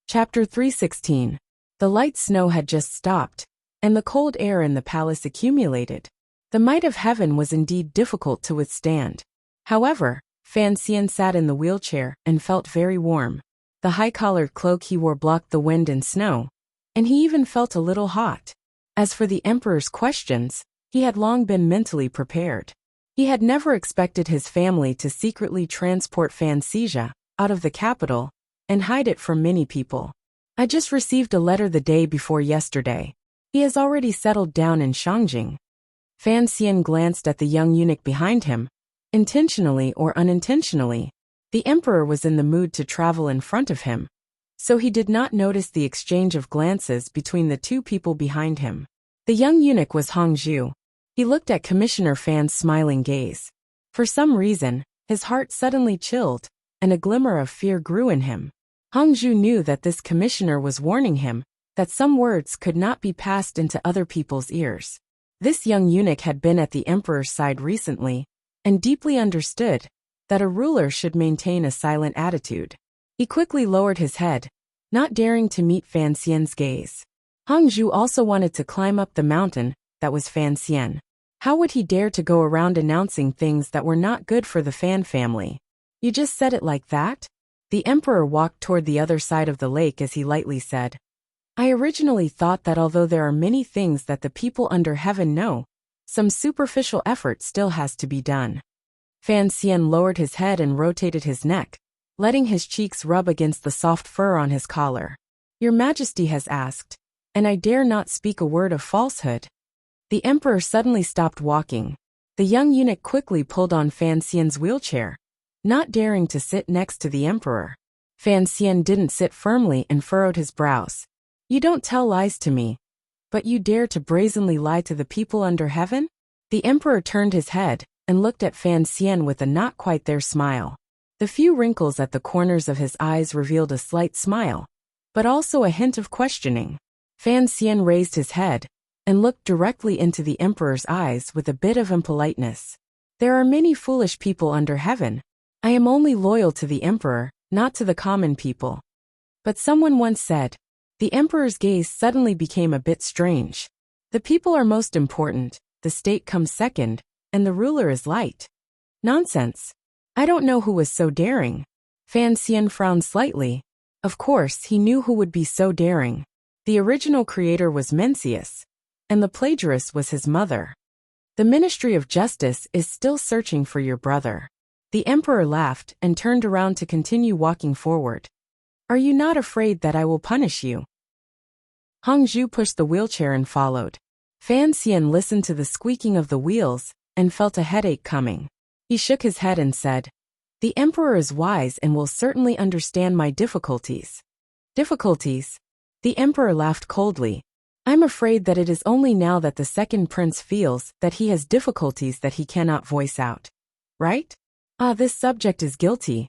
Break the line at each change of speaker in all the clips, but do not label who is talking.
Chapter 316. The light snow had just stopped, and the cold air in the palace accumulated. The might of heaven was indeed difficult to withstand. However, Fan Xian sat in the wheelchair and felt very warm. The high-collared cloak he wore blocked the wind and snow, and he even felt a little hot. As for the emperor's questions, he had long been mentally prepared. He had never expected his family to secretly transport Fan Xia out of the capital and hide it from many people. I just received a letter the day before yesterday. He has already settled down in Shangjing. Fan Xian glanced at the young eunuch behind him. Intentionally or unintentionally, the emperor was in the mood to travel in front of him, so he did not notice the exchange of glances between the two people behind him. The young eunuch was Hongzhu. He looked at Commissioner Fan's smiling gaze. For some reason, his heart suddenly chilled, and a glimmer of fear grew in him. Hongzhu knew that this commissioner was warning him that some words could not be passed into other people's ears. This young eunuch had been at the emperor's side recently, and deeply understood that a ruler should maintain a silent attitude. He quickly lowered his head, not daring to meet Fan Xian's gaze. Hongzhu also wanted to climb up the mountain that was Fan Xian. How would he dare to go around announcing things that were not good for the Fan family? You just said it like that? The emperor walked toward the other side of the lake as he lightly said, I originally thought that although there are many things that the people under heaven know, some superficial effort still has to be done. Fan Xian lowered his head and rotated his neck, letting his cheeks rub against the soft fur on his collar. Your Majesty has asked, and I dare not speak a word of falsehood. The emperor suddenly stopped walking. The young eunuch quickly pulled on Fan Xian's wheelchair, not daring to sit next to the emperor. Fan Xian didn't sit firmly and furrowed his brows. You don't tell lies to me, but you dare to brazenly lie to the people under heaven? The emperor turned his head and looked at Fan Xian with a not quite there smile. The few wrinkles at the corners of his eyes revealed a slight smile, but also a hint of questioning. Fan Xian raised his head and looked directly into the emperor's eyes with a bit of impoliteness. There are many foolish people under heaven. I am only loyal to the emperor, not to the common people. But someone once said, the emperor's gaze suddenly became a bit strange. The people are most important, the state comes second, and the ruler is light. Nonsense. I don't know who was so daring. Fan Xian frowned slightly. Of course, he knew who would be so daring. The original creator was Mencius, and the plagiarist was his mother. The Ministry of Justice is still searching for your brother. The emperor laughed and turned around to continue walking forward. Are you not afraid that I will punish you? Hongzhu pushed the wheelchair and followed. Fan Xian listened to the squeaking of the wheels and felt a headache coming. He shook his head and said, the emperor is wise and will certainly understand my difficulties. Difficulties? The emperor laughed coldly. I'm afraid that it is only now that the second prince feels that he has difficulties that he cannot voice out. Right? This subject is guilty.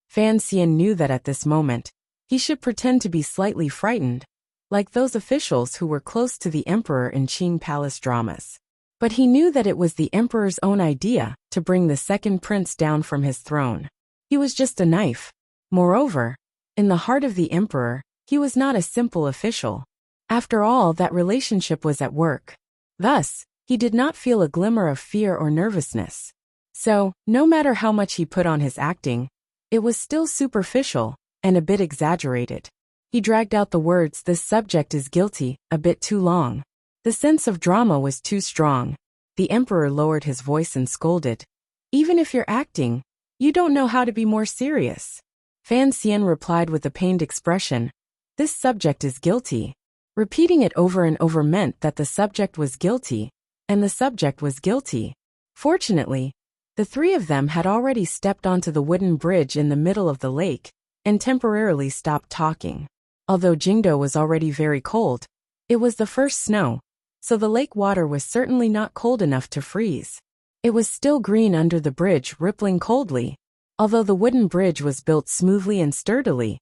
Fan Xian knew that at this moment, he should pretend to be slightly frightened, like those officials who were close to the emperor in Qing palace dramas. But he knew that it was the emperor's own idea to bring the second prince down from his throne. He was just a knife. Moreover, in the heart of the emperor, he was not a simple official. After all, that relationship was at work. Thus, he did not feel a glimmer of fear or nervousness. So, no matter how much he put on his acting, it was still superficial and a bit exaggerated. He dragged out the words, this subject is guilty, a bit too long. The sense of drama was too strong. The emperor lowered his voice and scolded. Even if you're acting, you don't know how to be more serious. Fan Xian replied with a pained expression. This subject is guilty. Repeating it over and over meant that the subject was guilty, and the subject was guilty. Fortunately, the three of them had already stepped onto the wooden bridge in the middle of the lake and temporarily stopped talking. Although Jingdo was already very cold, it was the first snow, so the lake water was certainly not cold enough to freeze. It was still green under the bridge, rippling coldly. Although the wooden bridge was built smoothly and sturdily,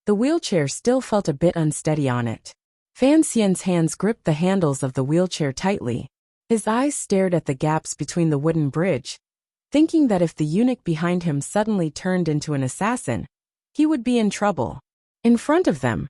the wheelchair still felt a bit unsteady on it. Fan Xian's hands gripped the handles of the wheelchair tightly. His eyes stared at the gaps between the wooden bridge, thinking that if the eunuch behind him suddenly turned into an assassin, he would be in trouble. In front of them,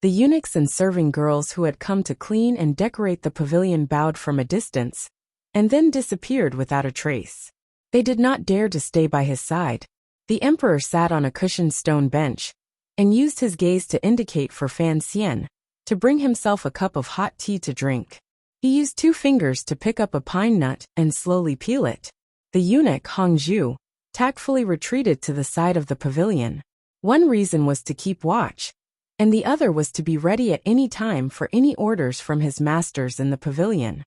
The eunuchs and serving girls who had come to clean and decorate the pavilion bowed from a distance, and then disappeared without a trace. They did not dare to stay by his side. The emperor sat on a cushioned stone bench, and used his gaze to indicate for Fan Xian to bring himself a cup of hot tea to drink. He used 2 fingers to pick up a pine nut and slowly peel it. The eunuch Hong Zhu tactfully retreated to the side of the pavilion. One reason was to keep watch, and the other was to be ready at any time for any orders from his masters in the pavilion.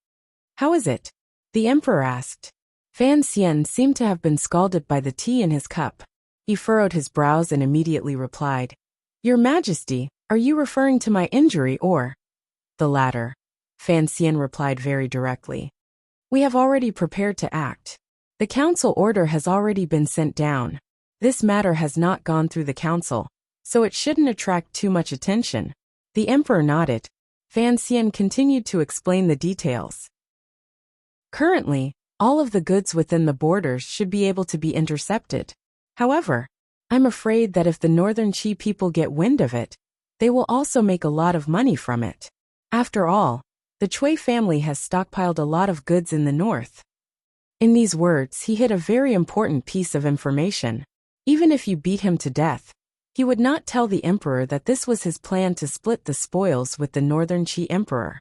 "How is it?" the emperor asked. Fan Xian seemed to have been scalded by the tea in his cup. He furrowed his brows and immediately replied, "Your Majesty, are you referring to my injury or—" "The latter," Fan Xian replied very directly. "We have already prepared to act. The council order has already been sent down. This matter has not gone through the council, so it shouldn't attract too much attention." The emperor nodded. Fan Xian continued to explain the details. "Currently, all of the goods within the borders should be able to be intercepted. However, I'm afraid that if the Northern Qi people get wind of it, they will also make a lot of money from it. After all, the Cui family has stockpiled a lot of goods in the north." In these words, he hid a very important piece of information. Even if you beat him to death, he would not tell the emperor that this was his plan to split the spoils with the Northern Qi emperor.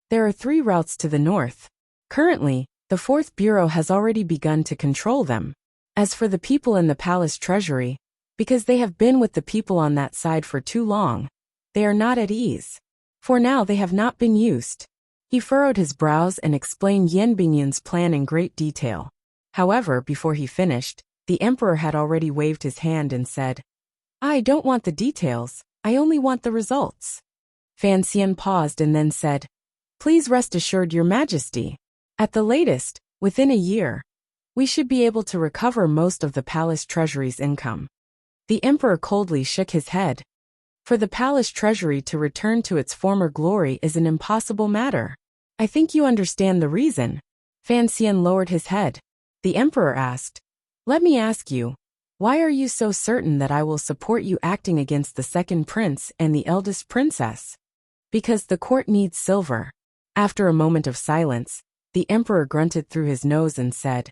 There are 3 routes to the north. Currently, the 4th Bureau has already begun to control them. As for the people in the palace treasury, because they have been with the people on that side for too long, they are not at ease. For now they have not been used. He furrowed his brows and explained Yan Bingyun's plan in great detail. However, before he finished, the emperor had already waved his hand and said, "I don't want the details, I only want the results." Fan Xian paused and then said, "Please rest assured, Your Majesty. At the latest, within a year, we should be able to recover most of the palace treasury's income." The emperor coldly shook his head. For the palace treasury to return to its former glory is an impossible matter. "I think you understand the reason." Fan Xian lowered his head. The emperor asked, "Let me ask you, why are you so certain that I will support you acting against the 2nd prince and the eldest princess?" "Because the court needs silver." After a moment of silence, the emperor grunted through his nose and said,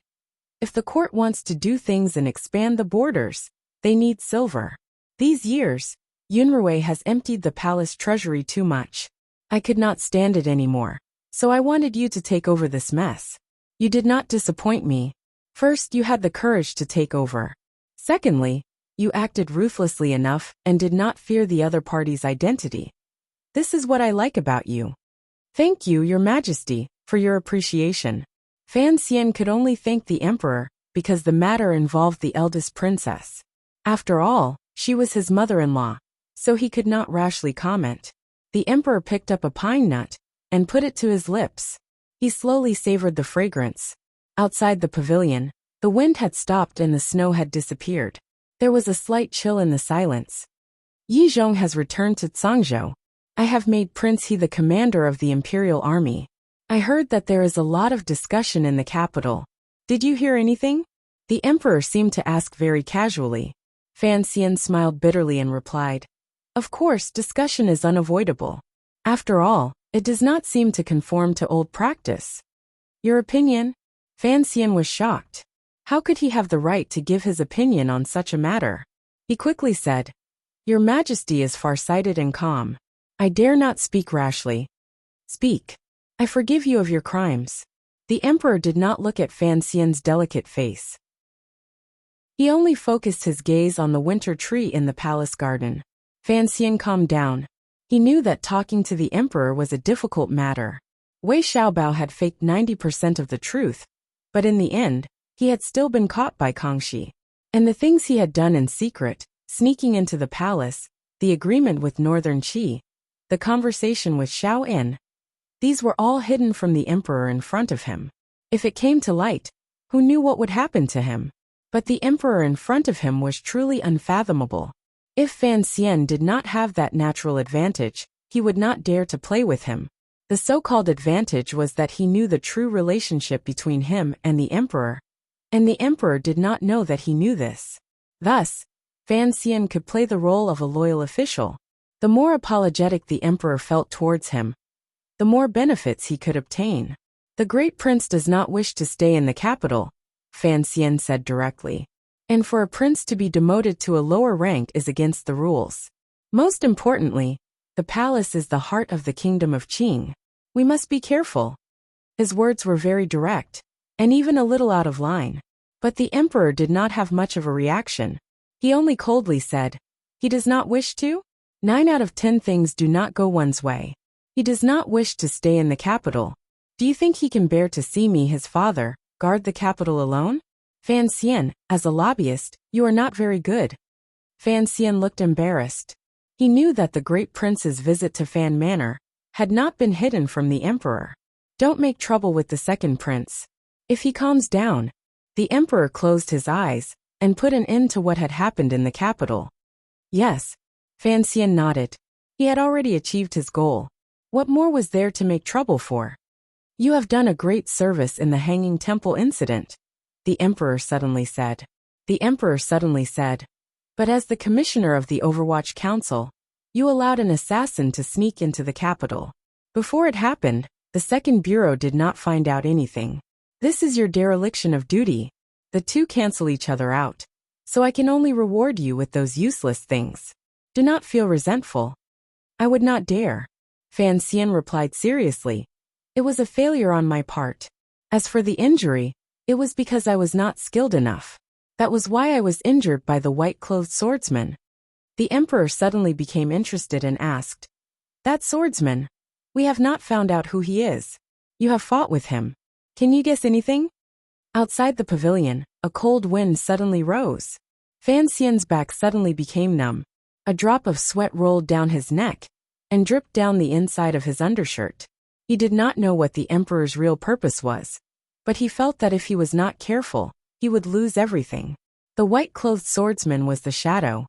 "If the court wants to do things and expand the borders, they need silver. These years, Yunrui has emptied the palace treasury too much. I could not stand it anymore, so I wanted you to take over this mess. You did not disappoint me. First, you had the courage to take over. Secondly, you acted ruthlessly enough and did not fear the other party's identity. This is what I like about you." "Thank you, Your Majesty, for your appreciation." Fan Xian could only thank the emperor because the matter involved the eldest princess. After all, she was his mother-in-law, so he could not rashly comment. The emperor picked up a pine nut and put it to his lips. He slowly savored the fragrance. Outside the pavilion, the wind had stopped and the snow had disappeared. There was a slight chill in the silence. "Yi Zhong has returned to Zhangzhou. I have made Prince He the commander of the imperial army. I heard that there is a lot of discussion in the capital. Did you hear anything?" The emperor seemed to ask very casually. Fan Xian smiled bitterly and replied, "Of course, discussion is unavoidable. After all, it does not seem to conform to old practice." "Your opinion?" Fan Xian was shocked. How could he have the right to give his opinion on such a matter? He quickly said, "Your Majesty is far-sighted and calm. I dare not speak rashly." "Speak. I forgive you of your crimes." The emperor did not look at Fan Xian's delicate face. He only focused his gaze on the winter tree in the palace garden. Fan Xian calmed down. He knew that talking to the emperor was a difficult matter. Wei Xiaobao had faked 90% of the truth, but in the end, he had still been caught by Kangxi. And the things he had done in secret, sneaking into the palace, the agreement with Northern Qi, the conversation with Xiao En, these were all hidden from the emperor in front of him. If it came to light, who knew what would happen to him? But the emperor in front of him was truly unfathomable. If Fan Xian did not have that natural advantage, he would not dare to play with him. The so-called advantage was that he knew the true relationship between him and the emperor did not know that he knew this. Thus, Fan Xian could play the role of a loyal official. The more apologetic the emperor felt towards him, the more benefits he could obtain. The great prince does not wish to stay in the capital, Fan Xian said directly. And for a prince to be demoted to a lower rank is against the rules. Most importantly, the palace is the heart of the kingdom of Qing. We must be careful. His words were very direct, and even a little out of line. But the emperor did not have much of a reaction. He only coldly said, "He does not wish to? 9 out of 10 things do not go one's way. He does not wish to stay in the capital. Do you think he can bear to see me, his father, guard the capital alone? Fan Xian, as a lobbyist, you are not very good." Fan Xian looked embarrassed. He knew that the great prince's visit to Fan Manor had not been hidden from the emperor. Don't make trouble with the second prince. If he calms down. The emperor closed his eyes and put an end to what had happened in the capital. Yes. Fan Xian nodded. He had already achieved his goal. What more was there to make trouble for? You have done a great service in the Hanging Temple incident, the emperor suddenly said. But as the commissioner of the Overwatch Council, you allowed an assassin to sneak into the capital. Before it happened, the second bureau did not find out anything. This is your dereliction of duty. The two cancel each other out. So I can only reward you with those useless things. Do not feel resentful. I would not dare. Fan Xian replied seriously. It was a failure on my part. As for the injury, it was because I was not skilled enough. That was why I was injured by the white-clothed swordsman. The emperor suddenly became interested and asked, "That swordsman? We have not found out who he is. You have fought with him. Can you guess anything?" Outside the pavilion, a cold wind suddenly rose. Fan Xian's back suddenly became numb. A drop of sweat rolled down his neck and dripped down the inside of his undershirt. He did not know what the emperor's real purpose was, but he felt that if he was not careful, he would lose everything. The white-clothed swordsman was the shadow.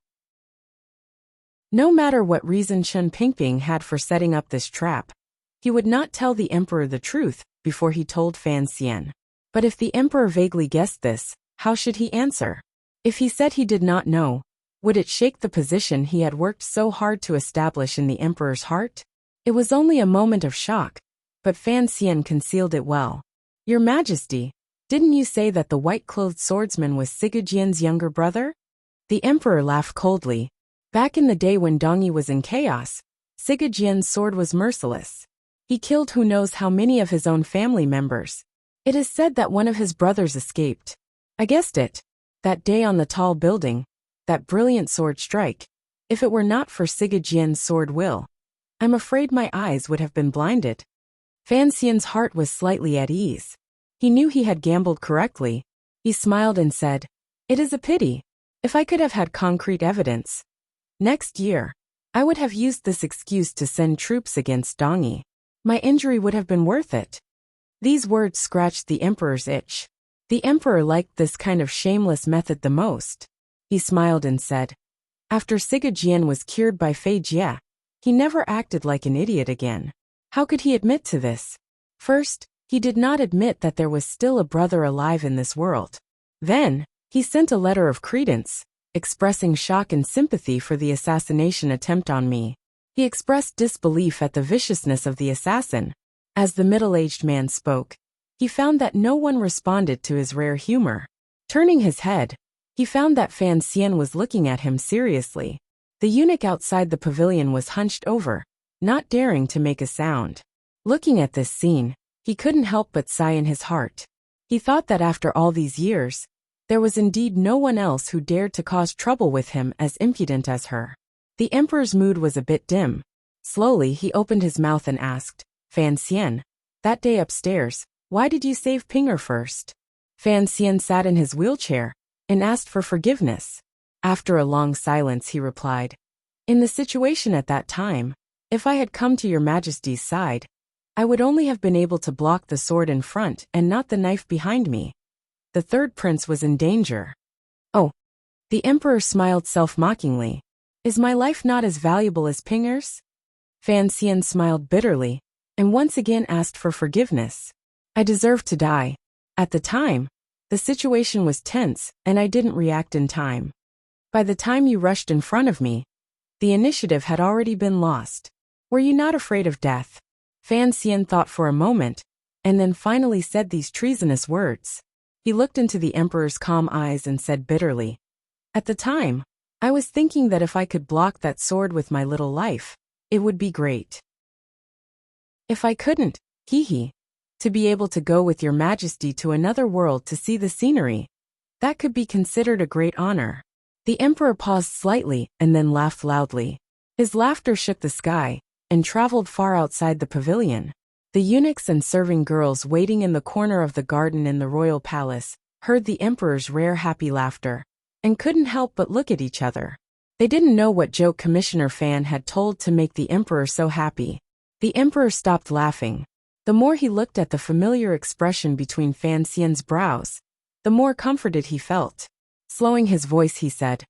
No matter what reason Chen Pingping had for setting up this trap, he would not tell the emperor the truth before he told Fan Xian. But if the emperor vaguely guessed this, how should he answer? If he said he did not know, would it shake the position he had worked so hard to establish in the emperor's heart? It was only a moment of shock, but Fan Xian concealed it well. Your Majesty, didn't you say that the white-clothed swordsman was Sigejian's younger brother? The emperor laughed coldly. Back in the day when Dongyi was in chaos, Sigejian's sword was merciless. He killed who knows how many of his own family members. It is said that one of his brothers escaped. I guessed it. That day on the tall building, that brilliant sword strike. If it were not for Sigejian's sword will, I'm afraid my eyes would have been blinded. Fan Xian's heart was slightly at ease. He knew he had gambled correctly. He smiled and said, "It is a pity. If I could have had concrete evidence. Next year, I would have used this excuse to send troops against Dongyi. My injury would have been worth it." These words scratched the emperor's itch. The emperor liked this kind of shameless method the most. He smiled and said, "After Sigejian was cured by Fei Jie, he never acted like an idiot again. How could he admit to this? First, he did not admit that there was still a brother alive in this world. Then, he sent a letter of credence, expressing shock and sympathy for the assassination attempt on me. He expressed disbelief at the viciousness of the assassin. As the middle-aged man spoke, he found that no one responded to his rare humor. Turning his head, he found that Fan Xian was looking at him seriously. The eunuch outside the pavilion was hunched over, not daring to make a sound. Looking at this scene, he couldn't help but sigh in his heart. He thought that after all these years, there was indeed no one else who dared to cause trouble with him as impudent as her. The emperor's mood was a bit dim. Slowly he opened his mouth and asked, "Fan Xian, that day upstairs, why did you save Pinger first?" Fan Xian sat in his wheelchair and asked for forgiveness. After a long silence he replied, "In the situation at that time, if I had come to your Majesty's side, I would only have been able to block the sword in front and not the knife behind me. The third prince was in danger." "Oh." The emperor smiled self-mockingly. "Is my life not as valuable as Pinger's?" Fan Xian smiled bitterly and once again asked for forgiveness. "I deserved to die. At the time, the situation was tense and I didn't react in time. By the time you rushed in front of me, the initiative had already been lost. Were you not afraid of death? Fan Xian thought for a moment, and then finally said these treasonous words. He looked into the emperor's calm eyes and said bitterly, "At the time, I was thinking that if I could block that sword with my little life, it would be great. If I couldn't, hee, to be able to go with your majesty to another world to see the scenery, that could be considered a great honor." The emperor paused slightly and then laughed loudly. His laughter shook the sky and traveled far outside the pavilion. The eunuchs and serving girls waiting in the corner of the garden in the royal palace heard the emperor's rare happy laughter and couldn't help but look at each other. They didn't know what joke Commissioner Fan had told to make the emperor so happy. The emperor stopped laughing. The more he looked at the familiar expression between Fan Xian's brows, the more comforted he felt. Slowing his voice, he said,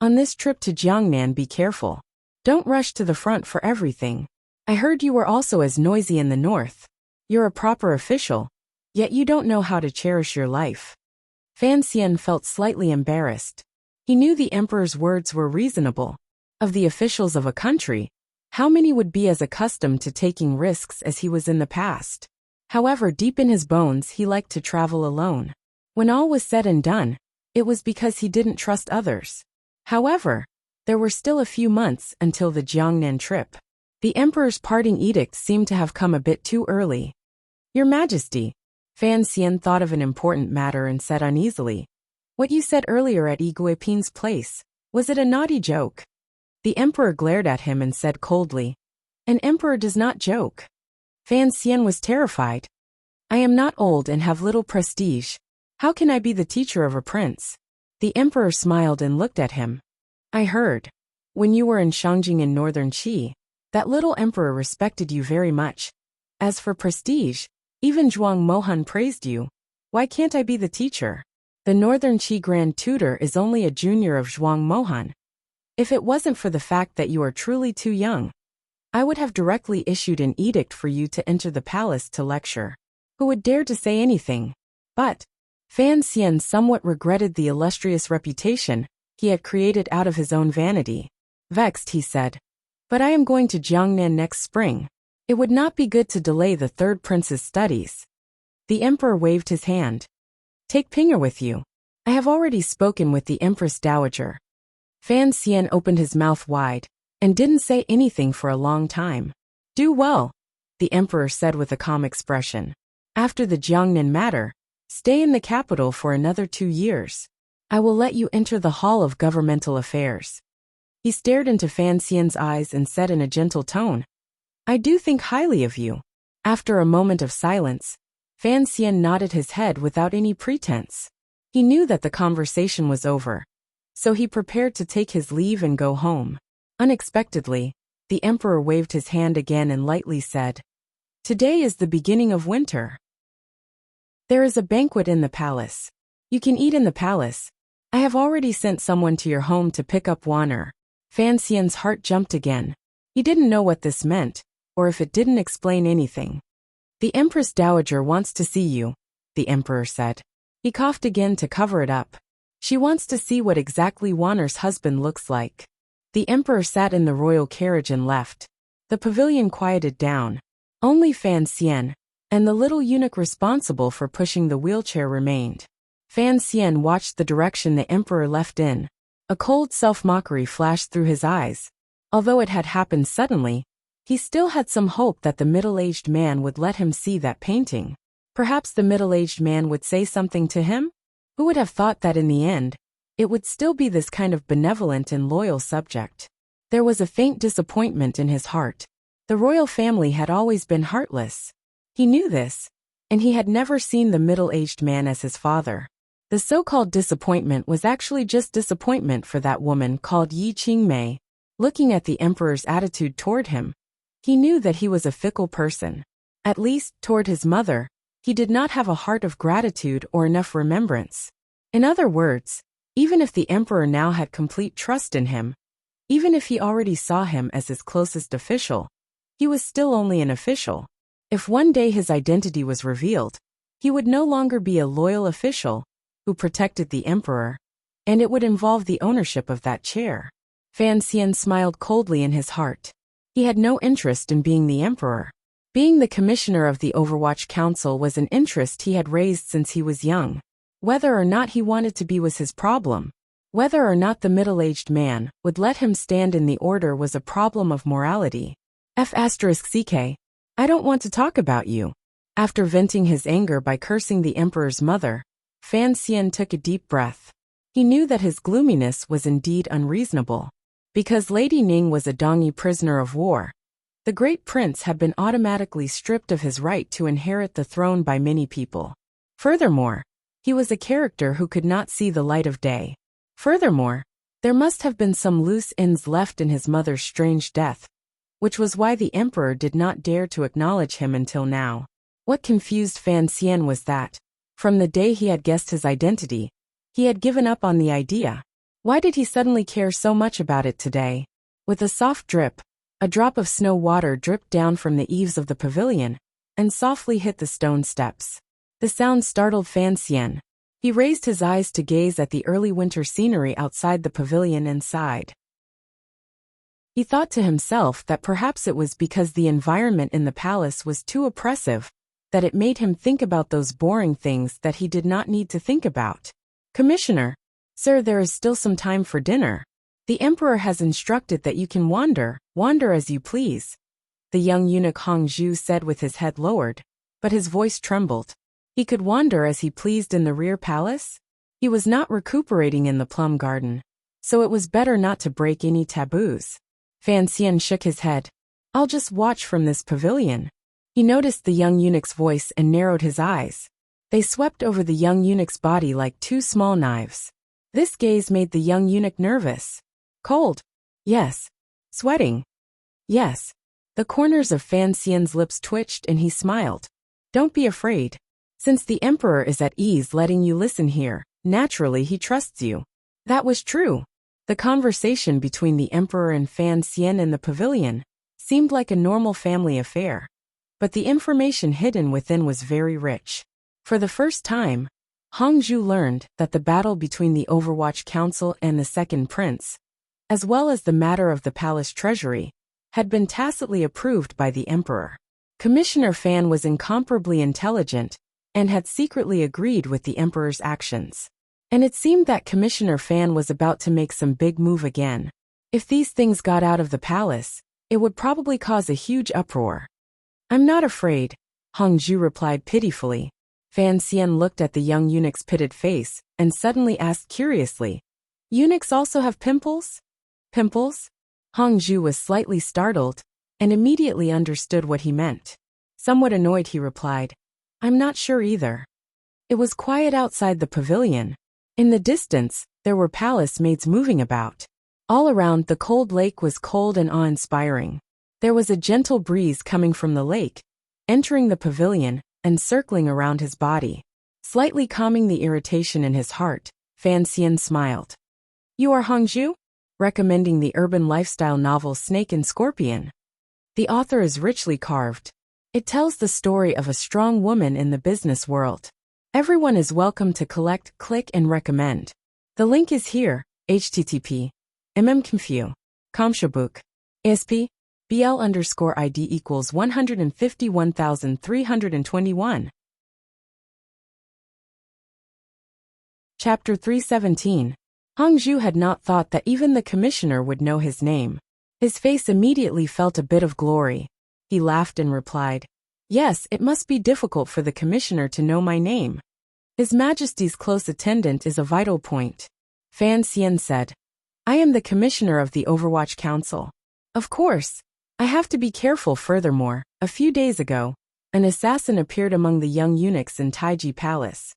"On this trip to Jiangnan, be careful. Don't rush to the front for everything. I heard you were also as noisy in the north. You're a proper official, yet you don't know how to cherish your life." Fan Xian felt slightly embarrassed. He knew the emperor's words were reasonable. Of the officials of a country, how many would be as accustomed to taking risks as he was in the past? However, deep in his bones, he liked to travel alone. When all was said and done, it was because he didn't trust others. However, there were still a few months until the Jiangnan trip. The emperor's parting edict seemed to have come a bit too early. "Your Majesty," Fan Xian thought of an important matter and said uneasily, "What you said earlier at Yi Guiping's place, was it a naughty joke?" The emperor glared at him and said coldly, "An emperor does not joke." Fan Xian was terrified. "I am not old and have little prestige. How can I be the teacher of a prince?" The emperor smiled and looked at him. "I heard, when you were in Shangjing in northern Qi, that little emperor respected you very much. As for prestige, even Zhuang Mohan praised you. Why can't I be the teacher? The northern Qi grand tutor is only a junior of Zhuang Mohan. If it wasn't for the fact that you are truly too young, I would have directly issued an edict for you to enter the palace to lecture. Who would dare to say anything?" But Fan Xian somewhat regretted the illustrious reputation he had created out of his own vanity. Vexed, he said, "But I am going to Jiangnan next spring. It would not be good to delay the third prince's studies." The emperor waved his hand. "Take Pinger with you. I have already spoken with the Empress Dowager." Fan Xian opened his mouth wide and didn't say anything for a long time. "Do well," the emperor said with a calm expression. "After the Jiangnan matter, stay in the capital for another 2 years. I will let you enter the Hall of Governmental Affairs." He stared into Fan Xian's eyes and said in a gentle tone, "I do think highly of you." After a moment of silence, Fan Xian nodded his head without any pretense. He knew that the conversation was over, so he prepared to take his leave and go home. Unexpectedly, the emperor waved his hand again and lightly said, "Today is the beginning of winter. There is a banquet in the palace. You can eat in the palace. I have already sent someone to your home to pick up water." Fan Xian's heart jumped again. He didn't know what this meant, or if it didn't explain anything. "The Empress Dowager wants to see you," the emperor said. He coughed again to cover it up. "She wants to see what exactly Wanner's husband looks like." The emperor sat in the royal carriage and left. The pavilion quieted down. Only Fan Xian and the little eunuch responsible for pushing the wheelchair remained. Fan Xian watched the direction the emperor left in. A cold self-mockery flashed through his eyes. Although it had happened suddenly, he still had some hope that the middle-aged man would let him see that painting. Perhaps the middle-aged man would say something to him? Who would have thought that in the end, it would still be this kind of benevolent and loyal subject? There was a faint disappointment in his heart. The royal family had always been heartless. He knew this, and he had never seen the middle-aged man as his father. The so-called disappointment was actually just disappointment for that woman called Yi Qingmei. Looking at the emperor's attitude toward him, he knew that he was a fickle person. At least, toward his mother, he did not have a heart of gratitude or enough remembrance. In other words, even if the emperor now had complete trust in him, even if he already saw him as his closest official, he was still only an official. If one day his identity was revealed, he would no longer be a loyal official who protected the emperor, and it would involve the ownership of that chair. Fan Xian smiled coldly in his heart. He had no interest in being the emperor. Being the commissioner of the Overwatch Council was an interest he had raised since he was young. Whether or not he wanted to be was his problem. Whether or not the middle-aged man would let him stand in the order was a problem of morality. F***ck. I don't want to talk about you. After venting his anger by cursing the emperor's mother, Fan Xian took a deep breath. He knew that his gloominess was indeed unreasonable. Because Lady Ning was a Dongyi prisoner of war, the great prince had been automatically stripped of his right to inherit the throne by many people. Furthermore, he was a character who could not see the light of day. Furthermore, there must have been some loose ends left in his mother's strange death, which was why the emperor did not dare to acknowledge him until now. What confused Fan Xian was that, from the day he had guessed his identity, he had given up on the idea. Why did he suddenly care so much about it today? With a soft drip, a drop of snow water dripped down from the eaves of the pavilion and softly hit the stone steps. The sound startled Fan Xian. He raised his eyes to gaze at the early winter scenery outside the pavilion and sighed. He thought to himself that perhaps it was because the environment in the palace was too oppressive, that it made him think about those boring things that he did not need to think about. Commissioner, sir, there is still some time for dinner. The emperor has instructed that you can wander as you please. The young eunuch Hong Zhu said with his head lowered, but his voice trembled. He could wander as he pleased in the rear palace? He was not recuperating in the plum garden, so it was better not to break any taboos. Fan Xian shook his head. I'll just watch from this pavilion. He noticed the young eunuch's voice and narrowed his eyes. They swept over the young eunuch's body like two small knives. This gaze made the young eunuch nervous. Cold? Yes. Sweating? Yes. The corners of Fan Xian's lips twitched and he smiled. Don't be afraid. Since the emperor is at ease letting you listen here, naturally he trusts you. That was true. The conversation between the emperor and Fan Xian in the pavilion seemed like a normal family affair. But the information hidden within was very rich. For the first time, Hong Zhu learned that the battle between the Overwatch Council and the Second Prince, as well as the matter of the palace treasury, had been tacitly approved by the emperor. Commissioner Fan was incomparably intelligent and had secretly agreed with the emperor's actions. And it seemed that Commissioner Fan was about to make some big move again. If these things got out of the palace, it would probably cause a huge uproar. I'm not afraid, Hong Zhu replied pitifully. Fan Xian looked at the young eunuch's pitted face and suddenly asked curiously, Eunuchs also have pimples? Pimples? Hong Zhu was slightly startled and immediately understood what he meant. Somewhat annoyed, he replied, I'm not sure either. It was quiet outside the pavilion. In the distance, there were palace maids moving about. All around, the cold lake was cold and awe-inspiring. There was a gentle breeze coming from the lake, entering the pavilion and circling around his body. Slightly calming the irritation in his heart, Fan Xian smiled. You are Hong Zhu? Recommending the urban lifestyle novel Snake and Scorpion. The author is richly carved. It tells the story of a strong woman in the business world. Everyone is welcome to collect, click, and recommend. The link is here, http mmconfu Audiobook ASP BL_ID equals 151,321. Chapter 317. Hong Zhu had not thought that even the commissioner would know his name. His face immediately felt a bit of glory. He laughed and replied, Yes, it must be difficult for the commissioner to know my name. His Majesty's close attendant is a vital point. Fan Xian said, I am the commissioner of the Overwatch Council. Of course. I have to be careful. Furthermore, a few days ago, an assassin appeared among the young eunuchs in Taiji Palace.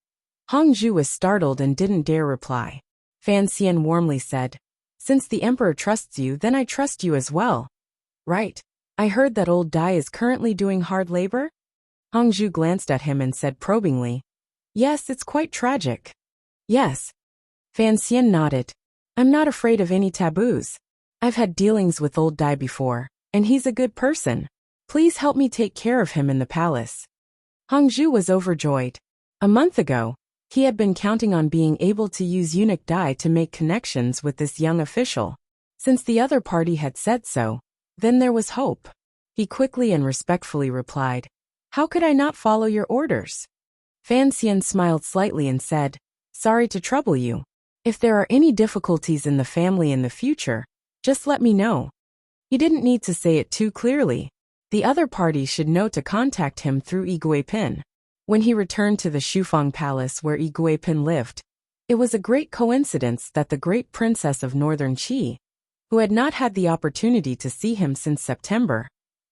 Hong Zhu was startled and didn't dare reply. Fan Xian warmly said, Since the emperor trusts you, then I trust you as well. Right. I heard that old Dai is currently doing hard labor? Hong Zhu glanced at him and said probingly, Yes, it's quite tragic. Yes. Fan Xian nodded. I'm not afraid of any taboos. I've had dealings with old Dai before, and he's a good person. Please help me take care of him in the palace. Hong Zhu was overjoyed. A month ago, he had been counting on being able to use eunuch Dai to make connections with this young official. Since the other party had said so, then there was hope. He quickly and respectfully replied, "How could I not follow your orders?" Fan Xian smiled slightly and said, "Sorry to trouble you. If there are any difficulties in the family in the future, just let me know." He didn't need to say it too clearly. The other party should know to contact him through Yi Guipin. When he returned to the Shufang Palace where Yi Guipin lived, it was a great coincidence that the great princess of Northern Qi, who had not had the opportunity to see him since September,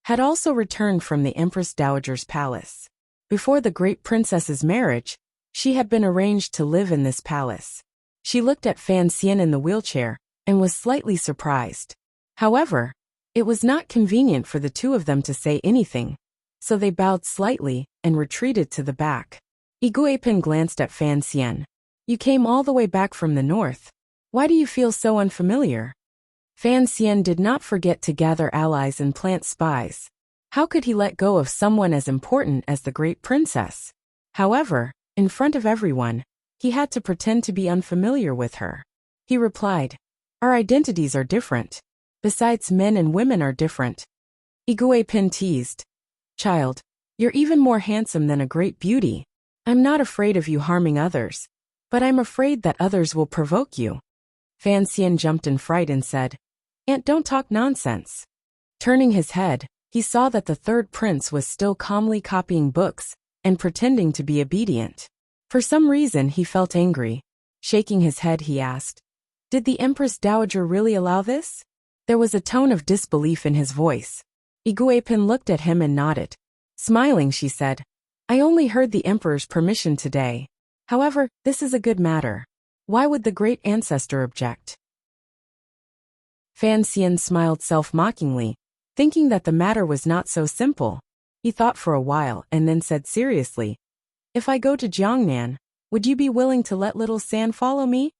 had also returned from the Empress Dowager's palace. Before the great princess's marriage, she had been arranged to live in this palace. She looked at Fan Xian in the wheelchair and was slightly surprised. However, it was not convenient for the two of them to say anything, so they bowed slightly and retreated to the back. Yi Guipin glanced at Fan Xian. "You came all the way back from the north. Why do you feel so unfamiliar?" Fan Xian did not forget to gather allies and plant spies. How could he let go of someone as important as the great princess? However, in front of everyone, he had to pretend to be unfamiliar with her. He replied, "Our identities are different. Besides, men and women are different." Yi Guipin teased, "Child, you're even more handsome than a great beauty. I'm not afraid of you harming others, but I'm afraid that others will provoke you." Fan Xian jumped in fright and said, "Aunt, don't talk nonsense." Turning his head, he saw that the third prince was still calmly copying books and pretending to be obedient. For some reason he felt angry. Shaking his head, he asked, "Did the Empress Dowager really allow this?" There was a tone of disbelief in his voice. Yi Guipin looked at him and nodded. Smiling, she said, "I only heard the Emperor's permission today. However, this is a good matter. Why would the great ancestor object?" Fan Xian smiled self-mockingly, thinking that the matter was not so simple. He thought for a while and then said seriously, "If I go to Jiangnan, would you be willing to let little San follow me?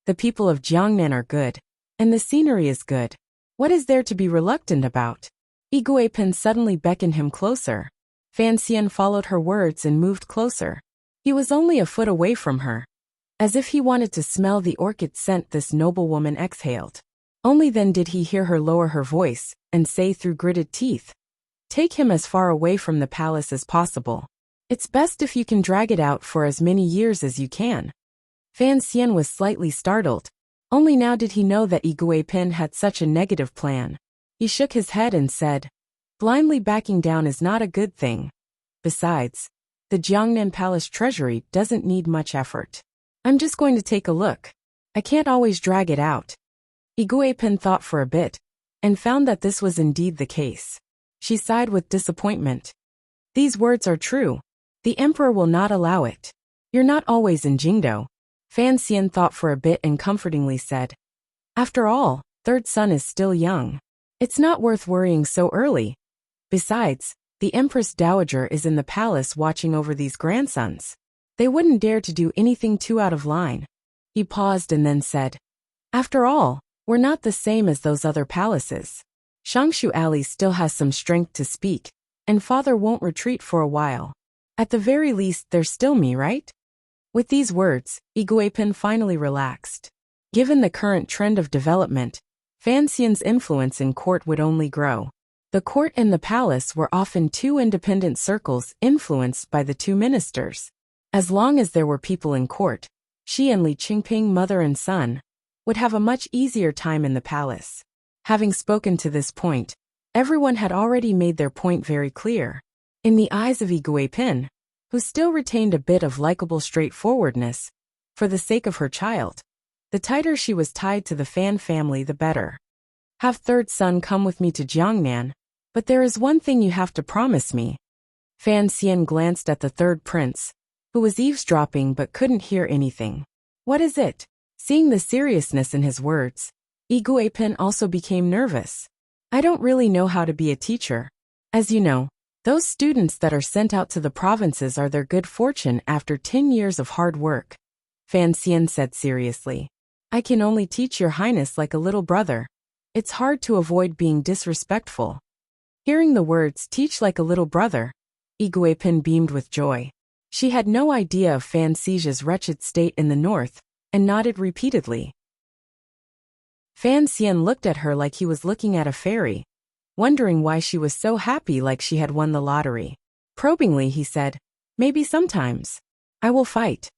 The people of Jiangnan are good, and the scenery is good. What is there to be reluctant about?" Yi Guipin suddenly beckoned him closer. Fan Xian followed her words and moved closer. He was only a foot away from her, as if he wanted to smell the orchid scent this noblewoman exhaled. Only then did he hear her lower her voice and say through gritted teeth, "Take him as far away from the palace as possible. It's best if you can drag it out for as many years as you can." Fan Xian was slightly startled. Only now did he know that Yi Guipin had such a negative plan. He shook his head and said, "Blindly backing down is not a good thing. Besides, the Jiangnan Palace treasury doesn't need much effort. I'm just going to take a look. I can't always drag it out." Yi Guipin thought for a bit, and found that this was indeed the case. She sighed with disappointment. "These words are true. The Emperor will not allow it. You're not always in Jingdo." Fan Xian thought for a bit and comfortingly said, "After all, third son is still young. It's not worth worrying so early. Besides, the Empress Dowager is in the palace watching over these grandsons. They wouldn't dare to do anything too out of line." He paused and then said, "After all, we're not the same as those other palaces. Shangshu Alley still has some strength to speak, and father won't retreat for a while. At the very least, there's still me, right?" With these words, Yi Guipin finally relaxed. Given the current trend of development, Fan Xian's influence in court would only grow. The court and the palace were often two independent circles influenced by the two ministers. As long as there were people in court, she and Li Qingping, mother and son, would have a much easier time in the palace. Having spoken to this point, everyone had already made their point very clear. In the eyes of Yi Guipin, who still retained a bit of likable straightforwardness, for the sake of her child, the tighter she was tied to the Fan family the better. "Have third son come with me to Jiangnan, but there is one thing you have to promise me." Fan Xian glanced at the third prince, who was eavesdropping but couldn't hear anything. "What is it?" Seeing the seriousness in his words, Yi Guipin also became nervous. "I don't really know how to be a teacher. As you know, those students that are sent out to the provinces are their good fortune after 10 years of hard work." Fan Xian said seriously, "I can only teach your highness like a little brother. It's hard to avoid being disrespectful." Hearing the words, "teach like a little brother," Yi Guipin beamed with joy. She had no idea of Fan Xi's wretched state in the north, and nodded repeatedly. Fan Xian looked at her like he was looking at a fairy, wondering why she was so happy like she had won the lottery. Probingly he said, "Maybe sometimes. I will fight.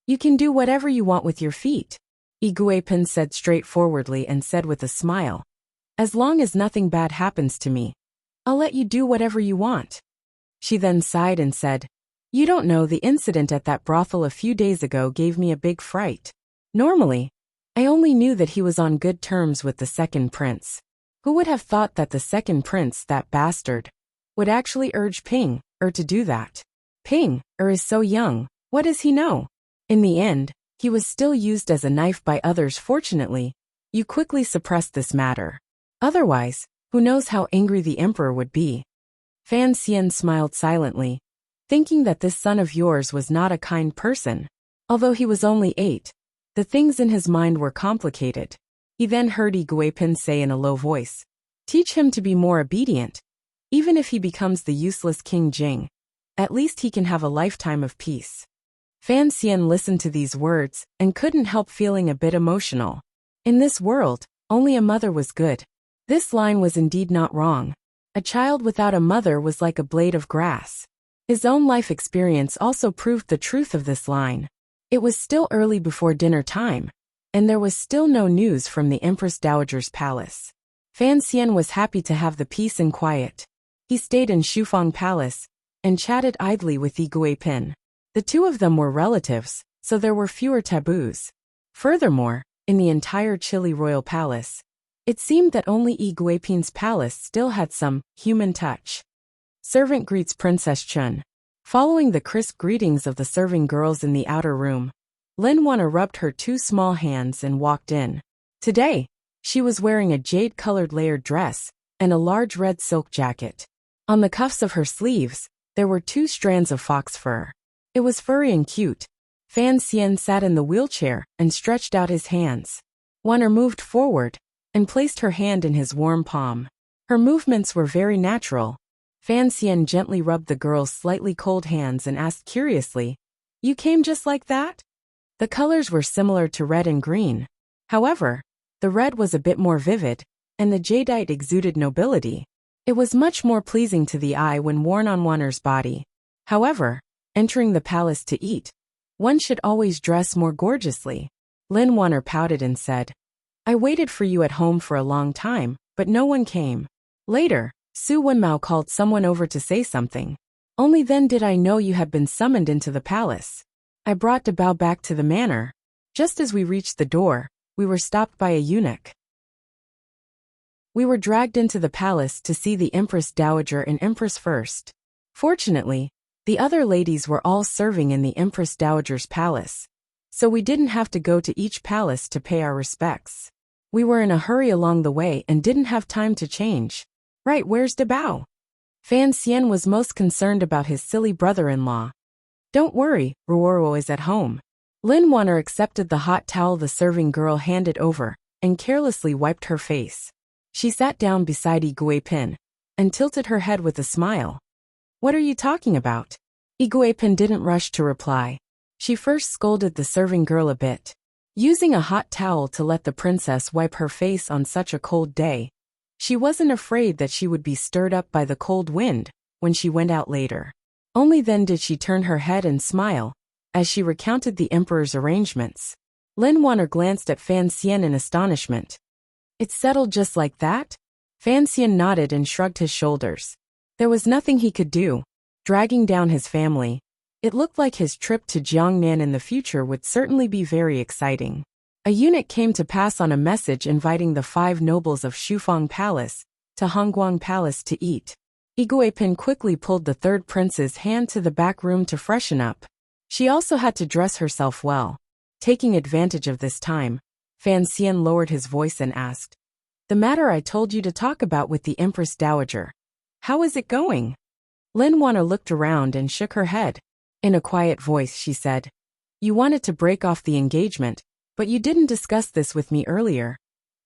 You can do whatever you want with your feet." Iguipin said straightforwardly and said with a smile, "As long as nothing bad happens to me, I'll let you do whatever you want." She then sighed and said, "You don't know, the incident at that brothel a few days ago gave me a big fright. Normally, I only knew that he was on good terms with the second prince. Who would have thought that the second prince, that bastard, would actually urge Ping to do that? Ping is so young, what does he know? In the end, he was still used as a knife by others. Fortunately, you quickly suppressed this matter. Otherwise, who knows how angry the emperor would be." Fan Xian smiled silently, thinking that this son of yours was not a kind person. Although he was only 8, the things in his mind were complicated. He then heard Iguipin say in a low voice, "Teach him to be more obedient. Even if he becomes the useless King Jing, at least he can have a lifetime of peace." Fan Xian listened to these words and couldn't help feeling a bit emotional. In this world, only a mother was good. This line was indeed not wrong. A child without a mother was like a blade of grass. His own life experience also proved the truth of this line. It was still early before dinner time, and there was still no news from the Empress Dowager's palace. Fan Xian was happy to have the peace and quiet. He stayed in Shufang Palace and chatted idly with Yi Guipin. The two of them were relatives, so there were fewer taboos. Furthermore, in the entire Chili royal palace, it seemed that only Yi Guipin's palace still had some human touch. Servant greets Princess Chun. Following the crisp greetings of the serving girls in the outer room, Lin Wana rubbed her 2 small hands and walked in. Today, she was wearing a jade-colored layered dress and a large red silk jacket. On the cuffs of her sleeves, there were 2 strands of fox fur. It was furry and cute. Fan Xian sat in the wheelchair and stretched out his hands. Wana moved forward and placed her hand in his warm palm. Her movements were very natural. Fan Xian gently rubbed the girl's slightly cold hands and asked curiously, "You came just like that?" The colors were similar to red and green. However, the red was a bit more vivid, and the jadeite exuded nobility. It was much more pleasing to the eye when worn on Wana's body. However, entering the palace to eat, one should always dress more gorgeously. Lin Wana pouted and said, "I waited for you at home for a long time, but no one came." Later, Su Wenmao called someone over to say something. Only then did I know you had been summoned into the palace. I brought Dabao back to the manor. Just as we reached the door, we were stopped by a eunuch. We were dragged into the palace to see the Empress Dowager and Empress First. Fortunately, the other ladies were all serving in the Empress Dowager's palace, so we didn't have to go to each palace to pay our respects. We were in a hurry along the way and didn't have time to change. "Right, where's Dabao?" Fan Xian was most concerned about his silly brother-in-law. "Don't worry, Ruoro is at home." Lin Wana accepted the hot towel the serving girl handed over and carelessly wiped her face. She sat down beside Yi Guipin and tilted her head with a smile. "What are you talking about?" Yi Guipin didn't rush to reply. She first scolded the serving girl a bit. Using a hot towel to let the princess wipe her face on such a cold day, she wasn't afraid that she would be stirred up by the cold wind when she went out later. Only then did she turn her head and smile as she recounted the emperor's arrangements. Lin Wana glanced at Fan Xian in astonishment. "It's settled just like that?" Fan Xian nodded and shrugged his shoulders. There was nothing he could do. Dragging down his family, it looked like his trip to Jiangnan in the future would certainly be very exciting. A eunuch came to pass on a message inviting the 5 nobles of Shufang Palace to Hongguang Palace to eat. Yi Guipin quickly pulled the 3rd prince's hand to the back room to freshen up. She also had to dress herself well. Taking advantage of this time, Fan Xian lowered his voice and asked, "The matter I told you to talk about with the Empress Dowager. How is it going?" Lin Wana looked around and shook her head. In a quiet voice she said, "You wanted to break off the engagement, but you didn't discuss this with me earlier.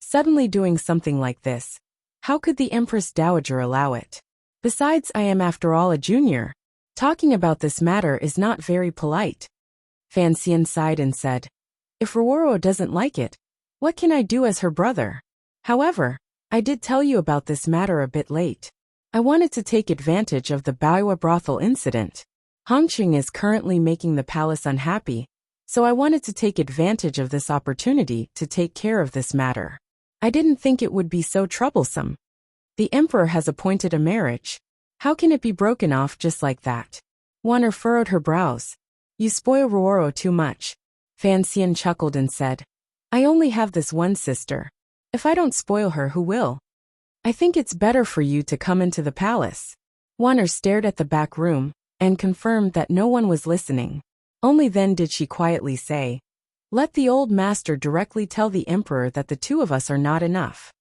Suddenly doing something like this, how could the Empress Dowager allow it? Besides, I am after all a junior. Talking about this matter is not very polite." Fan Xian sighed and said, "If Ruoro doesn't like it, What can I do as her brother? However, I did tell you about this matter a bit late. I wanted to take advantage of the Baiwa brothel incident. Hongqing is currently making the palace unhappy, so I wanted to take advantage of this opportunity to take care of this matter. I didn't think it would be so troublesome. The emperor has appointed a marriage. How can it be broken off just like that? Wanner furrowed her brows. You spoil Ruoro too much. Fan Xian chuckled and said, I only have this one sister. If I don't spoil her, who will? I think it's better for you to come into the palace. Wanner stared at the back room and confirmed that no one was listening. Only then did she quietly say, Let the old master directly tell the emperor that the two of us are not enough.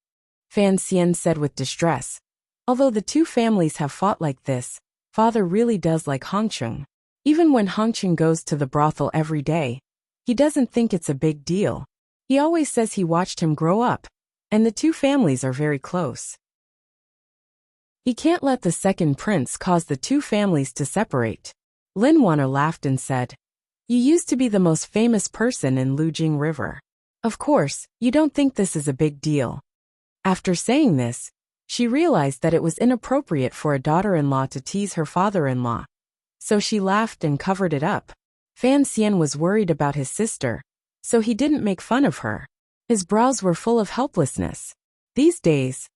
Fan Xian said with distress, Although the two families have fought like this, father really does like Hongqing. Even when Hongqing goes to the brothel every day, he doesn't think it's a big deal. He always says he watched him grow up, and the two families are very close. He can't let the second prince cause the two families to separate. Lin Wanner laughed and said, You used to be the most famous person in Lujing River. Of course, you don't think this is a big deal. After saying this, she realized that it was inappropriate for a daughter-in-law to tease her father-in-law. So she laughed and covered it up. Fan Xian was worried about his sister, so he didn't make fun of her. His brows were full of helplessness. These days,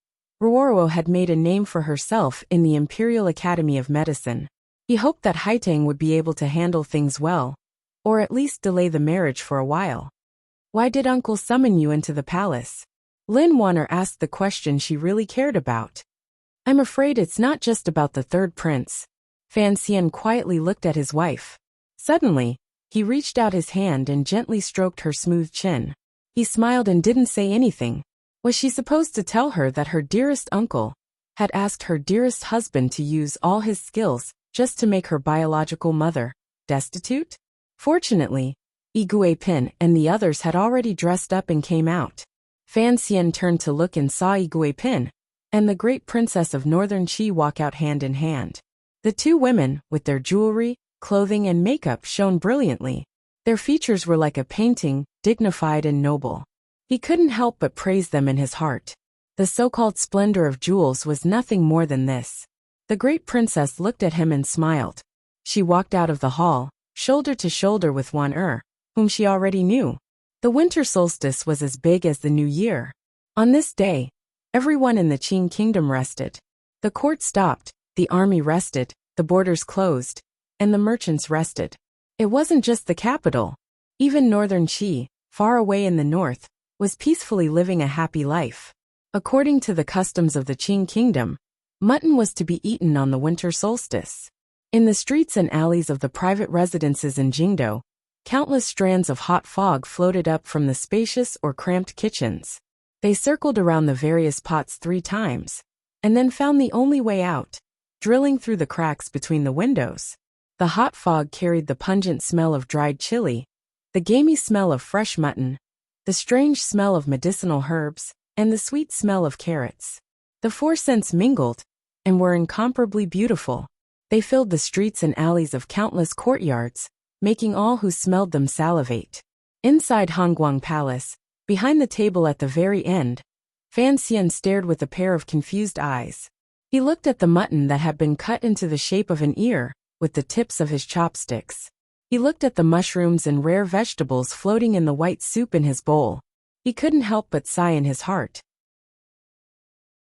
Ruoro had made a name for herself in the Imperial Academy of Medicine. He hoped that Haitang would be able to handle things well, or at least delay the marriage for a while. Why did uncle summon you into the palace? Lin Wanner asked the question she really cared about. I'm afraid it's not just about the third prince. Fan Xian quietly looked at his wife. Suddenly, he reached out his hand and gently stroked her smooth chin. He smiled and didn't say anything. Was she supposed to tell her that her dearest uncle had asked her dearest husband to use all his skills just to make her biological mother destitute? Fortunately, Igui Pin and the others had already dressed up and came out. Fan Xian turned to look and saw Igui Pin and the great princess of Northern Qi walk out hand in hand. The two women, with their jewelry, clothing and makeup, shone brilliantly. Their features were like a painting, dignified and noble. He couldn't help but praise them in his heart. The so-called splendor of jewels was nothing more than this. The great princess looked at him and smiled. She walked out of the hall, shoulder to shoulder with Wan whom she already knew. The winter solstice was as big as the new year. On this day, everyone in the Qing kingdom rested. The court stopped, the army rested, the borders closed, and the merchants rested. It wasn't just the capital. Even Northern Qi, far away in the north, was peacefully living a happy life. According to the customs of the Qing kingdom, mutton was to be eaten on the winter solstice. In the streets and alleys of the private residences in Jingdo, countless strands of hot fog floated up from the spacious or cramped kitchens. They circled around the various pots 3 times, and then found the only way out, drilling through the cracks between the windows. The hot fog carried the pungent smell of dried chili, the gamey smell of fresh mutton, the strange smell of medicinal herbs, and the sweet smell of carrots. The 4 scents mingled, and were incomparably beautiful. They filled the streets and alleys of countless courtyards, making all who smelled them salivate. Inside Hongguang Palace, behind the table at the very end, Fan Xian stared with a pair of confused eyes. He looked at the mutton that had been cut into the shape of an ear, with the tips of his chopsticks. He looked at the mushrooms and rare vegetables floating in the white soup in his bowl. He couldn't help but sigh in his heart.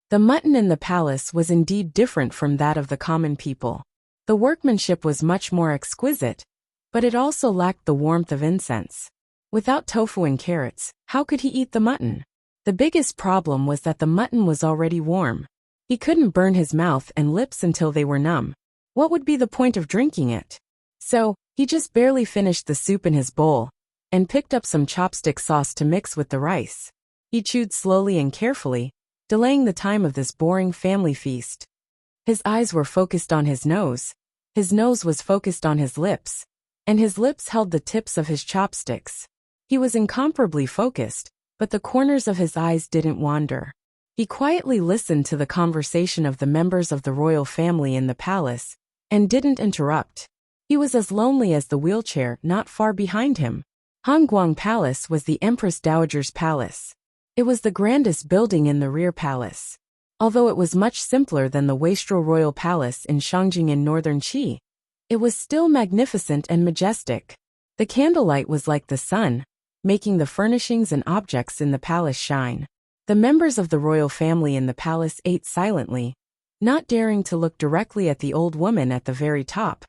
The mutton in the palace was indeed different from that of the common people. The workmanship was much more exquisite, but it also lacked the warmth of incense. Without tofu and carrots, how could he eat the mutton? The biggest problem was that the mutton was already warm. He couldn't burn his mouth and lips until they were numb. What would be the point of drinking it? So, he just barely finished the soup in his bowl, and picked up some chopstick sauce to mix with the rice. He chewed slowly and carefully, delaying the time of this boring family feast. His eyes were focused on his nose was focused on his lips, and his lips held the tips of his chopsticks. He was incomparably focused, but the corners of his eyes didn't wander. He quietly listened to the conversation of the members of the royal family in the palace, and didn't interrupt. He was as lonely as the wheelchair not far behind him. Hongguang Palace was the Empress Dowager's palace. It was the grandest building in the rear palace. Although it was much simpler than the wastrel royal palace in Shangjing in northern Qi, it was still magnificent and majestic. The candlelight was like the sun, making the furnishings and objects in the palace shine. The members of the royal family in the palace ate silently, not daring to look directly at the old woman at the very top,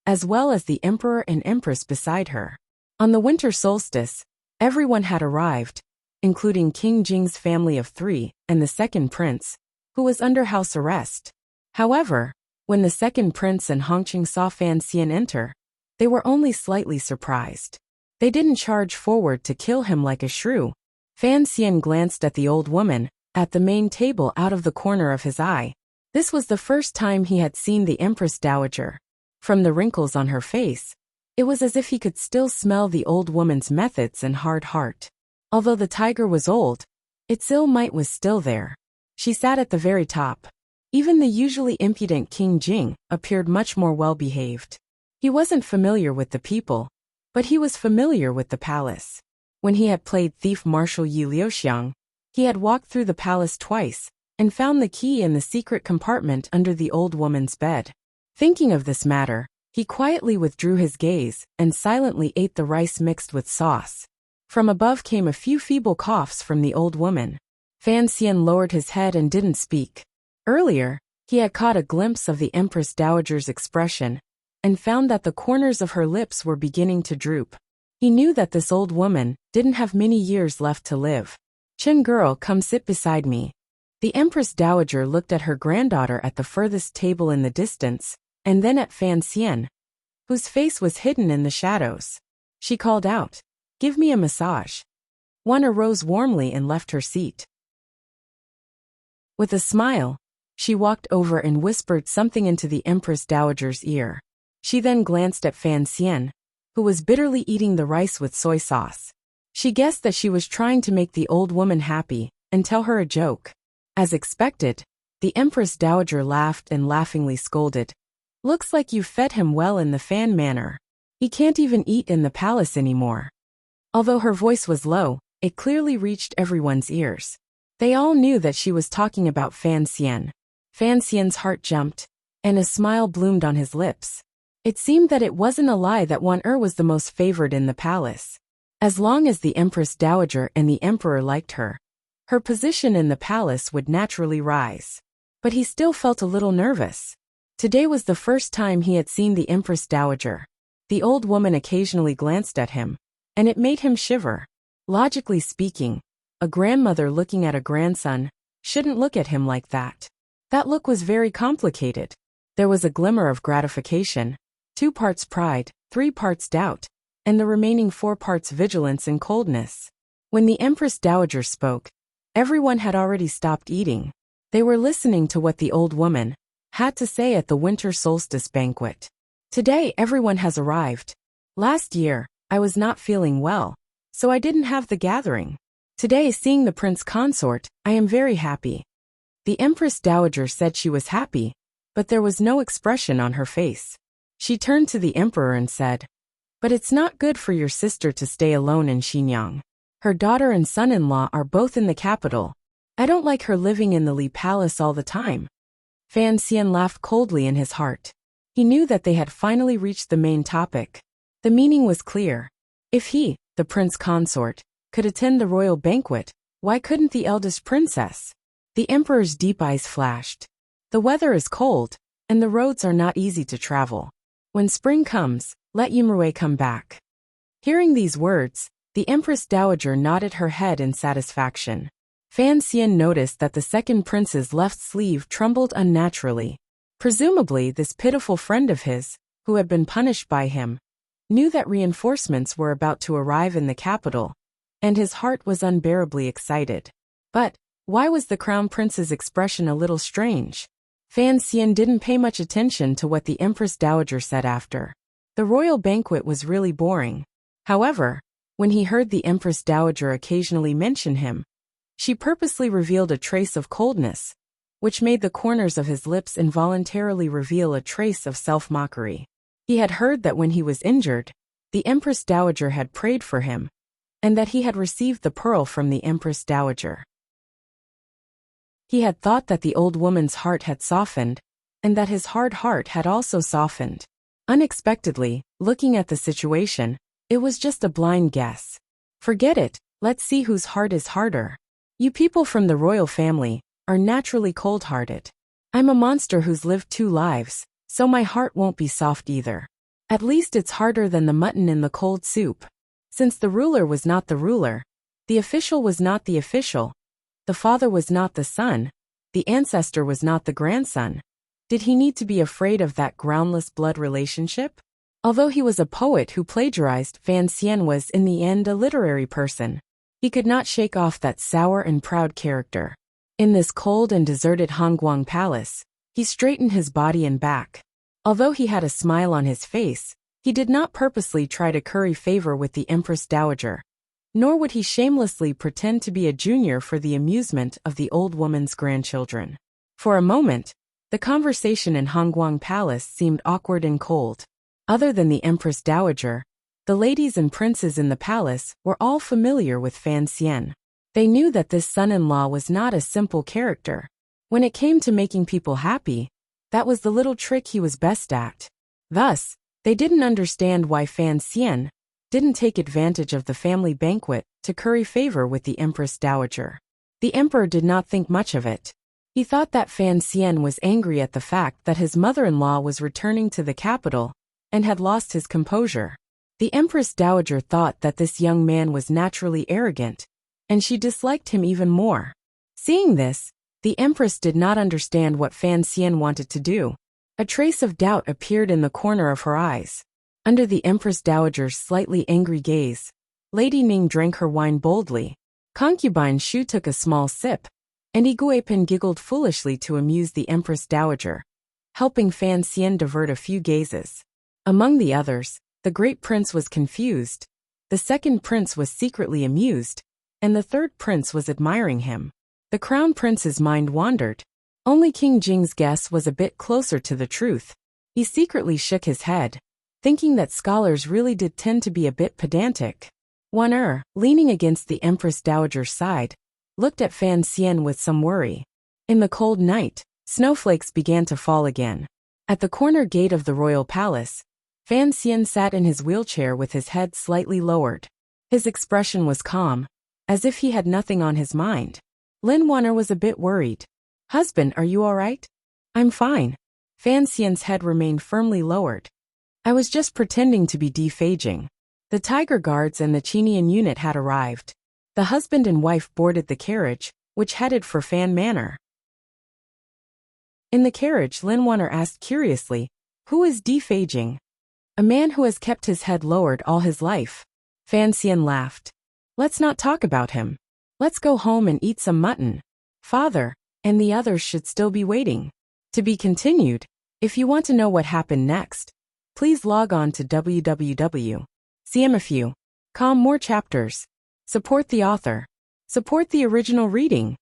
as well as the emperor and empress beside her. On the winter solstice, everyone had arrived, including King Jing's family of 3 and the second prince, who was under house arrest. However, when the second prince and Hongqing saw Fan Xian enter, they were only slightly surprised. They didn't charge forward to kill him like a shrew. Fan Xian glanced at the old woman, at the main table out of the corner of his eye. This was the first time he had seen the Empress Dowager. From the wrinkles on her face, it was as if he could still smell the old woman's methods and hard heart. Although the tiger was old, its ill might was still there. She sat at the very top. Even the usually impudent King Jing appeared much more well-behaved. He wasn't familiar with the people, but he was familiar with the palace. When he had played Thief Marshal Yi Liuxiang, he had walked through the palace twice and found the key in the secret compartment under the old woman's bed. Thinking of this matter, he quietly withdrew his gaze and silently ate the rice mixed with sauce. From above came a few feeble coughs from the old woman. Fan Xian lowered his head and didn't speak. Earlier, he had caught a glimpse of the Empress Dowager's expression and found that the corners of her lips were beginning to droop. He knew that this old woman didn't have many years left to live. "Chen girl, come sit beside me." The Empress Dowager looked at her granddaughter at the furthest table in the distance, and then at Fan Xian, whose face was hidden in the shadows. She called out, "Give me a massage." One arose warmly and left her seat. With a smile, she walked over and whispered something into the Empress Dowager's ear. She then glanced at Fan Xian, who was bitterly eating the rice with soy sauce. She guessed that she was trying to make the old woman happy and tell her a joke. As expected, the Empress Dowager laughed and laughingly scolded. "Looks like you fed him well in the Fan manner. He can't even eat in the palace anymore." Although her voice was low, it clearly reached everyone's ears. They all knew that she was talking about Fan Xian. Fan Xian's heart jumped, and a smile bloomed on his lips. It seemed that it wasn't a lie that Wan was the most favored in the palace. As long as the Empress Dowager and the Emperor liked her, her position in the palace would naturally rise. But he still felt a little nervous. Today was the first time he had seen the Empress Dowager. The old woman occasionally glanced at him, and it made him shiver. Logically speaking, a grandmother looking at a grandson shouldn't look at him like that. That look was very complicated. There was a glimmer of gratification, 2 parts pride, 3 parts doubt, and the remaining 4 parts vigilance and coldness. When the Empress Dowager spoke, everyone had already stopped eating. They were listening to what the old woman had to say at the winter solstice banquet. "Today everyone has arrived. Last year, I was not feeling well, so I didn't have the gathering. Today, seeing the prince consort, I am very happy." The Empress Dowager said she was happy, but there was no expression on her face. She turned to the emperor and said, "But it's not good for your sister to stay alone in Xinyang. Her daughter and son-in-law are both in the capital. I don't like her living in the Li Palace all the time." Fan Xian laughed coldly in his heart. He knew that they had finally reached the main topic. The meaning was clear. If he, the prince consort, could attend the royal banquet, why couldn't the eldest princess? The emperor's deep eyes flashed. "The weather is cold, and the roads are not easy to travel. When spring comes, let Yimrui come back." Hearing these words, the Empress Dowager nodded her head in satisfaction. Fan Xian noticed that the second prince's left sleeve trembled unnaturally. Presumably this pitiful friend of his, who had been punished by him, knew that reinforcements were about to arrive in the capital, and his heart was unbearably excited. But why was the crown prince's expression a little strange? Fan Xian didn't pay much attention to what the Empress Dowager said after. The royal banquet was really boring. However, when he heard the Empress Dowager occasionally mention him, she purposely revealed a trace of coldness, which made the corners of his lips involuntarily reveal a trace of self-mockery. He had heard that when he was injured, the Empress Dowager had prayed for him, and that he had received the pearl from the Empress Dowager. He had thought that the old woman's heart had softened, and that his hard heart had also softened. Unexpectedly, looking at the situation, it was just a blind guess. Forget it, let's see whose heart is harder. You people from the royal family are naturally cold-hearted. I'm a monster who's lived 2 lives, so my heart won't be soft either. At least it's harder than the mutton in the cold soup. Since the ruler was not the ruler, the official was not the official, the father was not the son, the ancestor was not the grandson, did he need to be afraid of that groundless blood relationship? Although he was a poet who plagiarized, Fan Xian was in the end a literary person. He could not shake off that sour and proud character. In this cold and deserted Hongguang palace, he straightened his body and back. Although he had a smile on his face, he did not purposely try to curry favor with the Empress Dowager, nor would he shamelessly pretend to be a junior for the amusement of the old woman's grandchildren. For a moment, the conversation in Hongguang Palace seemed awkward and cold. Other than the Empress Dowager, the ladies and princes in the palace were all familiar with Fan Xian. They knew that this son-in-law was not a simple character. When it came to making people happy, that was the little trick he was best at. Thus, they didn't understand why Fan Xian didn't take advantage of the family banquet to curry favor with the Empress Dowager. The emperor did not think much of it. He thought that Fan Xian was angry at the fact that his mother-in-law was returning to the capital and had lost his composure. The Empress Dowager thought that this young man was naturally arrogant, and she disliked him even more. Seeing this, the Empress did not understand what Fan Xian wanted to do. A trace of doubt appeared in the corner of her eyes. Under the Empress Dowager's slightly angry gaze, Lady Ning drank her wine boldly. Concubine Shu took a small sip, and Iguipen giggled foolishly to amuse the Empress Dowager, helping Fan Xian divert a few gazes. Among the others, the great prince was confused, the second prince was secretly amused, and the third prince was admiring him. The crown prince's mind wandered. Only King Jing's guess was a bit closer to the truth. He secretly shook his head, thinking that scholars really did tend to be a bit pedantic. Wan leaning against the Empress Dowager's side, looked at Fan Xian with some worry. In the cold night, snowflakes began to fall again. At the corner gate of the royal palace, Fan Xian sat in his wheelchair with his head slightly lowered. His expression was calm, as if he had nothing on his mind. Lin Wanner was a bit worried. "Husband, are you all right?" "I'm fine." Fan Xian's head remained firmly lowered. "I was just pretending to be dephaging." The tiger guards and the Chinian unit had arrived. The husband and wife boarded the carriage, which headed for Fan Manor. In the carriage, Lin Wanner asked curiously, "Who is dephaging?" "A man who has kept his head lowered all his life." Fan Xian laughed. "Let's not talk about him. Let's go home and eat some mutton. Father and the others should still be waiting." To be continued. If you want to know what happened next, please log on to www.cmfu.com. More chapters. Support the author. Support the original reading.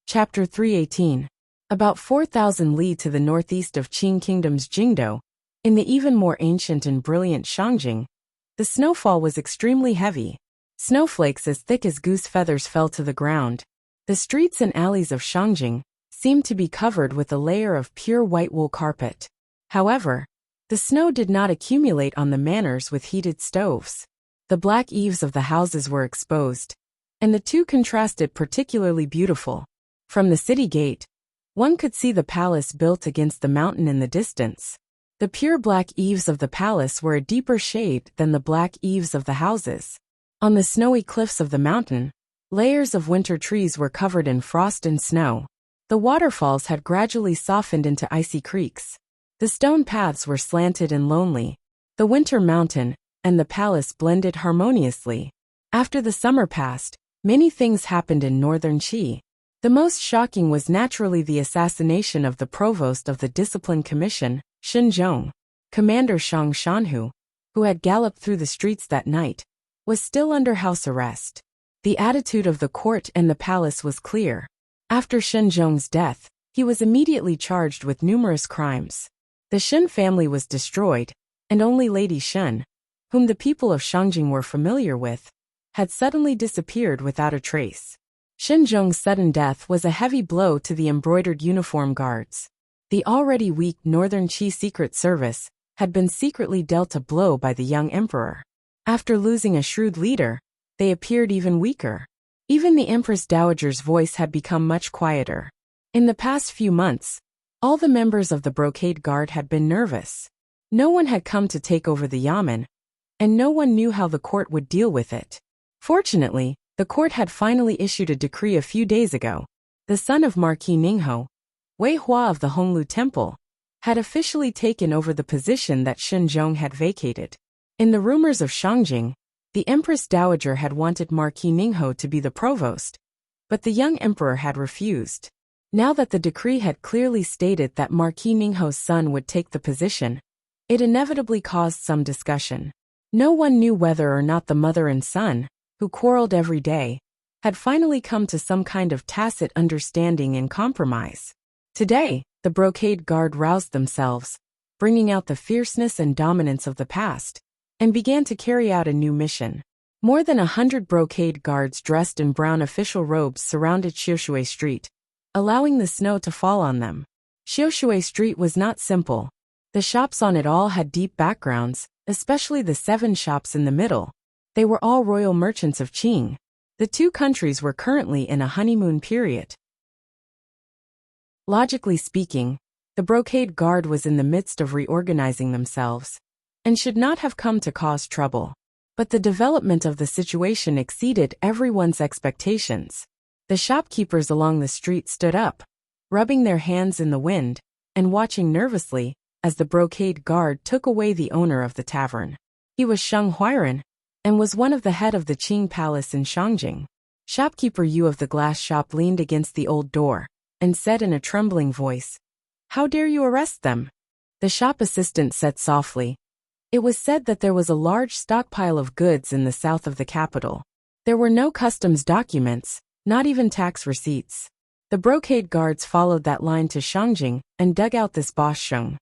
Chapter 318. About 4,000 li to the northeast of Qing Kingdom's Jingdo, in the even more ancient and brilliant Shangjing, the snowfall was extremely heavy. Snowflakes as thick as goose feathers fell to the ground. The streets and alleys of Shangjing seemed to be covered with a layer of pure white wool carpet. However, the snow did not accumulate on the manors with heated stoves. The black eaves of the houses were exposed, and the two contrasted particularly beautiful. From the city gate, one could see the palace built against the mountain in the distance. The pure black eaves of the palace were a deeper shade than the black eaves of the houses. On the snowy cliffs of the mountain, layers of winter trees were covered in frost and snow. The waterfalls had gradually softened into icy creeks. The stone paths were slanted and lonely. The winter mountain and the palace blended harmoniously. After the summer passed, many things happened in northern Qi. The most shocking was naturally the assassination of the provost of the Discipline Commission, Shen Zhong. Commander Shang Shanhu, who had galloped through the streets that night, was still under house arrest. The attitude of the court and the palace was clear. After Shen Zhong's death, he was immediately charged with numerous crimes. The Shen family was destroyed, and only Lady Shen, whom the people of Shangjing were familiar with, had suddenly disappeared without a trace. Shen Zhong's sudden death was a heavy blow to the embroidered uniform guards. The already weak Northern Qi Secret Service had been secretly dealt a blow by the young emperor. After losing a shrewd leader, they appeared even weaker. Even the Empress Dowager's voice had become much quieter. In the past few months, all the members of the Brocade Guard had been nervous. No one had come to take over the yamen, and no one knew how the court would deal with it. Fortunately, the court had finally issued a decree a few days ago. The son of Marquis Ningho, Wei Hua of the Honglu Temple, had officially taken over the position that Shen Zhong had vacated. In the rumors of Shangjing, the Empress Dowager had wanted Marquis Ningho to be the provost, but the young emperor had refused. Now that the decree had clearly stated that Marquis Ningho's son would take the position, it inevitably caused some discussion. No one knew whether or not the mother and son, who quarreled every day, had finally come to some kind of tacit understanding and compromise. Today, the Brocade Guard roused themselves, bringing out the fierceness and dominance of the past, and began to carry out a new mission. More than 100 Brocade Guards dressed in brown official robes surrounded Xiushui Street, allowing the snow to fall on them. Xiushui Street was not simple. The shops on it all had deep backgrounds, especially the 7 shops in the middle. They were all royal merchants of Qing. The two countries were currently in a honeymoon period. Logically speaking, the Brocade Guard was in the midst of reorganizing themselves, and should not have come to cause trouble. But the development of the situation exceeded everyone's expectations. The shopkeepers along the street stood up, rubbing their hands in the wind, and watching nervously as the Brocade Guard took away the owner of the tavern. He was Sheng Huiran, and was one of the head of the Qing Palace in Shangjing. Shopkeeper Yu of the glass shop leaned against the old door, and said in a trembling voice, "How dare you arrest them?" The shop assistant said softly, "It was said that there was a large stockpile of goods in the south of the capital. There were no customs documents, not even tax receipts. The Brocade Guards followed that line to Shangjing and dug out this boss Sheng."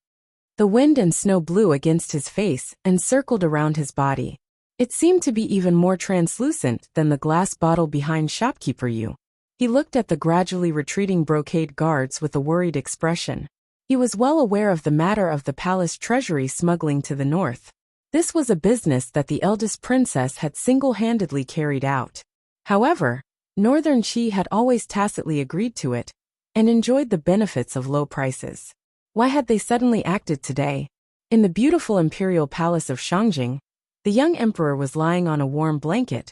The wind and snow blew against his face and circled around his body. It seemed to be even more translucent than the glass bottle behind shopkeeper Yu. He looked at the gradually retreating Brocade Guards with a worried expression. He was well aware of the matter of the palace treasury smuggling to the north. This was a business that the eldest princess had single-handedly carried out. However, Northern Qi had always tacitly agreed to it, and enjoyed the benefits of low prices. Why had they suddenly acted today? In the beautiful imperial palace of Shangjing, the young emperor was lying on a warm blanket,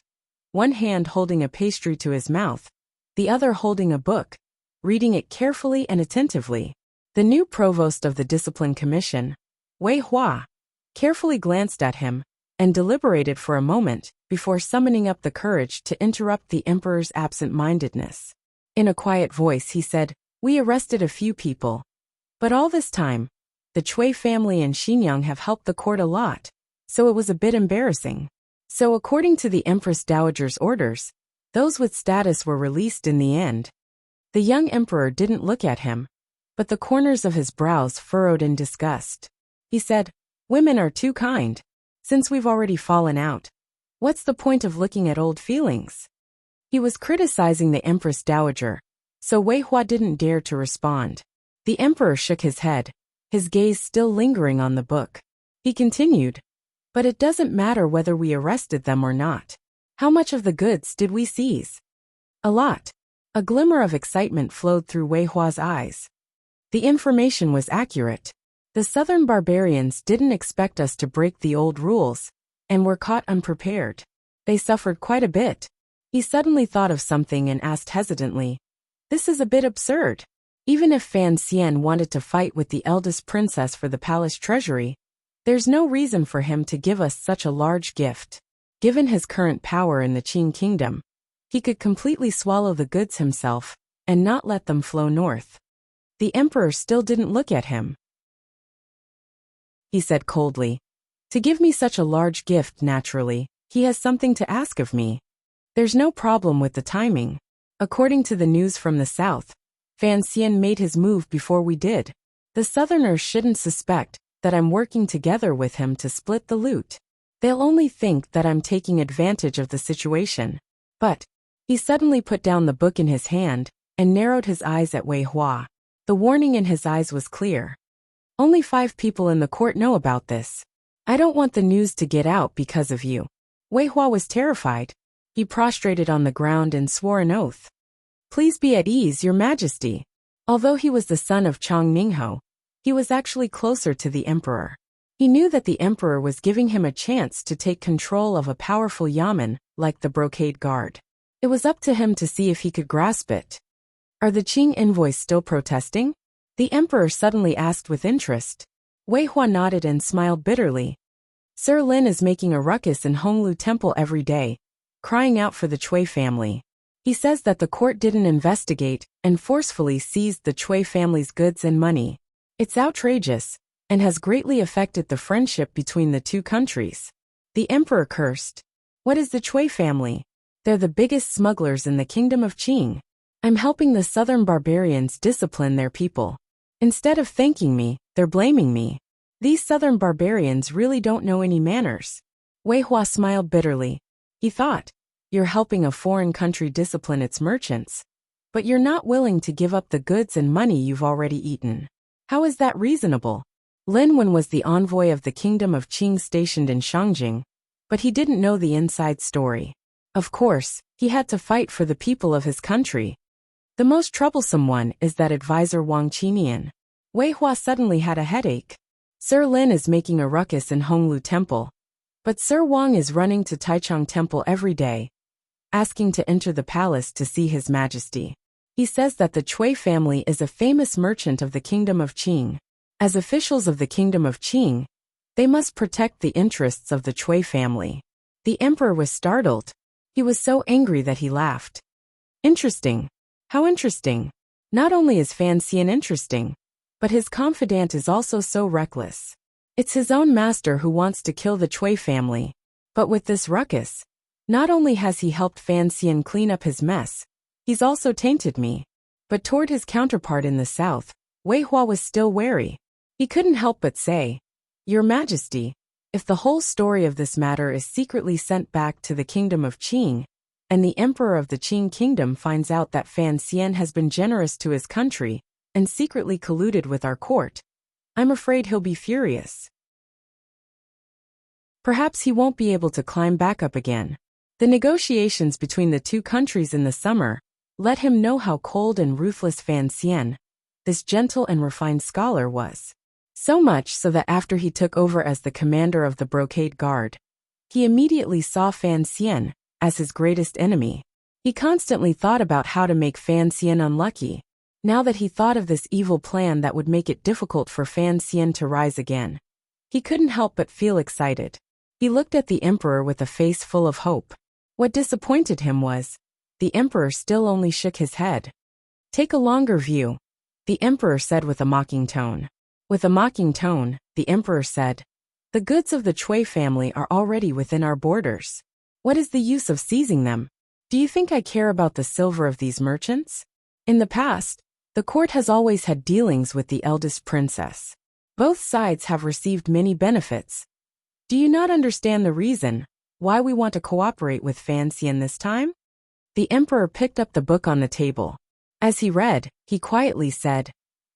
one hand holding a pastry to his mouth, the other holding a book, reading it carefully and attentively. The new provost of the Discipline Commission, Wei Hua, carefully glanced at him and deliberated for a moment before summoning up the courage to interrupt the emperor's absent-mindedness. In a quiet voice he said, "We arrested a few people. But all this time, the Cui family and Xinyang have helped the court a lot, so it was a bit embarrassing. So according to the Empress Dowager's orders, those with status were released in the end." The young emperor didn't look at him, but the corners of his brows furrowed in disgust. He said, "Women are too kind. Since we've already fallen out, what's the point of looking at old feelings?" He was criticizing the Empress Dowager, so Wei Hua didn't dare to respond. The emperor shook his head, his gaze still lingering on the book. He continued, "But it doesn't matter whether we arrested them or not. How much of the goods did we seize?" "A lot." A glimmer of excitement flowed through Wei Hua's eyes. The information was accurate. The southern barbarians didn't expect us to break the old rules, and were caught unprepared. They suffered quite a bit. He suddenly thought of something and asked hesitantly, "This is a bit absurd. Even if Fan Xian wanted to fight with the eldest princess for the palace treasury, there's no reason for him to give us such a large gift. Given his current power in the Qing kingdom, he could completely swallow the goods himself and not let them flow north." The emperor still didn't look at him. He said coldly, "To give me such a large gift, naturally, he has something to ask of me. There's no problem with the timing. According to the news from the south, Fan Xian made his move before we did. The Southerners shouldn't suspect that I'm working together with him to split the loot. They'll only think that I'm taking advantage of the situation. But he suddenly put down the book in his hand and narrowed his eyes at Wei Hua. The warning in his eyes was clear. Only 5 people in the court know about this. I don't want the news to get out because of you. Wei Hua was terrified. He prostrated on the ground and swore an oath. Please be at ease, Your Majesty. Although he was the son of Chang Ningho, he was actually closer to the emperor. He knew that the emperor was giving him a chance to take control of a powerful yamen like the Brocade Guard. It was up to him to see if he could grasp it. Are the Qing envoys still protesting? The emperor suddenly asked with interest. Wei Hua nodded and smiled bitterly. Sir Lin is making a ruckus in Honglu Temple every day, crying out for the Cui family. He says that the court didn't investigate and forcefully seized the Cui family's goods and money. It's outrageous and has greatly affected the friendship between the 2 countries. The emperor cursed. What is the Cui family? They're the biggest smugglers in the kingdom of Qing. I'm helping the southern barbarians discipline their people. Instead of thanking me, they're blaming me. These southern barbarians really don't know any manners. Wei Hua smiled bitterly. He thought, you're helping a foreign country discipline its merchants. But you're not willing to give up the goods and money you've already eaten. How is that reasonable? Lin Wen was the envoy of the kingdom of Qing stationed in Shangjing, but he didn't know the inside story. Of course, he had to fight for the people of his country. The most troublesome one is that advisor Wang Qinian. Wei Hua suddenly had a headache. Sir Lin is making a ruckus in Honglu Temple. But Sir Wang is running to Taichung Temple every day, asking to enter the palace to see His Majesty. He says that the Cui family is a famous merchant of the kingdom of Qing. As officials of the kingdom of Qing, they must protect the interests of the Cui family. The emperor was startled. He was so angry that he laughed. Interesting. How interesting. Not only is Fan Xian interesting, but his confidant is also so reckless. It's his own master who wants to kill the Cui family. But with this ruckus, not only has he helped Fan Xian clean up his mess, he's also tainted me. But toward his counterpart in the south, Wei Hua was still wary. He couldn't help but say, Your Majesty, if the whole story of this matter is secretly sent back to the kingdom of Qing, and the emperor of the Qing kingdom finds out that Fan Xian has been generous to his country and secretly colluded with our court, I'm afraid he'll be furious. Perhaps he won't be able to climb back up again. The negotiations between the 2 countries in the summer let him know how cold and ruthless Fan Xian, this gentle and refined scholar, was. So much so that after he took over as the commander of the Brocade Guard, he immediately saw Fan Xian as his greatest enemy. He constantly thought about how to make Fan Xian unlucky. Now that he thought of this evil plan that would make it difficult for Fan Xian to rise again, he couldn't help but feel excited. He looked at the emperor with a face full of hope. What disappointed him was, the emperor still only shook his head. Take a longer view, the emperor said with a mocking tone. With a mocking tone, the emperor said, The goods of the Cui family are already within our borders. What is the use of seizing them? Do you think I care about the silver of these merchants? In the past, the court has always had dealings with the eldest princess. Both sides have received many benefits. Do you not understand the reason why we want to cooperate with Fan Xian this time? The emperor picked up the book on the table. As he read, he quietly said,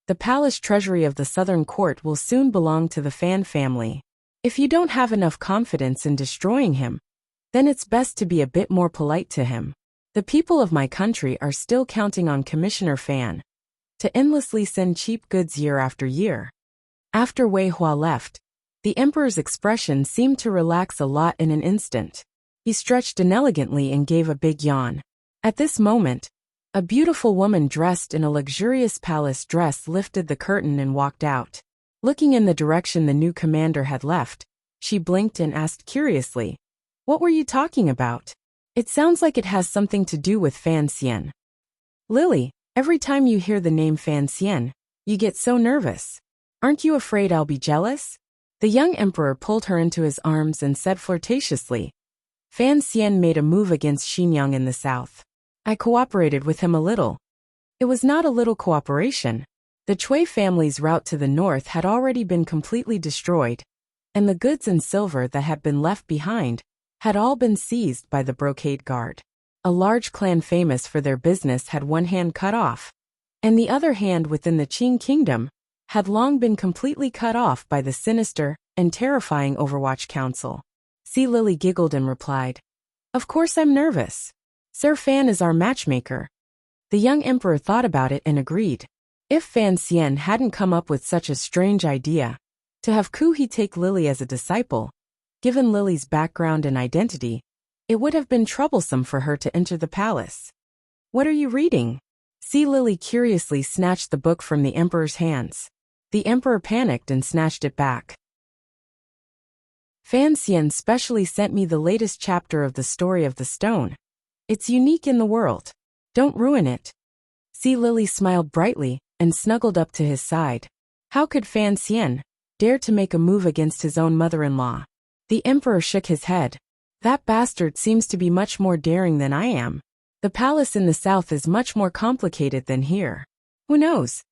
The palace treasury of the southern court will soon belong to the Fan family. If you don't have enough confidence in destroying him, then it's best to be a bit more polite to him. The people of my country are still counting on Commissioner Fan to endlessly send cheap goods year after year. After Wei Hua left, the emperor's expression seemed to relax a lot in an instant. He stretched inelegantly and gave a big yawn. At this moment, a beautiful woman dressed in a luxurious palace dress lifted the curtain and walked out. Looking in the direction the new commander had left, she blinked and asked curiously, What were you talking about? It sounds like it has something to do with Fan Xian. Lily, every time you hear the name Fan Xian, you get so nervous. Aren't you afraid I'll be jealous? The young emperor pulled her into his arms and said flirtatiously, Fan Xian made a move against Xinjiang in the south. I cooperated with him a little. It was not a little cooperation. The Chui family's route to the north had already been completely destroyed, and the goods and silver that had been left behind had all been seized by the brocade guard. A large clan famous for their business had one hand cut off, and the other hand within the Qing kingdom had long been completely cut off by the sinister and terrifying Overwatch Council. Sea Lily giggled and replied, "Of course I'm nervous. Sir Fan is our matchmaker." The young emperor thought about it and agreed. If Fan Xian hadn't come up with such a strange idea, to have Ku He take Lily as a disciple, given Lily's background and identity, it would have been troublesome for her to enter the palace. "What are you reading?" Sea Lily curiously snatched the book from the emperor's hands. The emperor panicked and snatched it back. "Fan Xian specially sent me the latest chapter of the story of the stone. It's unique in the world. Don't ruin it." Sea Lily smiled brightly and snuggled up to his side. How could Fan Xian dare to make a move against his own mother-in-law? The emperor shook his head. "That bastard seems to be much more daring than I am. The palace in the south is much more complicated than here. Who knows?"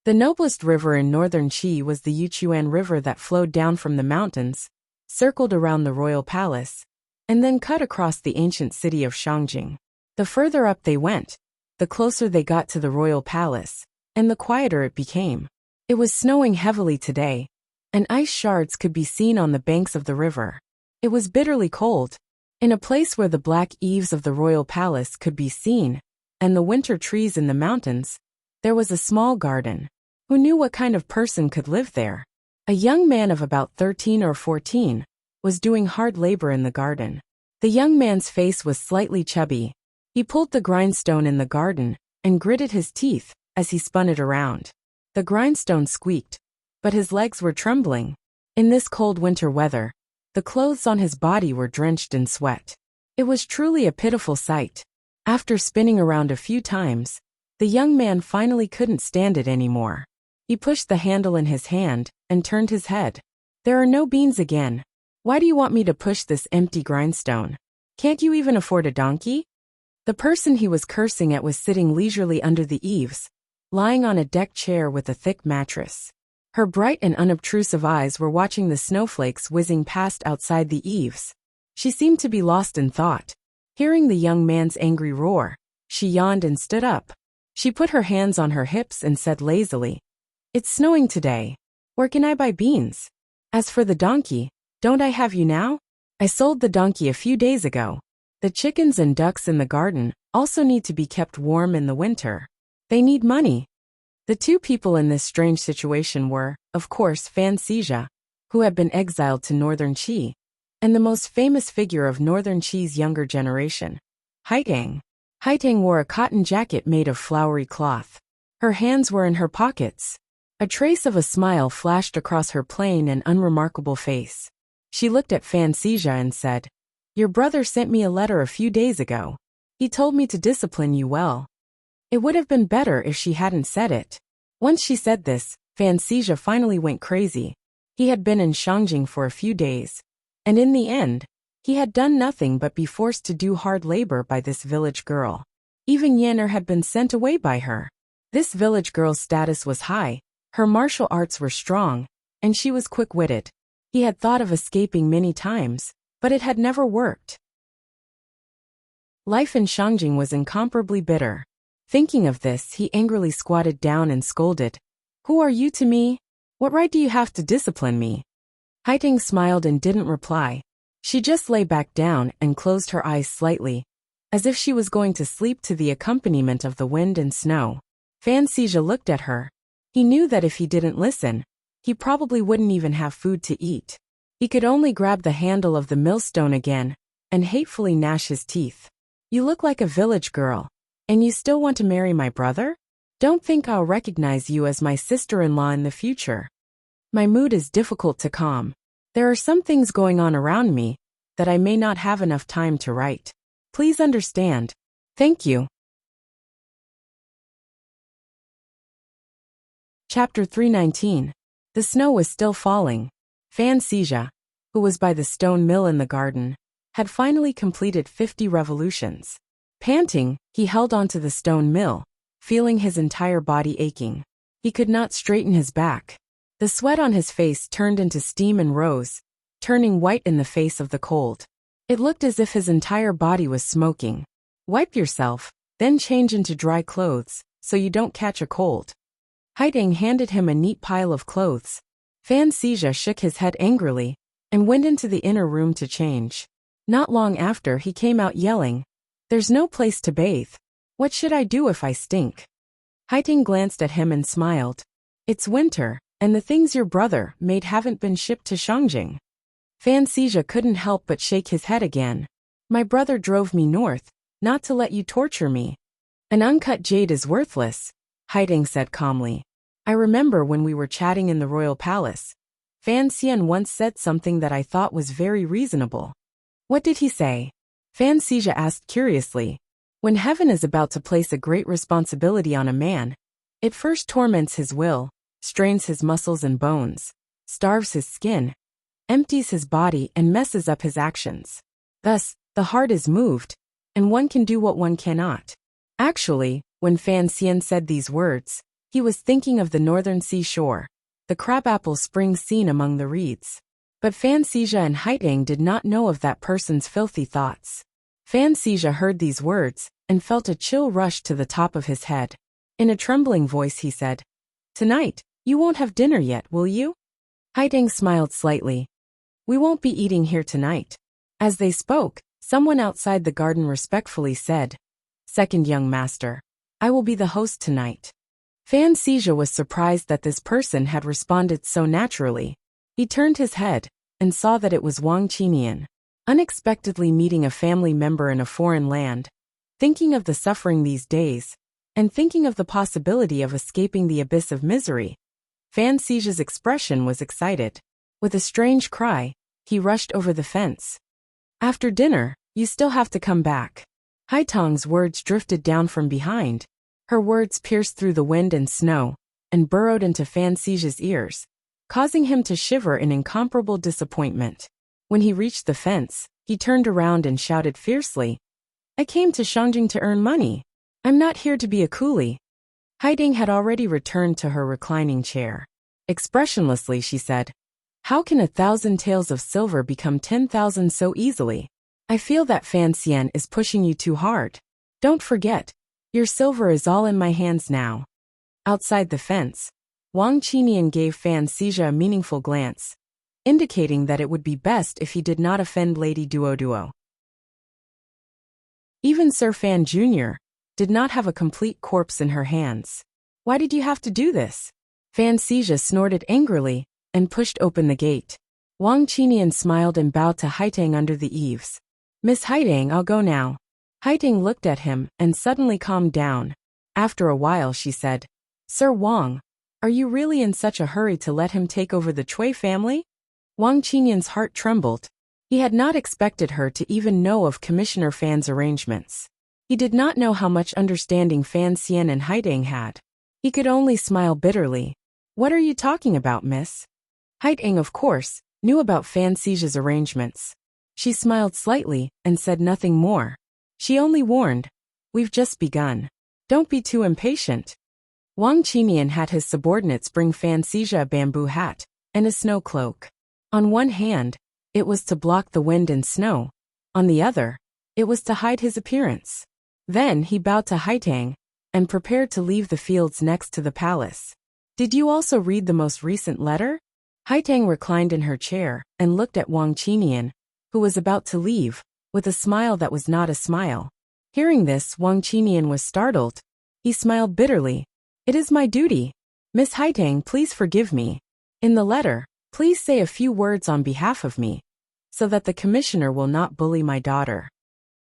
The noblest river in northern Qi was the Yuchuan River that flowed down from the mountains, circled around the royal palace, and then cut across the ancient city of Shangjing. The further up they went, the closer they got to the royal palace, and the quieter it became. It was snowing heavily today, and ice shards could be seen on the banks of the river. It was bitterly cold. In a place where the black eaves of the royal palace could be seen, and the winter trees in the mountains, there was a small garden. Who knew what kind of person could live there? A young man of about 13 or 14 was doing hard labor in the garden. The young man's face was slightly chubby. He pulled the grindstone in the garden and gritted his teeth as he spun it around. The grindstone squeaked, but his legs were trembling. In this cold winter weather, the clothes on his body were drenched in sweat. It was truly a pitiful sight. After spinning around a few times, the young man finally couldn't stand it anymore. He pushed the handle in his hand and turned his head. "There are no beans again. Why do you want me to push this empty grindstone? Can't you even afford a donkey?" The person he was cursing at was sitting leisurely under the eaves, lying on a deck chair with a thick mattress. Her bright and unobtrusive eyes were watching the snowflakes whizzing past outside the eaves. She seemed to be lost in thought. Hearing the young man's angry roar, she yawned and stood up. She put her hands on her hips and said lazily, "It's snowing today. Where can I buy beans? As for the donkey, don't I have you now? I sold the donkey a few days ago. The chickens and ducks in the garden also need to be kept warm in the winter. They need money." The two people in this strange situation were, of course, Fan Xizha, who had been exiled to northern Qi, and the most famous figure of northern Qi's younger generation, Haitang. Haitang wore a cotton jacket made of flowery cloth. Her hands were in her pockets. A trace of a smile flashed across her plain and unremarkable face. She looked at Fan Xizha and said, "Your brother sent me a letter a few days ago. He told me to discipline you well." It would have been better if she hadn't said it. Once she said this, Fan Xizha finally went crazy. He had been in Shangjing for a few days, and in the end, he had done nothing but be forced to do hard labor by this village girl. Even Yenner had been sent away by her. This village girl's status was high, her martial arts were strong, and she was quick-witted. He had thought of escaping many times, but it had never worked. Life in Shangjing was incomparably bitter. Thinking of this, he angrily squatted down and scolded, "Who are you to me? What right do you have to discipline me?" Haitang smiled and didn't reply. She just lay back down and closed her eyes slightly, as if she was going to sleep to the accompaniment of the wind and snow. Fan Xizha looked at her. He knew that if he didn't listen, he probably wouldn't even have food to eat. He could only grab the handle of the millstone again and hatefully gnash his teeth. "You look like a village girl. And you still want to marry my brother? Don't think I'll recognize you as my sister-in-law in the future. My mood is difficult to calm. There are some things going on around me that I may not have enough time to write. Please understand. Thank you." Chapter 319. The snow was still falling. Fan Xizha, who was by the stone mill in the garden, had finally completed 50 revolutions. Panting, he held onto the stone mill, feeling his entire body aching. He could not straighten his back. The sweat on his face turned into steam and rose, turning white in the face of the cold. It looked as if his entire body was smoking. Wipe yourself, then change into dry clothes, so you don't catch a cold. Haiding handed him a neat pile of clothes. Fan Xizha shook his head angrily, and went into the inner room to change. Not long after he came out yelling, "There's no place to bathe. What should I do if I stink?" Haiding glanced at him and smiled. "It's winter, and the things your brother made haven't been shipped to Shangjing." Fan Xizha couldn't help but shake his head again. "My brother drove me north, not to let you torture me." "An uncut jade is worthless," Haiding said calmly. "I remember when we were chatting in the royal palace. Fan Xian once said something that I thought was very reasonable." "What did he say?" Fan Xizha asked curiously. "When heaven is about to place a great responsibility on a man, it first torments his will, strains his muscles and bones, starves his skin, empties his body and messes up his actions. Thus, the heart is moved, and one can do what one cannot." Actually, when Fan Xian said these words, he was thinking of the northern seashore, the crabapple spring scene among the reeds. But Fan Xizha and Haiding did not know of that person's filthy thoughts. Fan Xizha heard these words, and felt a chill rush to the top of his head. In a trembling voice he said, "Tonight, you won't have dinner yet, will you?" Haiding smiled slightly. "We won't be eating here tonight." As they spoke, someone outside the garden respectfully said, "Second young master, I will be the host tonight." Fan Xizha was surprised that this person had responded so naturally. He turned his head, and saw that it was Wang Qinian. Unexpectedly meeting a family member in a foreign land, thinking of the suffering these days, and thinking of the possibility of escaping the abyss of misery, Fan Xizha's expression was excited. With a strange cry, he rushed over the fence. "After dinner, you still have to come back." Haitong's words drifted down from behind. Her words pierced through the wind and snow, and burrowed into Fan Xizha's ears, causing him to shiver in incomparable disappointment. When he reached the fence, he turned around and shouted fiercely, "I came to Shangjing to earn money. I'm not here to be a coolie." Haiding had already returned to her reclining chair. Expressionlessly she said, "How can 1,000 taels of silver become 10,000 so easily? I feel that Fan Xian is pushing you too hard. Don't forget, your silver is all in my hands now." Outside the fence, Wang Qinian gave Fan Xizha a meaningful glance, indicating that it would be best if he did not offend Lady Duoduo. Even Sir Fan Jr. did not have a complete corpse in her hands. "Why did you have to do this?" Fan Xizha snorted angrily, and pushed open the gate. Wang Qinian smiled and bowed to Haiding under the eaves. "Miss Haiding, I'll go now." Haiding looked at him, and suddenly calmed down. After a while she said, "Sir Wang, are you really in such a hurry to let him take over the Cui family?" Wang Qinian's heart trembled. He had not expected her to even know of Commissioner Fan's arrangements. He did not know how much understanding Fan Xian and Haiding had. He could only smile bitterly. "What are you talking about, miss?" Haiding, of course, knew about Fan Xizha's arrangements. She smiled slightly, and said nothing more. She only warned, "We've just begun. Don't be too impatient." Wang Qinian had his subordinates bring Fan Xizha a bamboo hat, and a snow cloak. On one hand, it was to block the wind and snow. On the other, it was to hide his appearance. Then he bowed to Haitang, and prepared to leave the fields next to the palace. "Did you also read the most recent letter?" Haitang reclined in her chair, and looked at Wang Qinian, who was about to leave, with a smile that was not a smile. Hearing this, Wang Qinian was startled. He smiled bitterly. "It is my duty. Miss Haitang, please forgive me. In the letter, please say a few words on behalf of me, so that the commissioner will not bully my daughter."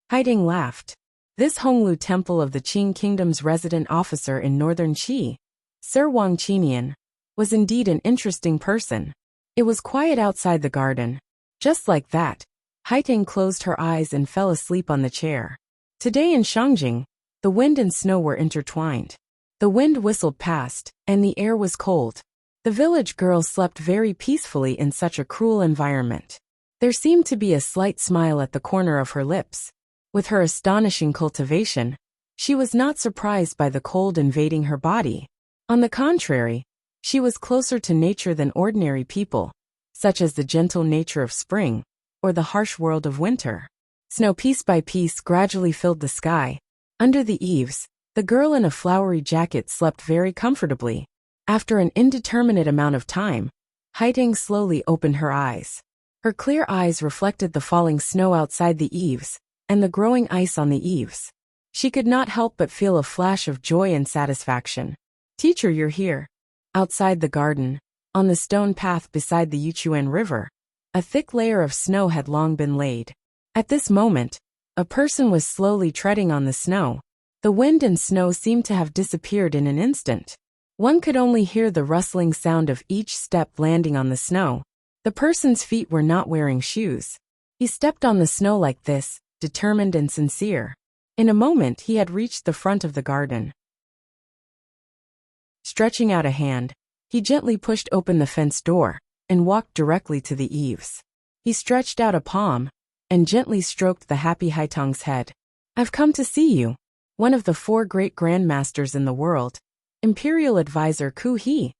Haiding laughed. This Honglu temple of the Qing kingdom's resident officer in northern Qi, Sir Wang Qinian, was indeed an interesting person. It was quiet outside the garden. Just like that, Haitang closed her eyes and fell asleep on the chair. Today in Shangjing, the wind and snow were intertwined. The wind whistled past, and the air was cold. The village girl slept very peacefully in such a cruel environment. There seemed to be a slight smile at the corner of her lips. With her astonishing cultivation, she was not surprised by the cold invading her body. On the contrary, she was closer to nature than ordinary people, such as the gentle nature of spring, or the harsh world of winter. Snow piece by piece gradually filled the sky. Under the eaves, the girl in a flowery jacket slept very comfortably. After an indeterminate amount of time, Haitang slowly opened her eyes. Her clear eyes reflected the falling snow outside the eaves, and the growing ice on the eaves. She could not help but feel a flash of joy and satisfaction. "Teacher, you're here." Outside the garden, on the stone path beside the Yuchuan River, a thick layer of snow had long been laid. At this moment, a person was slowly treading on the snow. The wind and snow seemed to have disappeared in an instant. One could only hear the rustling sound of each step landing on the snow. The person's feet were not wearing shoes. He stepped on the snow like this, determined and sincere. In a moment he had reached the front of the garden. Stretching out a hand, he gently pushed open the fence door and walked directly to the eaves. He stretched out a palm and gently stroked the happy Haitang's head. "I've come to see you, one of the 4 great grandmasters in the world, imperial advisor Ku He,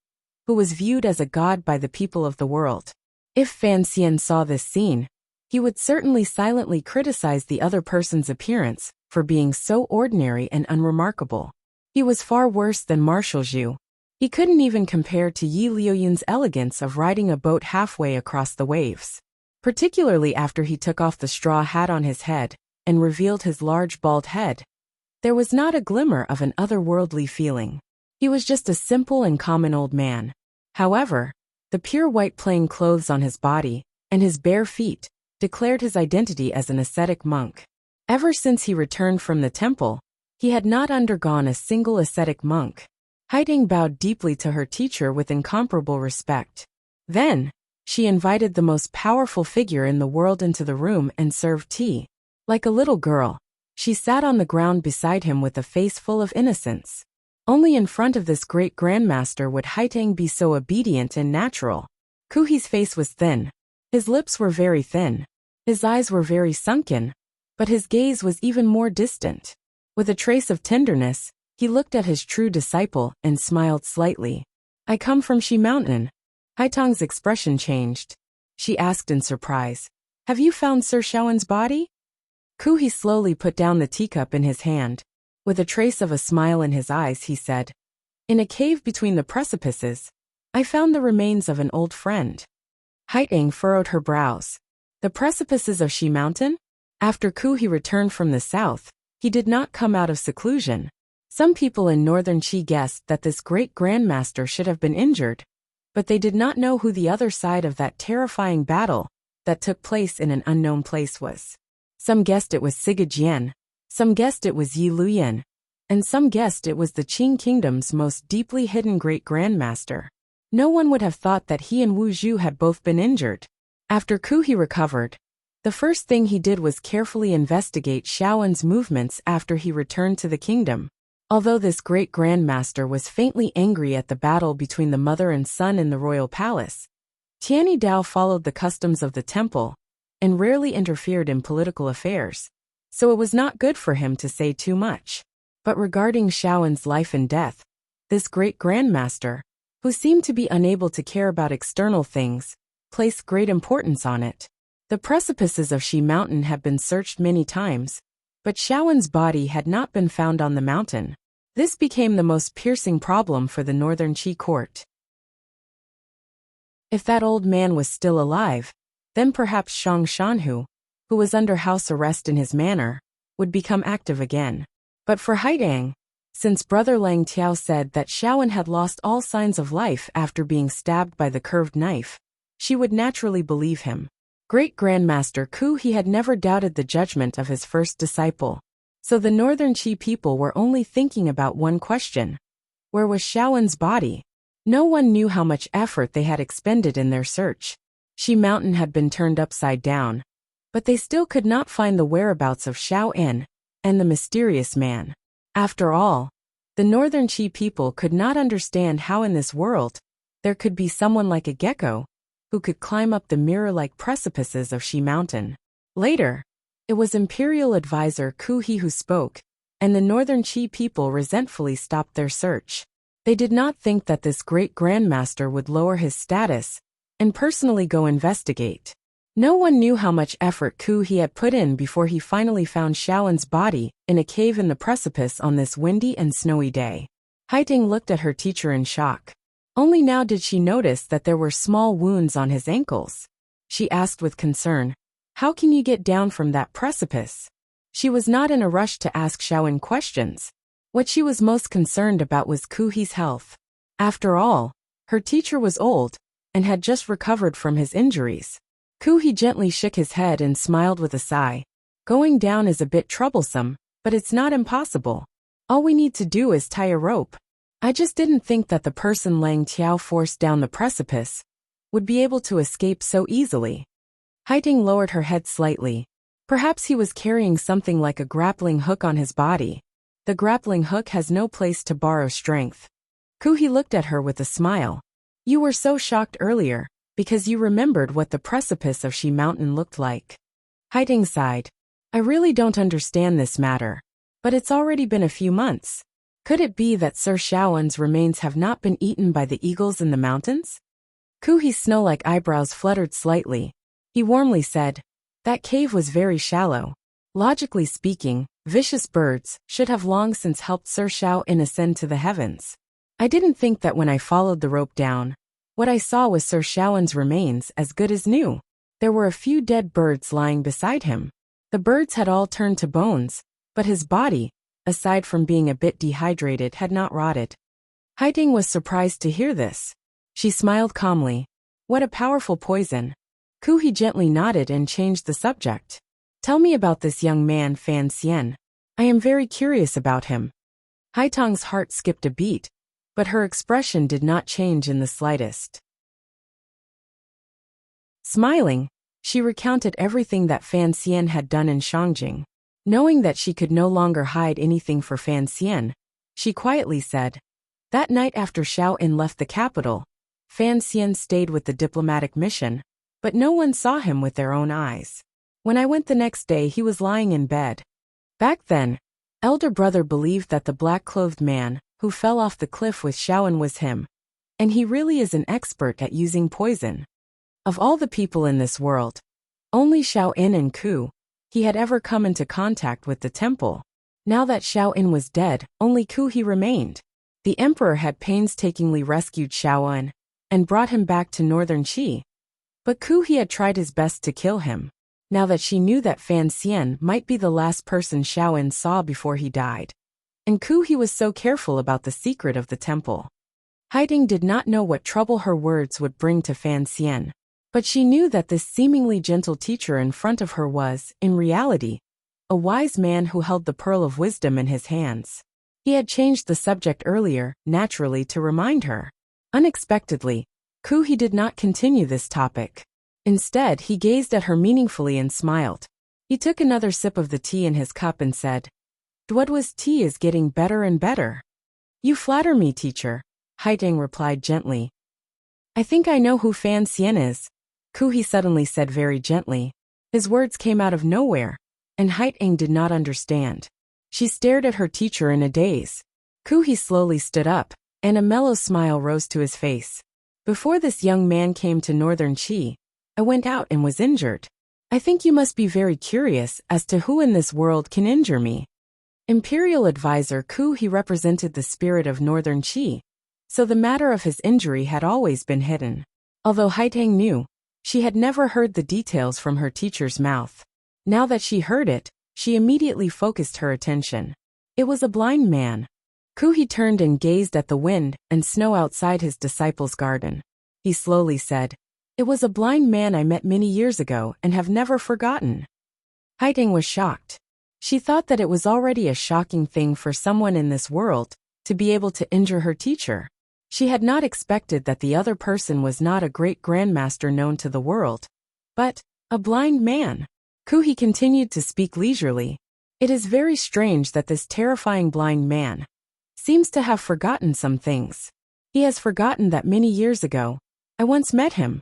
who was viewed as a god by the people of the world." If Fan Xian saw this scene, he would certainly silently criticize the other person's appearance for being so ordinary and unremarkable. He was far worse than Marshal Zhu. He couldn't even compare to Yi Liuyun's elegance of riding a boat halfway across the waves. Particularly after he took off the straw hat on his head and revealed his large bald head, there was not a glimmer of an otherworldly feeling. He was just a simple and common old man. However, the pure white plain clothes on his body and his bare feet declared his identity as an ascetic monk. Ever since he returned from the temple, he had not undergone a single ascetic monk. Haitang bowed deeply to her teacher with incomparable respect. Then, she invited the most powerful figure in the world into the room and served tea. Like a little girl, she sat on the ground beside him with a face full of innocence. Only in front of this great grandmaster would Haitang be so obedient and natural. Ku He's face was thin. His lips were very thin. His eyes were very sunken, but his gaze was even more distant. With a trace of tenderness, he looked at his true disciple and smiled slightly. "I come from Shi Mountain." Haitang's expression changed. She asked in surprise, "Have you found Sir Shaoan's body?" Ku He slowly put down the teacup in his hand. With a trace of a smile in his eyes, he said, "In a cave between the precipices, I found the remains of an old friend." Haitang furrowed her brows. The precipices of Shi Mountain? After Ku He returned from the south, he did not come out of seclusion. Some people in northern Qi guessed that this great grandmaster should have been injured, but they did not know who the other side of that terrifying battle that took place in an unknown place was. Some guessed it was Siga Jian, some guessed it was Yi Luyan, and some guessed it was the Qing kingdom's most deeply hidden great grandmaster. No one would have thought that he and Wu Zhu had both been injured. After Ku He recovered, the first thing he did was carefully investigate Shaoan's movements after he returned to the kingdom. Although this great grandmaster was faintly angry at the battle between the mother and son in the royal palace, Tianyi Dao followed the customs of the temple and rarely interfered in political affairs, so it was not good for him to say too much. But regarding Shaoan's life and death, this great grandmaster, who seemed to be unable to care about external things, placed great importance on it. The precipices of Shi Mountain had been searched many times, but Shaoan's body had not been found on the mountain. This became the most piercing problem for the northern Qi court. If that old man was still alive, then perhaps Shang Shanhu, who was under house arrest in his manor, would become active again. But for Haitang, since Brother Lang Tiao said that Shaoan had lost all signs of life after being stabbed by the curved knife, she would naturally believe him. Great Grandmaster Ku He had never doubted the judgment of his first disciple. So the northern Qi people were only thinking about one question: where was Shaoan's body? No one knew how much effort they had expended in their search. Shi Mountain had been turned upside down, but they still could not find the whereabouts of Shaoan and the mysterious man. After all, the northern Qi people could not understand how in this world there could be someone like a gecko who could climb up the mirror-like precipices of Shi Mountain. Later, it was Imperial Advisor Ku He who spoke, and the northern Qi people resentfully stopped their search. They did not think that this great grandmaster would lower his status and personally go investigate. No one knew how much effort he had put in before he finally found Xiaowen's body in a cave in the precipice on this windy and snowy day. Haiting looked at her teacher in shock. Only now did she notice that there were small wounds on his ankles. She asked with concern, "How can you get down from that precipice?" She was not in a rush to ask Xiaowen questions. What she was most concerned about was Kuhi's health. After all, her teacher was old and had just recovered from his injuries. Kuhi gently shook his head and smiled with a sigh. "Going down is a bit troublesome, but it's not impossible. All we need to do is tie a rope. I just didn't think that the person laying Tiao forced down the precipice would be able to escape so easily." Haiting lowered her head slightly. Perhaps he was carrying something like a grappling hook on his body. The grappling hook has no place to borrow strength. Kuhi looked at her with a smile. "You were so shocked earlier, because you remembered what the precipice of Shi Mountain looked like." Haiting sighed. "I really don't understand this matter. But it's already been a few months. Could it be that Sir Xiaowen's remains have not been eaten by the eagles in the mountains?" Kuhi's snow-like eyebrows fluttered slightly. He warmly said, "That cave was very shallow. Logically speaking, vicious birds should have long since helped Sir Xiaowen ascend to the heavens. I didn't think that when I followed the rope down, what I saw was Sir Xiaowen's remains as good as new. There were a few dead birds lying beside him. The birds had all turned to bones, but his body, aside from being a bit dehydrated, had not rotted." Haiting was surprised to hear this. She smiled calmly. "What a powerful poison." Kuhi gently nodded and changed the subject. "Tell me about this young man Fan Xian. I am very curious about him." Haitang's heart skipped a beat, but her expression did not change in the slightest. Smiling, she recounted everything that Fan Xian had done in Shangjing. Knowing that she could no longer hide anything for Fan Xian, she quietly said, "That night after Xiaowen left the capital, Fan Xian stayed with the diplomatic mission, but no one saw him with their own eyes. When I went the next day, he was lying in bed. Back then, elder brother believed that the black-clothed man who fell off the cliff with Xiaowen was him, and he really is an expert at using poison. Of all the people in this world, only Xiaowen and he had ever come into contact with the temple. Now that Xiaowen was dead, only he remained. The emperor had painstakingly rescued Xiaowen and brought him back to northern Qi. But he had tried his best to kill him. Now that she knew that Fan Xian might be the last person Xiaowen saw before he died. And he was so careful about the secret of the temple. Haiting did not know what trouble her words would bring to Fan Xian. But she knew that this seemingly gentle teacher in front of her was, in reality, a wise man who held the pearl of wisdom in his hands. He had changed the subject earlier, naturally, to remind her. Unexpectedly, he did not continue this topic. Instead, he gazed at her meaningfully and smiled. He took another sip of the tea in his cup and said, "Duodwa's tea is getting better and better." "You flatter me, teacher," Haiting replied gently. "I think I know who Fan Xian is," he suddenly said very gently. His words came out of nowhere, and Haiting did not understand. She stared at her teacher in a daze. He slowly stood up, and a mellow smile rose to his face. "Before this young man came to northern Qi, I went out and was injured. I think you must be very curious as to who in this world can injure me." Imperial advisor he represented the spirit of northern Qi, so the matter of his injury had always been hidden. Although Haiting knew, she had never heard the details from her teacher's mouth. Now that she heard it, she immediately focused her attention. It was a blind man. He turned and gazed at the wind and snow outside his disciple's garden. He slowly said, "It was a blind man I met many years ago and have never forgotten." Haiting was shocked. She thought that it was already a shocking thing for someone in this world to be able to injure her teacher. She had not expected that the other person was not a great grandmaster known to the world, but a blind man. He continued to speak leisurely. "It is very strange that this terrifying blind man seems to have forgotten some things. He has forgotten that many years ago, I once met him."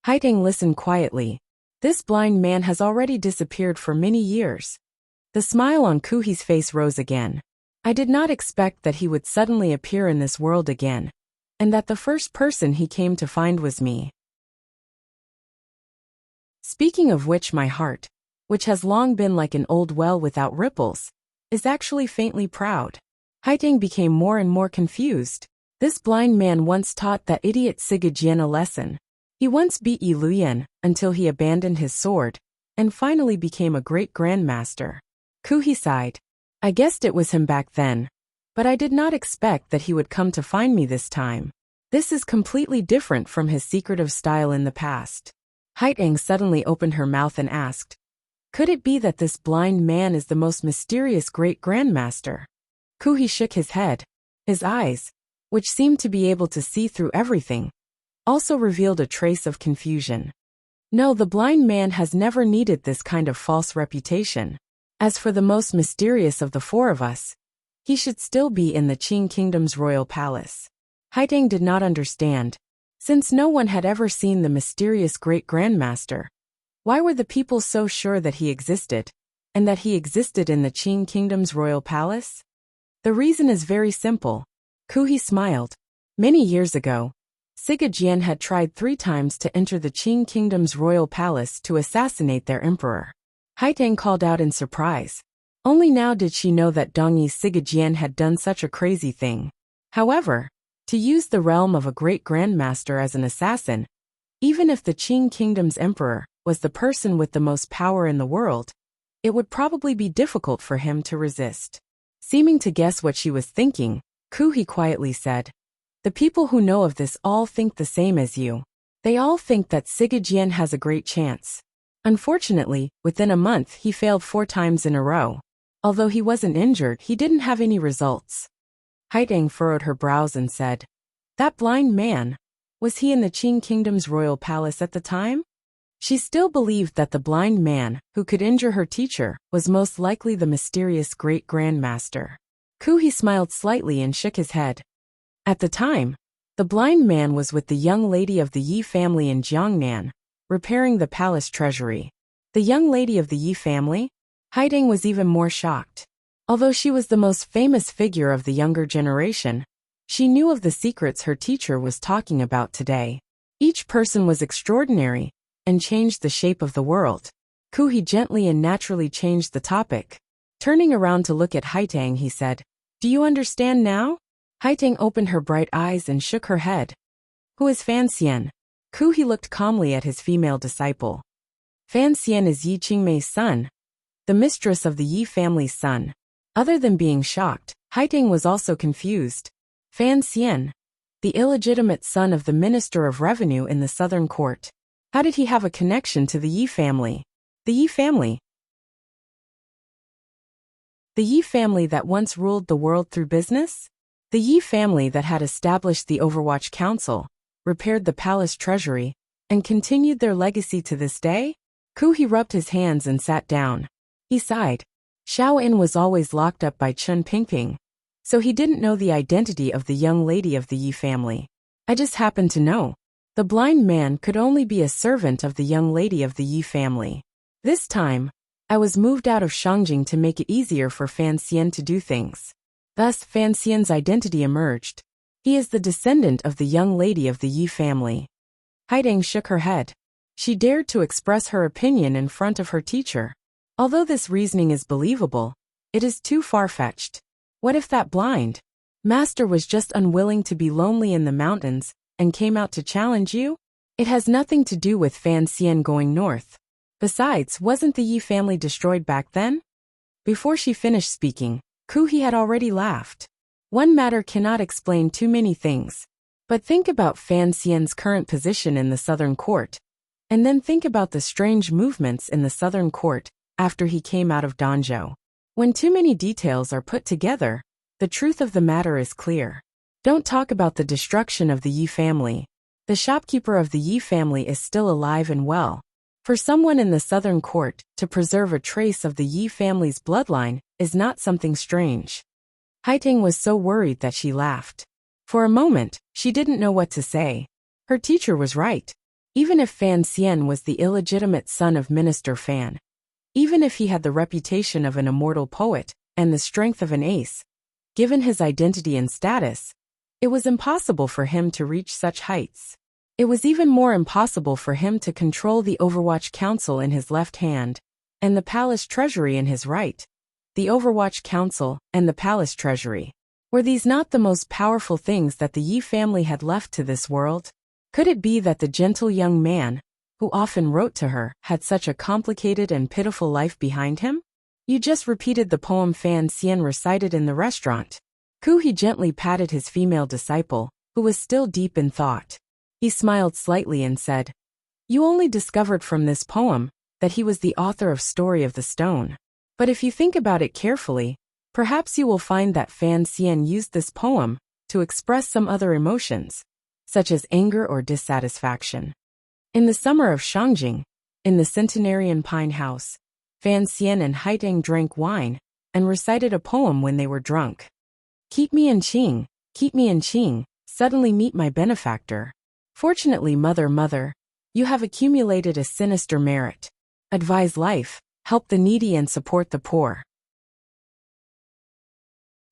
Haiting listened quietly. This blind man has already disappeared for many years. The smile on Kuhi's face rose again. I did not expect that he would suddenly appear in this world again, and that the first person he came to find was me. Speaking of which, my heart, which has long been like an old well without ripples, is actually faintly proud. Haiteng became more and more confused. This blind man once taught that idiot Siga Jian a lesson. He once beat Yi Luyan until he abandoned his sword, and finally became a great grandmaster. He sighed. I guessed it was him back then, but I did not expect that he would come to find me this time. This is completely different from his secretive style in the past. Haiteng suddenly opened her mouth and asked, could it be that this blind man is the most mysterious great grandmaster? He shook his head. His eyes, which seemed to be able to see through everything, also revealed a trace of confusion. No, the blind man has never needed this kind of false reputation. As for the most mysterious of the four of us, he should still be in the Qing Kingdom's royal palace. Haiteng did not understand. Since no one had ever seen the mysterious great grandmaster, why were the people so sure that he existed, and that he existed in the Qing Kingdom's royal palace? The reason is very simple. He smiled. Many years ago, Siga Jian had tried 3 times to enter the Qing Kingdom's royal palace to assassinate their emperor. Haiteng called out in surprise. Only now did she know that Dongyi Siga Jian had done such a crazy thing. However, to use the realm of a great grandmaster as an assassin, even if the Qing Kingdom's emperor was the person with the most power in the world, it would probably be difficult for him to resist. Seeming to guess what she was thinking, he quietly said, the people who know of this all think the same as you. They all think that Siga Jian has a great chance. Unfortunately, within a month he failed 4 times in a row. Although he wasn't injured, he didn't have any results. Haiteng furrowed her brows and said, that blind man, was he in the Qing Kingdom's royal palace at the time? She still believed that the blind man, who could injure her teacher, was most likely the mysterious great grandmaster. He smiled slightly and shook his head. At the time, the blind man was with the young lady of the Yi family in Jiangnan, repairing the palace treasury. The young lady of the Yi family? Haiteng was even more shocked. Although she was the most famous figure of the younger generation, she knew of the secrets her teacher was talking about today. Each person was extraordinary, and changed the shape of the world. He gently and naturally changed the topic. Turning around to look at Haiteng, he said, do you understand now? Haiteng opened her bright eyes and shook her head. Who is Fan Xian? He looked calmly at his female disciple. Fan Xian is Yi Qingmei's son, the mistress of the Yi family's son. Other than being shocked, Haiteng was also confused. Fan Xian, the illegitimate son of the Minister of Revenue in the Southern Court. How did he have a connection to the Yi family? The Yi family? The Yi family that once ruled the world through business? The Yi family that had established the Overwatch Council, repaired the palace treasury, and continued their legacy to this day? He rubbed his hands and sat down. He sighed. Xiao In was always locked up by Chun Pingping, so he didn't know the identity of the young lady of the Yi family. I just happened to know. The blind man could only be a servant of the young lady of the Yi family. This time, I was moved out of Shangjing to make it easier for Fan Xian to do things. Thus, Fan Xian's identity emerged. He is the descendant of the young lady of the Yi family. Haiteng shook her head. She dared to express her opinion in front of her teacher. Although this reasoning is believable, it is too far-fetched. What if that blind master was just unwilling to be lonely in the mountains and came out to challenge you? It has nothing to do with Fan Xian going north. Besides, wasn't the Yi family destroyed back then? Before she finished speaking, He had already laughed. One matter cannot explain too many things. But think about Fan Xian's current position in the Southern Court, and then think about the strange movements in the Southern Court after he came out of Danzhou. When too many details are put together, the truth of the matter is clear. Don't talk about the destruction of the Yi family. The shopkeeper of the Yi family is still alive and well. For someone in the Southern Court to preserve a trace of the Yi family's bloodline is not something strange. Haiteng was so worried that she laughed. For a moment, she didn't know what to say. Her teacher was right. Even if Fan Xian was the illegitimate son of Minister Fan, even if he had the reputation of an immortal poet and the strength of an ace, Given his identity and status, it was impossible for him to reach such heights. It was even more impossible for him to control the Overwatch Council in his left hand and the palace treasury in his right. The Overwatch Council and the palace treasury. Were these not the most powerful things that the Yi family had left to this world? Could it be that the gentle young man, who often wrote to her, had such a complicated and pitiful life behind him? You just repeated the poem Fan Xian recited in the restaurant. He gently patted his female disciple, who was still deep in thought. He smiled slightly and said, "You only discovered from this poem that he was the author of Story of the Stone. But if you think about it carefully, perhaps you will find that Fan Xian used this poem to express some other emotions, such as anger or dissatisfaction." In the summer of Shangjing, in the centenarian pine house, Fan Xian and Haiteng drank wine and recited a poem when they were drunk. Keep me in Qing, suddenly meet my benefactor. Fortunately, mother, you have accumulated a sinister merit. Advise life, help the needy and support the poor.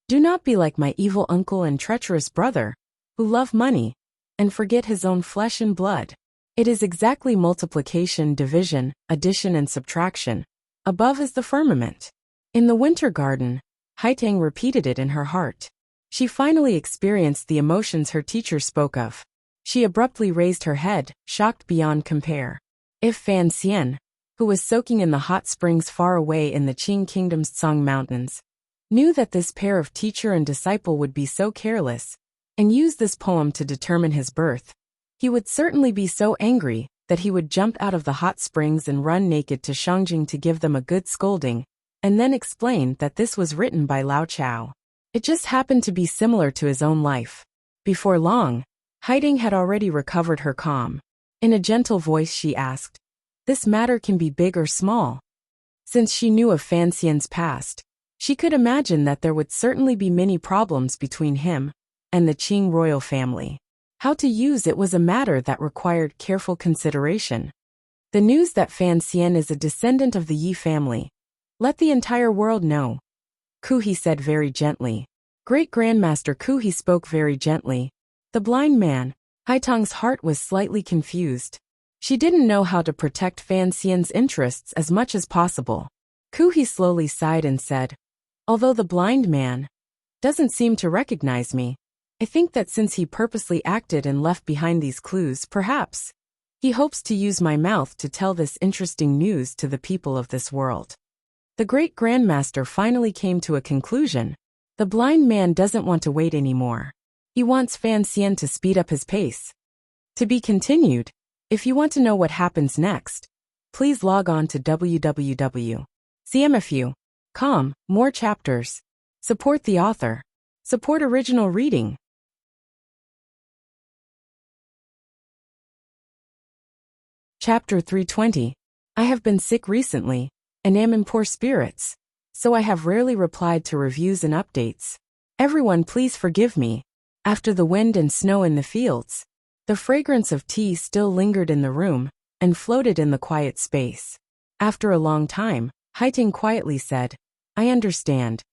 Do not be like my evil uncle and treacherous brother, who love money and forget his own flesh and blood. It is exactly multiplication, division, addition and subtraction. Above is the firmament. In the winter garden, Haiteng repeated it in her heart. She finally experienced the emotions her teacher spoke of. She abruptly raised her head, shocked beyond compare. If Fan Xian, who was soaking in the hot springs far away in the Qing Kingdom's Tsang Mountains, knew that this pair of teacher and disciple would be so careless and use this poem to determine his birth, he would certainly be so angry that he would jump out of the hot springs and run naked to Shangjing to give them a good scolding, and then explain that this was written by Lao Chao. It just happened to be similar to his own life. Before long, Haiteng had already recovered her calm. In a gentle voice she asked, "This matter can be big or small?" Since she knew of Fan Xian's past, she could imagine that there would certainly be many problems between him and the Qing royal family. How to use it was a matter that required careful consideration. The news that Fan Xian is a descendant of the Yi family. Let the entire world know. He said very gently. Great Grandmaster he spoke very gently. The blind man, Haiteng's heart was slightly confused. She didn't know how to protect Fan Xian's interests as much as possible. He slowly sighed and said, "Although the blind man doesn't seem to recognize me, I think that since he purposely acted and left behind these clues, perhaps he hopes to use my mouth to tell this interesting news to the people of this world." The great Grandmaster finally came to a conclusion. The blind man doesn't want to wait anymore. He wants Fan Xian to speed up his pace. To be continued. If you want to know what happens next, please log on to www.cmfu.com. More chapters. Support the author. Support original reading. Chapter 320. I have been sick recently, and am in poor spirits, so I have rarely replied to reviews and updates. Everyone please forgive me. After the wind and snow in the fields, the fragrance of tea still lingered in the room and floated in the quiet space. After a long time, Haiteng quietly said, "I understand."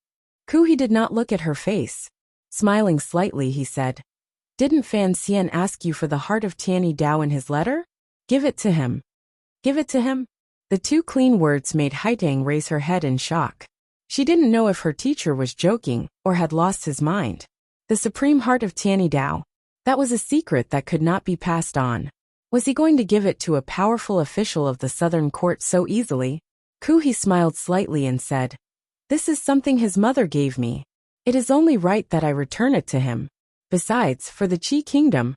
He did not look at her face. Smiling slightly, he said, "Didn't Fan Xian ask you for the heart of Tianyi Dao in his letter? Give it to him." Give it to him? The two clean words made Haiteng raise her head in shock. She didn't know if her teacher was joking or had lost his mind. The supreme heart of Tianyi Dao. That was a secret that could not be passed on. Was he going to give it to a powerful official of the southern court so easily? He smiled slightly and said, "This is something his mother gave me. It is only right that I return it to him. Besides, for the Qi kingdom,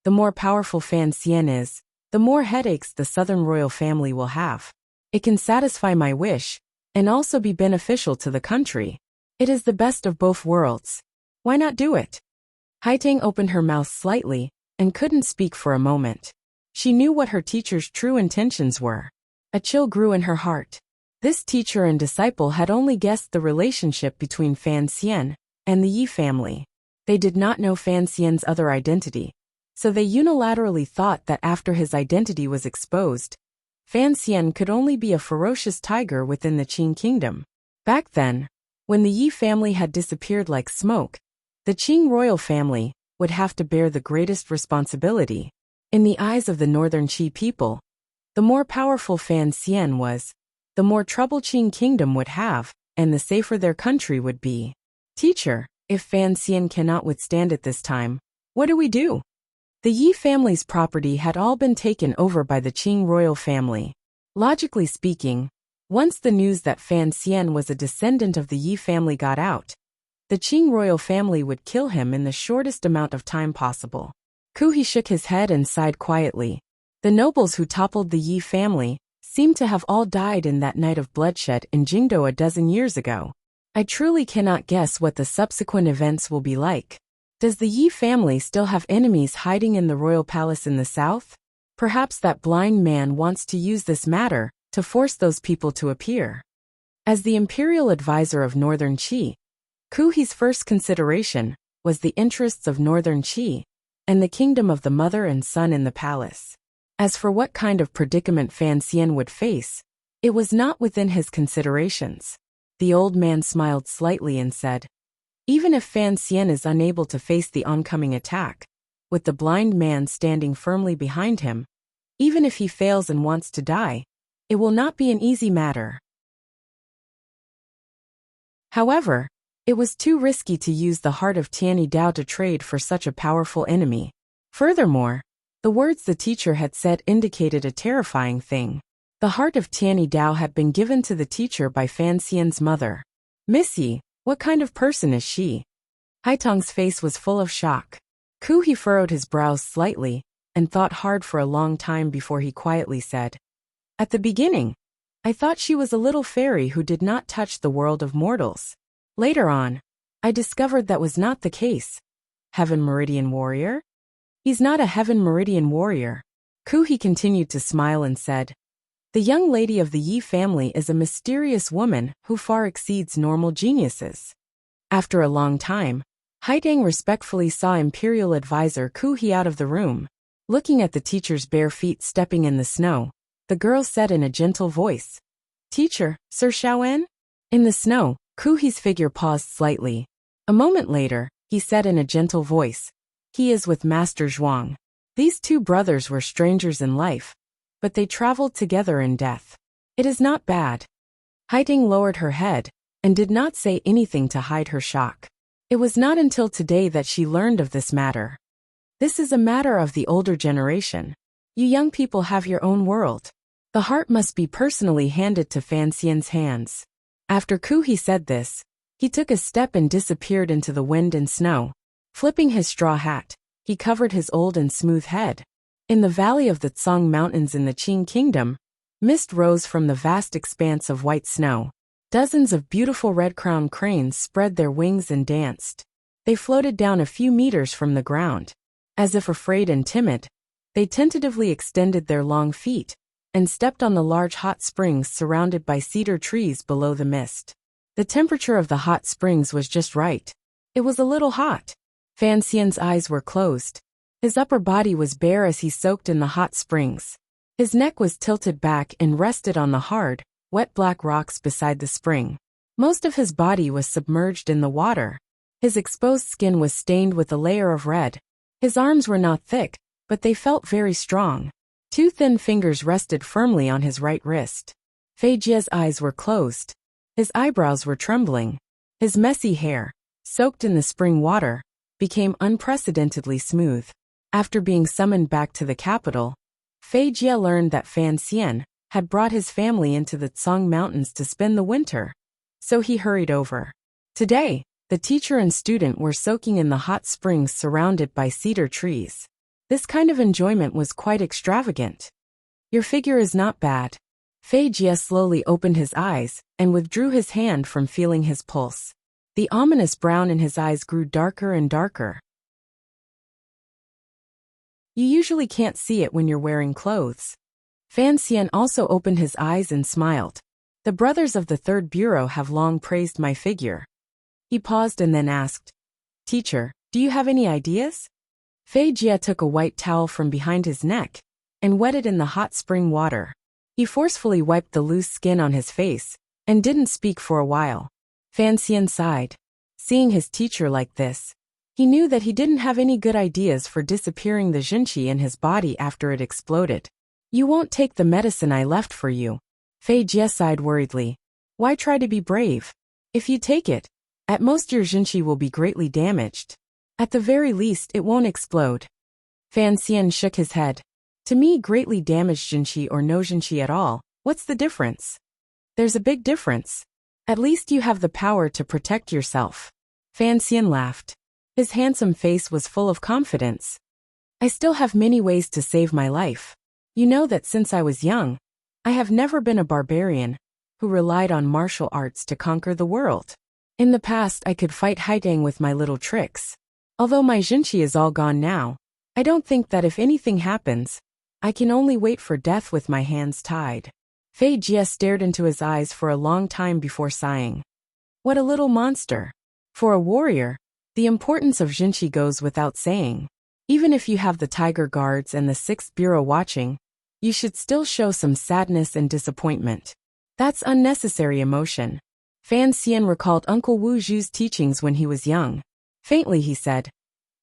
the more powerful Fan Xian is, the more headaches the southern royal family will have. It can satisfy my wish, and also be beneficial to the country. It is the best of both worlds. Why not do it?" Haiteng opened her mouth slightly, and couldn't speak for a moment. She knew what her teacher's true intentions were. A chill grew in her heart. This teacher and disciple had only guessed the relationship between Fan Xian and the Yi family. They did not know Fan Xian's other identity, so they unilaterally thought that after his identity was exposed, Fan Xian could only be a ferocious tiger within the Qing kingdom. Back then, When the Yi family had disappeared like smoke, the Qing royal family would have to bear the greatest responsibility. In the eyes of the northern Qi people, the more powerful Fan Xian was, the more trouble Qing kingdom would have, and the safer their country would be. Teacher, if Fan Xian cannot withstand it this time, what do we do? The Yi family's property had all been taken over by the Qing royal family. Logically speaking, once the news that Fan Xian was a descendant of the Yi family got out, the Qing royal family would kill him in the shortest amount of time possible. Ku He shook his head and sighed quietly. The nobles who toppled the Yi family seemed to have all died in that night of bloodshed in Jingdo a dozen years ago. I truly cannot guess what the subsequent events will be like. Does the Yi family still have enemies hiding in the royal palace in the south? Perhaps that blind man wants to use this matter to force those people to appear. As the imperial advisor of Northern Qi, Ku He's first consideration was the interests of Northern Qi and the kingdom of the mother and son in the palace. As for what kind of predicament Fan Xian would face, it was not within his considerations. The old man smiled slightly and said, even if Fan Xian is unable to face the oncoming attack, with the blind man standing firmly behind him, even if he fails and wants to die, it will not be an easy matter. However, it was too risky to use the heart of Tianyi Dao to trade for such a powerful enemy. Furthermore, the words the teacher had said indicated a terrifying thing. The heart of Tianyi Dao had been given to the teacher by Fan Xian's mother. Miss Yi, what kind of person is she? Haitong's face was full of shock. Ku He furrowed his brows slightly and thought hard for a long time before he quietly said, at the beginning, I thought she was a little fairy who did not touch the world of mortals. Later on, I discovered that was not the case. Heaven Meridian Warrior? He's not a Heaven Meridian Warrior. Ku He continued to smile and said, the young lady of the Yi family is a mysterious woman who far exceeds normal geniuses. After a long time, Haidang respectfully saw Imperial Advisor Ku He out of the room. Looking at the teacher's bare feet stepping in the snow, the girl said in a gentle voice, Teacher, Sir Shaoan? In the snow, Ku He's figure paused slightly. A moment later, he said in a gentle voice, he is with Master Zhuang. These two brothers were strangers in life, but they traveled together in death. It is not bad. Haiding lowered her head and did not say anything to hide her shock. It was not until today that she learned of this matter. This is a matter of the older generation. You young people have your own world. The heart must be personally handed to Fan Xian's hands. After Ku He said this, he took a step and disappeared into the wind and snow. Flipping his straw hat, he covered his old and smooth head. In the valley of the Tsang Mountains in the Qing Kingdom, mist rose from the vast expanse of white snow. Dozens of beautiful red-crowned cranes spread their wings and danced. They floated down a few meters from the ground. As if afraid and timid, they tentatively extended their long feet and stepped on the large hot springs surrounded by cedar trees below the mist. The temperature of the hot springs was just right. It was a little hot. Fan Xian's eyes were closed. His upper body was bare as he soaked in the hot springs. His neck was tilted back and rested on the hard, wet black rocks beside the spring. Most of his body was submerged in the water. His exposed skin was stained with a layer of red. His arms were not thick, but they felt very strong. Two thin fingers rested firmly on his right wrist. Fei Jie's eyes were closed. His eyebrows were trembling. His messy hair, soaked in the spring water, became unprecedentedly smooth. After being summoned back to the capital, Fei Jie learned that Fan Xian had brought his family into the Tsang Mountains to spend the winter. So he hurried over. Today, the teacher and student were soaking in the hot springs surrounded by cedar trees. This kind of enjoyment was quite extravagant. Your figure is not bad. Fei Jie slowly opened his eyes and withdrew his hand from feeling his pulse. The ominous brown in his eyes grew darker and darker. You usually can't see it when you're wearing clothes. Fan Xian also opened his eyes and smiled. The brothers of the Third Bureau have long praised my figure. He paused and then asked, Teacher, do you have any ideas? Fei Jie took a white towel from behind his neck and wet it in the hot spring water. He forcefully wiped the loose skin on his face and didn't speak for a while. Fan Xian sighed. Seeing his teacher like this, he knew that he didn't have any good ideas for disappearing the Jinqi in his body after it exploded. You won't take the medicine I left for you. Fei Jie sighed worriedly. Why try to be brave? If you take it, at most your Jinqi will be greatly damaged. At the very least it won't explode. Fan Xian shook his head. To me, greatly damaged Jinqi or no Jinqi at all, what's the difference? There's a big difference. At least you have the power to protect yourself. Fan Xian laughed. His handsome face was full of confidence. I still have many ways to save my life. You know that since I was young, I have never been a barbarian who relied on martial arts to conquer the world. In the past I could fight Haidang with my little tricks. Although my Jinqi is all gone now, I don't think that if anything happens, I can only wait for death with my hands tied. Fei Jie stared into his eyes for a long time before sighing. What a little monster. For a warrior, the importance of Jinqi goes without saying. Even if you have the Tiger Guards and the 6th Bureau watching, you should still show some sadness and disappointment. That's unnecessary emotion. Fan Xian recalled Uncle Wu Zhu's teachings when he was young. Faintly he said,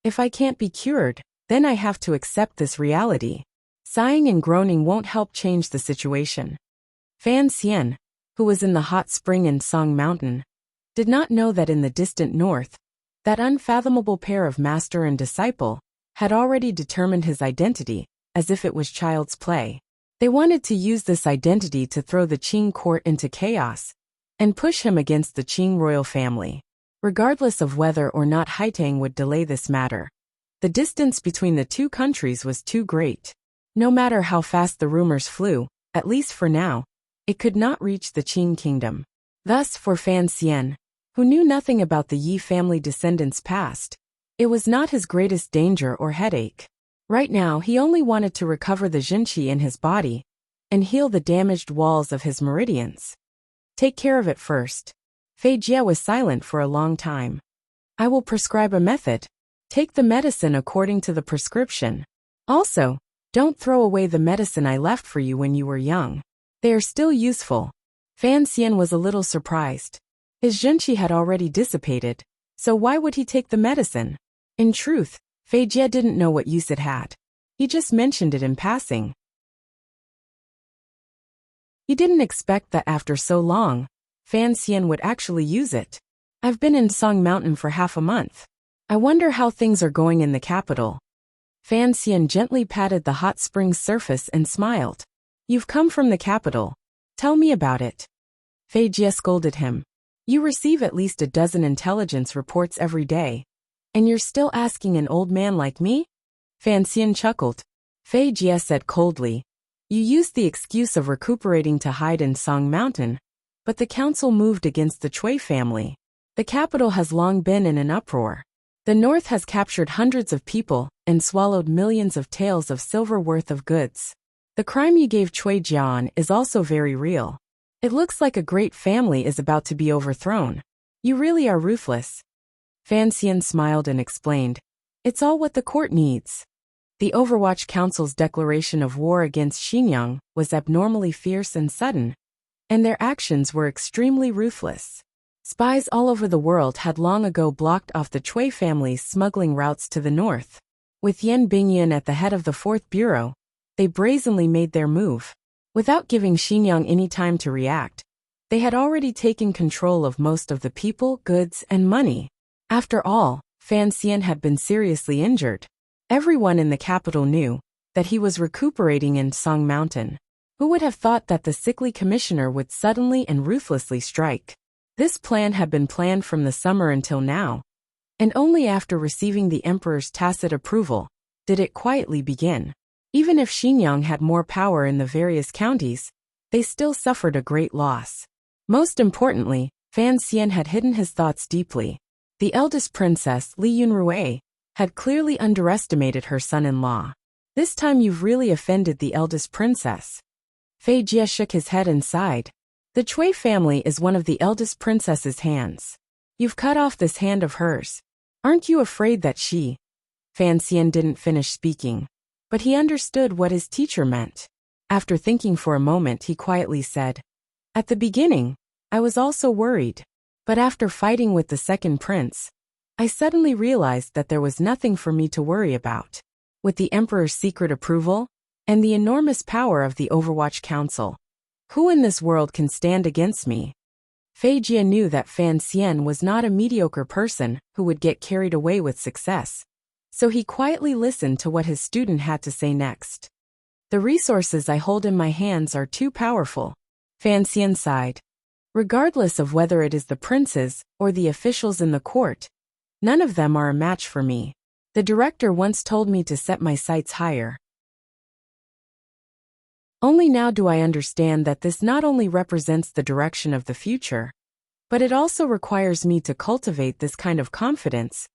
if I can't be cured, then I have to accept this reality. Sighing and groaning won't help change the situation. Fan Xian, who was in the hot spring in Song Mountain, did not know that in the distant north, that unfathomable pair of master and disciple had already determined his identity, as if it was child's play. They wanted to use this identity to throw the Qing court into chaos and push him against the Qing royal family. Regardless of whether or not Haitang would delay this matter, the distance between the two countries was too great. No matter how fast the rumors flew, at least for now, it could not reach the Qing kingdom. Thus, for Fan Xian, who knew nothing about the Yi family descendants' past, it was not his greatest danger or headache. Right now he only wanted to recover the Jinqi in his body and heal the damaged walls of his meridians. Take care of it first. Fei Jie was silent for a long time. I will prescribe a method. Take the medicine according to the prescription. Also, don't throw away the medicine I left for you when you were young. They are still useful. Fan Xian was a little surprised. His Jinqi had already dissipated, so why would he take the medicine? In truth, Fei Jie didn't know what use it had. He just mentioned it in passing. He didn't expect that after so long, Fan Xian would actually use it. I've been in Song Mountain for half a month. I wonder how things are going in the capital. Fan Xian gently patted the hot spring's surface and smiled. You've come from the capital. Tell me about it. Fei Jie scolded him. You receive at least a dozen intelligence reports every day, and you're still asking an old man like me? Fan Xian chuckled. Fei Jie said coldly, you used the excuse of recuperating to hide in Song Mountain, but the council moved against the Cui family. The capital has long been in an uproar. The north has captured hundreds of people and swallowed millions of taels of silver worth of goods. The crime you gave Cui Jian is also very real. It looks like a great family is about to be overthrown. You really are ruthless. Fan Xian smiled and explained, it's all what the court needs. The Overwatch Council's declaration of war against Xinjiang was abnormally fierce and sudden, and their actions were extremely ruthless. Spies all over the world had long ago blocked off the Cui family's smuggling routes to the north. With Yan Bingyun at the head of the 4th Bureau, they brazenly made their move. Without giving Xinjiang any time to react, they had already taken control of most of the people, goods, and money. After all, Fan Xian had been seriously injured. Everyone in the capital knew that he was recuperating in Song Mountain. Who would have thought that the sickly commissioner would suddenly and ruthlessly strike? This plan had been planned from the summer until now, and only after receiving the emperor's tacit approval did it quietly begin. Even if Xinjiang had more power in the various counties, they still suffered a great loss. Most importantly, Fan Xian had hidden his thoughts deeply. The eldest princess, Li Yunrui, had clearly underestimated her son-in-law. This time you've really offended the eldest princess. Fei Jie shook his head and sighed. The Cui family is one of the eldest princess's hands. You've cut off this hand of hers. Aren't you afraid that she... Fan Xian didn't finish speaking, but he understood what his teacher meant. After thinking for a moment, he quietly said, at the beginning, I was also worried. But after fighting with the second prince, I suddenly realized that there was nothing for me to worry about. With the emperor's secret approval and the enormous power of the Overwatch Council, who in this world can stand against me? Fei Jie knew that Fan Xian was not a mediocre person who would get carried away with success, so he quietly listened to what his student had to say next. The resources I hold in my hands are too powerful, Fan Xian sighed. Regardless of whether it is the princes or the officials in the court, none of them are a match for me. The director once told me to set my sights higher. Only now do I understand that this not only represents the direction of the future, but it also requires me to cultivate this kind of confidence,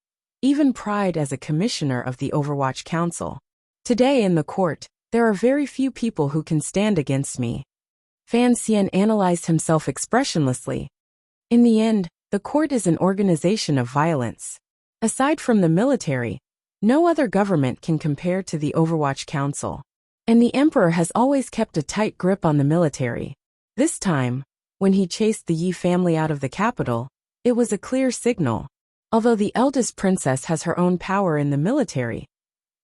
even pride as a commissioner of the Overwatch Council. Today in the court, there are very few people who can stand against me. Fan Xian analyzed himself expressionlessly. In the end, the court is an organization of violence. Aside from the military, no other government can compare to the Overwatch Council. And the emperor has always kept a tight grip on the military. This time, when he chased the Yi family out of the capital, it was a clear signal. Although the eldest princess has her own power in the military,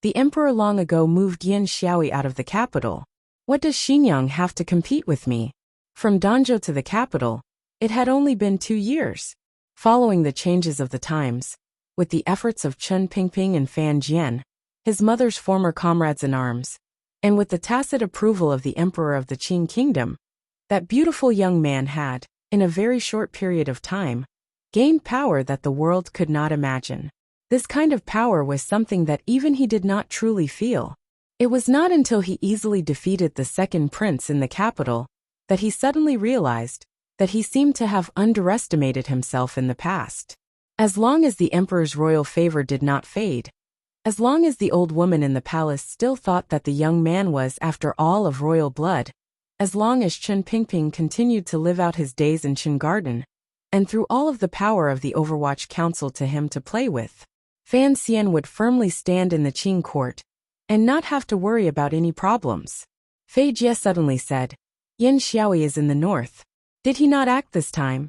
the emperor long ago moved Yin Xiaoyi out of the capital. What does Xinyang have to compete with me? From Danzhou to the capital, it had only been 2 years. Following the changes of the times, with the efforts of Chen Pingping and Fan Jian, his mother's former comrades in arms, and with the tacit approval of the emperor of the Qing kingdom, that beautiful young man had, in a very short period of time, gained power that the world could not imagine. This kind of power was something that even he did not truly feel. It was not until he easily defeated the second prince in the capital that he suddenly realized that he seemed to have underestimated himself in the past. As long as the emperor's royal favor did not fade, as long as the old woman in the palace still thought that the young man was, after all, of royal blood, as long as Chen Pingping continued to live out his days in Qin Garden, and through all of the power of the Overwatch Council to him to play with, Fan Xian would firmly stand in the Qing court and not have to worry about any problems. Fei Jie suddenly said, Yin Xiaoyi is in the north. Did he not act this time?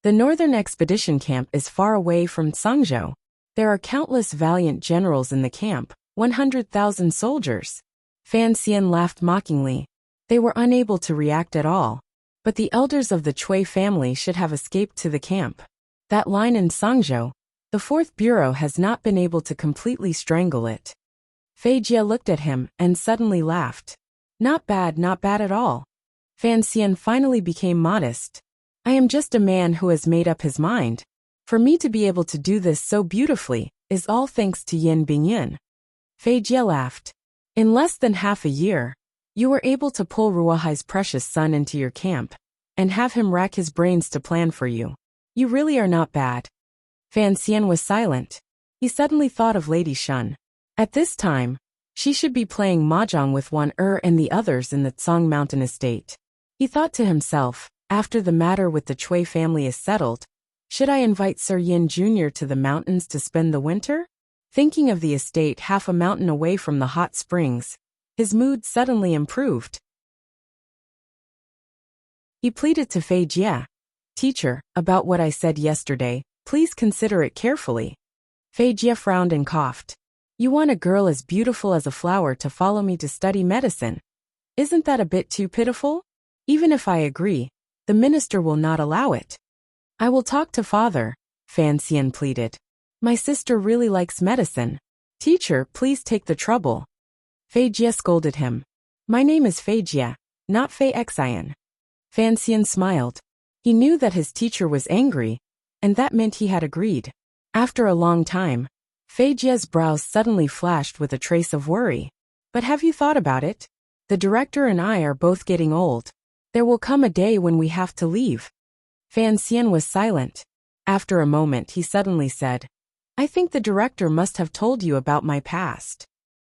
The northern expedition camp is far away from Cangzhou. There are countless valiant generals in the camp, 100,000 soldiers. Fan Xian laughed mockingly. They were unable to react at all. But the elders of the Cui family should have escaped to the camp. That line in Cangzhou, the 4th Bureau has not been able to completely strangle it. Fei Jie looked at him and suddenly laughed. Not bad at all. Fan Xian finally became modest. I am just a man who has made up his mind. For me to be able to do this so beautifully is all thanks to Yin Bingyin. Fei Jie laughed. In less than half a year, you were able to pull Ruohai's precious son into your camp and have him rack his brains to plan for you. You really are not bad. Fan Xian was silent. He suddenly thought of Lady Shun. At this time, she should be playing mahjong with Wan and the others in the Tsang Mountain estate. He thought to himself, after the matter with the Cui family is settled, should I invite Sir Yin Jr. to the mountains to spend the winter? Thinking of the estate half a mountain away from the hot springs, his mood suddenly improved. He pleaded to Fei Jie. Teacher, about what I said yesterday, please consider it carefully. Fei Jie frowned and coughed. You want a girl as beautiful as a flower to follow me to study medicine. Isn't that a bit too pitiful? Even if I agree, the minister will not allow it. I will talk to father, Fan Xian pleaded. My sister really likes medicine. Teacher, please take the trouble. Fei Jie scolded him. My name is Fei Jie, not Fei Xian. Fan Xian smiled. He knew that his teacher was angry, and that meant he had agreed. After a long time, Fei Jie's brows suddenly flashed with a trace of worry. But have you thought about it? The director and I are both getting old. There will come a day when we have to leave. Fan Xian was silent. After a moment he suddenly said, I think the director must have told you about my past.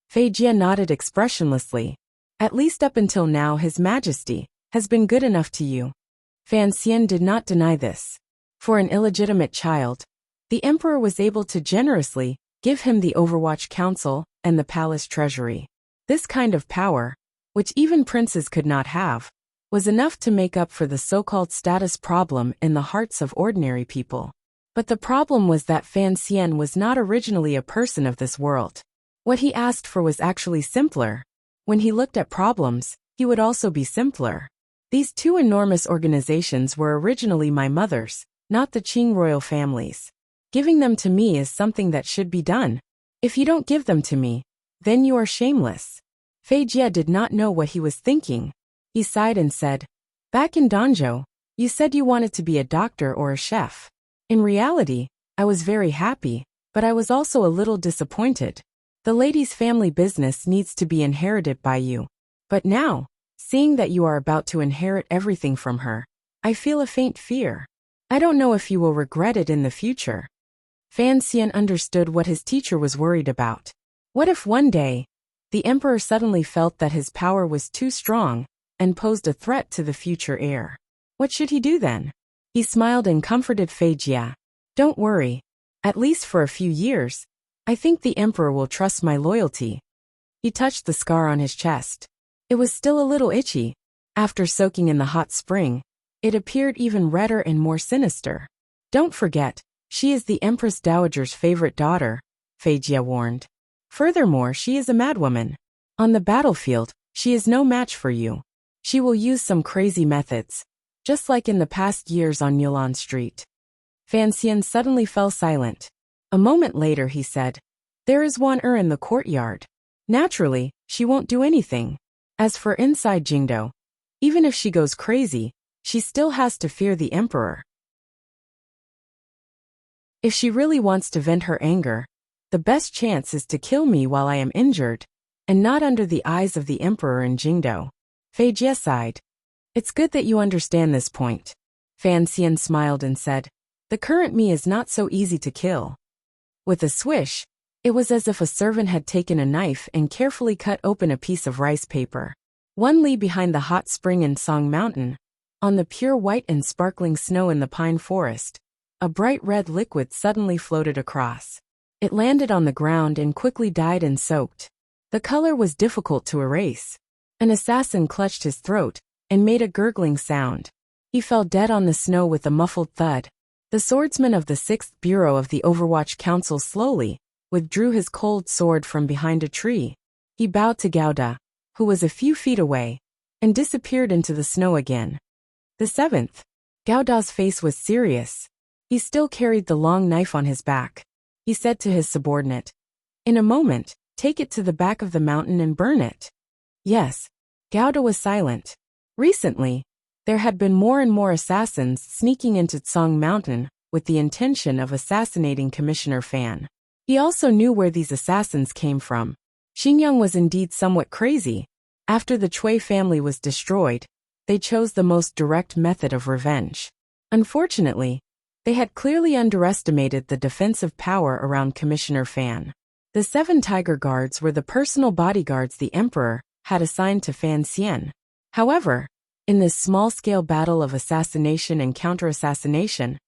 Fei Jie nodded expressionlessly. At least up until now His Majesty has been good enough to you. Fan Xian did not deny this. For an illegitimate child, the emperor was able to generously give him the Overwatch Council and the palace treasury. This kind of power, which even princes could not have, was enough to make up for the so-called status problem in the hearts of ordinary people. But the problem was that Fan Xian was not originally a person of this world. What he asked for was actually simpler. When he looked at problems, he would also be simpler. These two enormous organizations were originally my mother's, not the Qing royal family's. Giving them to me is something that should be done. If you don't give them to me, then you are shameless. Fei Jie did not know what he was thinking. He sighed and said, "Back in Danzhou, you said you wanted to be a doctor or a chef. In reality, I was very happy, but I was also a little disappointed. The lady's family business needs to be inherited by you. But now, seeing that you are about to inherit everything from her, I feel a faint fear. I don't know if you will regret it in the future." Fan Xian understood what his teacher was worried about. What if one day, the emperor suddenly felt that his power was too strong and posed a threat to the future heir? What should he do then? He smiled and comforted Fei Jie. "Don't worry. At least for a few years, I think the emperor will trust my loyalty." He touched the scar on his chest. It was still a little itchy. After soaking in the hot spring, it appeared even redder and more sinister. "Don't forget, she is the Empress Dowager's favorite daughter," Fei Jie warned. "Furthermore, she is a madwoman. On the battlefield, she is no match for you. She will use some crazy methods, just like in the past years on Yulan Street." Fan Xian suddenly fell silent. A moment later he said, "There is one in the courtyard. Naturally, she won't do anything. As for inside Jingdo, even if she goes crazy, she still has to fear the emperor. If she really wants to vent her anger, the best chance is to kill me while I am injured, and not under the eyes of the emperor in Jingdo." Fei Jie sighed. "It's good that you understand this point." Fan Xian smiled and said, "The current me is not so easy to kill." With a swish, it was as if a servant had taken a knife and carefully cut open a piece of rice paper. 1 li behind the hot spring in Song Mountain, on the pure white and sparkling snow in the pine forest, a bright red liquid suddenly floated across. It landed on the ground and quickly died and soaked. The color was difficult to erase. An assassin clutched his throat and made a gurgling sound. He fell dead on the snow with a muffled thud. The swordsman of the 6th Bureau of the Overwatch Council slowly withdrew his cold sword from behind a tree. He bowed to Gauda, who was a few feet away, and disappeared into the snow again. The 7th. Gauda's face was serious. He still carried the long knife on his back. He said to his subordinate, "In a moment, take it to the back of the mountain and burn it." Yes. Gauda was silent. Recently, there had been more and more assassins sneaking into Tsong Mountain with the intention of assassinating Commissioner Fan. He also knew where these assassins came from. Xingyang was indeed somewhat crazy. After the Cui family was destroyed, they chose the most direct method of revenge. Unfortunately, they had clearly underestimated the defensive power around Commissioner Fan. The 7 Tiger Guards were the personal bodyguards the emperor had assigned to Fan Xian. However, in this small-scale battle of assassination and counter-assassination,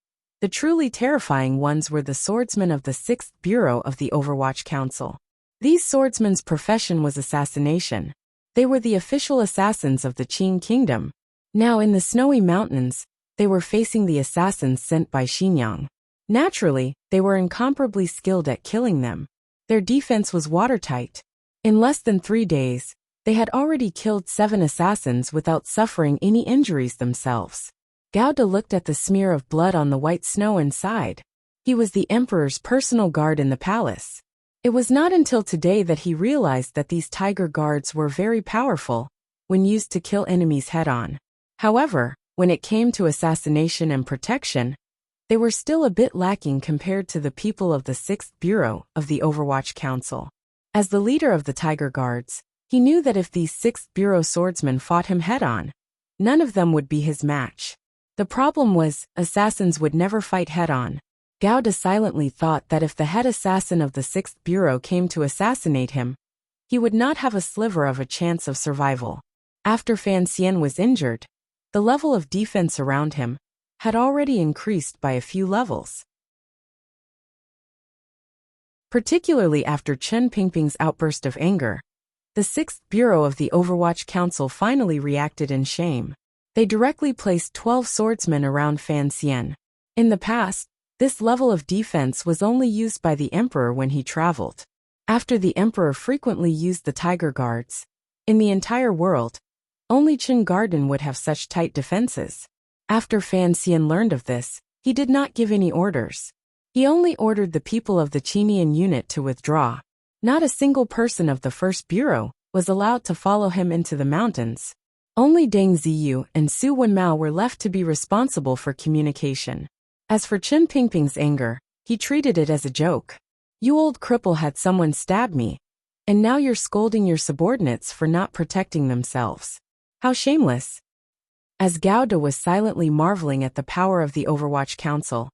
the truly terrifying ones were the swordsmen of the 6th Bureau of the Overwatch Council. These swordsmen's profession was assassination. They were the official assassins of the Qing Kingdom. Now in the snowy mountains, they were facing the assassins sent by Xinjiang. Naturally, they were incomparably skilled at killing them. Their defense was watertight. In less than 3 days, they had already killed 7 assassins without suffering any injuries themselves. Gauda looked at the smear of blood on the white snow and sighed. He was the emperor's personal guard in the palace. It was not until today that he realized that these tiger guards were very powerful when used to kill enemies head-on. However, when it came to assassination and protection, they were still a bit lacking compared to the people of the 6th Bureau of the Overwatch Council. As the leader of the Tiger Guards, he knew that if these 6th Bureau swordsmen fought him head-on, none of them would be his match. The problem was, assassins would never fight head-on. Gauda silently thought that if the head assassin of the 6th Bureau came to assassinate him, he would not have a sliver of a chance of survival. After Fan Xian was injured, the level of defense around him had already increased by a few levels. Particularly after Chen Pingping's outburst of anger, the 6th Bureau of the Overwatch Council finally reacted in shame. They directly placed 12 swordsmen around Fan Xian. In the past, this level of defense was only used by the emperor when he traveled. After the emperor frequently used the tiger guards. In the entire world, only Qin Garden would have such tight defenses. After Fan Xian learned of this, he did not give any orders. He only ordered the people of the Qinian unit to withdraw. Not a single person of the first bureau was allowed to follow him into the mountains. Only Deng Ziyu and Su Wenmao were left to be responsible for communication. As for Qin Pingping's anger, he treated it as a joke. You old cripple, had someone stab me, and now you're scolding your subordinates for not protecting themselves. How shameless. As Gao De was silently marveling at the power of the Overwatch Council,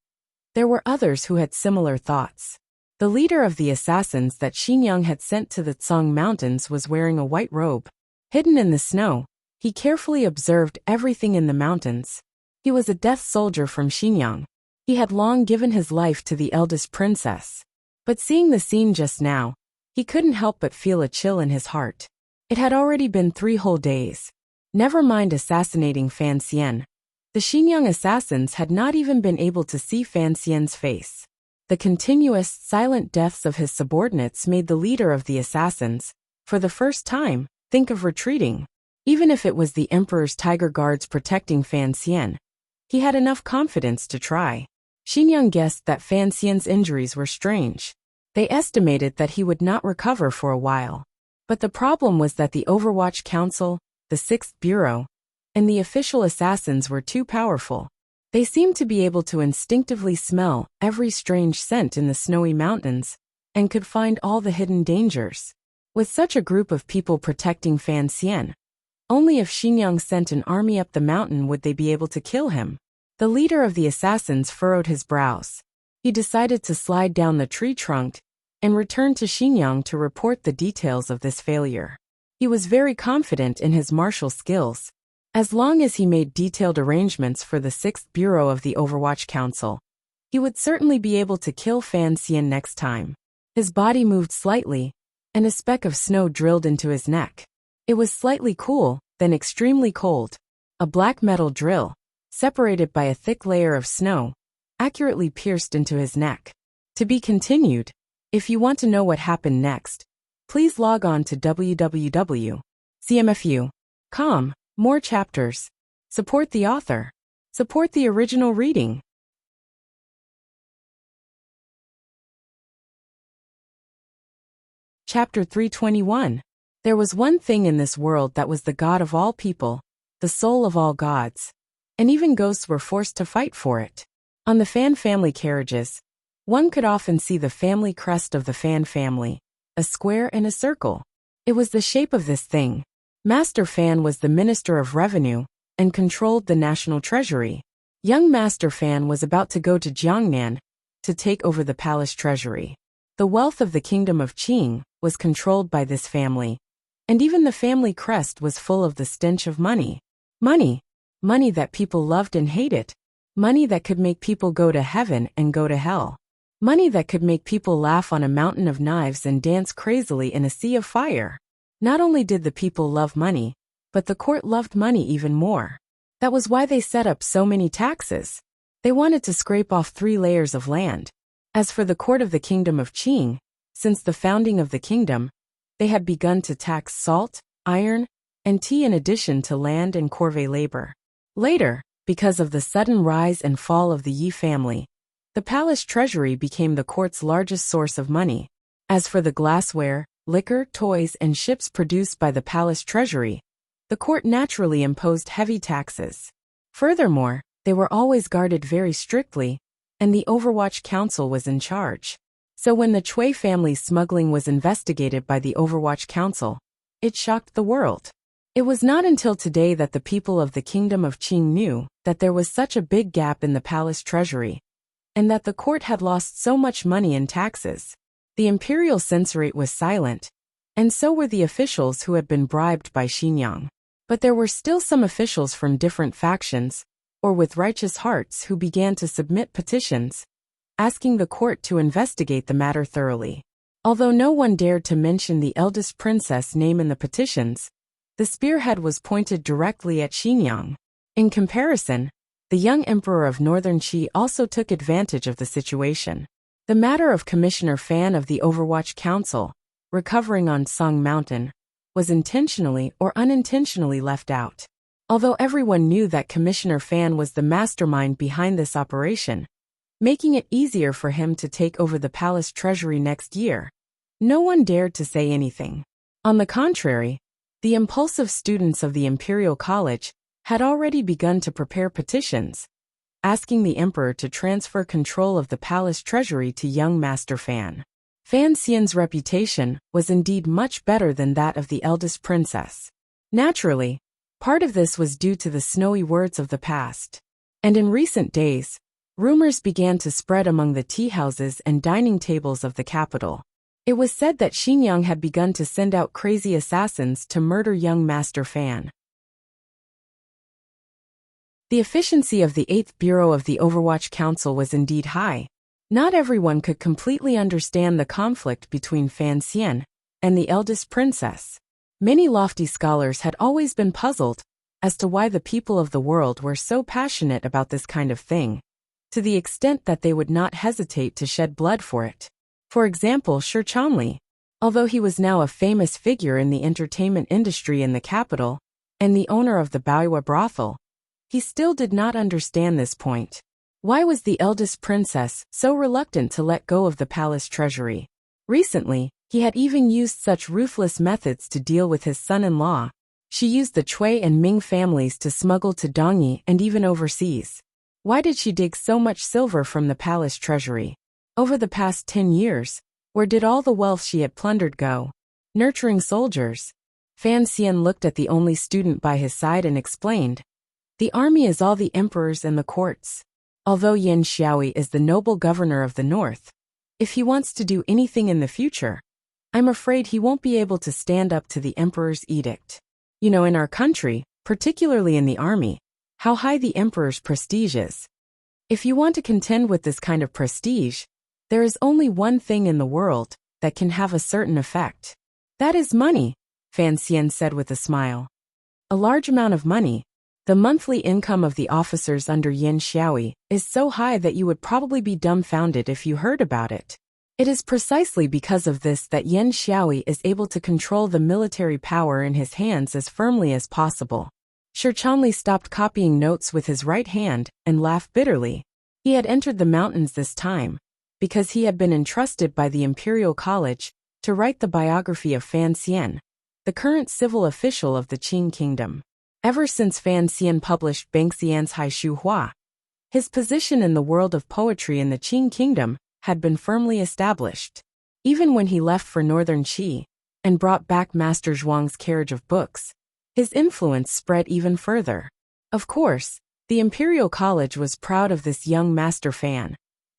there were others who had similar thoughts. The leader of the assassins that Xinjiang had sent to the Tsang Mountains was wearing a white robe. Hidden in the snow, he carefully observed everything in the mountains. He was a death soldier from Xinjiang. He had long given his life to the eldest princess. But seeing the scene just now, he couldn't help but feel a chill in his heart. It had already been 3 whole days. Never mind assassinating Fan Xian. The Xinjiang assassins had not even been able to see Fan Xian's face. The continuous, silent deaths of his subordinates made the leader of the assassins, for the first time, think of retreating. Even if it was the emperor's tiger guards protecting Fan Xian, he had enough confidence to try. Xinjiang guessed that Fan Xian's injuries were strange. They estimated that he would not recover for a while. But the problem was that the Overwatch Council, the 6th Bureau, and the official assassins were too powerful. They seemed to be able to instinctively smell every strange scent in the snowy mountains, and could find all the hidden dangers. With such a group of people protecting Fan Xian, only if Xinjiang sent an army up the mountain would they be able to kill him. The leader of the assassins furrowed his brows. He decided to slide down the tree trunk and return to Xinjiang to report the details of this failure. He was very confident in his martial skills. As long as he made detailed arrangements for the 6th Bureau of the Overwatch Council, he would certainly be able to kill Fan Xian next time. His body moved slightly, and a speck of snow drilled into his neck. It was slightly cool, then extremely cold. A black metal drill, separated by a thick layer of snow, accurately pierced into his neck. To be continued. If you want to know what happened next, please log on to www.cmfu.com. More chapters. Support the author. Support the original reading. Chapter 321. There was one thing in this world that was the God of all people, the soul of all gods, and even ghosts were forced to fight for it. On the Fan family carriages, one could often see the family crest of the Fan family, a square and a circle. It was the shape of this thing. Master Fan was the Minister of Revenue and controlled the national treasury. Young Master Fan was about to go to Jiangnan to take over the palace treasury. The wealth of the kingdom of Qing was controlled by this family, and even the family crest was full of the stench of money. Money. Money that people loved and hated. Money that could make people go to heaven and go to hell. Money that could make people laugh on a mountain of knives and dance crazily in a sea of fire. Not only did the people love money, but the court loved money even more. That was why they set up so many taxes. They wanted to scrape off 3 layers of land. As for the court of the kingdom of Qing, since the founding of the kingdom, they had begun to tax salt, iron, and tea in addition to land and corvée labor. Later, because of the sudden rise and fall of the Yi family, the palace treasury became the court's largest source of money. As for the glassware, liquor, toys, and ships produced by the palace treasury, the court naturally imposed heavy taxes. Furthermore, they were always guarded very strictly, and the Overwatch Council was in charge. So when the Cui family's smuggling was investigated by the Overwatch Council, it shocked the world. It was not until today that the people of the Kingdom of Qing knew that there was such a big gap in the palace treasury, and that the court had lost so much money in taxes. The imperial censorate was silent, and so were the officials who had been bribed by Xinjiang. But there were still some officials from different factions, or with righteous hearts, who began to submit petitions, asking the court to investigate the matter thoroughly. Although no one dared to mention the eldest princess' name in the petitions, the spearhead was pointed directly at Xinjiang. In comparison, the young emperor of Northern Qi also took advantage of the situation. The matter of Commissioner Fan of the Overwatch Council, recovering on Song Mountain, was intentionally or unintentionally left out. Although everyone knew that Commissioner Fan was the mastermind behind this operation, making it easier for him to take over the palace treasury next year, no one dared to say anything. On the contrary, the impulsive students of the Imperial College had already begun to prepare petitions, asking the emperor to transfer control of the palace treasury to young Master Fan. Fan Xian's reputation was indeed much better than that of the eldest princess. Naturally, part of this was due to the snowy words of the past. And in recent days, rumors began to spread among the tea houses and dining tables of the capital. It was said that Xinjiang had begun to send out crazy assassins to murder young Master Fan. The efficiency of the 8th Bureau of the Overwatch Council was indeed high. Not everyone could completely understand the conflict between Fan Xian and the eldest princess. Many lofty scholars had always been puzzled as to why the people of the world were so passionate about this kind of thing, to the extent that they would not hesitate to shed blood for it. For example, Shi Chanli, although he was now a famous figure in the entertainment industry in the capital and the owner of the Baoyue brothel, he still did not understand this point. Why was the eldest princess so reluctant to let go of the palace treasury? Recently, he had even used such ruthless methods to deal with his son-in-law. She used the Cui and Ming families to smuggle to Dongyi and even overseas. Why did she dig so much silver from the palace treasury? Over the past 10 years, where did all the wealth she had plundered go? Nurturing soldiers. Fan Xian looked at the only student by his side and explained, "The army is all the emperors and the courts. Although Yan Xiaoyi is the noble governor of the north, if he wants to do anything in the future, I'm afraid he won't be able to stand up to the emperor's edict. You know, in our country, particularly in the army, how high the emperor's prestige is. If you want to contend with this kind of prestige, there is only one thing in the world that can have a certain effect. That is money," Fan Xian said with a smile. "A large amount of money. The monthly income of the officers under Yan Xiaoyi is so high that you would probably be dumbfounded if you heard about it. It is precisely because of this that Yan Xiaoyi is able to control the military power in his hands as firmly as possible." Shi Chanli stopped copying notes with his right hand and laughed bitterly. He had entered the mountains this time because he had been entrusted by the Imperial College to write the biography of Fan Xian, the current civil official of the Qing Kingdom. Ever since Fan Xian published Bang Xian's Hai Shu Hua, his position in the world of poetry in the Qing Kingdom had been firmly established. Even when he left for Northern Qi and brought back Master Zhuang's carriage of books, his influence spread even further. Of course, the Imperial College was proud of this young Master Fan,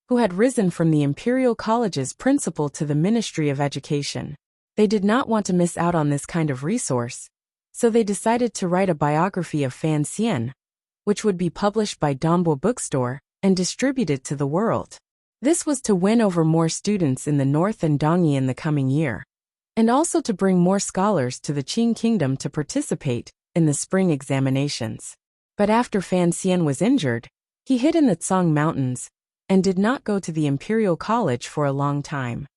who had risen from the Imperial College's principal to the Ministry of Education. They did not want to miss out on this kind of resource, so they decided to write a biography of Fan Xian, which would be published by Dombo Bookstore and distributed to the world. This was to win over more students in the north and Dongyi in the coming year, and also to bring more scholars to the Qing Kingdom to participate in the spring examinations. But after Fan Xian was injured, he hid in the Tsang Mountains and did not go to the Imperial College for a long time.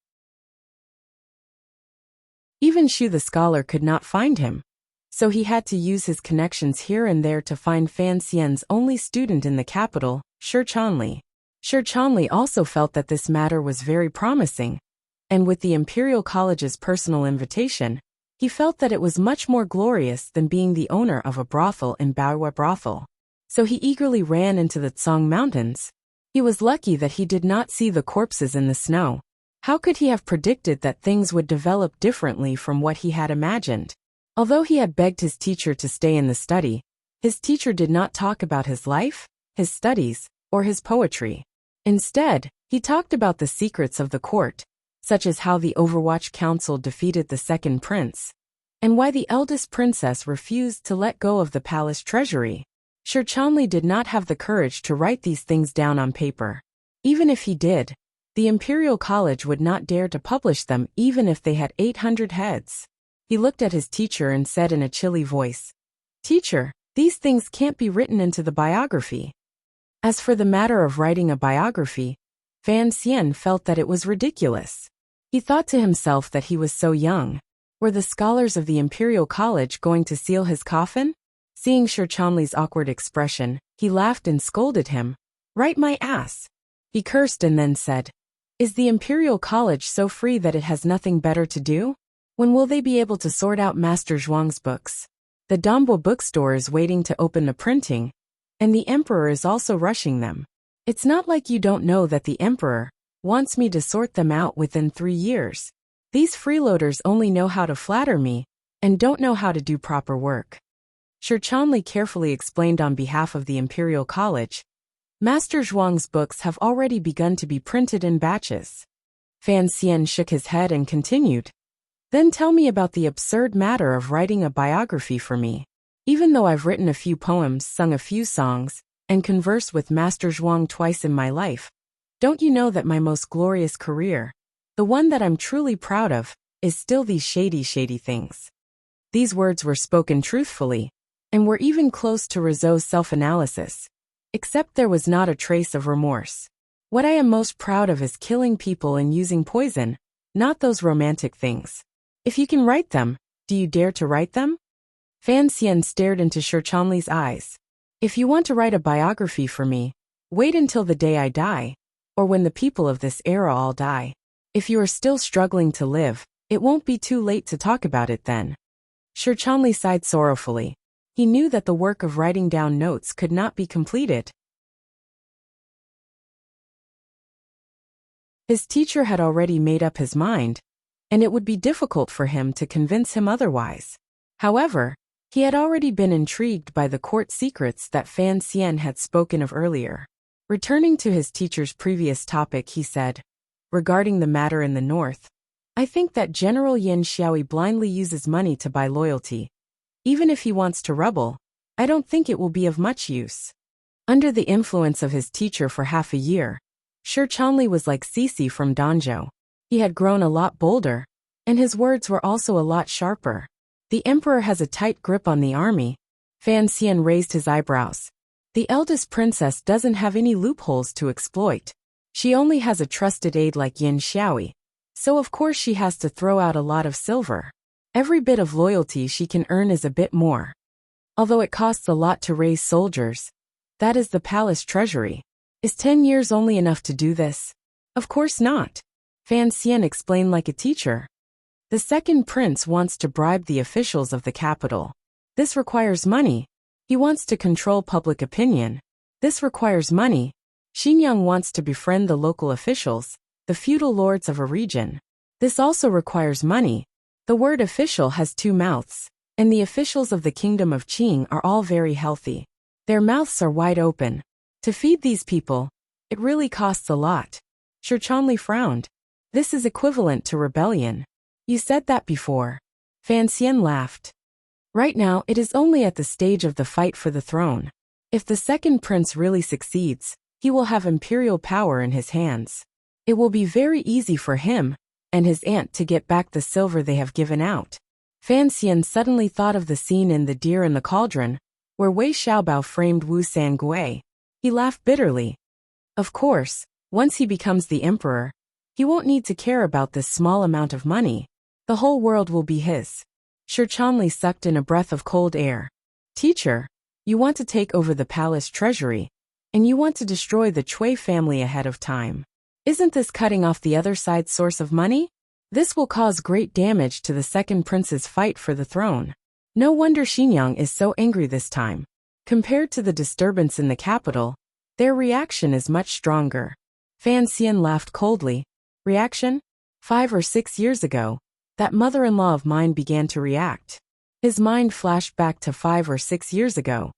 Even Shu the scholar could not find him, so he had to use his connections here and there to find Fan Xian's only student in the capital, Shi Chanli. Shi Chanli also felt that this matter was very promising, and with the Imperial College's personal invitation, he felt that it was much more glorious than being the owner of a brothel in Baoyue brothel. So he eagerly ran into the Tsang Mountains. He was lucky that he did not see the corpses in the snow. How could he have predicted that things would develop differently from what he had imagined? Although he had begged his teacher to stay in the study, his teacher did not talk about his life, his studies, or his poetry. Instead, he talked about the secrets of the court, such as how the Overwatch Council defeated the second prince, and why the eldest princess refused to let go of the palace treasury. Shi Chanli did not have the courage to write these things down on paper. Even if he did, the Imperial College would not dare to publish them even if they had 800 heads. He looked at his teacher and said in a chilly voice, "Teacher, These things can't be written into the biography. As for the matter of writing a biography, Fan Xian felt that it was ridiculous. He thought to himself that he was so young. Were the scholars of the Imperial College going to seal his coffin? Seeing Shi Chanli's awkward expression, he laughed and scolded him. "Right my ass." He cursed and then said, "Is the Imperial College so free that it has nothing better to do? When will they be able to sort out Master Zhuang's books? The Dambo bookstore is waiting to open the printing, and the Emperor is also rushing them. It's not like you don't know that the Emperor wants me to sort them out within 3 years. These freeloaders only know how to flatter me and don't know how to do proper work." Shi Chanli carefully explained on behalf of the Imperial College, "Master Zhuang's books have already begun to be printed in batches." Fan Xian shook his head and continued, "Then tell me about the absurd matter of writing a biography for me. Even though I've written a few poems, sung a few songs, and conversed with Master Zhuang twice in my life, don't you know that my most glorious career, the one that I'm truly proud of, is still these shady things?" These words were spoken truthfully, and were even close to Rizzo's self-analysis, except there was not a trace of remorse. "What I am most proud of is killing people and using poison, not those romantic things. If you can write them, do you dare to write them?" Fan Xian stared into Shi Chanli's eyes. "If you want to write a biography for me, wait until the day I die, or when the people of this era all die. If you are still struggling to live, it won't be too late to talk about it then." Shi Chanli sighed sorrowfully. He knew that the work of writing down notes could not be completed. His teacher had already made up his mind, and it would be difficult for him to convince him otherwise. However, he had already been intrigued by the court secrets that Fan Xian had spoken of earlier. Returning to his teacher's previous topic, he said, "Regarding the matter in the north, I think that General Yin Xiaoyi blindly uses money to buy loyalty. Even if he wants to rebel, I don't think it will be of much use." Under the influence of his teacher for half a year, Shi Chanli was like Cece from Danzhou. He had grown a lot bolder, and his words were also a lot sharper. "The Emperor has a tight grip on the army." Fan Xian raised his eyebrows. "The eldest princess doesn't have any loopholes to exploit. She only has a trusted aide like Yin Xiaoyi, so of course she has to throw out a lot of silver. Every bit of loyalty she can earn is a bit more. Although it costs a lot to raise soldiers, that is the palace treasury. Is 10 years only enough to do this? Of course not." Fan Xian explained like a teacher. "The second prince wants to bribe the officials of the capital. This requires money. He wants to control public opinion. This requires money. Xinjiang wants to befriend the local officials, the feudal lords of a region. This also requires money. The word official has 2 mouths, and the officials of the kingdom of Qing are all very healthy. Their mouths are wide open. To feed these people, it really costs a lot." Shi Chanli frowned. "This is equivalent to rebellion." "You said that before." Fan Xian laughed. "Right now it is only at the stage of the fight for the throne. If the second prince really succeeds, he will have imperial power in his hands. It will be very easy for him and his aunt to get back the silver they have given out." Fan Xian suddenly thought of the scene in The Deer in the Cauldron, where Wei Xiaobao framed Wu Sangui. He laughed bitterly. Of course, once he becomes the emperor, he won't need to care about this small amount of money. The whole world will be his. Shi Chanli sucked in a breath of cold air. "Teacher, you want to take over the palace treasury, and you want to destroy the Cui family ahead of time. Isn't this cutting off the other side's source of money? This will cause great damage to the second prince's fight for the throne. No wonder Xinjiang is so angry this time. Compared to the disturbance in the capital, their reaction is much stronger." Fan Xian laughed coldly. "Reaction? 5 or 6 years ago, that mother-in-law of mine began to react." His mind flashed back to 5 or 6 years ago,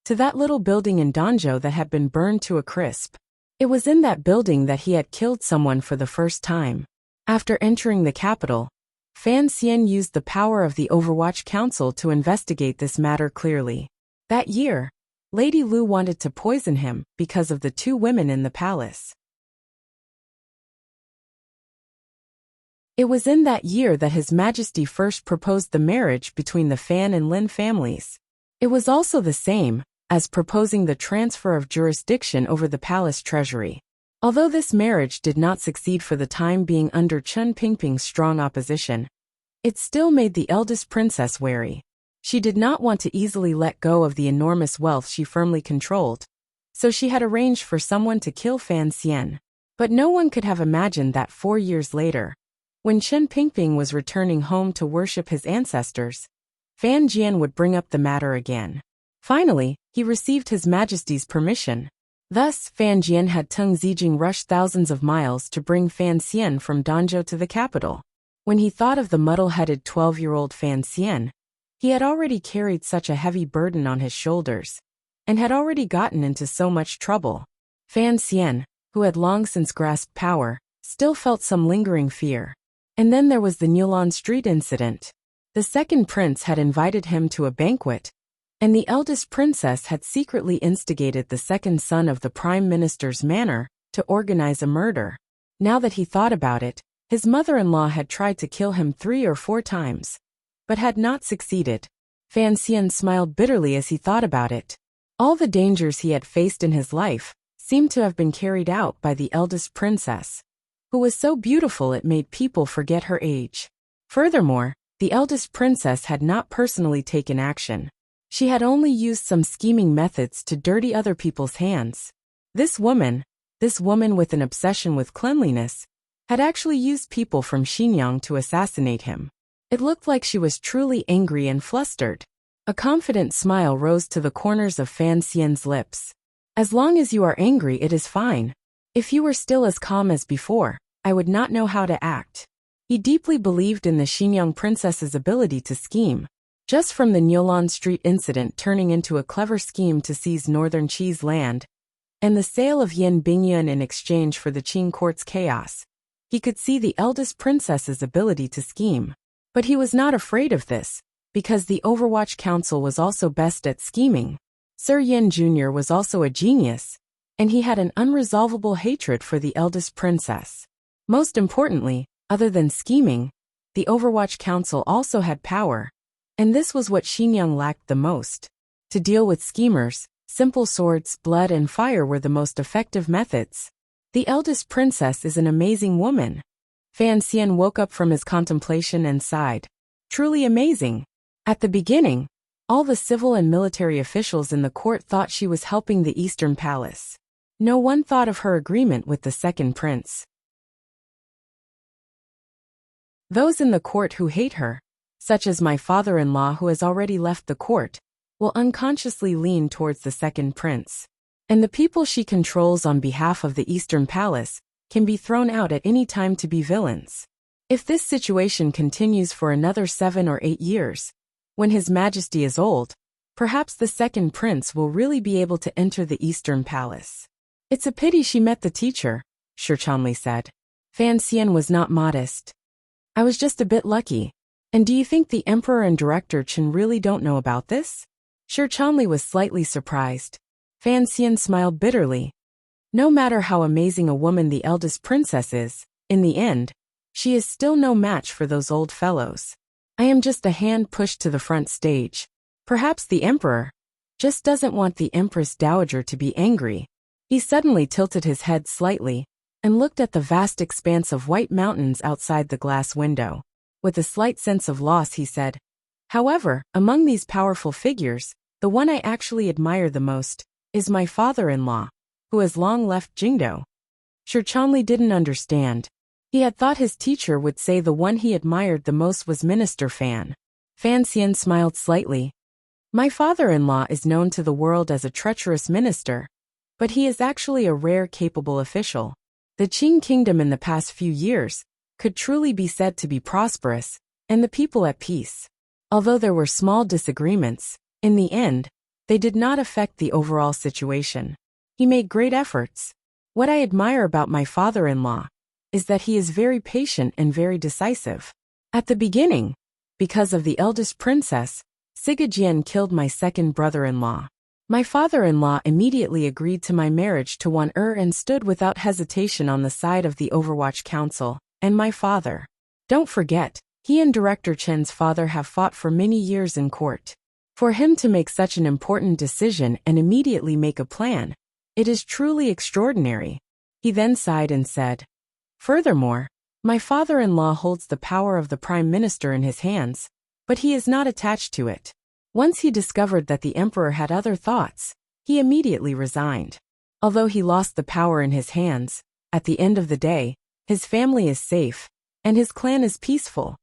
to that little building in Danzhou that had been burned to a crisp. It was in that building that he had killed someone for the first time. After entering the capital, Fan Xian used the power of the Overwatch Council to investigate this matter clearly. That year, Lady Lu wanted to poison him because of the 2 women in the palace. It was in that year that His Majesty first proposed the marriage between the Fan and Lin families. It was also the same as proposing the transfer of jurisdiction over the palace treasury. Although this marriage did not succeed for the time being under Chen Pingping's strong opposition, it still made the eldest princess wary. She did not want to easily let go of the enormous wealth she firmly controlled, so she had arranged for someone to kill Fan Xian. But no one could have imagined that 4 years later, when Chen Pingping was returning home to worship his ancestors, Fan Jian would bring up the matter again. Finally, he received His Majesty's permission. Thus, Fan Jian had Teng Zijing rush thousands of miles to bring Fan Xian from Danzhou to the capital. When he thought of the muddle-headed 12-year-old Fan Xian, he had already carried such a heavy burden on his shoulders, and had already gotten into so much trouble. Fan Xian, who had long since grasped power, still felt some lingering fear. And then there was the Newlan Street incident. The second prince had invited him to a banquet, and the eldest princess had secretly instigated the second son of the prime minister's manor to organize a murder. Now that he thought about it, his mother-in-law had tried to kill him 3 or 4 times, but had not succeeded. Fan Xian smiled bitterly as he thought about it. All the dangers he had faced in his life seemed to have been carried out by the eldest princess, who was so beautiful it made people forget her age. Furthermore, the eldest princess had not personally taken action. She had only used some scheming methods to dirty other people's hands. This woman with an obsession with cleanliness, had actually used people from Xinjiang to assassinate him. It looked like she was truly angry and flustered. A confident smile rose to the corners of Fan Xian's lips. As long as you are angry, it is fine. If you were still as calm as before, I would not know how to act. He deeply believed in the Xinjiang princess's ability to scheme. Just from the Newlan Street incident turning into a clever scheme to seize northern Qi's land, and the sale of Yin Bingyun in exchange for the Qing court's chaos, he could see the eldest princess's ability to scheme. But he was not afraid of this, because the Overwatch Council was also best at scheming. Sir Yin Jr. was also a genius, and he had an unresolvable hatred for the eldest princess. Most importantly, other than scheming, the Overwatch Council also had power, and this was what Xinjiang lacked the most. To deal with schemers, simple swords, blood, and fire were the most effective methods. The eldest princess is an amazing woman. Fan Xian woke up from his contemplation and sighed. Truly amazing. At the beginning, all the civil and military officials in the court thought she was helping the Eastern Palace. No one thought of her agreement with the second prince. Those in the court who hate her, such as my father-in-law who has already left the court, will unconsciously lean towards the second prince. And the people she controls on behalf of the Eastern Palace can be thrown out at any time to be villains. If this situation continues for another 7 or 8 years, when His Majesty is old, perhaps the second prince will really be able to enter the Eastern Palace. It's a pity she met the teacher, Shi Chanli said. Fan Xian was not modest. I was just a bit lucky. And do you think the Emperor and Director Chen really don't know about this? Shi Chanli was slightly surprised. Fan Xian smiled bitterly. No matter how amazing a woman the eldest princess is, in the end, she is still no match for those old fellows. I am just a hand pushed to the front stage. Perhaps the Emperor just doesn't want the Empress Dowager to be angry. He suddenly tilted his head slightly and looked at the vast expanse of white mountains outside the glass window. With a slight sense of loss, he said, however, among these powerful figures, the one I actually admire the most is my father-in-law, who has long left Jingdou. Shi Chanli didn't understand. He had thought his teacher would say the one he admired the most was Minister Fan. Fan Xian smiled slightly. My father-in-law is known to the world as a treacherous minister, but he is actually a rare capable official. The Qing kingdom in the past few years could truly be said to be prosperous, and the people at peace. Although there were small disagreements, in the end, they did not affect the overall situation. He made great efforts. What I admire about my father-in-law is that he is very patient and very decisive. At the beginning, because of the eldest princess, Sigajian killed my second brother-in-law. My father-in-law immediately agreed to my marriage to Wan and stood without hesitation on the side of the Overwatch Council, and my father. Don't forget, he and Director Chen's father have fought for many years in court. For him to make such an important decision and immediately make a plan, it is truly extraordinary. He then sighed and said, "Furthermore, my father-in-law holds the power of the prime minister in his hands, but he is not attached to it. Once he discovered that the emperor had other thoughts, he immediately resigned. Although he lost the power in his hands, at the end of the day, his family is safe, and his clan is peaceful."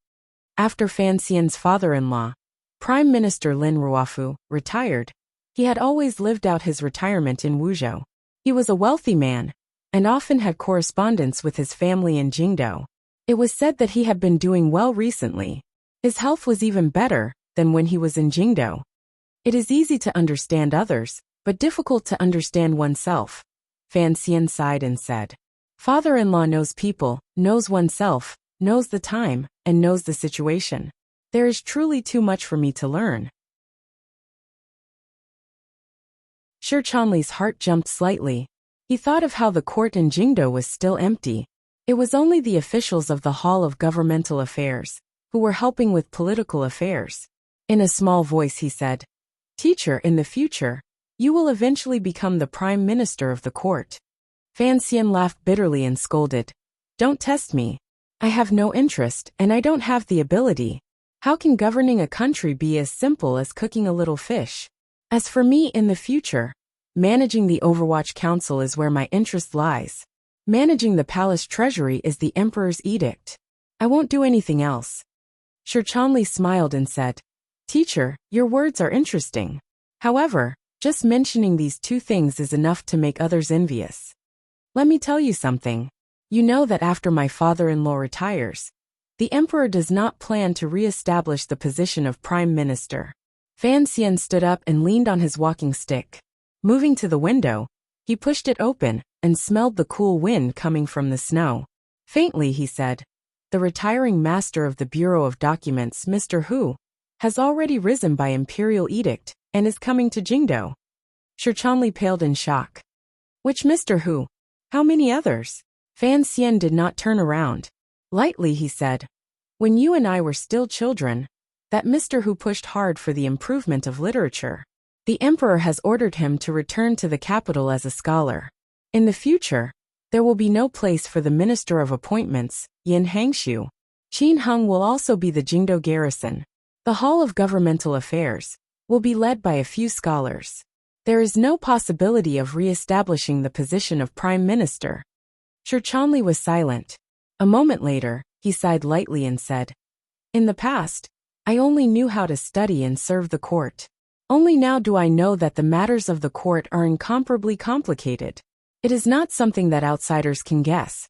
After Fan Xian's father-in-law, Prime Minister Lin Ruofu, retired, he had always lived out his retirement in Wuzhou. He was a wealthy man, and often had correspondence with his family in Jingdou. It was said that he had been doing well recently. His health was even better than when he was in Jingdou. It is easy to understand others, but difficult to understand oneself. Fan Xian sighed and said, "Father-in-law knows people, knows oneself, knows the time, and knows the situation. There is truly too much for me to learn." Shi Chanli's heart jumped slightly. He thought of how the court in Jingdou was still empty. It was only the officials of the Hall of Governmental Affairs who were helping with political affairs. In a small voice he said, "Teacher, in the future, you will eventually become the prime minister of the court." Fan Xian laughed bitterly and scolded, "Don't test me. I have no interest and I don't have the ability. How can governing a country be as simple as cooking a little fish? As for me in the future, managing the Overwatch Council is where my interest lies. Managing the palace treasury is the emperor's edict. I won't do anything else." Shi Chanli smiled and said, "Teacher, your words are interesting. However, just mentioning these two things is enough to make others envious. Let me tell you something. You know that after my father-in-law retires, the emperor does not plan to re-establish the position of prime minister." Fan Xian stood up and leaned on his walking stick. Moving to the window, he pushed it open and smelled the cool wind coming from the snow. Faintly he said, "The retiring master of the Bureau of Documents, Mr. Hu, has already risen by imperial edict and is coming to Jingdou." Shi Chanli paled in shock. "Which Mr. Hu? How many others?" Fan Xian did not turn around. Lightly he said, "When you and I were still children, that Mr. Hu pushed hard for the improvement of literature. The emperor has ordered him to return to the capital as a scholar. In the future, there will be no place for the Minister of Appointments, Yin Hangshu. Qin Heng will also be the Jingdou garrison. The Hall of Governmental Affairs will be led by a few scholars. There is no possibility of re-establishing the position of prime minister." Shi Chanli was silent. A moment later, he sighed lightly and said, "In the past, I only knew how to study and serve the court. Only now do I know that the matters of the court are incomparably complicated. It is not something that outsiders can guess."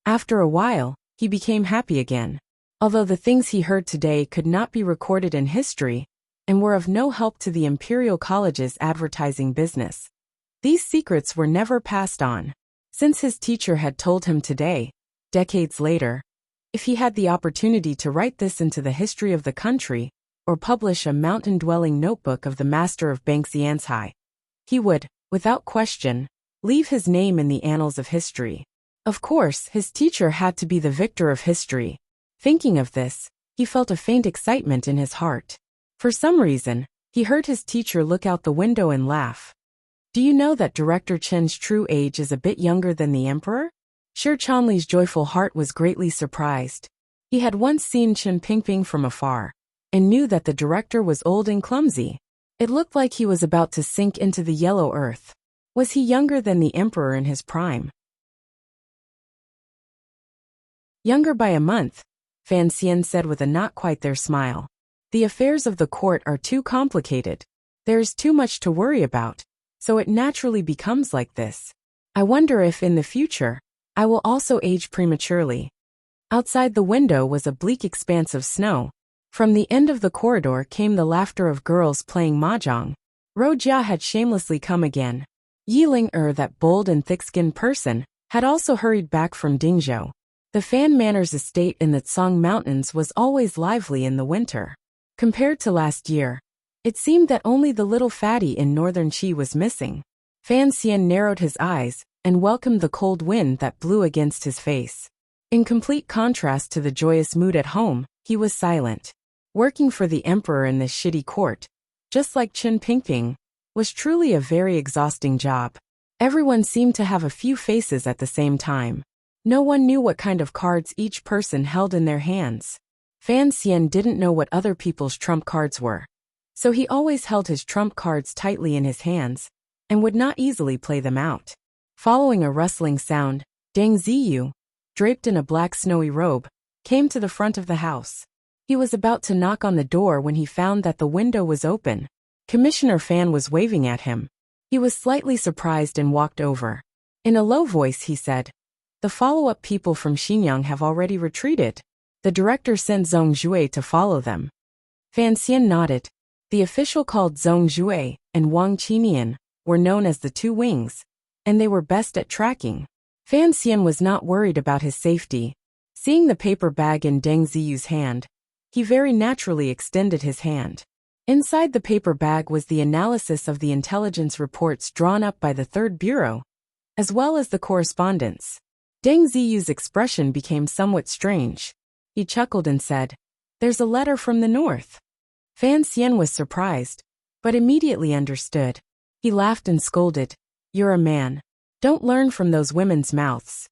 After a while, he became happy again. Although the things he heard today could not be recorded in history and were of no help to the Imperial College's advertising business, these secrets were never passed on. Since his teacher had told him today, decades later, if he had the opportunity to write this into the history of the country, or publish a mountain-dwelling notebook of the master of Bangxian's, he would, without question, leave his name in the annals of history. Of course, his teacher had to be the victor of history. Thinking of this, he felt a faint excitement in his heart. For some reason, he heard his teacher look out the window and laugh. "Do you know that Director Chen's true age is a bit younger than the emperor?" Shi Chanli's joyful heart was greatly surprised. He had once seen Chen Pingping from afar, and knew that the director was old and clumsy. It looked like he was about to sink into the yellow earth. Was he younger than the emperor in his prime? "Younger by a month," Fan Xian said with a not quite there smile. "The affairs of the court are too complicated. There is too much to worry about, so it naturally becomes like this. I wonder if in the future, I will also age prematurely." Outside the window was a bleak expanse of snow. From the end of the corridor came the laughter of girls playing mahjong. Rojia had shamelessly come again. Yiling that bold and thick-skinned person, had also hurried back from Dingzhou. The Fan Manor's estate in the Tsang Mountains was always lively in the winter. Compared to last year, it seemed that only the little fatty in northern Qi was missing. Fan Xian narrowed his eyes and welcomed the cold wind that blew against his face. In complete contrast to the joyous mood at home, he was silent. Working for the emperor in this shitty court, just like Chen Pingping, was truly a very exhausting job. Everyone seemed to have a few faces at the same time. No one knew what kind of cards each person held in their hands. Fan Xian didn't know what other people's trump cards were, so he always held his trump cards tightly in his hands and would not easily play them out. Following a rustling sound, Deng Ziyu, draped in a black snowy robe, came to the front of the house. He was about to knock on the door when he found that the window was open. Commissioner Fan was waving at him. He was slightly surprised and walked over. In a low voice he said, "The follow-up people from Xinjiang have already retreated. The director sent Zhong Jue to follow them." Fan Xian nodded. The official called Zhong Jue and Wang Qinian were known as the Two Wings, and they were best at tracking. Fan Xian was not worried about his safety. Seeing the paper bag in Deng Ziyu's hand, he very naturally extended his hand. Inside the paper bag was the analysis of the intelligence reports drawn up by the Third Bureau, as well as the correspondence. Deng Ziyu's expression became somewhat strange. He chuckled and said, "There's a letter from the north." Fan Xian was surprised, but immediately understood. He laughed and scolded, "You're a man. Don't learn from those women's mouths."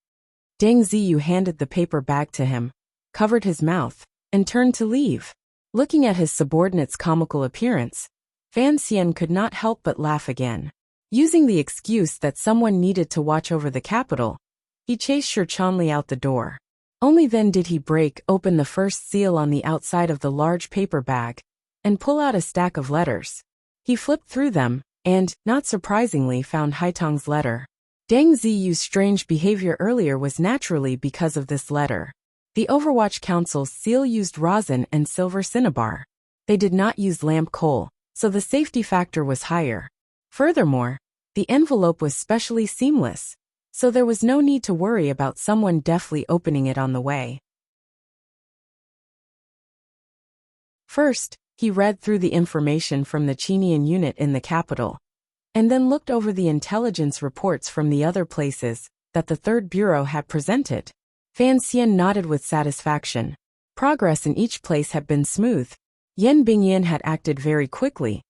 Deng Ziyu handed the paper bag to him, covered his mouth, and turned to leave. Looking at his subordinate's comical appearance, Fan Xian could not help but laugh again. Using the excuse that someone needed to watch over the capital, he chased Shi Chanli out the door. Only then did he break open the first seal on the outside of the large paper bag and pull out a stack of letters. He flipped through them and, not surprisingly, found Haitong's letter. Deng Ziyu's strange behavior earlier was naturally because of this letter. The Overwatch Council's seal used rosin and silver cinnabar. They did not use lamp coal, so the safety factor was higher. Furthermore, the envelope was specially seamless, so there was no need to worry about someone deftly opening it on the way. First, he read through the information from the Qinian unit in the capital, and then looked over the intelligence reports from the other places that the Third Bureau had presented. Fan Xian nodded with satisfaction. Progress in each place had been smooth. Yan Bingyan had acted very quickly,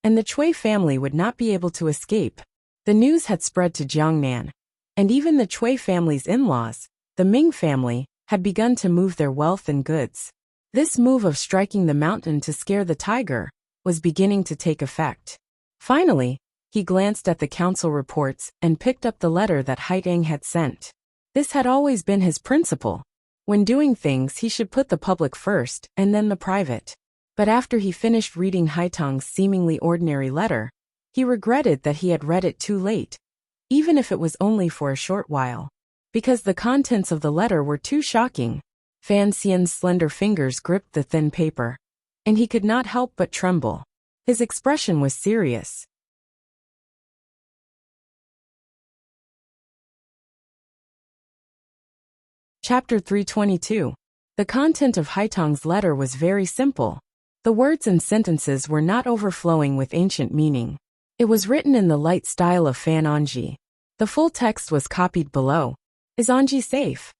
and the Cui family would not be able to escape. The news had spread to Jiangnan, and even the Cui family's in-laws, the Ming family, had begun to move their wealth and goods. This move of striking the mountain to scare the tiger was beginning to take effect. Finally, he glanced at the council reports and picked up the letter that Haitong had sent. This had always been his principle. When doing things, he should put the public first and then the private. But after he finished reading Haitong's seemingly ordinary letter, he regretted that he had read it too late, even if it was only for a short while, because the contents of the letter were too shocking. Fan Xian's slender fingers gripped the thin paper, and he could not help but tremble. His expression was serious. Chapter 322. The content of Haitong's letter was very simple. The words and sentences were not overflowing with ancient meaning. It was written in the light style of Fan Anji. The full text was copied below. "Is Anji safe?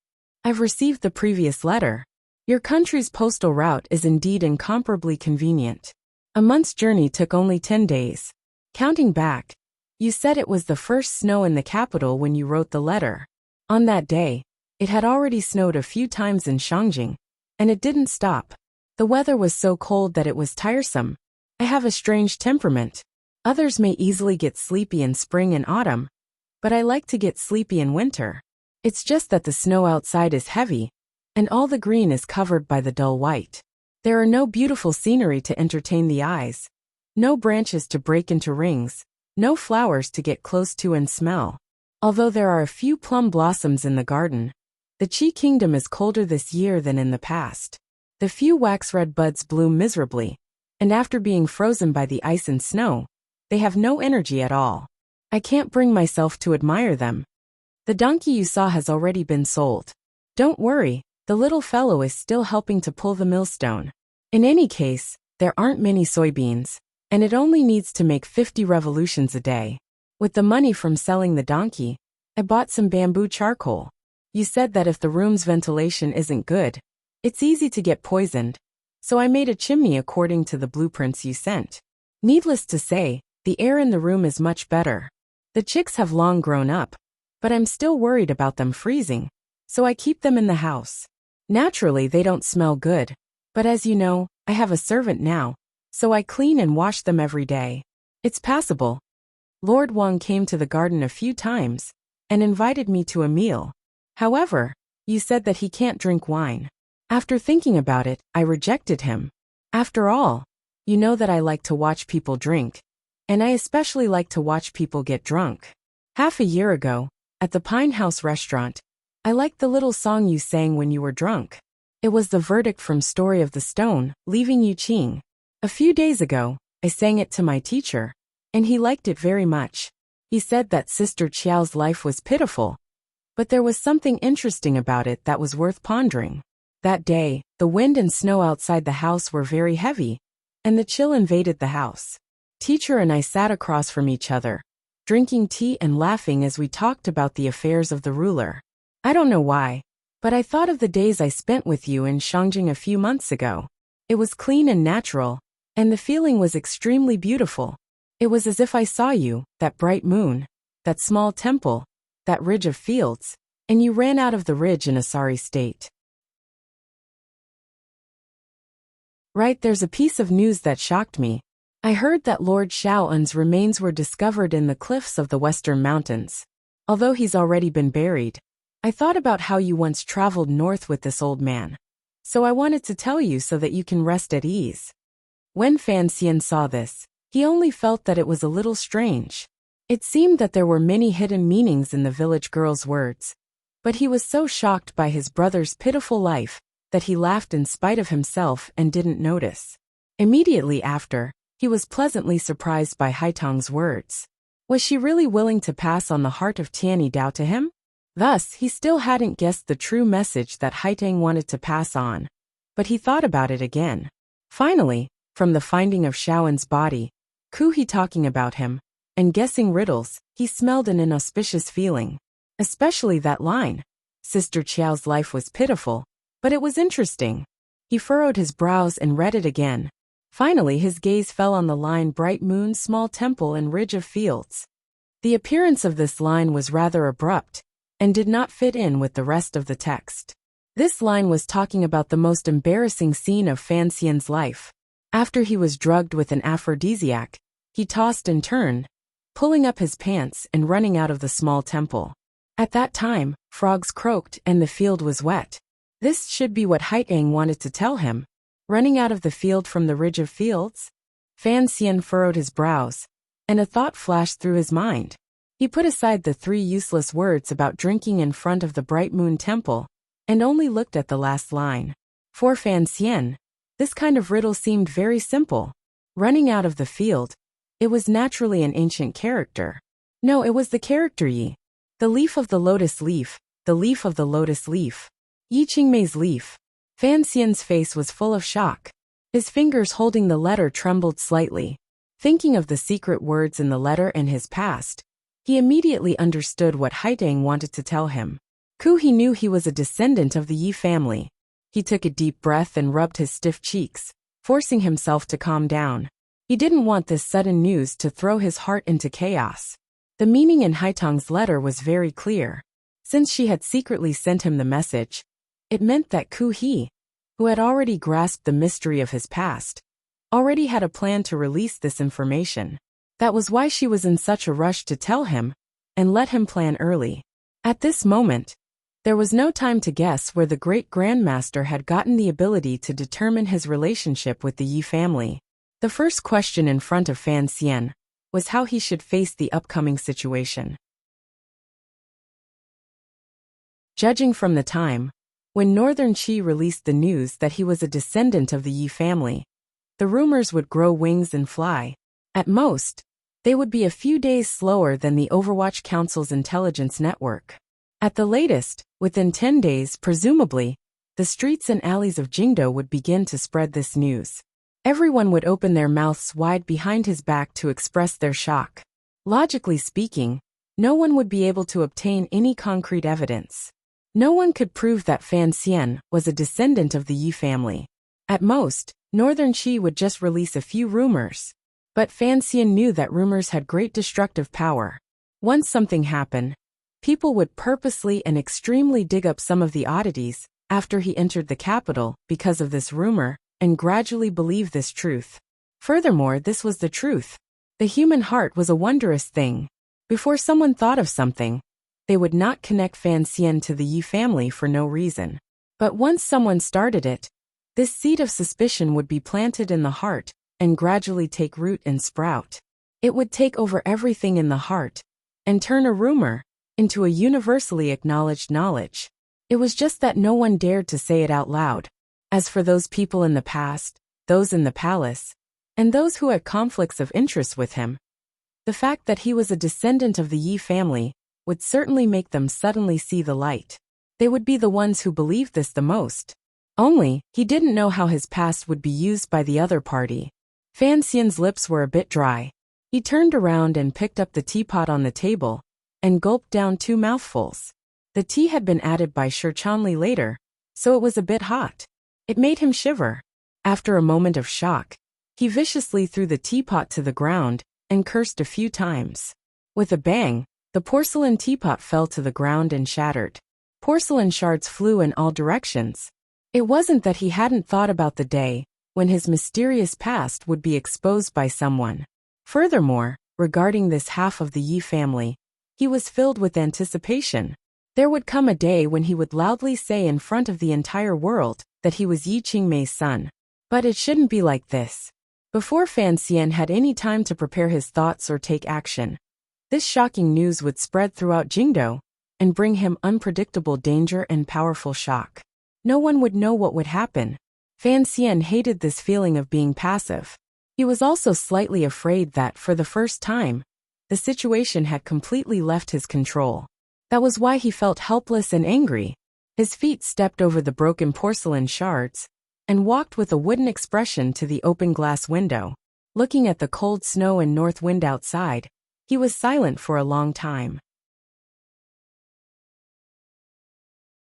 I've received the previous letter. Your country's postal route is indeed incomparably convenient. A month's journey took only 10 days. Counting back, you said it was the first snow in the capital when you wrote the letter. On that day, it had already snowed a few times in Shangjing, and it didn't stop. The weather was so cold that it was tiresome. I have a strange temperament. Others may easily get sleepy in spring and autumn, but I like to get sleepy in winter. It's just that the snow outside is heavy, and all the green is covered by the dull white. There are no beautiful scenery to entertain the eyes, no branches to break into rings, no flowers to get close to and smell. Although there are a few plum blossoms in the garden, the Qi Kingdom is colder this year than in the past. The few wax-red buds bloom miserably, and after being frozen by the ice and snow, they have no energy at all. I can't bring myself to admire them. The donkey you saw has already been sold. Don't worry, the little fellow is still helping to pull the millstone. In any case, there aren't many soybeans, and it only needs to make 50 revolutions a day. With the money from selling the donkey, I bought some bamboo charcoal. You said that if the room's ventilation isn't good, it's easy to get poisoned, so I made a chimney according to the blueprints you sent. Needless to say, the air in the room is much better. The chicks have long grown up, but I'm still worried about them freezing, so I keep them in the house. Naturally, they don't smell good, but as you know, I have a servant now, so I clean and wash them every day. It's passable. Lord Wang came to the garden a few times and invited me to a meal. However, you said that he can't drink wine. After thinking about it, I rejected him. After all, you know that I like to watch people drink, and I especially like to watch people get drunk. Half a year ago, at the Pine House restaurant, I liked the little song you sang when you were drunk. It was the verdict from Story of the Stone, leaving you Qing. A few days ago, I sang it to my teacher, and he liked it very much. He said that Sister Qiao's life was pitiful, but there was something interesting about it that was worth pondering. That day, the wind and snow outside the house were very heavy, and the chill invaded the house. Teacher and I sat across from each other, drinking tea and laughing as we talked about the affairs of the ruler. I don't know why, but I thought of the days I spent with you in Shangjing a few months ago. It was clean and natural, and the feeling was extremely beautiful. It was as if I saw you, that bright moon, that small temple, that ridge of fields, and you ran out of the ridge in a sorry state. Right, there's a piece of news that shocked me. I heard that Lord Shao'un's remains were discovered in the cliffs of the Western Mountains. Although he's already been buried, I thought about how you once traveled north with this old man. So I wanted to tell you so that you can rest at ease. When Fan Xian saw this, he only felt that it was a little strange. It seemed that there were many hidden meanings in the village girl's words. But he was so shocked by his brother's pitiful life that he laughed in spite of himself and didn't notice. Immediately after, he was pleasantly surprised by Haitong's words. Was she really willing to pass on the heart of Tianyi Dao to him? Thus, he still hadn't guessed the true message that Haitong wanted to pass on. But he thought about it again. Finally, from the finding of Shao'un's body, Ku-he talking about him, and guessing riddles, he smelled an inauspicious feeling. Especially that line. Sister Qiao's life was pitiful, but it was interesting. He furrowed his brows and read it again. Finally, his gaze fell on the line bright moon, small temple, and ridge of fields. The appearance of this line was rather abrupt, and did not fit in with the rest of the text. This line was talking about the most embarrassing scene of Fan Xian's life. After he was drugged with an aphrodisiac, he tossed and turned, pulling up his pants and running out of the small temple. At that time, frogs croaked and the field was wet. This should be what Haitong wanted to tell him. Running out of the field from the ridge of fields? Fan Xian furrowed his brows, and a thought flashed through his mind. He put aside the 3 useless words about drinking in front of the bright moon temple, and only looked at the last line. For Fan Xian, this kind of riddle seemed very simple. Running out of the field, it was naturally an ancient character. No, it was the character Yi. The leaf of the lotus leaf, the leaf of the lotus leaf. Yi Qingmei's leaf. Fan Xian's face was full of shock. His fingers holding the letter trembled slightly. Thinking of the secret words in the letter and his past, he immediately understood what Haitong wanted to tell him. Ku-he knew he was a descendant of the Yi family. He took a deep breath and rubbed his stiff cheeks, forcing himself to calm down. He didn't want this sudden news to throw his heart into chaos. The meaning in Haitong's letter was very clear. Since she had secretly sent him the message, it meant that Ku-he, who had already grasped the mystery of his past, already had a plan to release this information. That was why she was in such a rush to tell him, and let him plan early. At this moment, there was no time to guess where the great grandmaster had gotten the ability to determine his relationship with the Yi family. The first question in front of Fan Xian was how he should face the upcoming situation. Judging from the time when Northern Qi released the news that he was a descendant of the Yi family, the rumors would grow wings and fly. At most, they would be a few days slower than the Overwatch Council's intelligence network. At the latest, within 10 days presumably, the streets and alleys of Jingdo would begin to spread this news. Everyone would open their mouths wide behind his back to express their shock. Logically speaking, no one would be able to obtain any concrete evidence. No one could prove that Fan Xian was a descendant of the Yi family. At most, Northern Qi would just release a few rumors. But Fan Xian knew that rumors had great destructive power. Once something happened, people would purposely and extremely dig up some of the oddities after he entered the capital because of this rumor and gradually believe this truth. Furthermore, this was the truth. The human heart was a wondrous thing. Before someone thought of something, they would not connect Fan Xian to the Yi family for no reason. But once someone started it, this seed of suspicion would be planted in the heart and gradually take root and sprout. It would take over everything in the heart and turn a rumor into a universally acknowledged knowledge. It was just that no one dared to say it out loud. As for those people in the past, those in the palace, and those who had conflicts of interest with him, the fact that he was a descendant of the Yi family would certainly make them suddenly see the light. They would be the ones who believed this the most. Only, he didn't know how his past would be used by the other party. Fan Xian's lips were a bit dry. He turned around and picked up the teapot on the table and gulped down 2 mouthfuls. The tea had been added by Shi Chanli later, so it was a bit hot. It made him shiver. After a moment of shock, he viciously threw the teapot to the ground and cursed a few times. With a bang, the porcelain teapot fell to the ground and shattered. Porcelain shards flew in all directions. It wasn't that he hadn't thought about the day when his mysterious past would be exposed by someone. Furthermore, regarding this half of the Yi family, he was filled with anticipation. There would come a day when he would loudly say in front of the entire world that he was Yi Qingmei's son. But it shouldn't be like this. Before Fan Xian had any time to prepare his thoughts or take action, this shocking news would spread throughout Jingdou and bring him unpredictable danger and powerful shock. No one would know what would happen. Fan Xian hated this feeling of being passive. He was also slightly afraid that, for the first time, the situation had completely left his control. That was why he felt helpless and angry. His feet stepped over the broken porcelain shards and walked with a wooden expression to the open glass window. Looking at the cold snow and north wind outside, he was silent for a long time.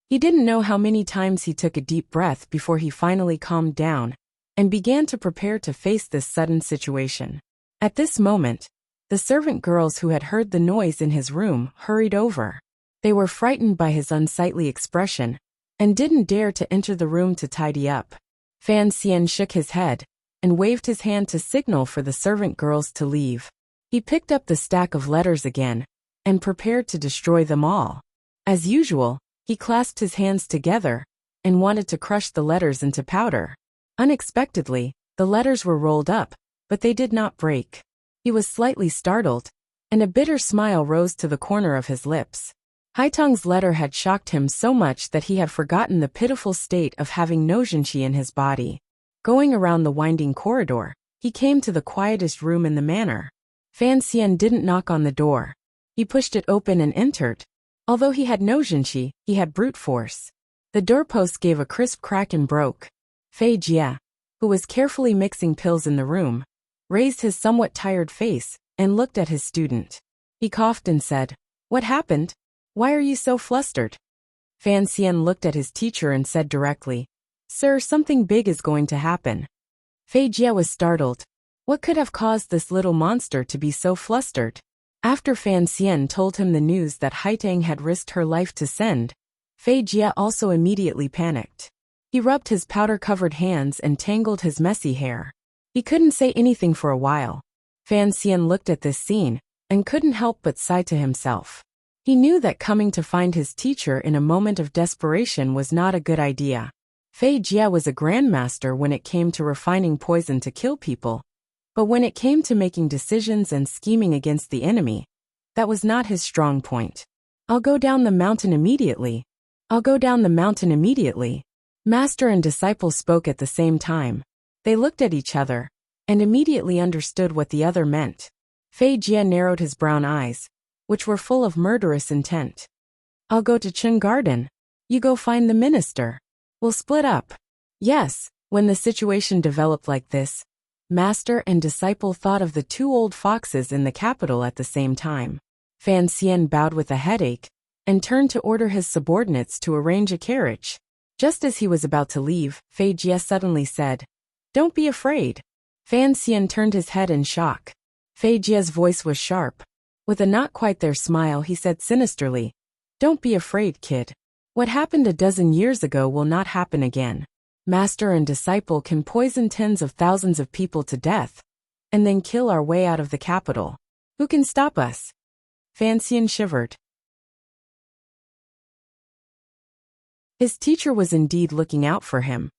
He didn't know how many times he took a deep breath before he finally calmed down and began to prepare to face this sudden situation. At this moment, the servant girls who had heard the noise in his room hurried over. They were frightened by his unsightly expression and didn't dare to enter the room to tidy up. Fan Xian shook his head and waved his hand to signal for the servant girls to leave. He picked up the stack of letters again and prepared to destroy them all. As usual, he clasped his hands together and wanted to crush the letters into powder. Unexpectedly, the letters were rolled up, but they did not break. He was slightly startled, and a bitter smile rose to the corner of his lips. Haitong's letter had shocked him so much that he had forgotten the pitiful state of having no zhenqi in his body. Going around the winding corridor, he came to the quietest room in the manor. Fan Xian didn't knock on the door. He pushed it open and entered. Although he had no zhenqi, he had brute force. The doorpost gave a crisp crack and broke. Fei Jie, who was carefully mixing pills in the room, raised his somewhat tired face and looked at his student. He coughed and said, "What happened? Why are you so flustered?" Fan Xian looked at his teacher and said directly, "Sir, something big is going to happen." Fei Jie was startled. What could have caused this little monster to be so flustered? After Fan Xian told him the news that Haitang had risked her life to send, Fei Jie also immediately panicked. He rubbed his powder-covered hands and tangled his messy hair. He couldn't say anything for a while. Fan Xian looked at this scene and couldn't help but sigh to himself. He knew that coming to find his teacher in a moment of desperation was not a good idea. Fei Jie was a grandmaster when it came to refining poison to kill people, but when it came to making decisions and scheming against the enemy, that was not his strong point. "I'll go down the mountain immediately. I'll go down the mountain immediately." Master and disciple spoke at the same time. They looked at each other and immediately understood what the other meant. Fei Jie narrowed his brown eyes, which were full of murderous intent. "I'll go to Chen Garden. You go find the minister. We'll split up." Yes, when the situation developed like this, master and disciple thought of the 2 old foxes in the capital at the same time. Fan Xian bowed with a headache and turned to order his subordinates to arrange a carriage. Just as he was about to leave, Fei Jie suddenly said, "Don't be afraid. Fan Xian turned his head in shock. Fei Jie's voice was sharp. With a not quite there smile, he said sinisterly, "Don't be afraid, kid. What happened a dozen years ago will not happen again. Master and disciple can poison tens of thousands of people to death, and then kill our way out of the capital. Who can stop us?" Fan Xian shivered. His teacher was indeed looking out for him,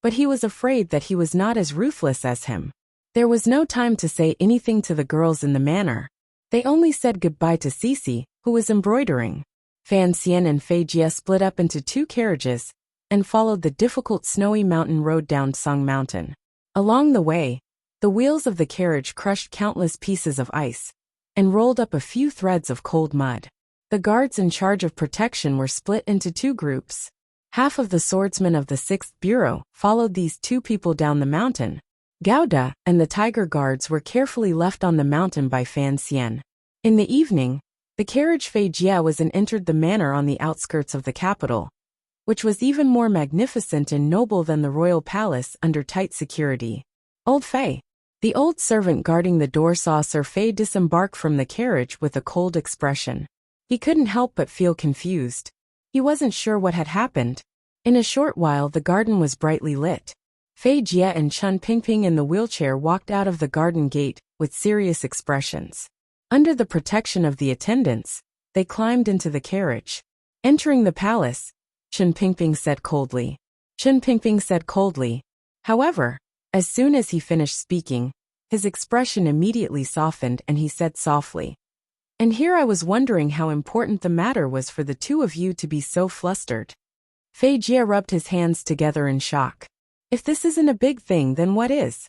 but he was afraid that he was not as ruthless as him. There was no time to say anything to the girls in the manor. They only said goodbye to Cici, who was embroidering. Fan Xian and Fei Jie split up into two carriages and followed the difficult snowy mountain road down Song Mountain. Along the way, the wheels of the carriage crushed countless pieces of ice and rolled up a few threads of cold mud. The guards in charge of protection were split into two groups. Half of the swordsmen of the 6th Bureau followed these two people down the mountain. Gouda and the tiger guards were carefully left on the mountain by Fan Xian. In the evening, the carriage Fei Jie was in entered the manor on the outskirts of the capital, which was even more magnificent and noble than the royal palace under tight security. Old Fei, the old servant guarding the door, saw Sir Fei disembark from the carriage with a cold expression. He couldn't help but feel confused. He wasn't sure what had happened. In a short while the garden was brightly lit. Fei Jie and Chun Pingping in the wheelchair walked out of the garden gate with serious expressions. Under the protection of the attendants, they climbed into the carriage. Entering the palace, Chun Pingping said coldly. However, as soon as he finished speaking, his expression immediately softened and he said softly, "And here I was wondering how important the matter was for the two of you to be so flustered." Fei Jie rubbed his hands together in shock. "If this isn't a big thing, then what is?"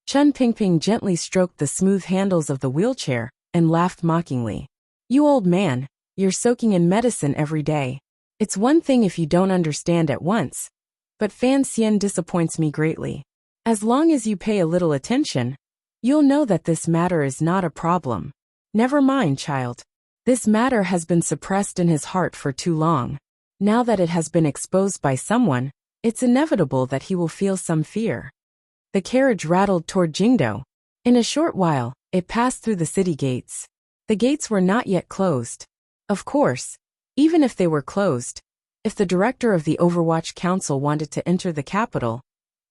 Chun Pingping gently stroked the smooth handles of the wheelchair and laughed mockingly. "You old man, you're soaking in medicine every day. It's one thing if you don't understand at once, but Fan Xian disappoints me greatly. As long as you pay a little attention, you'll know that this matter is not a problem. Never mind, child. This matter has been suppressed in his heart for too long. Now that it has been exposed by someone, it's inevitable that he will feel some fear." The carriage rattled toward Jingdo. In a short while, it passed through the city gates. The gates were not yet closed. Of course, even if they were closed, if the director of the Overwatch Council wanted to enter the capital,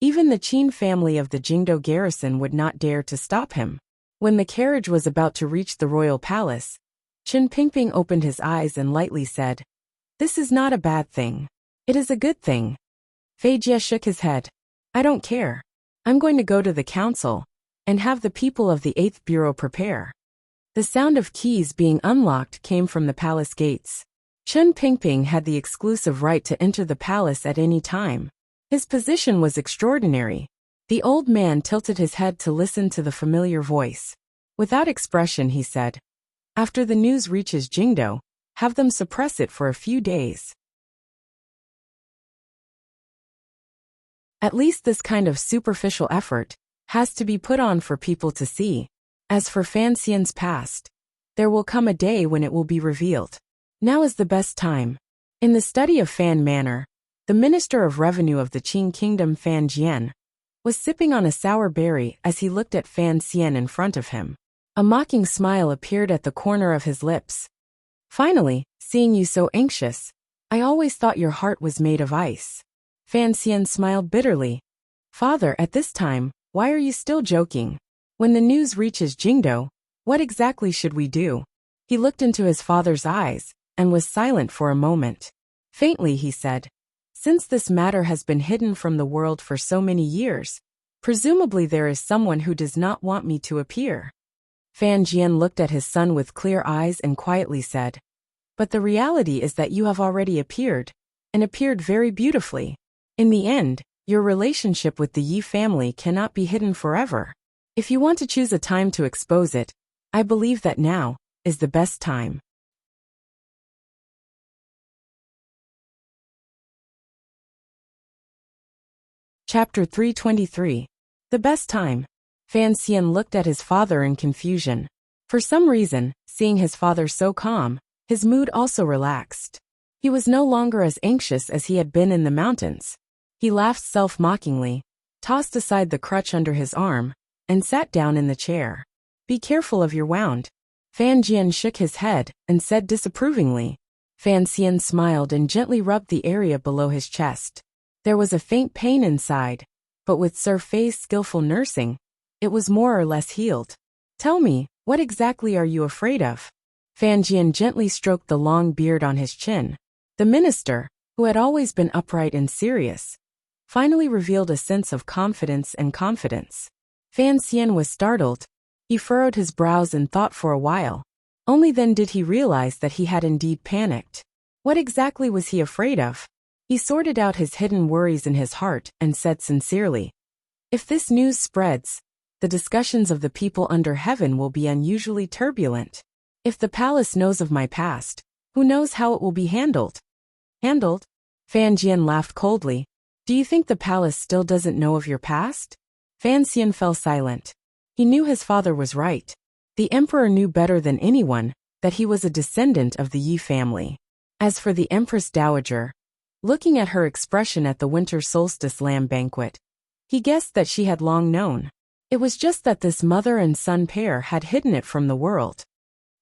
even the Qin family of the Jingdo garrison would not dare to stop him. When the carriage was about to reach the royal palace, Chun Pingping opened his eyes and lightly said, "This is not a bad thing. It is a good thing." Fei Jie shook his head. "I don't care. I'm going to go to the council and have the people of the 8th Bureau prepare." The sound of keys being unlocked came from the palace gates. Chun Pingping had the exclusive right to enter the palace at any time. His position was extraordinary. The old man tilted his head to listen to the familiar voice. Without expression, he said, "After the news reaches Jingdo, have them suppress it for a few days." At least this kind of superficial effort has to be put on for people to see. As for Fan Xian's past, there will come a day when it will be revealed. Now is the best time. In the study of Fan Manor, the Minister of Revenue of the Qing Kingdom, Fan Jian, was sipping on a sour berry as he looked at Fan Xian in front of him. A mocking smile appeared at the corner of his lips. "Finally, seeing you so anxious, I always thought your heart was made of ice." Fan Xian smiled bitterly. "Father, at this time, why are you still joking? When the news reaches Jingdo, what exactly should we do?" He looked into his father's eyes and was silent for a moment. Faintly he said, "Since this matter has been hidden from the world for so many years, presumably there is someone who does not want me to appear." Fan Jian looked at his son with clear eyes and quietly said, "But the reality is that you have already appeared, and appeared very beautifully. In the end, your relationship with the Yi family cannot be hidden forever. If you want to choose a time to expose it, I believe that now is the best time." Chapter 323. The best time. Fan Xian looked at his father in confusion. For some reason, seeing his father so calm, his mood also relaxed. He was no longer as anxious as he had been in the mountains. He laughed self-mockingly, tossed aside the crutch under his arm, and sat down in the chair. Be careful of your wound. Fan Jian shook his head and said disapprovingly. Fan Xian smiled and gently rubbed the area below his chest. There was a faint pain inside, but with Sir Fei's skillful nursing, it was more or less healed. Tell me, what exactly are you afraid of? Fan Jian gently stroked the long beard on his chin. The minister, who had always been upright and serious, finally revealed a sense of confidence and confidence. Fan Xian was startled. He furrowed his brows in thought for a while. Only then did he realize that he had indeed panicked. What exactly was he afraid of? He sorted out his hidden worries in his heart and said sincerely, if this news spreads, the discussions of the people under heaven will be unusually turbulent. If the palace knows of my past, who knows how it will be handled? Handled? Fan Jian laughed coldly. Do you think the palace still doesn't know of your past? Fan Xian fell silent. He knew his father was right. The emperor knew better than anyone that he was a descendant of the Yi family. As for the Empress Dowager, looking at her expression at the winter solstice lamb banquet, he guessed that she had long known. It was just that this mother and son pair had hidden it from the world.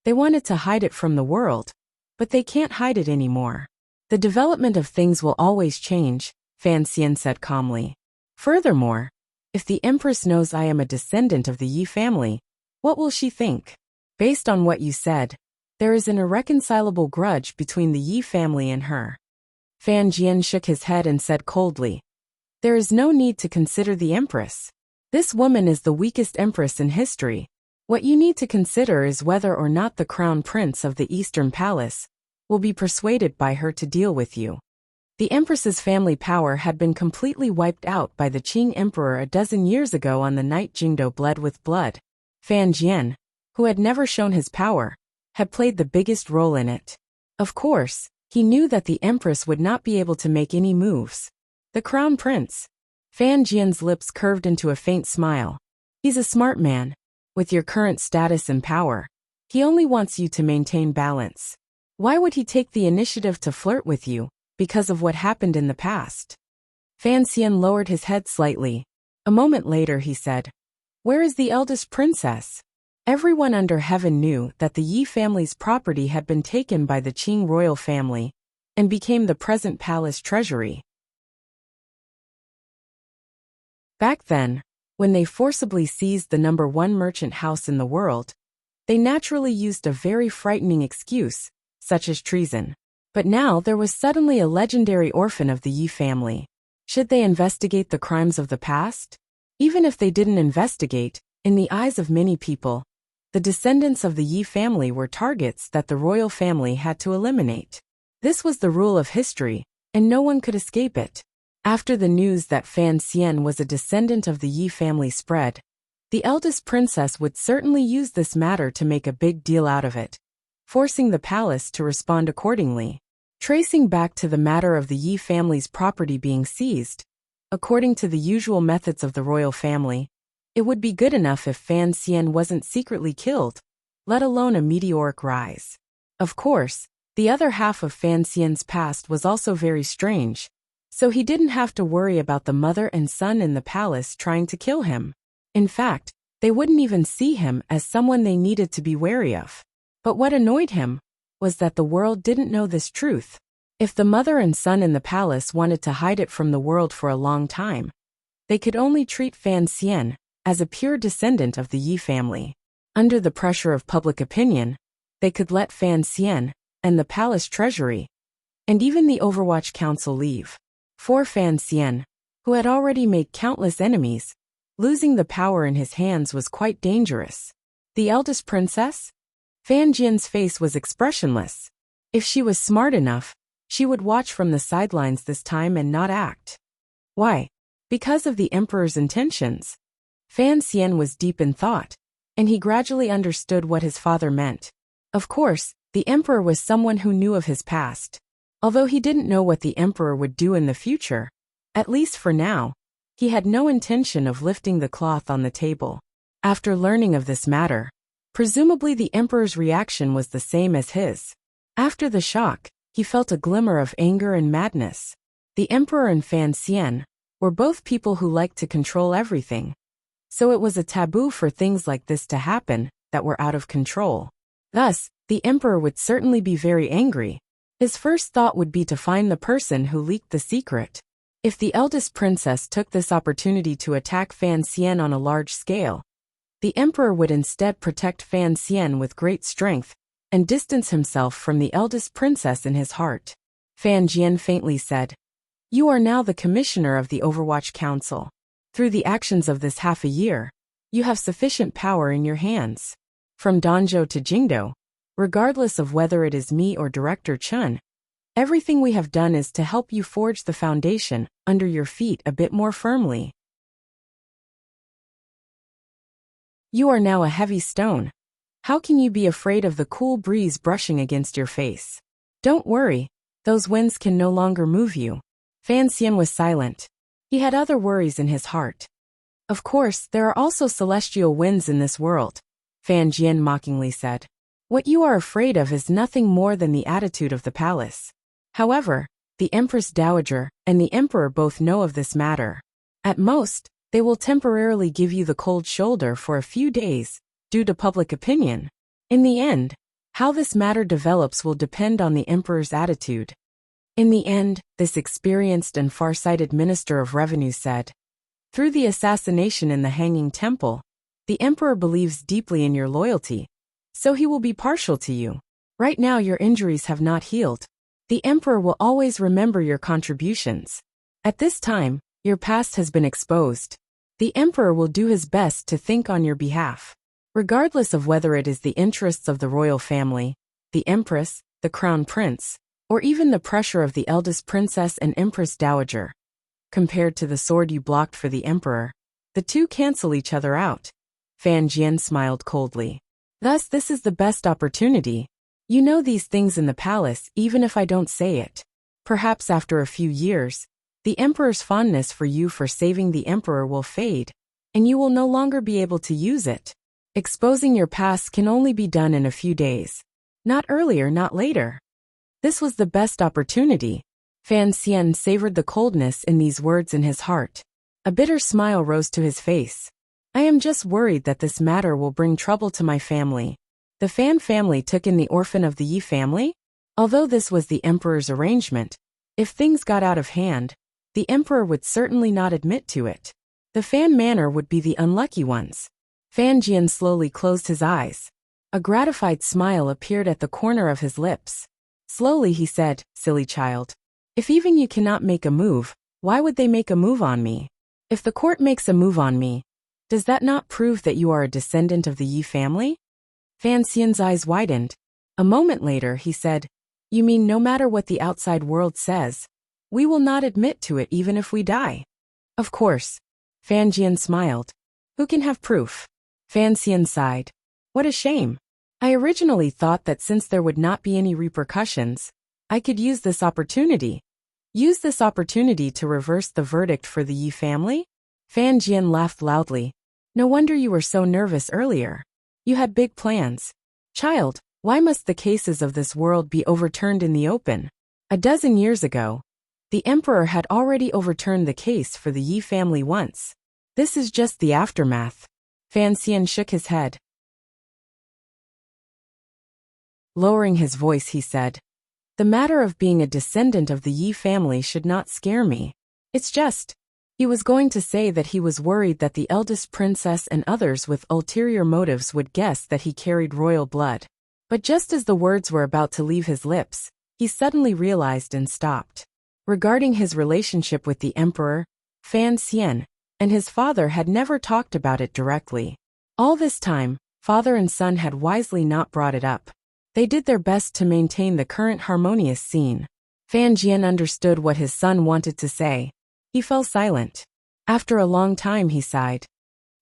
They wanted to hide it from the world, but they can't hide it anymore. The development of things will always change, Fan Xian said calmly. Furthermore, if the Empress knows I am a descendant of the Yi family, what will she think? Based on what you said, there is an irreconcilable grudge between the Yi family and her. Fan Jian shook his head and said coldly, there is no need to consider the Empress. This woman is the weakest empress in history. What you need to consider is whether or not the crown prince of the Eastern Palace will be persuaded by her to deal with you. The Empress's family power had been completely wiped out by the Qing Emperor a dozen years ago on the night Jingdo bled with blood. Fan Jian, who had never shown his power, had played the biggest role in it. Of course, he knew that the Empress would not be able to make any moves. The Crown Prince. Fan Jian's lips curved into a faint smile. He's a smart man. With your current status and power, he only wants you to maintain balance. Why would he take the initiative to flirt with you? Because of what happened in the past. Fan Xian lowered his head slightly. A moment later he said, where is the eldest princess? Everyone under heaven knew that the Yi family's property had been taken by the Qing royal family and became the present palace treasury. Back then, when they forcibly seized the #1 merchant house in the world, they naturally used a very frightening excuse, such as treason. But now there was suddenly a legendary orphan of the Yi family. Should they investigate the crimes of the past? Even if they didn't investigate, in the eyes of many people, the descendants of the Yi family were targets that the royal family had to eliminate. This was the rule of history, and no one could escape it. After the news that Fan Xian was a descendant of the Yi family spread, the eldest princess would certainly use this matter to make a big deal out of it, forcing the palace to respond accordingly. Tracing back to the matter of the Yi family's property being seized, according to the usual methods of the royal family, it would be good enough if Fan Xian wasn't secretly killed, let alone a meteoric rise. Of course, the other half of Fan Xian's past was also very strange, so he didn't have to worry about the mother and son in the palace trying to kill him. In fact, they wouldn't even see him as someone they needed to be wary of. But what annoyed him was that the world didn't know this truth. If the mother and son in the palace wanted to hide it from the world for a long time, they could only treat Fan Xian as a pure descendant of the Yi family. Under the pressure of public opinion, they could let Fan Xian and the palace treasury and even the Overwatch Council leave. For Fan Xian, who had already made countless enemies, losing the power in his hands was quite dangerous. The eldest princess? Fan Jian's face was expressionless. If she was smart enough, she would watch from the sidelines this time and not act. Why? Because of the emperor's intentions. Fan Xian was deep in thought, and he gradually understood what his father meant. Of course, the emperor was someone who knew of his past. Although he didn't know what the emperor would do in the future, at least for now, he had no intention of lifting the cloth on the table. After learning of this matter, presumably the emperor's reaction was the same as his. After the shock, he felt a glimmer of anger and madness. The emperor and Fan Xian were both people who liked to control everything. so it was a taboo for things like this to happen that were out of control. Thus, the emperor would certainly be very angry. His first thought would be to find the person who leaked the secret. If the eldest princess took this opportunity to attack Fan Xian on a large scale, the emperor would instead protect Fan Xian with great strength and distance himself from the eldest princess in his heart. Fan Jian faintly said, "You are now the commissioner of the Overwatch Council. Through the actions of this half a year, you have sufficient power in your hands. From Danzhou to Jingdou, regardless of whether it is me or Director Chun, everything we have done is to help you forge the foundation under your feet a bit more firmly. You are now a heavy stone. How can you be afraid of the cool breeze brushing against your face? Don't worry, those winds can no longer move you." Fan Xian was silent. He had other worries in his heart. "Of course, there are also celestial winds in this world," Fan Jian mockingly said. "What you are afraid of is nothing more than the attitude of the palace. However, the Empress Dowager and the Emperor both know of this matter. At most, they will temporarily give you the cold shoulder for a few days, due to public opinion. In the end, how this matter develops will depend on the Emperor's attitude." In the end, this experienced and far-sighted Minister of Revenue said, "Through the assassination in the Hanging Temple, the Emperor believes deeply in your loyalty, so he will be partial to you. Right now your injuries have not healed. The Emperor will always remember your contributions. At this time, your past has been exposed. The Emperor will do his best to think on your behalf. Regardless of whether it is the interests of the royal family, the Empress, the Crown Prince, or even the pressure of the eldest princess and Empress Dowager. Compared to the sword you blocked for the Emperor, the two cancel each other out." Fan Jian smiled coldly. "Thus this is the best opportunity. You know these things in the palace even if I don't say it. Perhaps after a few years, the Emperor's fondness for you for saving the Emperor will fade, and you will no longer be able to use it. Exposing your past can only be done in a few days. Not earlier, not later." This was the best opportunity. Fan Xian savored the coldness in these words in his heart. A bitter smile rose to his face. "I am just worried that this matter will bring trouble to my family." The Fan family took in the orphan of the Yi family? Although this was the Emperor's arrangement, if things got out of hand, the Emperor would certainly not admit to it. The Fan manor would be the unlucky ones. Fan Jian slowly closed his eyes. A gratified smile appeared at the corner of his lips. Slowly he said, "Silly child. If even you cannot make a move, why would they make a move on me? If the court makes a move on me, does that not prove that you are a descendant of the Yi family?" Fan Xian's eyes widened. A moment later he said, "You mean no matter what the outside world says, we will not admit to it even if we die?" "Of course." Fan Jian smiled. "Who can have proof?" Fan Xian sighed. "What a shame. I originally thought that since there would not be any repercussions, I could use this opportunity. Use this opportunity to reverse the verdict for the Yi family?" Fan Jian laughed loudly. "No wonder you were so nervous earlier. You had big plans. Child, why must the cases of this world be overturned in the open? A dozen years ago, the Emperor had already overturned the case for the Yi family once. This is just the aftermath." Fan Xian shook his head. Lowering his voice he said, "The matter of being a descendant of the Yi family should not scare me. It's just..." He was going to say that he was worried that the eldest princess and others with ulterior motives would guess that he carried royal blood. But just as the words were about to leave his lips, he suddenly realized and stopped. Regarding his relationship with the Emperor, Fan Xian, and his father had never talked about it directly. All this time, father and son had wisely not brought it up. They did their best to maintain the current harmonious scene. Fan Jian understood what his son wanted to say. He fell silent. After a long time he sighed.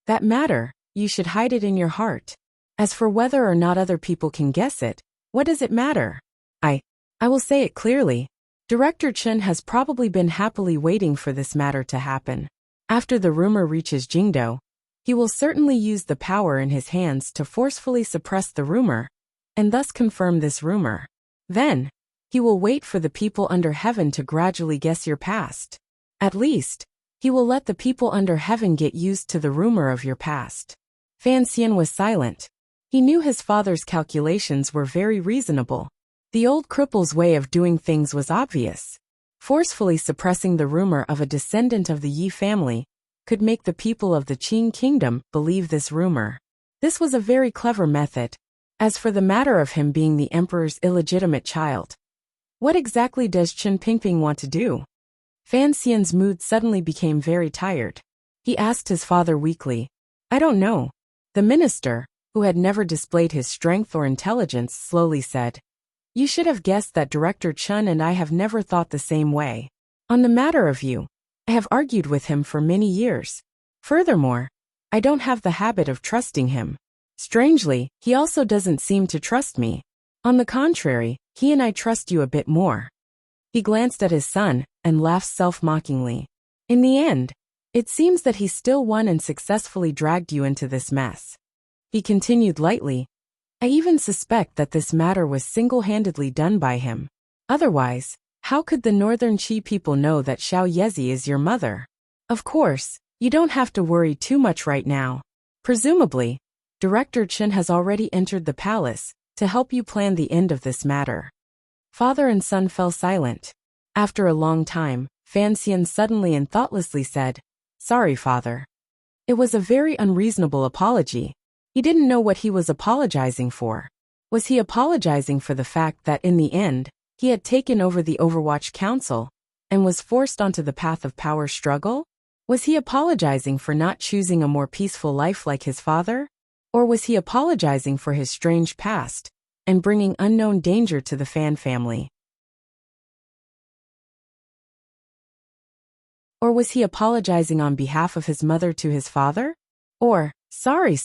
"That matter, you should hide it in your heart. As for whether or not other people can guess it, what does it matter? I will say it clearly. Director Chen has probably been happily waiting for this matter to happen. After the rumor reaches Jingdou, he will certainly use the power in his hands to forcefully suppress the rumor, and thus confirm this rumor. Then, he will wait for the people under heaven to gradually guess your past. At least, He will let the people under heaven get used to the rumor of your past. Fan Xian was silent. He knew his father's calculations were very reasonable. The old cripple's way of doing things was obvious. Forcefully suppressing the rumor of a descendant of the Yi family could make the people of the Qing kingdom believe this rumor. This was a very clever method. As for the matter of him being the emperor's illegitimate child, what exactly does Chen Pingping want to do? Fan Xian's mood suddenly became very tired. He asked his father weakly. I don't know. The minister, who had never displayed his strength or intelligence, slowly said. You should have guessed that Director Chen and I have never thought the same way. On the matter of you, I have argued with him for many years. Furthermore, I don't have the habit of trusting him. Strangely, he also doesn't seem to trust me. On the contrary, he and I trust you a bit more. He glanced at his son and laughed self-mockingly. In the end, it seems that he still won and successfully dragged you into this mess. He continued lightly. I even suspect that this matter was single-handedly done by him. Otherwise, how could the Northern Qi people know that Xiao Yezi is your mother? Of course, you don't have to worry too much right now. Presumably, Director Chen has already entered the palace to help you plan the end of this matter. Father and son fell silent. After a long time, Fan Xian suddenly and thoughtlessly said, Sorry, father. It was a very unreasonable apology. He didn't know what he was apologizing for. Was he apologizing for the fact that in the end, he had taken over the Overwatch Council and was forced onto the path of power struggle? Was he apologizing for not choosing a more peaceful life like his father? Or was he apologizing for his strange past and bringing unknown danger to the Fan family? Or was he apologizing on behalf of his mother to his father? Or, sorry,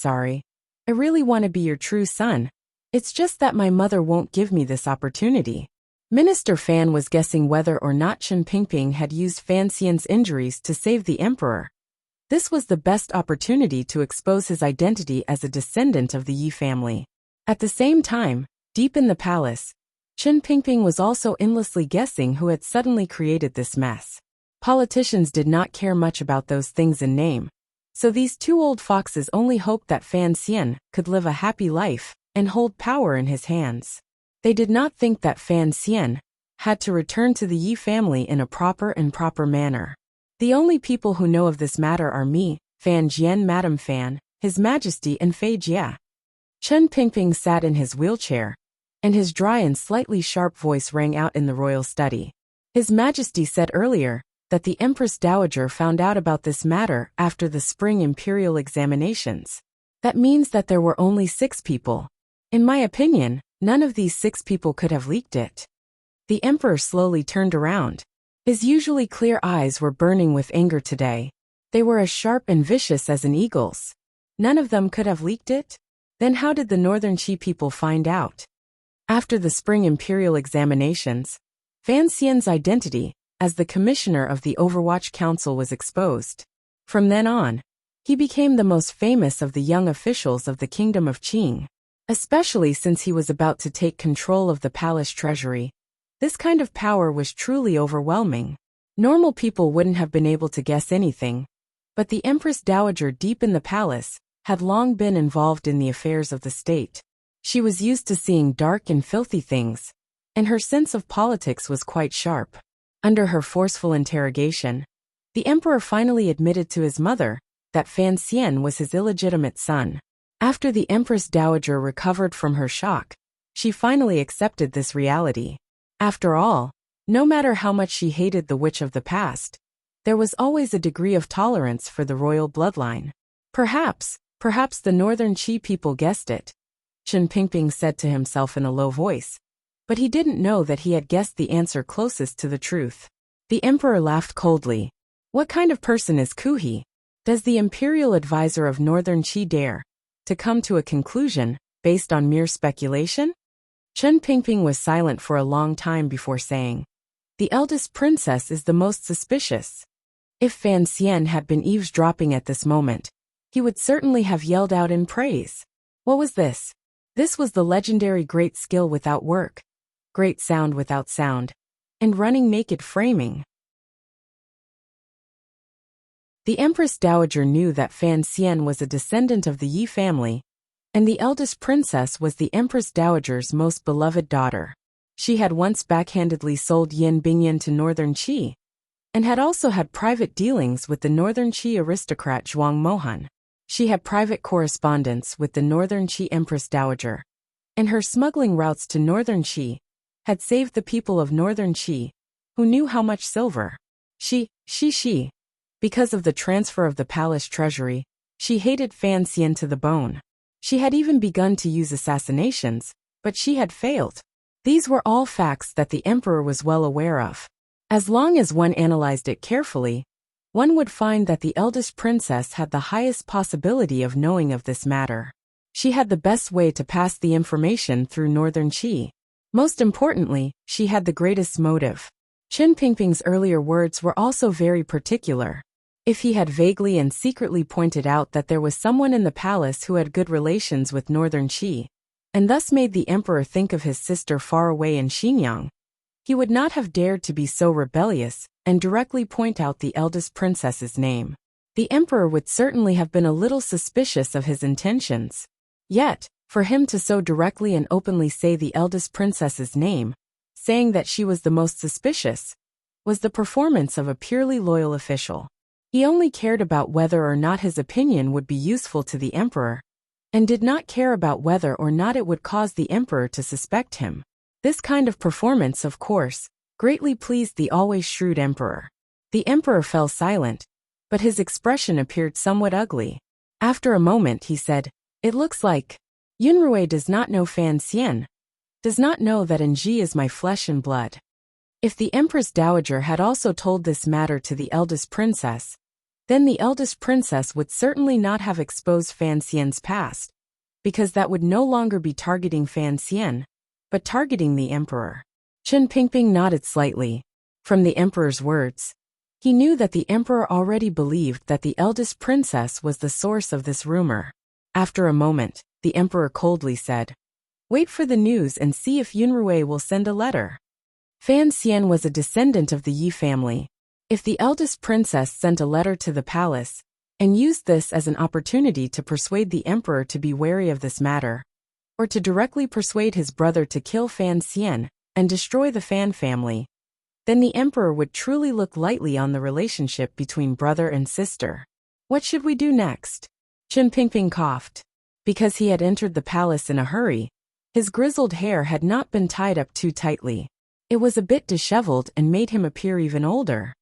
I really want to be your true son. It's just that my mother won't give me this opportunity. Minister Fan was guessing whether or not Chen Pingping had used Fan Xian's injuries to save the emperor. This was the best opportunity to expose his identity as a descendant of the Yi family. At the same time, deep in the palace, Chen Pingping was also endlessly guessing who had suddenly created this mess. Politicians did not care much about those things in name. So these two old foxes only hoped that Fan Xian could live a happy life and hold power in his hands. They did not think that Fan Xian had to return to the Yi family in a proper manner. The only people who know of this matter are me, Fan Jian, Madame Fan, His Majesty, and Fei Jia. Chen Pingping sat in his wheelchair, and his dry and slightly sharp voice rang out in the royal study. His Majesty said earlier that the Empress Dowager found out about this matter after the spring imperial examinations. That means that there were only 6 people. In my opinion, none of these 6 people could have leaked it. The emperor slowly turned around. His usually clear eyes were burning with anger today. They were as sharp and vicious as an eagle's. None of them could have leaked it? Then how did the Northern Qi people find out? After the spring imperial examinations, Fan Xian's identity as the commissioner of the Overwatch Council was exposed. From then on, he became the most famous of the young officials of the Kingdom of Qing. Especially since he was about to take control of the palace treasury. This kind of power was truly overwhelming. Normal people wouldn't have been able to guess anything. But the Empress Dowager deep in the palace had long been involved in the affairs of the state. She was used to seeing dark and filthy things, and her sense of politics was quite sharp. Under her forceful interrogation, the emperor finally admitted to his mother that Fan Xian was his illegitimate son. After the Empress Dowager recovered from her shock, she finally accepted this reality. After all, no matter how much she hated the witch of the past, there was always a degree of tolerance for the royal bloodline. Perhaps the Northern Qi people guessed it, Chen Pingping said to himself in a low voice. But he didn't know that he had guessed the answer closest to the truth. The emperor laughed coldly. What kind of person is Kuhi? Does the imperial advisor of Northern Qi dare to come to a conclusion based on mere speculation? Chen Pingping was silent for a long time before saying, The eldest princess is the most suspicious. If Fan Xian had been eavesdropping at this moment, he would certainly have yelled out in praise. What was this? This was the legendary great skill without work, great sound without sound, and running naked framing. The Empress Dowager knew that Fan Xian was a descendant of the Yi family, and the eldest princess was the Empress Dowager's most beloved daughter. She had once backhandedly sold Yin Bingyan to Northern Qi, and had also had private dealings with the Northern Qi aristocrat Zhuang Mohan. She had private correspondence with the Northern Qi Empress Dowager, and her smuggling routes to Northern Qi had saved the people of Northern Qi, who knew how much silver. Because of the transfer of the palace treasury, she hated Fan Xian to the bone. She had even begun to use assassinations, but she had failed. These were all facts that the emperor was well aware of. As long as one analyzed it carefully, one would find that the eldest princess had the highest possibility of knowing of this matter. She had the best way to pass the information through Northern Qi. Most importantly, she had the greatest motive. Chen Pingping's earlier words were also very particular. If he had vaguely and secretly pointed out that there was someone in the palace who had good relations with Northern Qi, and thus made the emperor think of his sister far away in Xinjiang, he would not have dared to be so rebellious and directly point out the eldest princess's name. The emperor would certainly have been a little suspicious of his intentions. Yet, for him to so directly and openly say the eldest princess's name, saying that she was the most suspicious, was the performance of a purely loyal official. He only cared about whether or not his opinion would be useful to the emperor, and did not care about whether or not it would cause the emperor to suspect him. This kind of performance, of course, greatly pleased the always shrewd emperor. The emperor fell silent, but his expression appeared somewhat ugly. After a moment he said, "It looks like Yunrui does not know Fan Xian, does not know that Nji is my flesh and blood." If the Empress Dowager had also told this matter to the eldest princess, then the eldest princess would certainly not have exposed Fan Xian's past, because that would no longer be targeting Fan Xian, but targeting the emperor. Chen Pingping nodded slightly. From the emperor's words, he knew that the emperor already believed that the eldest princess was the source of this rumor. After a moment, the emperor coldly said, "Wait for the news and see if Yunrui will send a letter." Fan Xian was a descendant of the Yi family. If the eldest princess sent a letter to the palace, and used this as an opportunity to persuade the emperor to be wary of this matter, or to directly persuade his brother to kill Fan Xian and destroy the Fan family, then the emperor would truly look lightly on the relationship between brother and sister. "What should we do next?" Chen Pingping coughed. Because he had entered the palace in a hurry, his grizzled hair had not been tied up too tightly. It was a bit disheveled and made him appear even older.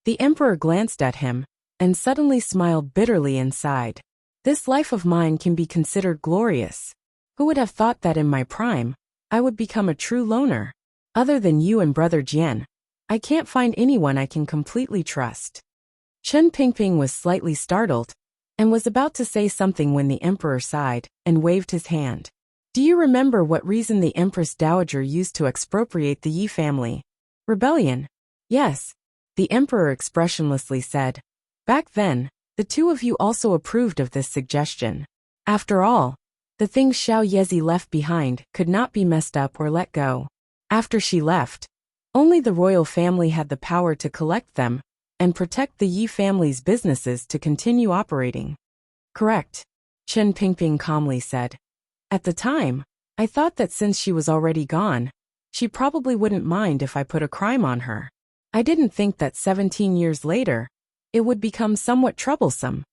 The emperor glanced at him, and suddenly smiled bitterly and sighed. "This life of mine can be considered glorious. Who would have thought that in my prime, I would become a true loner? Other than you and brother Jian, I can't find anyone I can completely trust." Chen Pingping was slightly startled, and was about to say something when the emperor sighed, and waved his hand. "Do you remember what reason the Empress Dowager used to expropriate the Yi family?" "Rebellion." "Yes," the emperor expressionlessly said. "Back then, the two of you also approved of this suggestion. After all, the things Xiao Yezi left behind could not be messed up or let go. After she left, only the royal family had the power to collect them and protect the Yi family's businesses to continue operating." "Correct," Chen Pingping calmly said. "At the time, I thought that since she was already gone, she probably wouldn't mind if I put a crime on her. I didn't think that 17 years later, it would become somewhat troublesome."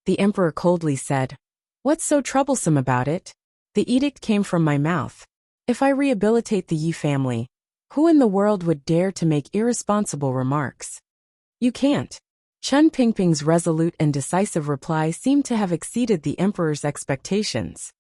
The emperor coldly said, "What's so troublesome about it? The edict came from my mouth. If I rehabilitate the Yi family, who in the world would dare to make irresponsible remarks?" "You can't." Chen Pingping's resolute and decisive reply seemed to have exceeded the emperor's expectations.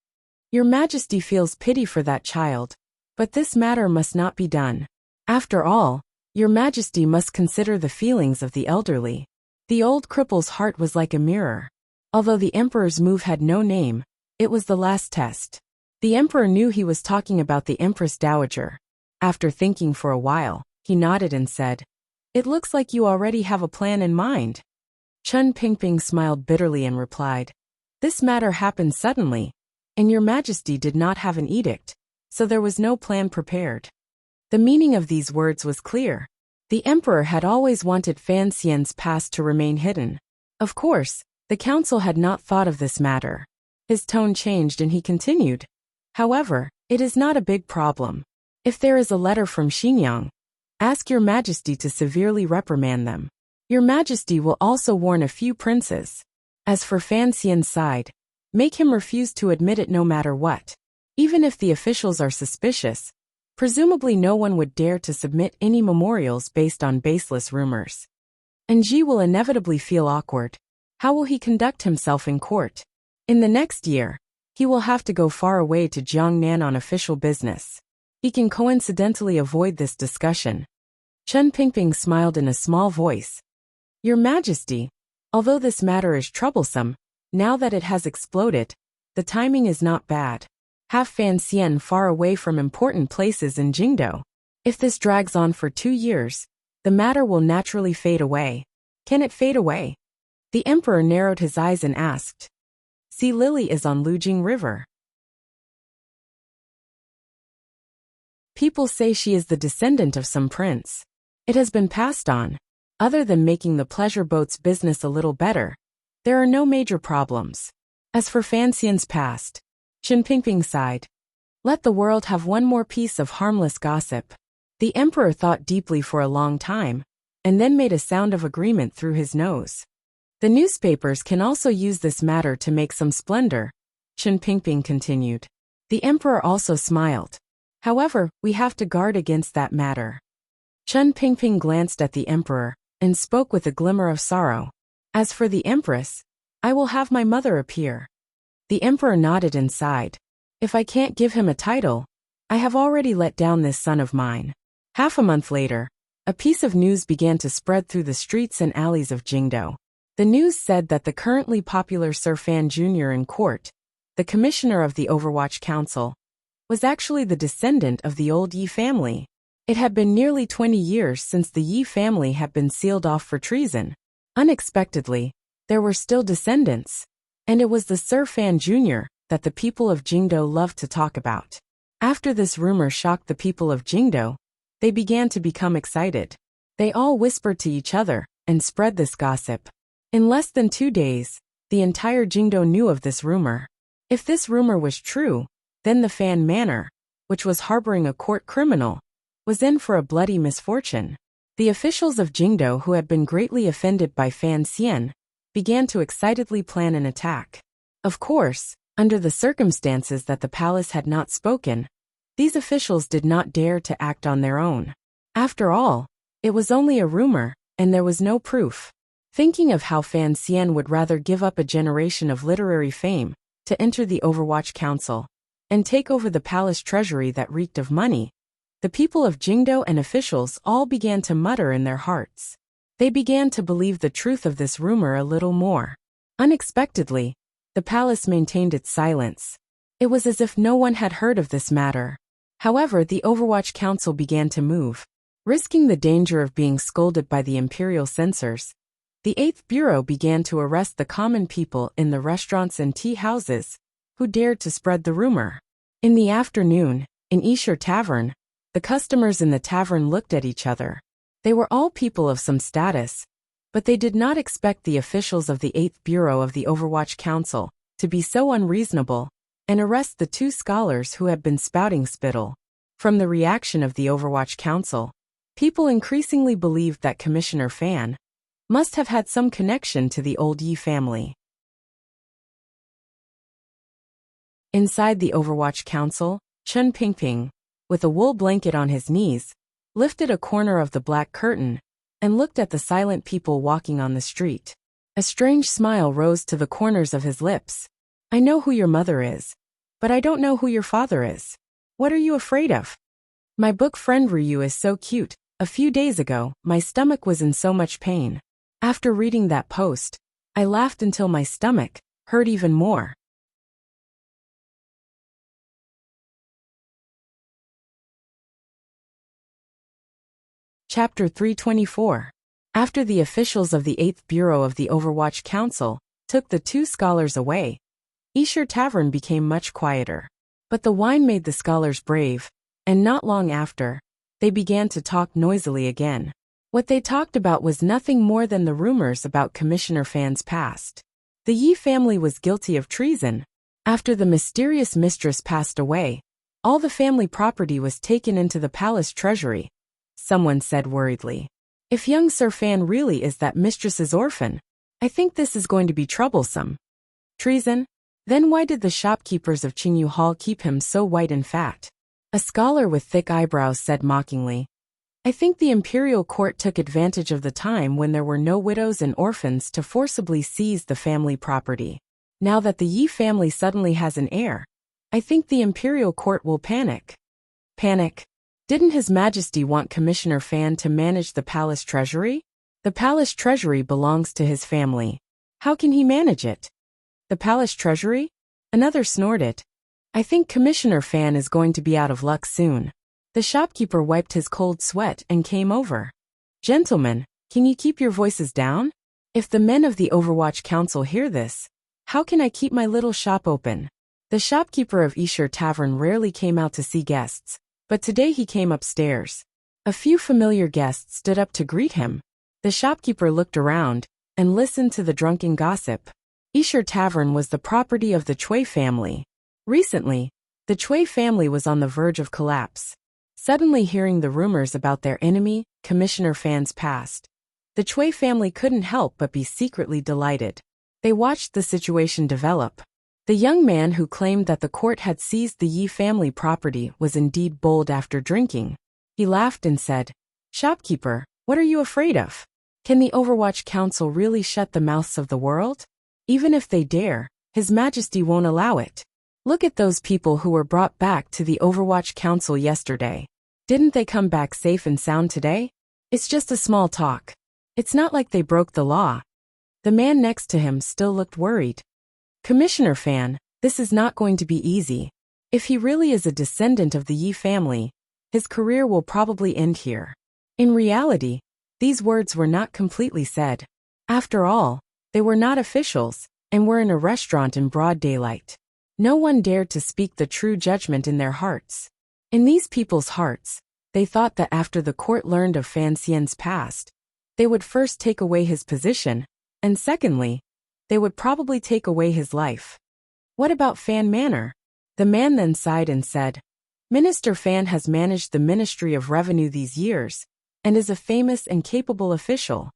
"Your Majesty feels pity for that child, but this matter must not be done. After all, Your Majesty must consider the feelings of the elderly." The old cripple's heart was like a mirror. Although the emperor's move had no name, it was the last test. The emperor knew he was talking about the Empress Dowager. After thinking for a while, he nodded and said, "It looks like you already have a plan in mind." Chen Pingping smiled bitterly and replied, "This matter happened suddenly, and Your Majesty did not have an edict, so there was no plan prepared." The meaning of these words was clear. The emperor had always wanted Fan Xian's past to remain hidden. Of course, the council had not thought of this matter. His tone changed and he continued. However, it is not a big problem. If there is a letter from Xinjiang, ask your majesty to severely reprimand them. Your majesty will also warn a few princes. As for Fan Xian's side, make him refuse to admit it no matter what. Even if the officials are suspicious, presumably no one would dare to submit any memorials based on baseless rumors. And Ji will inevitably feel awkward. How will he conduct himself in court? In the next year, he will have to go far away to Jiangnan on official business. He can coincidentally avoid this discussion. Chen Pingping smiled in a small voice. Your Majesty, although this matter is troublesome, now that it has exploded, the timing is not bad. Have Fan Xian far away from important places in Jingdo. If this drags on for 2 years, the matter will naturally fade away. Can it fade away? The emperor narrowed his eyes and asked. See, Lily is on Lujing River. People say she is the descendant of some prince. It has been passed on. Other than making the pleasure boat's business a little better, there are no major problems. As for Fan Xian's past, Chen Pingping sighed. Let the world have one more piece of harmless gossip. The emperor thought deeply for a long time, and then made a sound of agreement through his nose. The newspapers can also use this matter to make some splendor, Chen Pingping continued. The emperor also smiled. However, we have to guard against that matter. Chen Pingping glanced at the emperor, and spoke with a glimmer of sorrow. As for the empress, I will have my mother appear. The emperor nodded and sighed. If I can't give him a title, I have already let down this son of mine. Half a month later, a piece of news began to spread through the streets and alleys of Jingdo. The news said that the currently popular Sir Fan Jr. in court, the commissioner of the Overwatch Council, was actually the descendant of the old Yi family. It had been nearly 20 years since the Yi family had been sealed off for treason. Unexpectedly, there were still descendants. And it was the Sir Fan Jr. that the people of Jingdo loved to talk about. After this rumor shocked the people of Jingdo, they began to become excited. They all whispered to each other and spread this gossip. In less than 2 days, the entire Jingdo knew of this rumor. If this rumor was true, then the Fan Manor, which was harboring a court criminal, was in for a bloody misfortune. The officials of Jingdo who had been greatly offended by Fan Xian began to excitedly plan an attack. Of course, under the circumstances that the palace had not spoken, these officials did not dare to act on their own. After all, it was only a rumor, and there was no proof. Thinking of how Fan Xian would rather give up a generation of literary fame to enter the Overwatch Council and take over the palace treasury that reeked of money, the people of Jingdo and officials all began to mutter in their hearts. They began to believe the truth of this rumor a little more. Unexpectedly, the palace maintained its silence. It was as if no one had heard of this matter. However, the Overwatch Council began to move. Risking the danger of being scolded by the imperial censors, the 8th Bureau began to arrest the common people in the restaurants and tea houses who dared to spread the rumor. In the afternoon, in Yishur Tavern, the customers in the tavern looked at each other. They were all people of some status, but they did not expect the officials of the 8th Bureau of the Overwatch Council to be so unreasonable and arrest the 2 scholars who had been spouting spittle. From the reaction of the Overwatch Council, people increasingly believed that Commissioner Fan must have had some connection to the old Yi family. Inside the Overwatch Council, Chen Pingping, with a wool blanket on his knees, lifted a corner of the black curtain and looked at the silent people walking on the street. A strange smile rose to the corners of his lips. I know who your mother is, but I don't know who your father is. What are you afraid of? My book friend Ryu is so cute. A few days ago, my stomach was in so much pain. After reading that post, I laughed until my stomach hurt even more. Chapter 324. After the officials of the 8th Bureau of the Overwatch Council took the 2 scholars away, Yishur Tavern became much quieter. But the wine made the scholars brave, and not long after, they began to talk noisily again. What they talked about was nothing more than the rumors about Commissioner Fan's past. The Yi family was guilty of treason. After the mysterious mistress passed away, all the family property was taken into the palace treasury, someone said worriedly. If young Sir Fan really is that mistress's orphan, I think this is going to be troublesome. Treason? Then why did the shopkeepers of Qingyu Hall keep him so white and fat? A scholar with thick eyebrows said mockingly. I think the imperial court took advantage of the time when there were no widows and orphans to forcibly seize the family property. Now that the Yi family suddenly has an heir, I think the imperial court will panic. Panic? Didn't His Majesty want Commissioner Fan to manage the palace treasury? The palace treasury belongs to his family. How can he manage it? The palace treasury? Another snorted. I think Commissioner Fan is going to be out of luck soon. The shopkeeper wiped his cold sweat and came over. Gentlemen, can you keep your voices down? If the men of the Overwatch Council hear this, how can I keep my little shop open? The shopkeeper of Esher Tavern rarely came out to see guests, but today he came upstairs. A few familiar guests stood up to greet him. The shopkeeper looked around and listened to the drunken gossip. Esher Tavern was the property of the Chui family. Recently, the Chui family was on the verge of collapse. Suddenly hearing the rumors about their enemy, Commissioner Fan's past, the Chui family couldn't help but be secretly delighted. They watched the situation develop. The young man who claimed that the court had seized the Yi family property was indeed bold after drinking. He laughed and said, "Shopkeeper, what are you afraid of? Can the Overwatch Council really shut the mouths of the world? Even if they dare, His Majesty won't allow it. Look at those people who were brought back to the Overwatch Council yesterday. Didn't they come back safe and sound today? It's just a small talk. It's not like they broke the law." The man next to him still looked worried. Commissioner Fan, this is not going to be easy. If he really is a descendant of the Yi family, his career will probably end here. In reality, these words were not completely said. After all, they were not officials, and were in a restaurant in broad daylight. No one dared to speak the true judgment in their hearts. In these people's hearts, they thought that after the court learned of Fan Xian's past, they would first take away his position, and secondly, they would probably take away his life. What about Fan Manor? The man then sighed and said, Minister Fan has managed the Ministry of Revenue these years, and is a famous and capable official.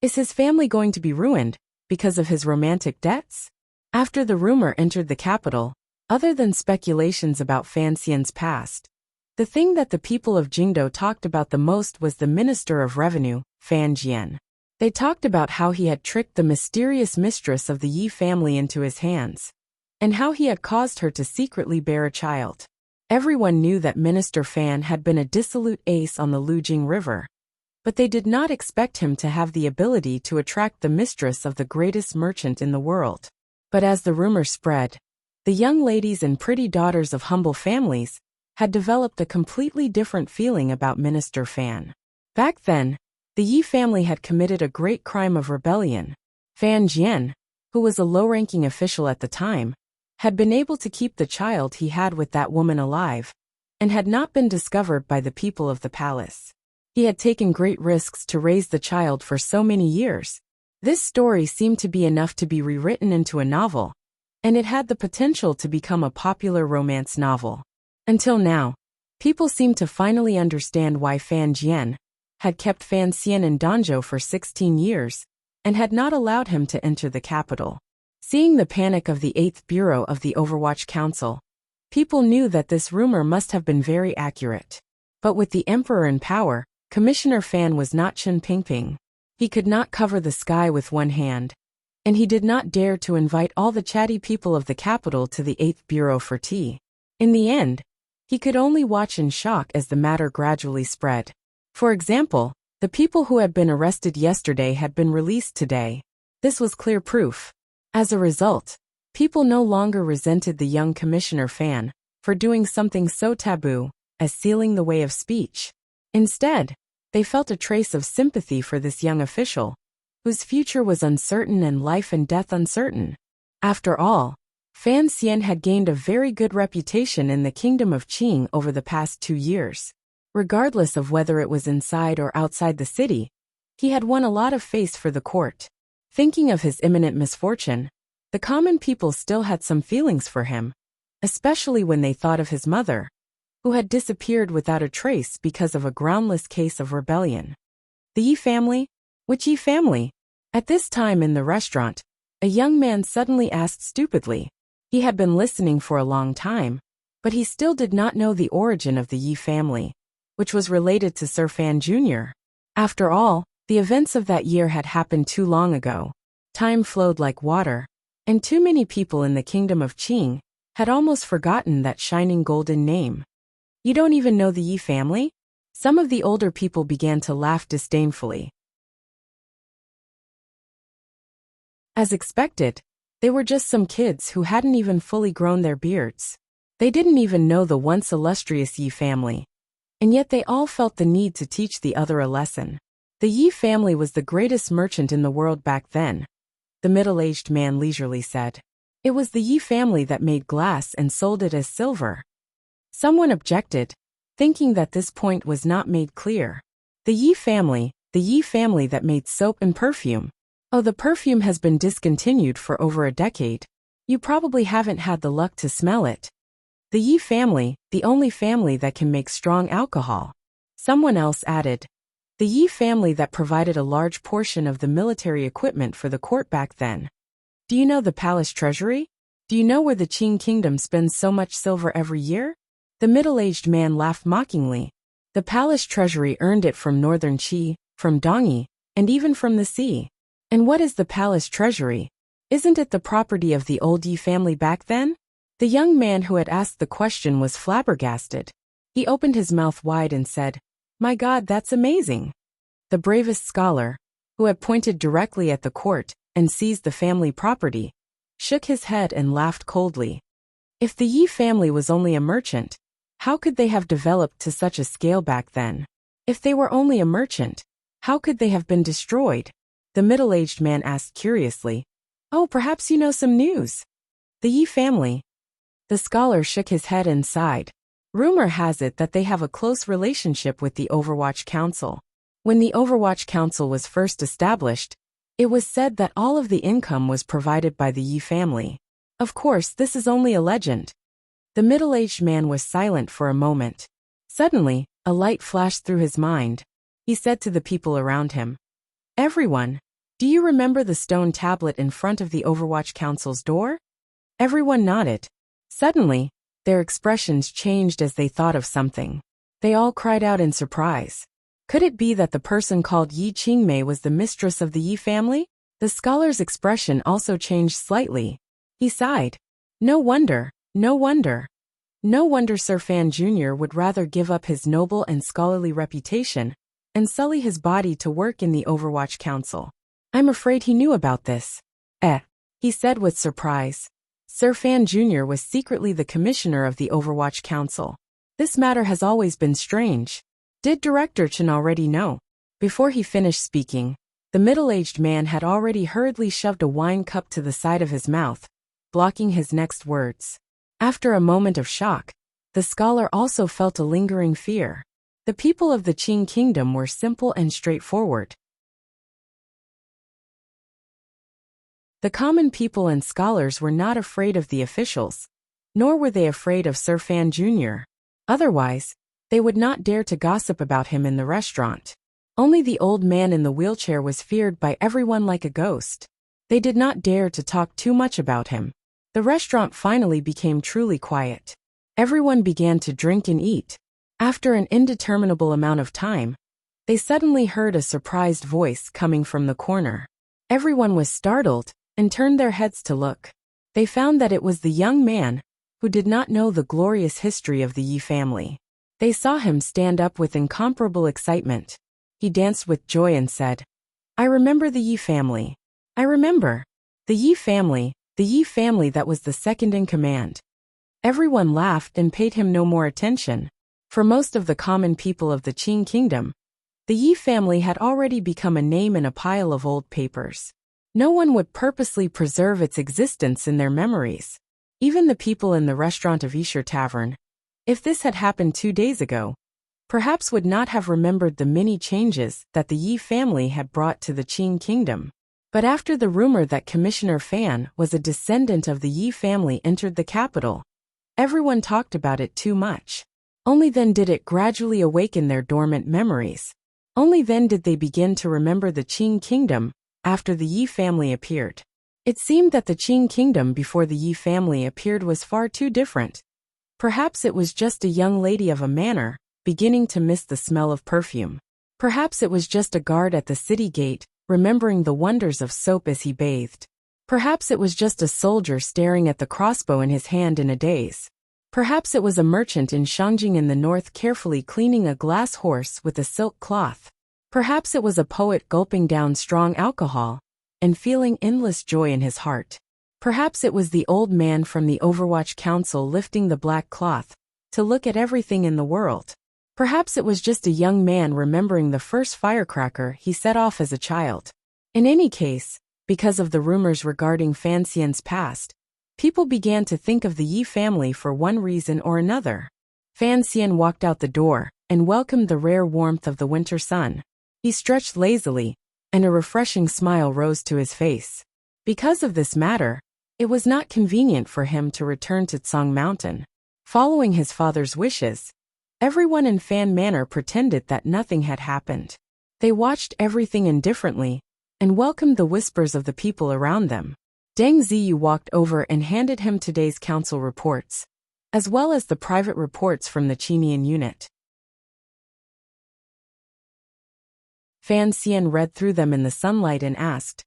Is his family going to be ruined because of his romantic debts? After the rumor entered the capital, other than speculations about Fan Xian's past, the thing that the people of Jingdo talked about the most was the Minister of Revenue, Fan Jian. They talked about how he had tricked the mysterious mistress of the Yi family into his hands, and how he had caused her to secretly bear a child. Everyone knew that Minister Fan had been a dissolute ace on the Lujing River, but they did not expect him to have the ability to attract the mistress of the greatest merchant in the world. But as the rumor spread, the young ladies and pretty daughters of humble families had developed a completely different feeling about Minister Fan. Back then, the Yi family had committed a great crime of rebellion. Fan Jian, who was a low-ranking official at the time, had been able to keep the child he had with that woman alive, and had not been discovered by the people of the palace. He had taken great risks to raise the child for so many years. This story seemed to be enough to be rewritten into a novel, and it had the potential to become a popular romance novel. Until now, people seemed to finally understand why Fan Jian had kept Fan Xian in Danzhou for 16 years, and had not allowed him to enter the capital. Seeing the panic of the 8th Bureau of the Overwatch Council, people knew that this rumor must have been very accurate. But with the Emperor in power, Commissioner Fan was not Chen Pingping. He could not cover the sky with one hand, and he did not dare to invite all the chatty people of the capital to the 8th Bureau for tea. In the end, he could only watch in shock as the matter gradually spread. For example, the people who had been arrested yesterday had been released today. This was clear proof. As a result, people no longer resented the young Commissioner Fan for doing something so taboo as sealing the way of speech. Instead, they felt a trace of sympathy for this young official, whose future was uncertain and life and death uncertain. After all, Fan Xian had gained a very good reputation in the kingdom of Qing over the past 2 years. Regardless of whether it was inside or outside the city, he had won a lot of face for the court. Thinking of his imminent misfortune, the common people still had some feelings for him, especially when they thought of his mother, who had disappeared without a trace because of a groundless case of rebellion. The Yi family? Which Yi family? At this time in the restaurant, a young man suddenly asked stupidly. He had been listening for a long time, but he still did not know the origin of the Yi family, which was related to Sir Fan Jr. After all, the events of that year had happened too long ago. Time flowed like water, and too many people in the kingdom of Qing had almost forgotten that shining golden name. You don't even know the Yi family? Some of the older people began to laugh disdainfully. As expected, they were just some kids who hadn't even fully grown their beards. They didn't even know the once illustrious Yi family, and yet they all felt the need to teach the other a lesson. The Yi family was the greatest merchant in the world back then, the middle-aged man leisurely said. It was the Yi family that made glass and sold it as silver. Someone objected, thinking that this point was not made clear. The Yi family that made soap and perfume. Oh, the perfume has been discontinued for over a decade. You probably haven't had the luck to smell it. The Yi family, the only family that can make strong alcohol. Someone else added. The Yi family that provided a large portion of the military equipment for the court back then. Do you know the palace treasury? Do you know where the Qing kingdom spends so much silver every year? The middle-aged man laughed mockingly. The palace treasury earned it from northern Qi, from Dongyi, and even from the sea. And what is the palace treasury? Isn't it the property of the old Yi family back then? The young man who had asked the question was flabbergasted. He opened his mouth wide and said, "My God, that's amazing." The bravest scholar, who had pointed directly at the court and seized the family property, shook his head and laughed coldly. If the Yi family was only a merchant, how could they have developed to such a scale back then? If they were only a merchant, how could they have been destroyed? The middle-aged man asked curiously. Oh, perhaps you know some news. The Yi family. The scholar shook his head and sighed. Rumor has it that they have a close relationship with the Overwatch Council. When the Overwatch Council was first established, it was said that all of the income was provided by the Yi family. Of course, this is only a legend. The middle-aged man was silent for a moment. Suddenly, a light flashed through his mind. He said to the people around him, "Everyone, do you remember the stone tablet in front of the Overwatch Council's door?" Everyone nodded. Suddenly, their expressions changed as they thought of something. They all cried out in surprise. Could it be that the person called Yi Qingmei was the mistress of the Yi family? The scholar's expression also changed slightly. He sighed. No wonder Sir Fan Jr. would rather give up his noble and scholarly reputation and sully his body to work in the Overwatch Council. I'm afraid he knew about this. He said with surprise. Sir Fan Jr. was secretly the commissioner of the Overwatch Council. This matter has always been strange. Did Director Chen already know? Before he finished speaking, the middle-aged man had already hurriedly shoved a wine cup to the side of his mouth, blocking his next words. After a moment of shock, the scholar also felt a lingering fear. The people of the Qing kingdom were simple and straightforward. The common people and scholars were not afraid of the officials, nor were they afraid of Sir Fan Jr. Otherwise, they would not dare to gossip about him in the restaurant. Only the old man in the wheelchair was feared by everyone like a ghost. They did not dare to talk too much about him. The restaurant finally became truly quiet. Everyone began to drink and eat. After an indeterminable amount of time, they suddenly heard a surprised voice coming from the corner. Everyone was startled and turned their heads to look. They found that it was the young man, who did not know the glorious history of the Yi family. They saw him stand up with incomparable excitement. He danced with joy and said, "I remember the Yi family. I remember. The Yi family that was the second in command." Everyone laughed and paid him no more attention. For most of the common people of the Qing kingdom, the Yi family had already become a name in a pile of old papers. No one would purposely preserve its existence in their memories. Even the people in the restaurant of Esher Tavern, if this had happened 2 days ago, perhaps would not have remembered the many changes that the Yi family had brought to the Qing kingdom. But after the rumor that Commissioner Fan was a descendant of the Yi family entered the capital, everyone talked about it too much. Only then did it gradually awaken their dormant memories. Only then did they begin to remember the Qing kingdom after the Yi family appeared. It seemed that the Qing kingdom before the Yi family appeared was far too different. Perhaps it was just a young lady of a manor, beginning to miss the smell of perfume. Perhaps it was just a guard at the city gate, remembering the wonders of soap as he bathed. Perhaps it was just a soldier staring at the crossbow in his hand in a daze. Perhaps it was a merchant in Shangjing in the north carefully cleaning a glass horse with a silk cloth. Perhaps it was a poet gulping down strong alcohol and feeling endless joy in his heart. Perhaps it was the old man from the Overwatch Council lifting the black cloth to look at everything in the world. Perhaps it was just a young man remembering the first firecracker he set off as a child. In any case, because of the rumors regarding Fan Xian's past, people began to think of the Yi family for one reason or another. Fan Xian walked out the door and welcomed the rare warmth of the winter sun. He stretched lazily, and a refreshing smile rose to his face. Because of this matter, it was not convenient for him to return to Tsang Mountain. Following his father's wishes, everyone in Fan Manor pretended that nothing had happened. They watched everything indifferently and welcomed the whispers of the people around them. Deng Ziyu walked over and handed him today's council reports, as well as the private reports from the Qinian unit. Fan Xian read through them in the sunlight and asked,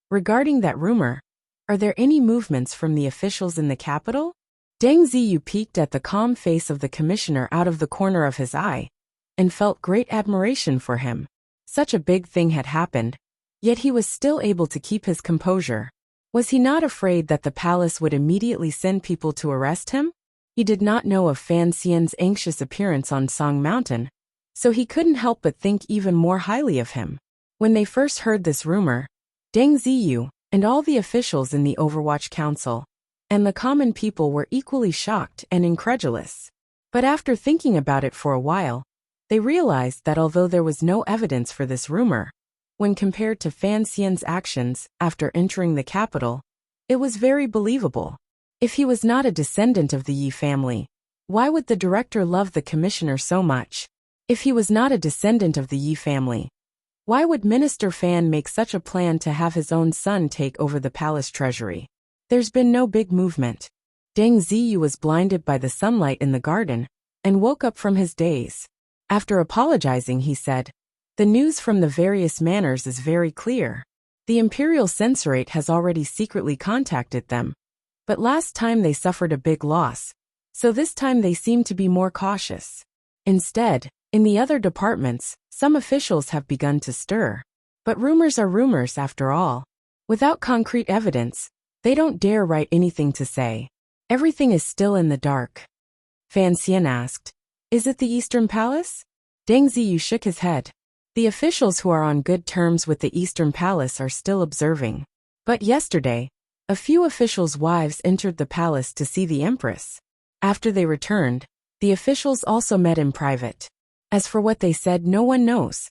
"Regarding that rumor, are there any movements from the officials in the capital?" Deng Ziyu peeked at the calm face of the commissioner out of the corner of his eye, and felt great admiration for him. Such a big thing had happened, yet he was still able to keep his composure. Was he not afraid that the palace would immediately send people to arrest him? He did not know of Fan Xian's anxious appearance on Song Mountain, so he couldn't help but think even more highly of him. When they first heard this rumor, Deng Ziyu and all the officials in the Overwatch Council and the common people were equally shocked and incredulous. But after thinking about it for a while, they realized that although there was no evidence for this rumor, when compared to Fan Xian's actions after entering the capital, it was very believable. If he was not a descendant of the Yi family, why would the director love the commissioner so much? If he was not a descendant of the Yi family, why would Minister Fan make such a plan to have his own son take over the palace treasury? There's been no big movement. Deng Ziyu was blinded by the sunlight in the garden and woke up from his daze. After apologizing, he said, "The news from the various manors is very clear. The Imperial Censorate has already secretly contacted them, but last time they suffered a big loss, so this time they seem to be more cautious. Instead, in the other departments, some officials have begun to stir. But rumors are rumors after all. Without concrete evidence, they don't dare write anything to say. Everything is still in the dark." Fan Xian asked, "Is it the Eastern Palace?" Deng Ziyu shook his head. "The officials who are on good terms with the Eastern Palace are still observing. But yesterday, a few officials' wives entered the palace to see the Empress. After they returned, the officials also met in private. As for what they said, no one knows."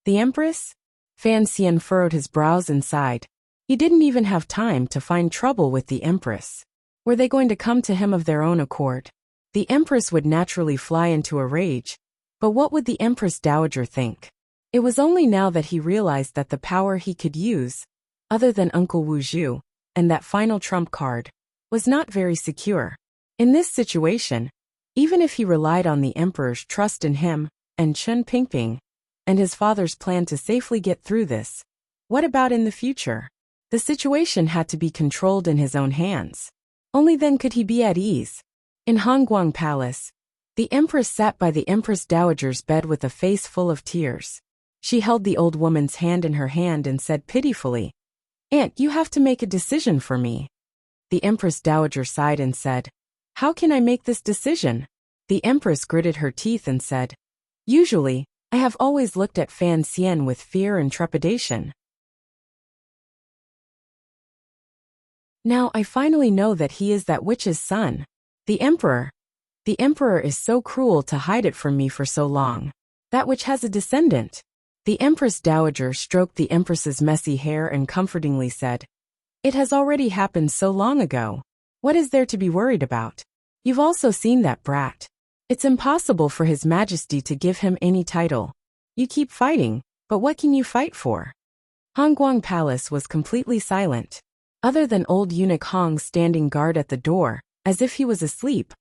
"The Empress?" Fan Xian furrowed his brows and sighed. He didn't even have time to find trouble with the Empress. Were they going to come to him of their own accord? The Empress would naturally fly into a rage, but what would the Empress Dowager think? It was only now that he realized that the power he could use, other than Uncle Wu Zhu, and that final trump card, was not very secure. In this situation, even if he relied on the Emperor's trust in him, and Chen Pingping, and his father's plan to safely get through this, what about in the future? The situation had to be controlled in his own hands. Only then could he be at ease. In Hongguang Palace, the Empress sat by the Empress Dowager's bed with a face full of tears. She held the old woman's hand in her hand and said pitifully, "Aunt, you have to make a decision for me." The Empress Dowager sighed and said, "How can I make this decision?" The Empress gritted her teeth and said, "Usually, I have always looked at Fan Xian with fear and trepidation. Now I finally know that he is that witch's son. The emperor. The emperor is so cruel to hide it from me for so long. That witch has a descendant. The empress dowager stroked the empress's messy hair and comfortingly said, "It has already happened so long ago. What is there to be worried about? You've also seen that brat. It's impossible for His Majesty to give him any title. You keep fighting, but what can you fight for?" Hongguang Palace was completely silent. Other than old eunuch Hong standing guard at the door, as if he was asleep,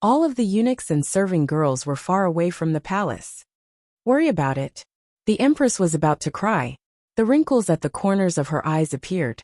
all of the eunuchs and serving girls were far away from the palace. Worry about it. The empress was about to cry. The wrinkles at the corners of her eyes appeared.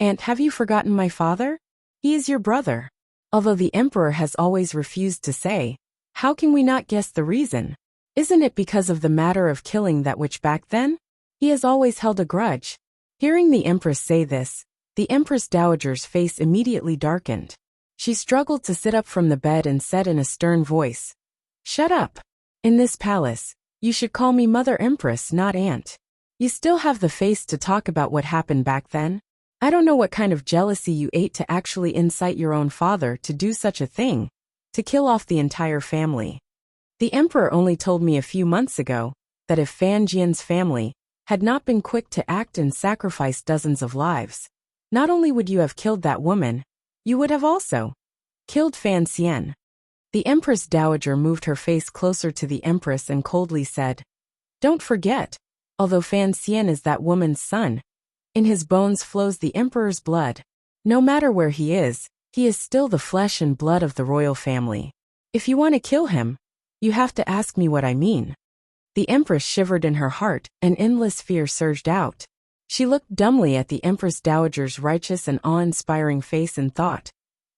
"Aunt, have you forgotten my father? He is your brother." Although the emperor has always refused to say, how can we not guess the reason? Isn't it because of the matter of killing that witch back then? He has always held a grudge. Hearing the empress say this, the empress dowager's face immediately darkened. She struggled to sit up from the bed and said in a stern voice, "Shut up. In this palace, you should call me Mother Empress, not Aunt. You still have the face to talk about what happened back then? I don't know what kind of jealousy you ate to actually incite your own father to do such a thing, to kill off the entire family. The emperor only told me a few months ago that if Fan Jian's family had not been quick to act and sacrifice dozens of lives, not only would you have killed that woman, you would have also killed Fan Xian." The empress dowager moved her face closer to the empress and coldly said, "Don't forget, although Fan Xian is that woman's son, in his bones flows the emperor's blood. No matter where he is still the flesh and blood of the royal family. If you want to kill him, you have to ask me what I mean." The empress shivered in her heart, and endless fear surged out. She looked dumbly at the empress dowager's righteous and awe-inspiring face and thought,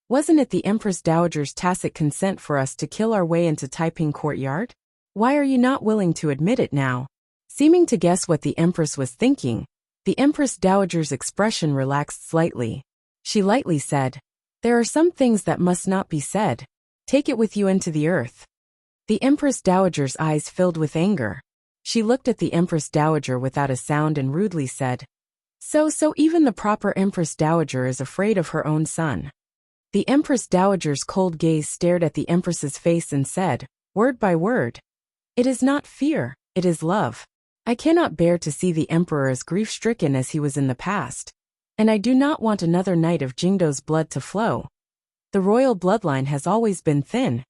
wasn't it the empress dowager's tacit consent for us to kill our way into Taiping courtyard? Why are you not willing to admit it now? Seeming to guess what the empress was thinking, the empress dowager's expression relaxed slightly. She lightly said, "There are some things that must not be said. Take it with you into the earth." The empress dowager's eyes filled with anger. She looked at the empress dowager without a sound and rudely said, So even the proper empress dowager is afraid of her own son." The empress dowager's cold gaze stared at the empress's face and said, word by word, "It is not fear, it is love. I cannot bear to see the emperor as grief-stricken as he was in the past, and I do not want another night of Jingdo's blood to flow. The royal bloodline has always been thin,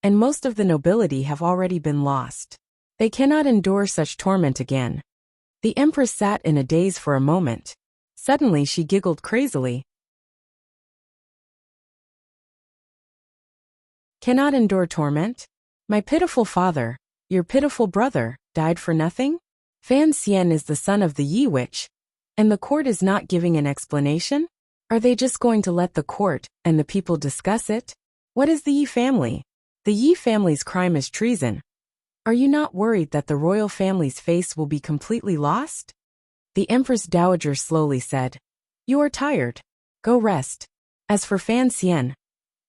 and most of the nobility have already been lost. They cannot endure such torment again." The empress sat in a daze for a moment. Suddenly she giggled crazily. "Cannot endure torment? My pitiful father, your pitiful brother, died for nothing? Fan Xian is the son of the Yi witch, and the court is not giving an explanation? Are they just going to let the court and the people discuss it? What is the Yi family? The Yi family's crime is treason. Are you not worried that the royal family's face will be completely lost?" The empress dowager slowly said, "You are tired. Go rest. As for Fan Xian,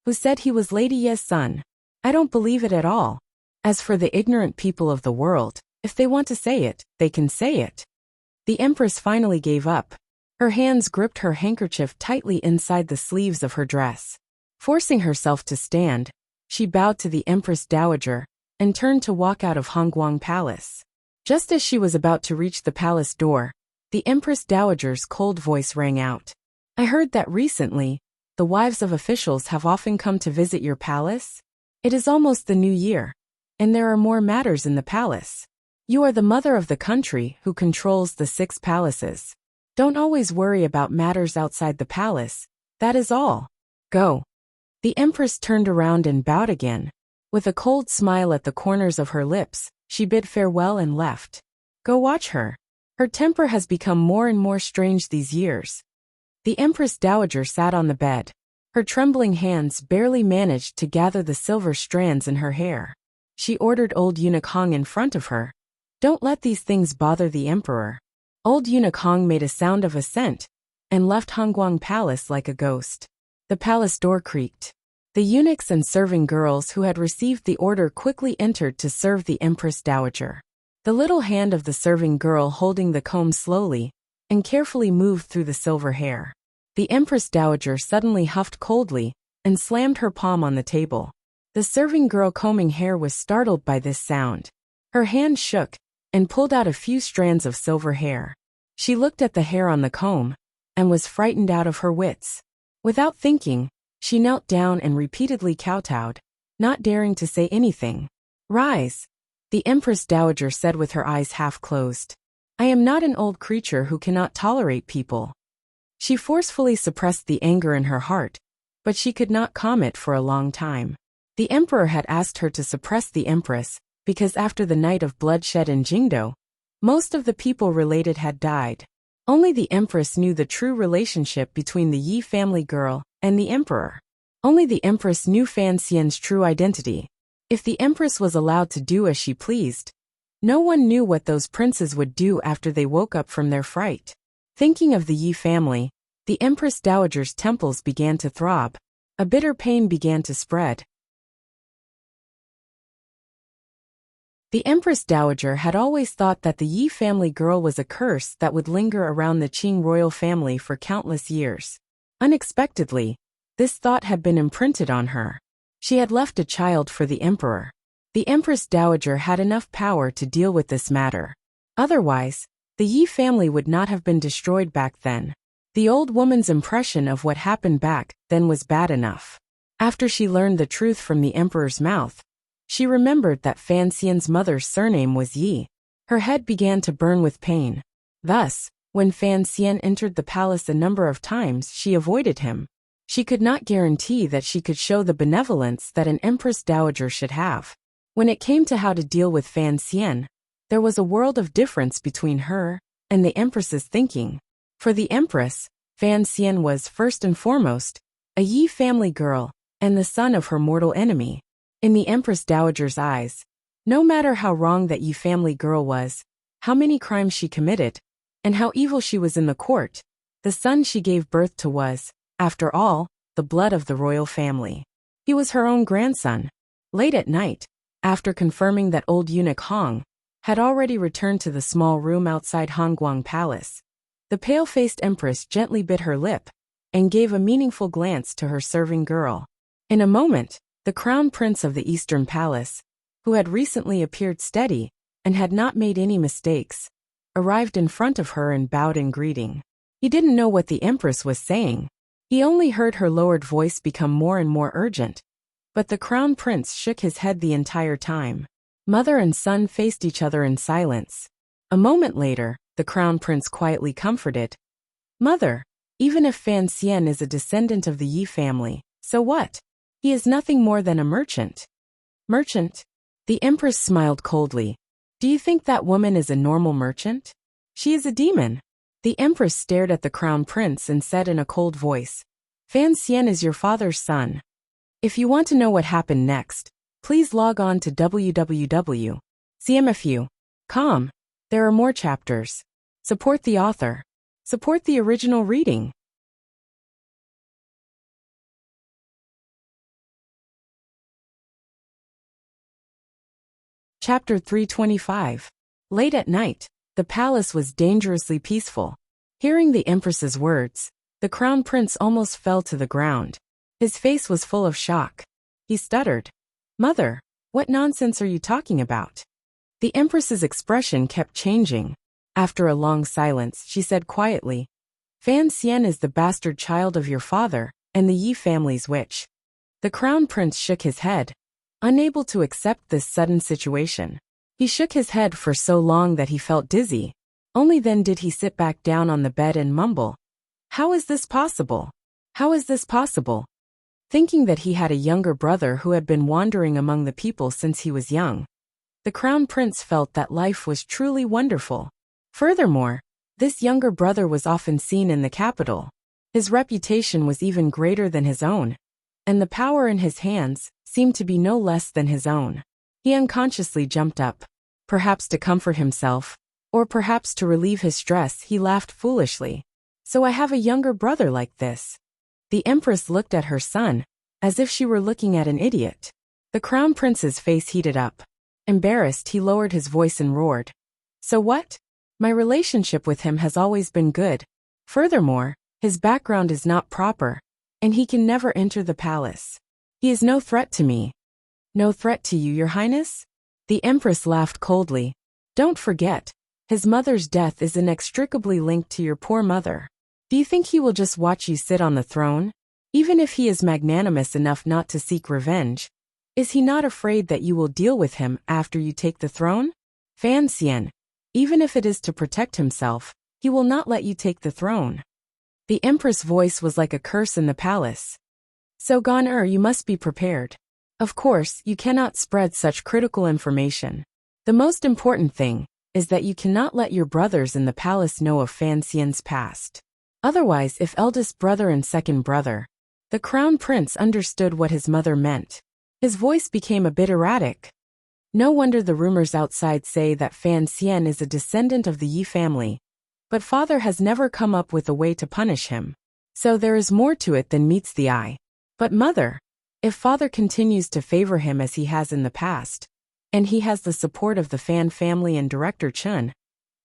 who said he was Lady Ye's son, I don't believe it at all. As for the ignorant people of the world, if they want to say it, they can say it." The empress finally gave up. Her hands gripped her handkerchief tightly inside the sleeves of her dress. Forcing herself to stand, she bowed to the empress dowager and turned to walk out of Hongguang Palace. Just as she was about to reach the palace door, the empress dowager's cold voice rang out. "I heard that recently, the wives of officials have often come to visit your palace. It is almost the new year, and there are more matters in the palace. You are the mother of the country who controls the 6 palaces. Don't always worry about matters outside the palace, that is all. Go." The empress turned around and bowed again. With a cold smile at the corners of her lips, she bid farewell and left. Go watch her. Her temper has become more and more strange these years. The empress dowager sat on the bed. Her trembling hands barely managed to gather the silver strands in her hair. She ordered old eunuch Hong in front of her. "Don't let these things bother the emperor." Old eunuch Hong made a sound of assent and left Hongguang Palace like a ghost. The palace door creaked. The eunuchs and serving girls who had received the order quickly entered to serve the empress dowager. The little hand of the serving girl holding the comb slowly and carefully moved through the silver hair. The Empress Dowager suddenly huffed coldly and slammed her palm on the table. The serving girl combing hair was startled by this sound. Her hand shook and pulled out a few strands of silver hair. She looked at the hair on the comb and was frightened out of her wits. Without thinking, she knelt down and repeatedly kowtowed, not daring to say anything. "Rise," the Empress Dowager said with her eyes half closed. "I am not an old creature who cannot tolerate people." She forcefully suppressed the anger in her heart, but she could not calm it for a long time. The emperor had asked her to suppress the empress, because after the night of bloodshed in Jingdo, most of the people related had died. Only the empress knew the true relationship between the Yi family girl and the emperor. Only the empress knew Fan Xian's true identity. If the empress was allowed to do as she pleased, no one knew what those princes would do after they woke up from their fright. Thinking of the Yi family, the Empress Dowager's temples began to throb. A bitter pain began to spread. The Empress Dowager had always thought that the Yi family girl was a curse that would linger around the Qing royal family for countless years. Unexpectedly, this thought had been imprinted on her. She had left a child for the emperor. The Empress Dowager had enough power to deal with this matter. Otherwise, the Yi family would not have been destroyed back then. The old woman's impression of what happened back then was bad enough. After she learned the truth from the emperor's mouth, she remembered that Fan Xian's mother's surname was Yi. Her head began to burn with pain. Thus, when Fan Xian entered the palace a number of times, she avoided him. She could not guarantee that she could show the benevolence that an Empress Dowager should have. When it came to how to deal with Fan Xian, there was a world of difference between her and the Empress's thinking. For the Empress, Fan Xian was, first and foremost, a Yi family girl and the son of her mortal enemy. In the Empress Dowager's eyes, no matter how wrong that Yi family girl was, how many crimes she committed, and how evil she was in the court, the son she gave birth to was, after all, the blood of the royal family. He was her own grandson. Late at night, after confirming that old eunuch Hong had already returned to the small room outside Hongguang Palace, the pale-faced empress gently bit her lip and gave a meaningful glance to her serving girl. In a moment, the crown prince of the Eastern Palace, who had recently appeared steady and had not made any mistakes, arrived in front of her and bowed in greeting. He didn't know what the empress was saying. He only heard her lowered voice become more and more urgent, but the crown prince shook his head the entire time. Mother and son faced each other in silence. A moment later, the crown prince quietly comforted, "Mother, even if Fan Xian is a descendant of the Yi family, so what? He is nothing more than a merchant." "Merchant?" The empress smiled coldly. "Do you think that woman is a normal merchant? She is a demon." The empress stared at the crown prince and said in a cold voice, "Fan Xian is your father's son. If you want to know what happened next, please log on to www.cmfu.com. There are more chapters. Support the author. Support the original reading." Chapter 325. Late at night, the palace was dangerously peaceful. Hearing the empress's words, the crown prince almost fell to the ground. His face was full of shock. He stuttered, "Mother, what nonsense are you talking about?" The empress's expression kept changing. After a long silence, she said quietly, "Fan Xian is the bastard child of your father and the Yi family's witch." The crown prince shook his head, unable to accept this sudden situation. He shook his head for so long that he felt dizzy. Only then did he sit back down on the bed and mumble, "How is this possible? How is this possible?" Thinking that he had a younger brother who had been wandering among the people since he was young, the crown prince felt that life was truly wonderful. Furthermore, this younger brother was often seen in the capital. His reputation was even greater than his own, and the power in his hands seemed to be no less than his own. He unconsciously jumped up. Perhaps to comfort himself, or perhaps to relieve his stress, he laughed foolishly. "So I have a younger brother like this." The empress looked at her son, as if she were looking at an idiot. The crown prince's face heated up. Embarrassed, he lowered his voice and roared, "So what? My relationship with him has always been good. Furthermore, His background is not proper, and he can never enter the palace. He is no threat to me. No threat to you, Your Highness? The Empress laughed coldly. Don't forget, his mother's death is inextricably linked to your poor mother. Do you think he will just watch you sit on the throne? Even if he is magnanimous enough not to seek revenge, is he not afraid that you will deal with him after you take the throne? Fan Xian, even if it is to protect himself, he will not let you take the throne. The Empress' voice was like a curse in the palace. So Gan you must be prepared. Of course, you cannot spread such critical information. The most important thing is that you cannot let your brothers in the palace know of Fan Xian's past. Otherwise, if eldest brother and second brother, the crown prince understood what his mother meant. His voice became a bit erratic. No wonder the rumors outside say that Fan Xian is a descendant of the Yi family, but father has never come up with a way to punish him. So there is more to it than meets the eye. But mother, if father continues to favor him as he has in the past, and he has the support of the Fan family and Director Chun,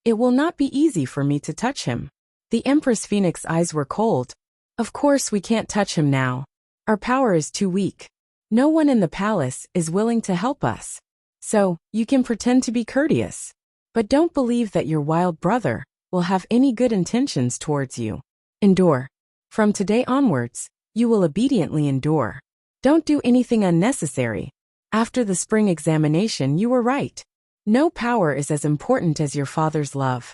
it will not be easy for me to touch him. The Empress Phoenix's eyes were cold. Of course we can't touch him now. Our power is too weak. No one in the palace is willing to help us. So, you can pretend to be courteous. But don't believe that your wild brother will have any good intentions towards you. Endure. From today onwards, you will obediently endure. Don't do anything unnecessary. After the spring examination you were right. No power is as important as your father's love.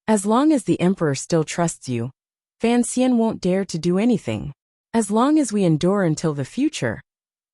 As long as the emperor still trusts you, Fan Xian won't dare to do anything. As long as we endure until the future,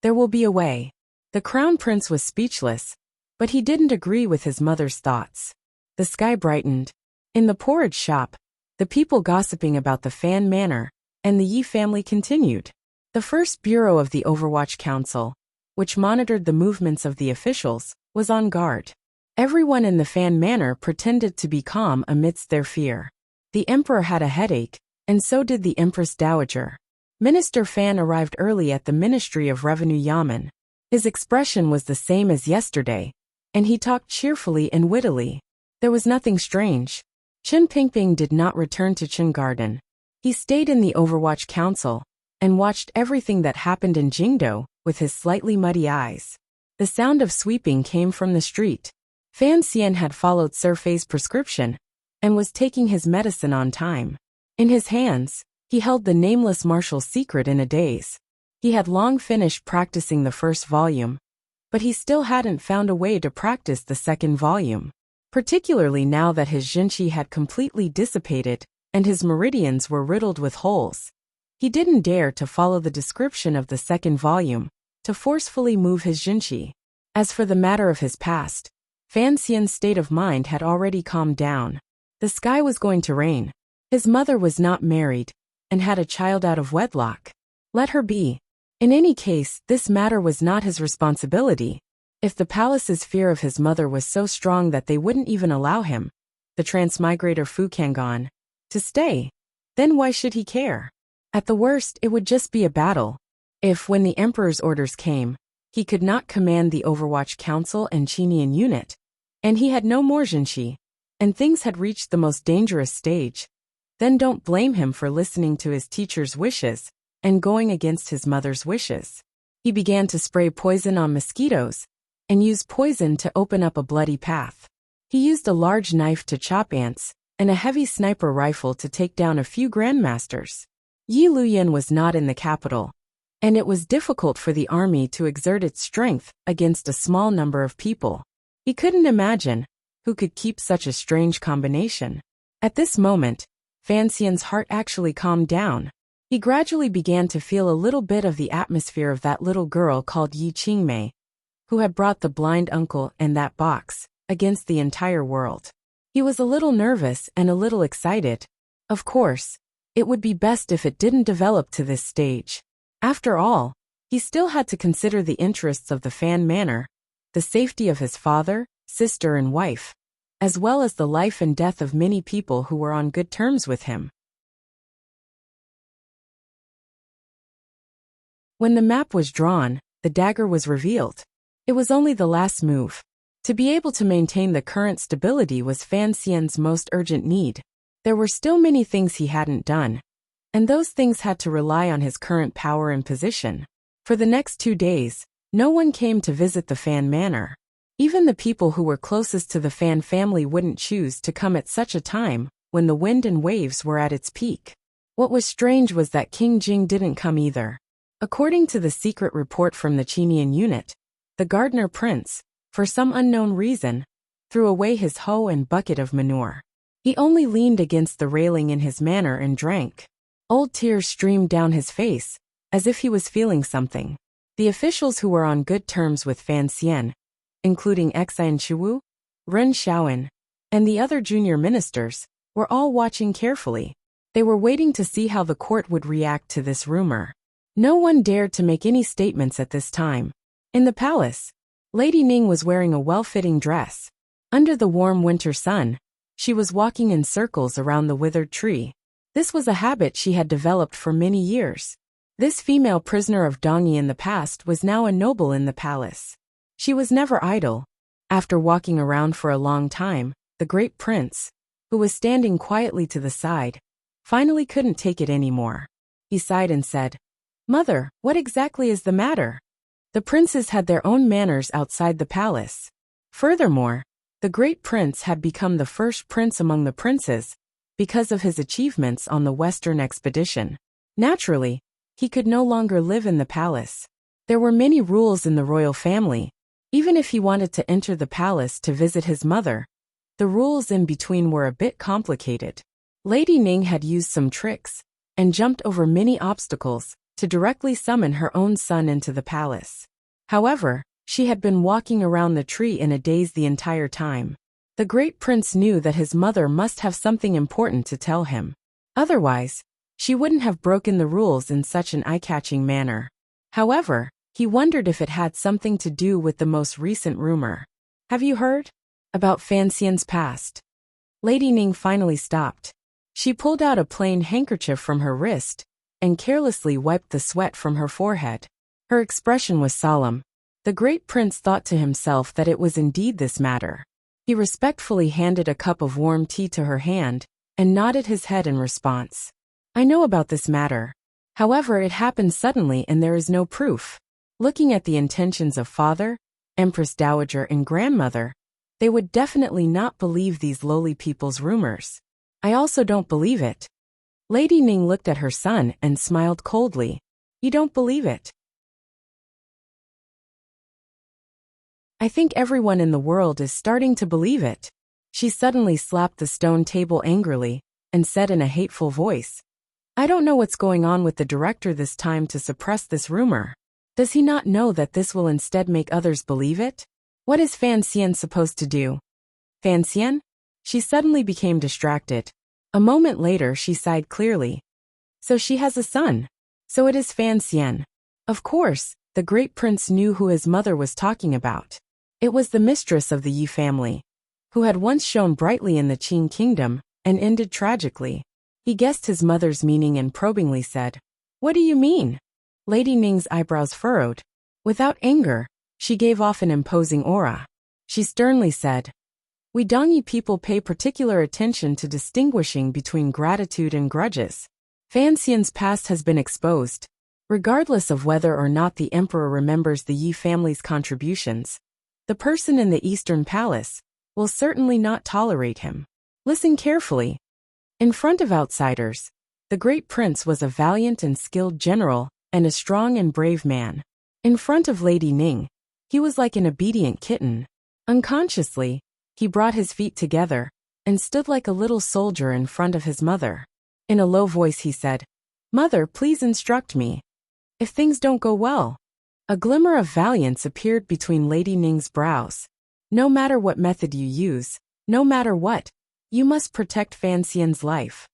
there will be a way. The crown prince was speechless, but he didn't agree with his mother's thoughts. The sky brightened. In the porridge shop, the people gossiping about the Fan Manor and the Yi family continued. The first bureau of the Overwatch Council, which monitored the movements of the officials, was on guard. Everyone in the Fan Manor pretended to be calm amidst their fear. The emperor had a headache, and so did the Empress Dowager. Minister Fan arrived early at the Ministry of Revenue Yamen. His expression was the same as yesterday, and he talked cheerfully and wittily. There was nothing strange. Chen Pingping did not return to Chen Garden. He stayed in the Overwatch Council and watched everything that happened in Jingdo with his slightly muddy eyes. The sound of sweeping came from the street. Fan Xian had followed Sir Fei's prescription and was taking his medicine on time. In his hands, he held the nameless marshal's secret in a daze. He had long finished practicing the first volume, but he still hadn't found a way to practice the second volume, particularly now that his Jinqi had completely dissipated and his meridians were riddled with holes. He didn't dare to follow the description of the second volume to forcefully move his Jinqi. As for the matter of his past, Fan Xian's state of mind had already calmed down. The sky was going to rain. His mother was not married and had a child out of wedlock. Let her be. In any case, this matter was not his responsibility. If the palace's fear of his mother was so strong that they wouldn't even allow him, the transmigrator Fu Kangan, to stay, then why should he care? At the worst, it would just be a battle. If, when the emperor's orders came, he could not command the Overwatch Council and Qinian unit, and he had no more Jinqi, and things had reached the most dangerous stage, then don't blame him for listening to his teacher's wishes and going against his mother's wishes. He began to spray poison on mosquitoes and use poison to open up a bloody path. He used a large knife to chop ants and a heavy sniper rifle to take down a few grandmasters. Yi Luyan was not in the capital, and it was difficult for the army to exert its strength against a small number of people. He couldn't imagine who could keep such a strange combination. At this moment, Fan Xian's heart actually calmed down. He gradually began to feel a little bit of the atmosphere of that little girl called Yi Qingmei, who had brought the blind uncle and that box against the entire world. He was a little nervous and a little excited. Of course, it would be best if it didn't develop to this stage. After all, he still had to consider the interests of the Fan Manor, the safety of his father, sister and wife, as well as the life and death of many people who were on good terms with him. When the map was drawn, the dagger was revealed. It was only the last move. To be able to maintain the current stability was Fan Xian's most urgent need. There were still many things he hadn't done, and those things had to rely on his current power and position. For the next 2 days, no one came to visit the Fan Manor. Even the people who were closest to the Fan family wouldn't choose to come at such a time, when the wind and waves were at its peak. What was strange was that King Jing didn't come either. According to the secret report from the Qinian unit, the gardener prince, for some unknown reason, threw away his hoe and bucket of manure. He only leaned against the railing in his manor and drank. Old tears streamed down his face, as if he was feeling something. The officials who were on good terms with Fan Xian, including Xian Chiwu, Ren Xiaoan, and the other junior ministers, were all watching carefully. They were waiting to see how the court would react to this rumor. No one dared to make any statements at this time. In the palace, Lady Ning was wearing a well-fitting dress. Under the warm winter sun, she was walking in circles around the withered tree. This was a habit she had developed for many years. This female prisoner of Dongyi in the past was now a noble in the palace. She was never idle. After walking around for a long time, the great prince, who was standing quietly to the side, finally couldn't take it anymore. He sighed and said, "Mother, what exactly is the matter?" The princes had their own manners outside the palace. Furthermore, the great prince had become the first prince among the princes, because of his achievements on the western expedition. Naturally, he could no longer live in the palace. There were many rules in the royal family. Even if he wanted to enter the palace to visit his mother, the rules in between were a bit complicated. Lady Ning had used some tricks, and jumped over many obstacles, to directly summon her own son into the palace. However, she had been walking around the tree in a daze the entire time. The great prince knew that his mother must have something important to tell him. Otherwise, she wouldn't have broken the rules in such an eye-catching manner. However, he wondered if it had something to do with the most recent rumor. "Have you heard about Fan Xian's past?" Lady Ning finally stopped. She pulled out a plain handkerchief from her wrist, and carelessly wiped the sweat from her forehead. Her expression was solemn. The great prince thought to himself that it was indeed this matter. He respectfully handed a cup of warm tea to her hand, and nodded his head in response. "I know about this matter. However, it happened suddenly and there is no proof." Looking at the intentions of father, Empress Dowager and grandmother, they would definitely not believe these lowly people's rumors. "I also don't believe it." Lady Ning looked at her son and smiled coldly. "You don't believe it?" "I think everyone in the world is starting to believe it." She suddenly slapped the stone table angrily, and said in a hateful voice, "I don't know what's going on with the director this time to suppress this rumor. Does he not know that this will instead make others believe it? What is Fan Xian supposed to do?" "Fan Xian?" She suddenly became distracted. A moment later she sighed clearly. "So she has a son. So it is Fan Xian." Of course, the great prince knew who his mother was talking about. It was the mistress of the Yi family, who had once shone brightly in the Qin kingdom, and ended tragically. He guessed his mother's meaning and probingly said, "What do you mean?" Lady Ning's eyebrows furrowed. Without anger, she gave off an imposing aura. She sternly said, "We Dongyi people pay particular attention to distinguishing between gratitude and grudges. Fan Xian's past has been exposed. Regardless of whether or not the emperor remembers the Yi family's contributions, the person in the Eastern Palace will certainly not tolerate him. Listen carefully." In front of outsiders, the great prince was a valiant and skilled general, and a strong and brave man. In front of Lady Ning, he was like an obedient kitten. Unconsciously, he brought his feet together, and stood like a little soldier in front of his mother. In a low voice he said, "Mother, please instruct me if things don't go well." A glimmer of valiance appeared between Lady Ning's brows. "No matter what method you use, no matter what, you must protect Fan Xian's life."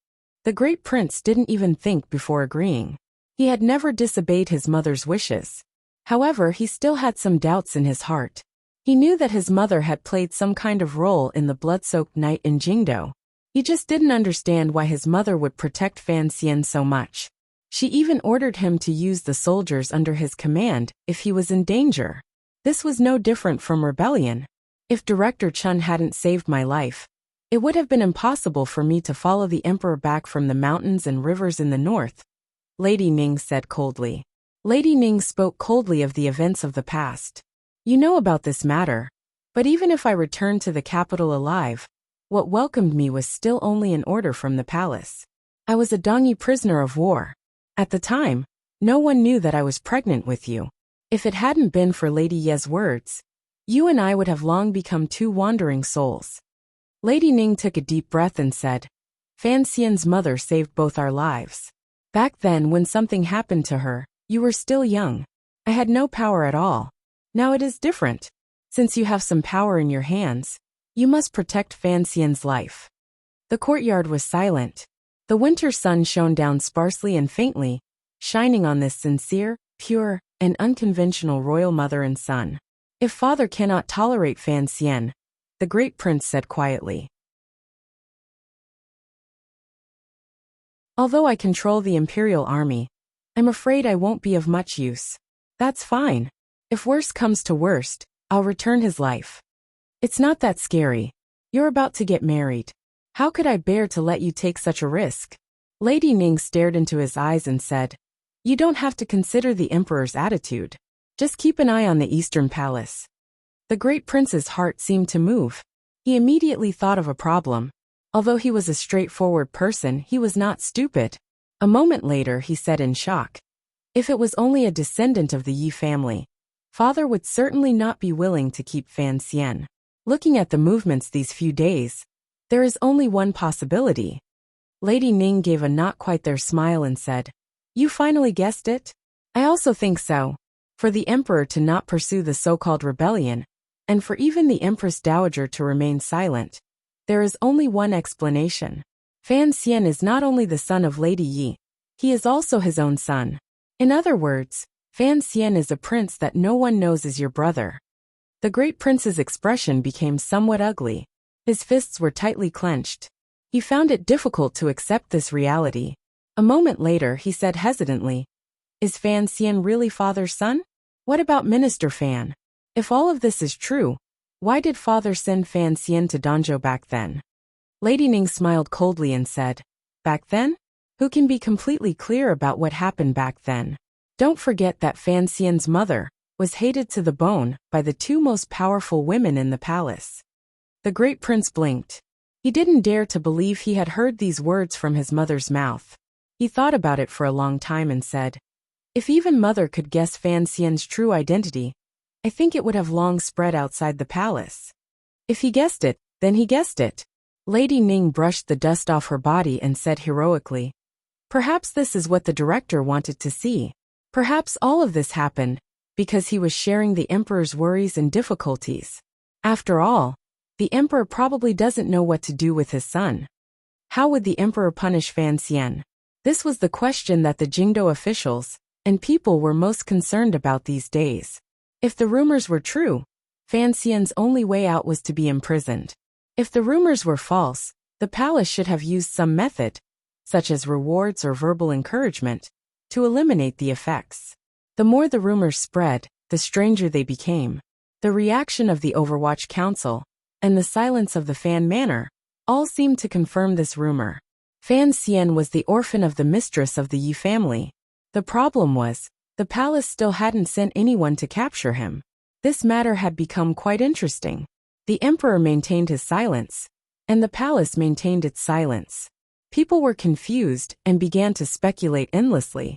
The great prince didn't even think before agreeing. He had never disobeyed his mother's wishes. However, he still had some doubts in his heart. He knew that his mother had played some kind of role in the blood-soaked night in Jingdo. He just didn't understand why his mother would protect Fan Xian so much. She even ordered him to use the soldiers under his command if he was in danger. This was no different from rebellion. If Director Chun hadn't saved my life, it would have been impossible for me to follow the emperor back from the mountains and rivers in the north, Lady Ning said coldly. Lady Ning spoke coldly of the events of the past. You know about this matter, but even if I returned to the capital alive, what welcomed me was still only an order from the palace. I was a Dongyi prisoner of war. At the time, no one knew that I was pregnant with you. If it hadn't been for Lady Ye's words, you and I would have long become two wandering souls. Lady Ning took a deep breath and said, Fan Xian's mother saved both our lives. Back then when something happened to her, you were still young. I had no power at all. Now it is different. Since you have some power in your hands, you must protect Fan Xian's life. The courtyard was silent. The winter sun shone down sparsely and faintly, shining on this sincere, pure, and unconventional royal mother and son. If father cannot tolerate Fan Xian, the great prince said quietly. Although I control the imperial army, I'm afraid I won't be of much use. That's fine. If worst comes to worst, I'll return his life. It's not that scary. You're about to get married. How could I bear to let you take such a risk? Lady Ning stared into his eyes and said, You don't have to consider the emperor's attitude. Just keep an eye on the Eastern Palace. The great prince's heart seemed to move. He immediately thought of a problem. Although he was a straightforward person, he was not stupid. A moment later he said in shock, If it was only a descendant of the Yi family, father would certainly not be willing to keep Fan Xian. Looking at the movements these few days, there is only one possibility. Lady Ning gave a not quite there smile and said, You finally guessed it? I also think so. For the emperor to not pursue the so-called rebellion, and for even the Empress Dowager to remain silent, there is only one explanation. Fan Xian is not only the son of Lady Yi, he is also his own son. In other words, Fan Xian is a prince that no one knows is your brother. The great prince's expression became somewhat ugly. His fists were tightly clenched. He found it difficult to accept this reality. A moment later he said hesitantly, Is Fan Xian really father's son? What about Minister Fan? If all of this is true, why did father send Fan Xian to Danzhou back then? Lady Ning smiled coldly and said, Back then? Who can be completely clear about what happened back then? Don't forget that Fan Xian's mother was hated to the bone by the two most powerful women in the palace. The great prince blinked. He didn't dare to believe he had heard these words from his mother's mouth. He thought about it for a long time and said, If even mother could guess Fan Xian's true identity, I think it would have long spread outside the palace. If he guessed it, then he guessed it. Lady Ning brushed the dust off her body and said heroically, Perhaps this is what the director wanted to see. Perhaps all of this happened because he was sharing the emperor's worries and difficulties. After all, the emperor probably doesn't know what to do with his son. How would the emperor punish Fan Xian? This was the question that the Jingdou officials and people were most concerned about these days. If the rumors were true, Fan Xian's only way out was to be imprisoned. If the rumors were false, the palace should have used some method, such as rewards or verbal encouragement, to eliminate the effects. The more the rumors spread, the stranger they became. The reaction of the Overwatch Council and the silence of the Fan Manor all seemed to confirm this rumor. Fan Xian was the orphan of the mistress of the Yi family. The problem was, the palace still hadn't sent anyone to capture him. This matter had become quite interesting. The emperor maintained his silence, and the palace maintained its silence. People were confused and began to speculate endlessly.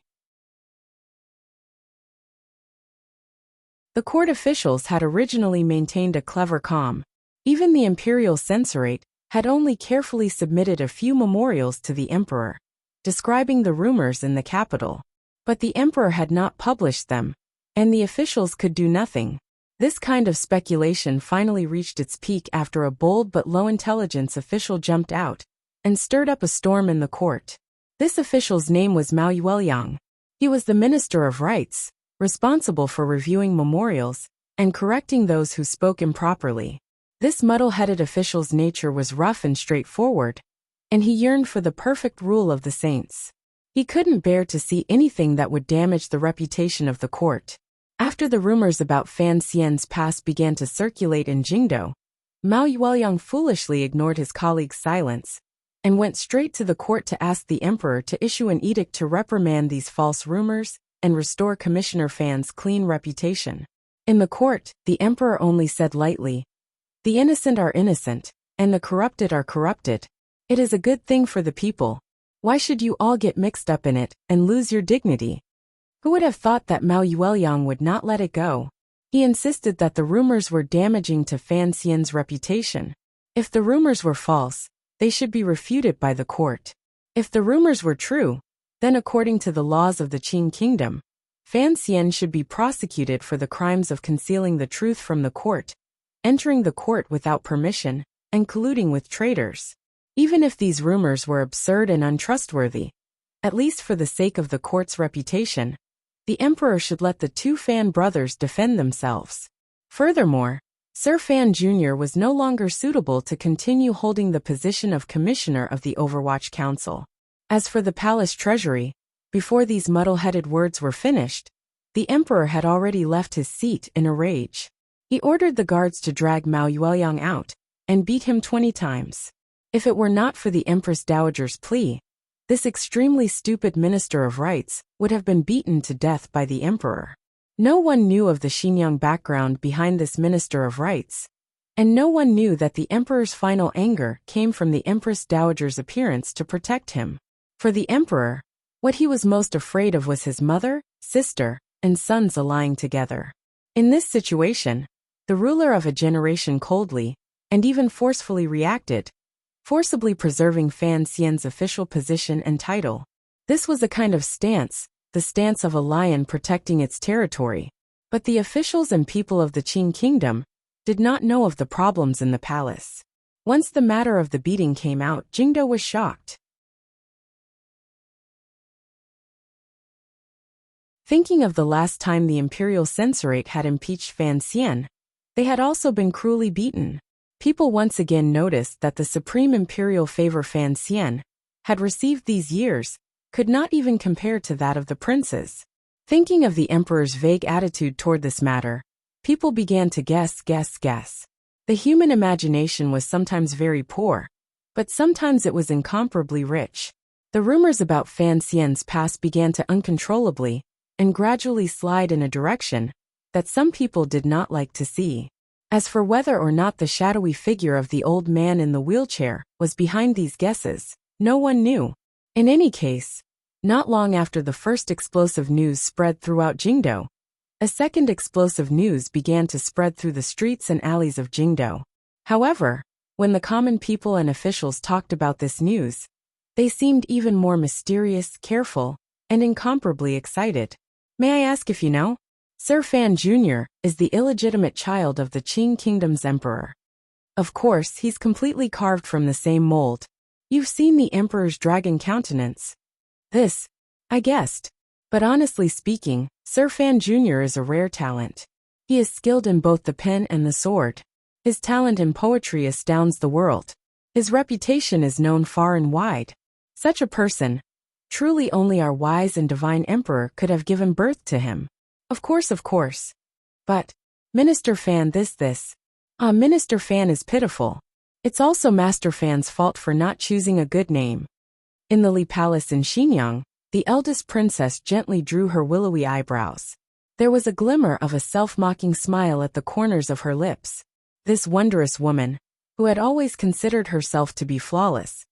The court officials had originally maintained a clever calm. Even the imperial censorate had only carefully submitted a few memorials to the emperor, describing the rumors in the capital. But the emperor had not published them, and the officials could do nothing. This kind of speculation finally reached its peak after a bold but low-intelligence official jumped out and stirred up a storm in the court. This official's name was Mao Yueliang. He was the Minister of Rights, responsible for reviewing memorials and correcting those who spoke improperly. This muddle-headed official's nature was rough and straightforward, and he yearned for the perfect rule of the saints. He couldn't bear to see anything that would damage the reputation of the court. After the rumors about Fan Xian's past began to circulate in Jingdou, Mao Yueliang foolishly ignored his colleague's silence and went straight to the court to ask the emperor to issue an edict to reprimand these false rumors and restore Commissioner Fan's clean reputation. In the court, the emperor only said lightly, "The innocent are innocent, and the corrupted are corrupted. It is a good thing for the people. Why should you all get mixed up in it and lose your dignity?" Who would have thought that Mao Yueliang would not let it go? He insisted that the rumors were damaging to Fan Xian's reputation. If the rumors were false, they should be refuted by the court. If the rumors were true, then according to the laws of the Qin kingdom, Fan Xian should be prosecuted for the crimes of concealing the truth from the court, entering the court without permission, and colluding with traitors. Even if these rumors were absurd and untrustworthy, at least for the sake of the court's reputation, the emperor should let the two Fan brothers defend themselves. Furthermore, Sir Fan Jr. was no longer suitable to continue holding the position of Commissioner of the Overwatch Council. As for the palace treasury, before these muddle-headed words were finished, the emperor had already left his seat in a rage. He ordered the guards to drag Mao Yueliang out and beat him 20 times. If it were not for the Empress Dowager's plea, this extremely stupid Minister of Rights would have been beaten to death by the emperor. No one knew of the Xinjiang background behind this Minister of Rights, and no one knew that the emperor's final anger came from the Empress Dowager's appearance to protect him. For the emperor, what he was most afraid of was his mother, sister, and sons allying together. In this situation, the ruler of a generation coldly, and even forcefully reacted, forcibly preserving Fan Xian's official position and title. This was a kind of stance, the stance of a lion protecting its territory. But the officials and people of the Qin kingdom did not know of the problems in the palace. Once the matter of the beating came out, Jingdo was shocked. Thinking of the last time the imperial censorate had impeached Fan Xian, they had also been cruelly beaten. People once again noticed that the supreme imperial favor Fan Xian had received these years could not even compare to that of the princes. Thinking of the emperor's vague attitude toward this matter, people began to guess. The human imagination was sometimes very poor, but sometimes it was incomparably rich. The rumors about Fan Xian's past began to uncontrollably and gradually slide in a direction that some people did not like to see. As for whether or not the shadowy figure of the old man in the wheelchair was behind these guesses, no one knew. In any case, not long after the first explosive news spread throughout Jingdo, a second explosive news began to spread through the streets and alleys of Jingdo. However, when the common people and officials talked about this news, they seemed even more mysterious, careful, and incomparably excited. "May I ask if you know? Sir Fan Jr. is the illegitimate child of the Qin Kingdom's emperor. Of course, he's completely carved from the same mold. You've seen the emperor's dragon countenance. This, I guessed. But honestly speaking, Sir Fan Jr. is a rare talent. He is skilled in both the pen and the sword. His talent in poetry astounds the world. His reputation is known far and wide. Such a person, truly only our wise and divine emperor could have given birth to him. Of course. But, Minister Fan Minister Fan is pitiful. It's also Master Fan's fault for not choosing a good name." In the Li Palace in Xinjiang, the eldest princess gently drew her willowy eyebrows. There was a glimmer of a self-mocking smile at the corners of her lips. This wondrous woman, who had always considered herself to be flawless,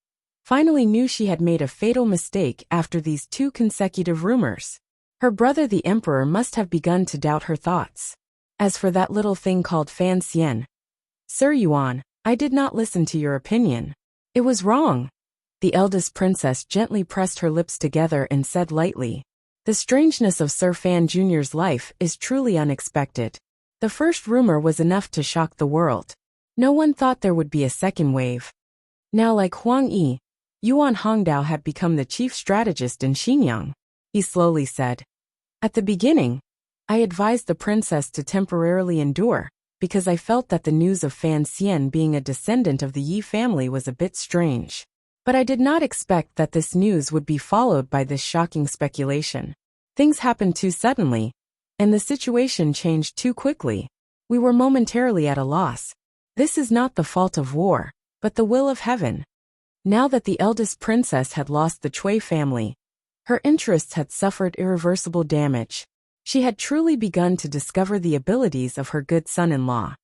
finally knew she had made a fatal mistake after these 2 consecutive rumors. Her brother the emperor must have begun to doubt her thoughts. As for that little thing called Fan Xian, Sir Yuan, I did not listen to your opinion. It was wrong. The eldest princess gently pressed her lips together and said lightly, "The strangeness of Sir Fan Jr.'s life is truly unexpected. The first rumor was enough to shock the world. No one thought there would be a second wave. Now like Huang Yi, Yuan Hongdao had become the chief strategist in Xinjiang," he slowly said. "At the beginning, I advised the princess to temporarily endure, because I felt that the news of Fan Xian being a descendant of the Yi family was a bit strange. But I did not expect that this news would be followed by this shocking speculation. Things happened too suddenly, and the situation changed too quickly. We were momentarily at a loss. This is not the fault of war, but the will of heaven. Now that the eldest princess had lost the Cui family, her interests had suffered irreversible damage. She had truly begun to discover the abilities of her good son-in-law.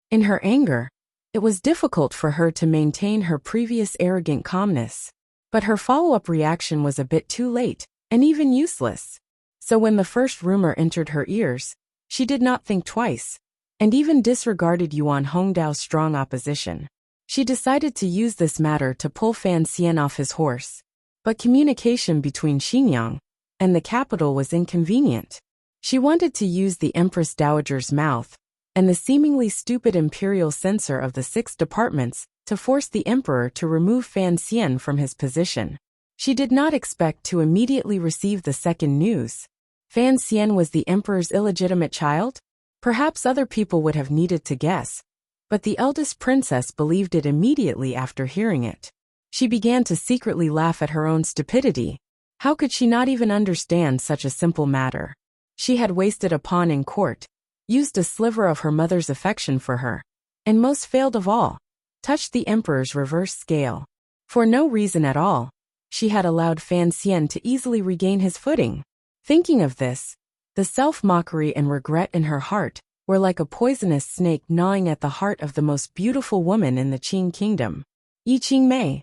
In her anger, it was difficult for her to maintain her previous arrogant calmness. But her follow-up reaction was a bit too late, and even useless. So when the first rumor entered her ears, she did not think twice, and even disregarded Yuan Hongdao's strong opposition. She decided to use this matter to pull Fan Xian off his horse. But communication between Xinjiang and the capital was inconvenient. She wanted to use the Empress Dowager's mouth and the seemingly stupid imperial censor of the 6 departments to force the emperor to remove Fan Xian from his position. She did not expect to immediately receive the second news. Fan Xian was the emperor's illegitimate child? Perhaps other people would have needed to guess, but the eldest princess believed it immediately after hearing it. She began to secretly laugh at her own stupidity. How could she not even understand such a simple matter? She had wasted a pawn in court, used a sliver of her mother's affection for her, and most failed of all, touched the emperor's reverse scale. For no reason at all, she had allowed Fan Xian to easily regain his footing. Thinking of this, the self-mockery and regret in her heart were like a poisonous snake gnawing at the heart of the most beautiful woman in the Qing kingdom. Yi Qingmei.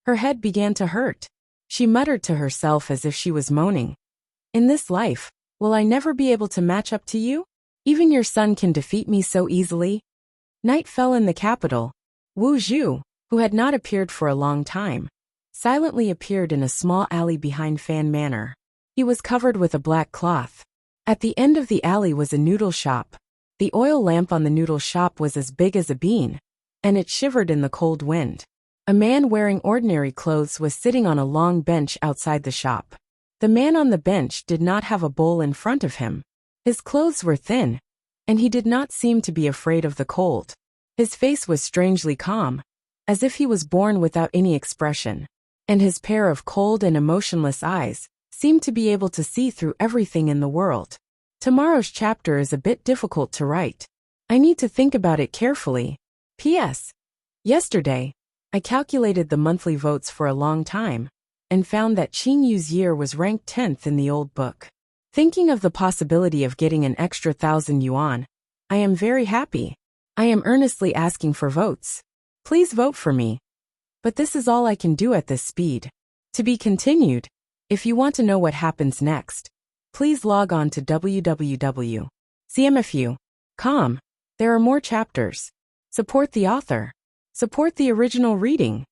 Her head began to hurt. She muttered to herself as if she was moaning. In this life, will I never be able to match up to you? Even your son can defeat me so easily? Night fell in the capital. Wu Zhu, who had not appeared for a long time, silently appeared in a small alley behind Fan Manor. He was covered with a black cloth. At the end of the alley was a noodle shop. The oil lamp on the noodle shop was as big as a bean, and it shivered in the cold wind. A man wearing ordinary clothes was sitting on a long bench outside the shop. The man on the bench did not have a bowl in front of him. His clothes were thin, and he did not seem to be afraid of the cold. His face was strangely calm, as if he was born without any expression, and his pair of cold and emotionless eyes seemed to be able to see through everything in the world. Tomorrow's chapter is a bit difficult to write. I need to think about it carefully. P.S. Yesterday, I calculated the monthly votes for a long time, and found that Qing Yu's year was ranked 10th in the old book. Thinking of the possibility of getting an extra 1,000 yuan, I am very happy. I am earnestly asking for votes. Please vote for me. But this is all I can do at this speed. To be continued. If you want to know what happens next, please log on to www.cmfu.com. There are more chapters. Support the author. Support the original reading.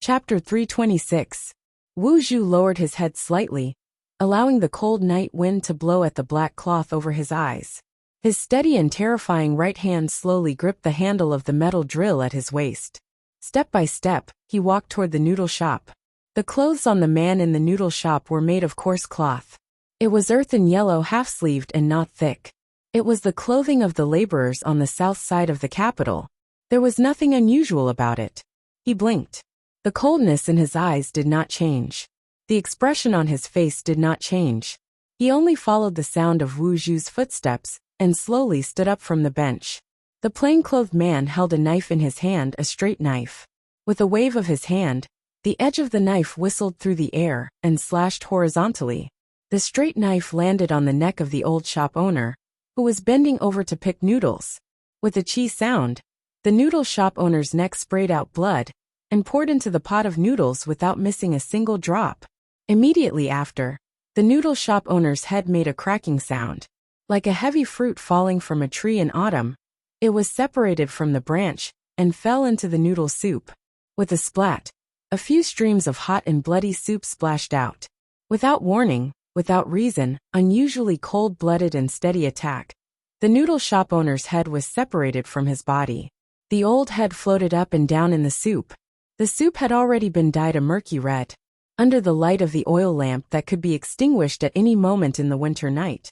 Chapter 326. Wu Zhu lowered his head slightly, allowing the cold night wind to blow at the black cloth over his eyes. His steady and terrifying right hand slowly gripped the handle of the metal drill at his waist. Step by step, he walked toward the noodle shop. The clothes on the man in the noodle shop were made of coarse cloth. It was earthen yellow, half-sleeved and not thick. It was the clothing of the laborers on the south side of the capital. There was nothing unusual about it. He blinked. The coldness in his eyes did not change. The expression on his face did not change. He only followed the sound of Wu Zhu's footsteps and slowly stood up from the bench. The plain-clothed man held a knife in his hand, a straight knife. With a wave of his hand, the edge of the knife whistled through the air and slashed horizontally. The straight knife landed on the neck of the old shop owner, who was bending over to pick noodles. With a chi sound, the noodle shop owner's neck sprayed out blood and poured into the pot of noodles without missing a single drop. Immediately after, the noodle shop owner's head made a cracking sound. Like a heavy fruit falling from a tree in autumn, it was separated from the branch and fell into the noodle soup. With a splat, a few streams of hot and bloody soup splashed out. Without warning, without reason, unusually cold-blooded and steady attack, the noodle shop owner's head was separated from his body. The old head floated up and down in the soup. The soup had already been dyed a murky red. Under the light of the oil lamp that could be extinguished at any moment in the winter night,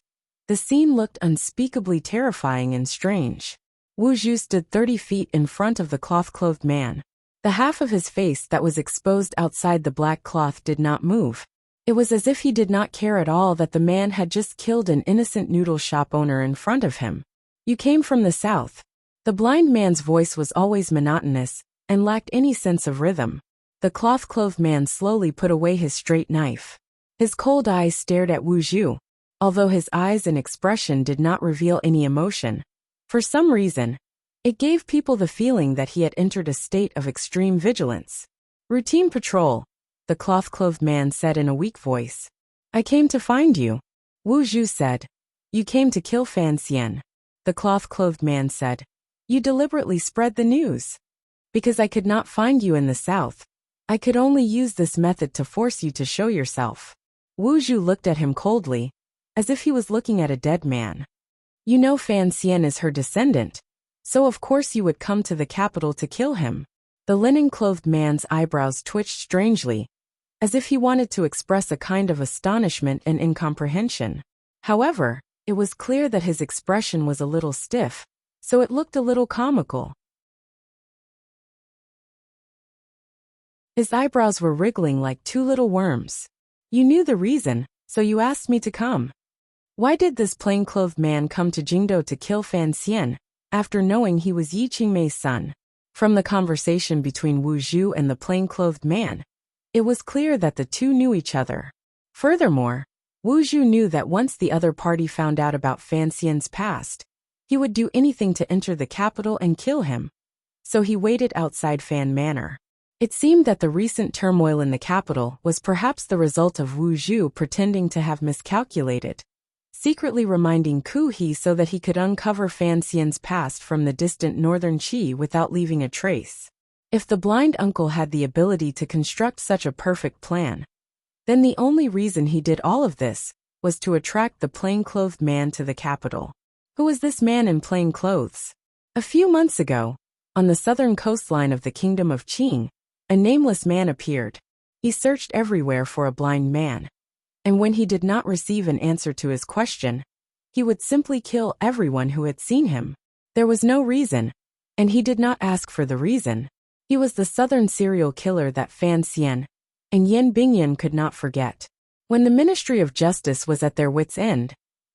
the scene looked unspeakably terrifying and strange. Wu Zhu stood 30 feet in front of the cloth-clothed man. The half of his face that was exposed outside the black cloth did not move. It was as if he did not care at all that the man had just killed an innocent noodle shop owner in front of him. You came from the south. The blind man's voice was always monotonous and lacked any sense of rhythm. The cloth-clothed man slowly put away his straight knife. His cold eyes stared at Wuxia, although his eyes and expression did not reveal any emotion. For some reason, it gave people the feeling that he had entered a state of extreme vigilance. Routine patrol, the cloth-clothed man said in a weak voice. I came to find you. Wuxia said. You came to kill Fan Xian. The cloth-clothed man said. You deliberately spread the news. Because I could not find you in the south, I could only use this method to force you to show yourself. Wuxia looked at him coldly, as if he was looking at a dead man. You know Fan Xian is her descendant, so of course you would come to the capital to kill him. The linen-clothed man's eyebrows twitched strangely, as if he wanted to express a kind of astonishment and incomprehension. However, it was clear that his expression was a little stiff, so it looked a little comical. His eyebrows were wriggling like two little worms. You knew the reason, so you asked me to come. Why did this plain-clothed man come to Jingdo to kill Fan Xian, after knowing he was Yi Qingmei's son? From the conversation between Wuxia and the plain-clothed man, it was clear that the two knew each other. Furthermore, Wuxia knew that once the other party found out about Fan Xian's past, he would do anything to enter the capital and kill him. So he waited outside Fan Manor. It seemed that the recent turmoil in the capital was perhaps the result of Wuxia pretending to have miscalculated, secretly reminding Ku He so that he could uncover Fan Xian's past from the distant northern Qi without leaving a trace. If the blind uncle had the ability to construct such a perfect plan, then the only reason he did all of this was to attract the plain-clothed man to the capital. Who was this man in plain clothes? A few months ago, on the southern coastline of the kingdom of Qing, a nameless man appeared. He searched everywhere for a blind man, and when he did not receive an answer to his question, he would simply kill everyone who had seen him. There was no reason, and he did not ask for the reason. He was the southern serial killer that Fan Xian and Yan Bingyan could not forget. When the Ministry of Justice was at their wits' end,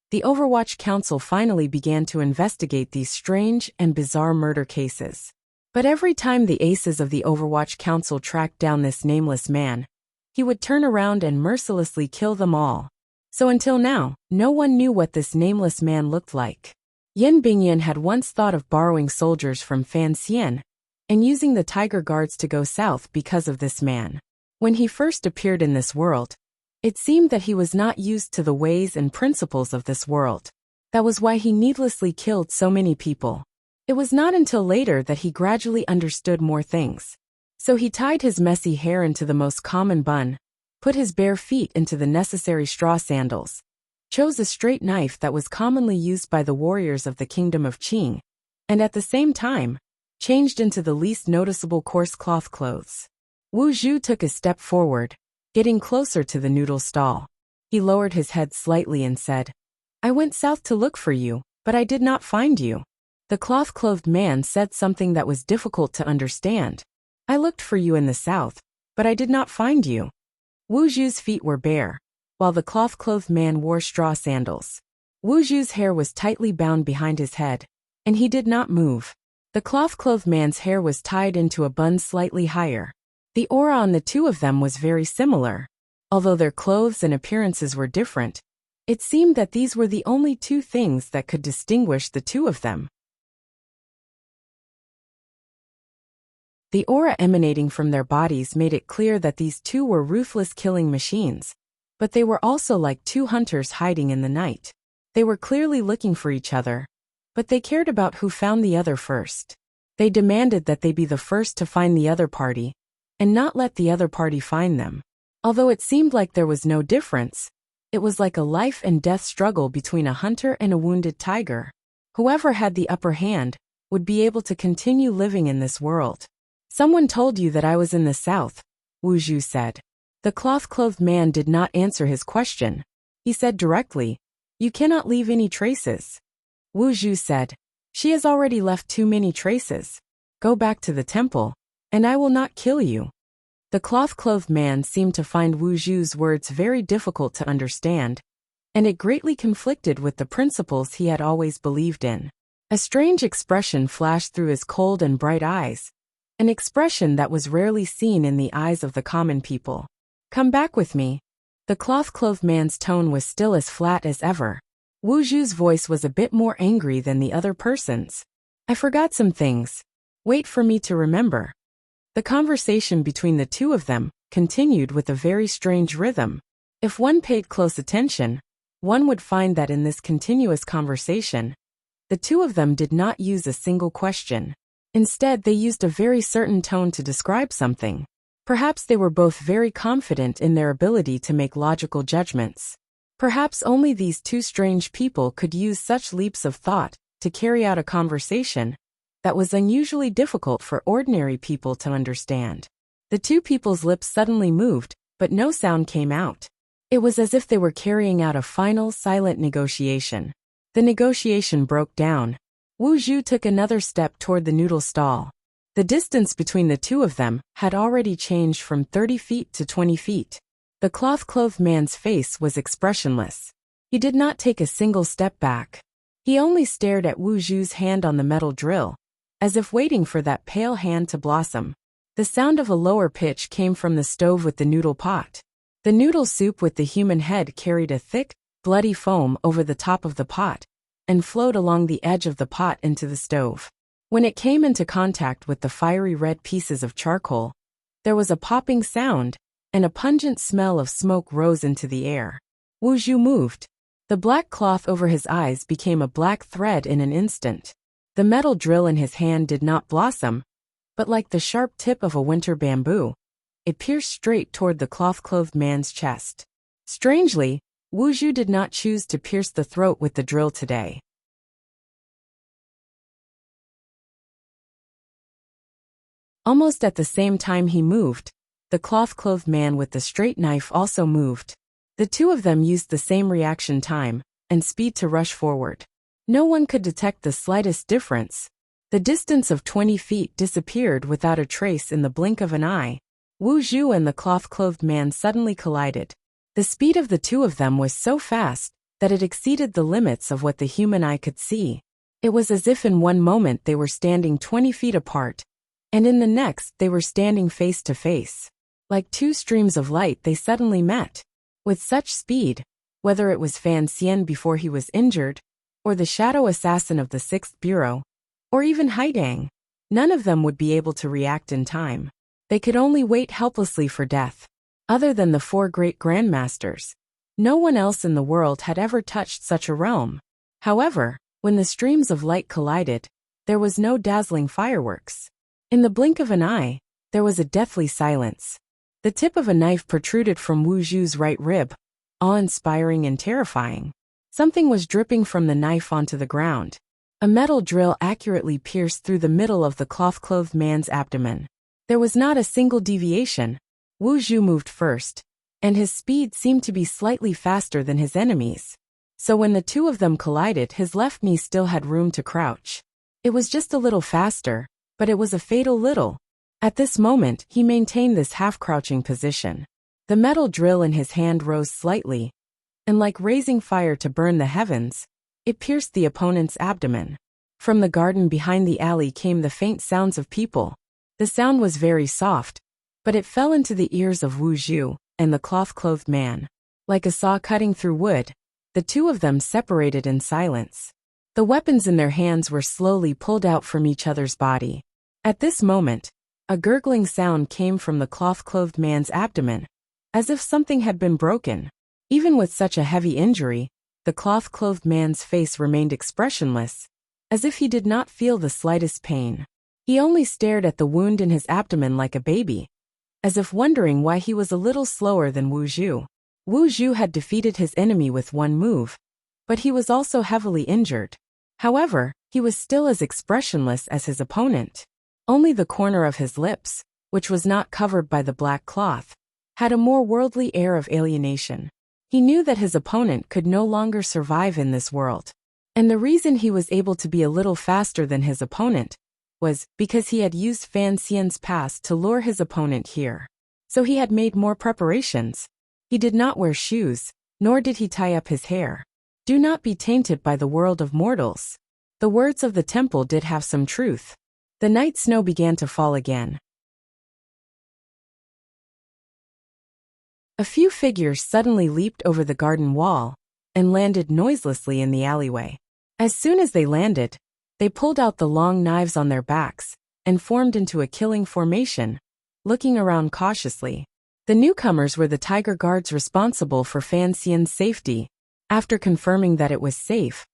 the Overwatch Council finally began to investigate these strange and bizarre murder cases. But every time the aces of the Overwatch Council tracked down this nameless man, he would turn around and mercilessly kill them all. So until now, no one knew what this nameless man looked like. Yan Bingyan had once thought of borrowing soldiers from Fan Xian and using the Tiger Guards to go south because of this man. When he first appeared in this world, it seemed that he was not used to the ways and principles of this world. That was why he needlessly killed so many people. It was not until later that he gradually understood more things. So he tied his messy hair into the most common bun, put his bare feet into the necessary straw sandals, chose a straight knife that was commonly used by the warriors of the kingdom of Qing, and at the same time, changed into the least noticeable coarse cloth clothes. Wuxia took a step forward, getting closer to the noodle stall. He lowered his head slightly and said, I went south to look for you, but I did not find you. The cloth-clothed man said something that was difficult to understand. I looked for you in the south, but I did not find you. Wuxia's feet were bare, while the cloth-clothed man wore straw sandals. Wuxia's hair was tightly bound behind his head, and he did not move. The cloth-clothed man's hair was tied into a bun slightly higher. The aura on the two of them was very similar. Although their clothes and appearances were different, it seemed that these were the only two things that could distinguish the two of them. The aura emanating from their bodies made it clear that these two were ruthless killing machines, but they were also like two hunters hiding in the night. They were clearly looking for each other, but they cared about who found the other first. They demanded that they be the first to find the other party, and not let the other party find them. Although it seemed like there was no difference, it was like a life and death struggle between a hunter and a wounded tiger. Whoever had the upper hand would be able to continue living in this world. Someone told you that I was in the south, Wuxia said. The cloth-clothed man did not answer his question. He said directly, you cannot leave any traces. Wuxia said, she has already left too many traces. Go back to the temple, and I will not kill you. The cloth-clothed man seemed to find Wu Zhu's words very difficult to understand, and it greatly conflicted with the principles he had always believed in. A strange expression flashed through his cold and bright eyes, an expression that was rarely seen in the eyes of the common people. Come back with me. The cloth-clothed man's tone was still as flat as ever. Wu Zhu's voice was a bit more angry than the other person's. I forgot some things. Wait for me to remember. The conversation between the two of them continued with a very strange rhythm. If one paid close attention, one would find that in this continuous conversation, the two of them did not use a single question. Instead, they used a very certain tone to describe something. Perhaps they were both very confident in their ability to make logical judgments. Perhaps only these two strange people could use such leaps of thought to carry out a conversation that was unusually difficult for ordinary people to understand. The two people's lips suddenly moved, but no sound came out. It was as if they were carrying out a final, silent negotiation. The negotiation broke down. Wu Zhu took another step toward the noodle stall. The distance between the two of them had already changed from 30 feet to 20 feet. The cloth-clothed man's face was expressionless. He did not take a single step back. He only stared at Wu Zhu's hand on the metal drill, as if waiting for that pale hand to blossom. The sound of a lower pitch came from the stove with the noodle pot. The noodle soup with the human head carried a thick, bloody foam over the top of the pot, and flowed along the edge of the pot into the stove. When it came into contact with the fiery red pieces of charcoal, there was a popping sound, and a pungent smell of smoke rose into the air. Wu Zhu moved. The black cloth over his eyes became a black thread in an instant. The metal drill in his hand did not blossom, but like the sharp tip of a winter bamboo, it pierced straight toward the cloth-clothed man's chest. Strangely, Wu Zhu did not choose to pierce the throat with the drill today. Almost at the same time he moved, the cloth-clothed man with the straight knife also moved. The two of them used the same reaction time and speed to rush forward. No one could detect the slightest difference. The distance of 20 feet disappeared without a trace in the blink of an eye. Wu Zhu and the cloth-clothed man suddenly collided. The speed of the two of them was so fast that it exceeded the limits of what the human eye could see. It was as if in one moment they were standing 20 feet apart, and in the next they were standing face to face. Like two streams of light they suddenly met. With such speed, whether it was Fan Xian before he was injured, or the shadow assassin of the 6th Bureau, or even Haidang, none of them would be able to react in time. They could only wait helplessly for death. Other than the 4 great grandmasters, no one else in the world had ever touched such a realm. However, when the streams of light collided, there was no dazzling fireworks. In the blink of an eye, there was a deathly silence. The tip of a knife protruded from Wu Zhu's right rib, awe-inspiring and terrifying. Something was dripping from the knife onto the ground. A metal drill accurately pierced through the middle of the cloth-clothed man's abdomen. There was not a single deviation. Wu Zhu moved first, and his speed seemed to be slightly faster than his enemy's. So when the two of them collided, his left knee still had room to crouch. It was just a little faster, but it was a fatal little. At this moment, he maintained this half-crouching position. The metal drill in his hand rose slightly, and like raising fire to burn the heavens, it pierced the opponent's abdomen. From the garden behind the alley came the faint sounds of people. The sound was very soft, but it fell into the ears of Wu Zhu and the cloth-clothed man. Like a saw cutting through wood, the two of them separated in silence. The weapons in their hands were slowly pulled out from each other's body. At this moment, a gurgling sound came from the cloth-clothed man's abdomen, as if something had been broken. Even with such a heavy injury, the cloth-clothed man's face remained expressionless, as if he did not feel the slightest pain. He only stared at the wound in his abdomen like a baby, as if wondering why he was a little slower than Wu Zhu. Wu Zhu had defeated his enemy with one move, but he was also heavily injured. However, he was still as expressionless as his opponent. Only the corner of his lips, which was not covered by the black cloth, had a more worldly air of alienation. He knew that his opponent could no longer survive in this world, and the reason he was able to be a little faster than his opponent was because he had used Fan Xian's past to lure his opponent here. So he had made more preparations. He did not wear shoes, nor did he tie up his hair. Do not be tainted by the world of mortals. The words of the temple did have some truth. The night snow began to fall again. A few figures suddenly leaped over the garden wall and landed noiselessly in the alleyway. As soon as they landed, they pulled out the long knives on their backs and formed into a killing formation, looking around cautiously. The newcomers were the tiger guards responsible for Fan Xian's safety. After confirming that it was safe,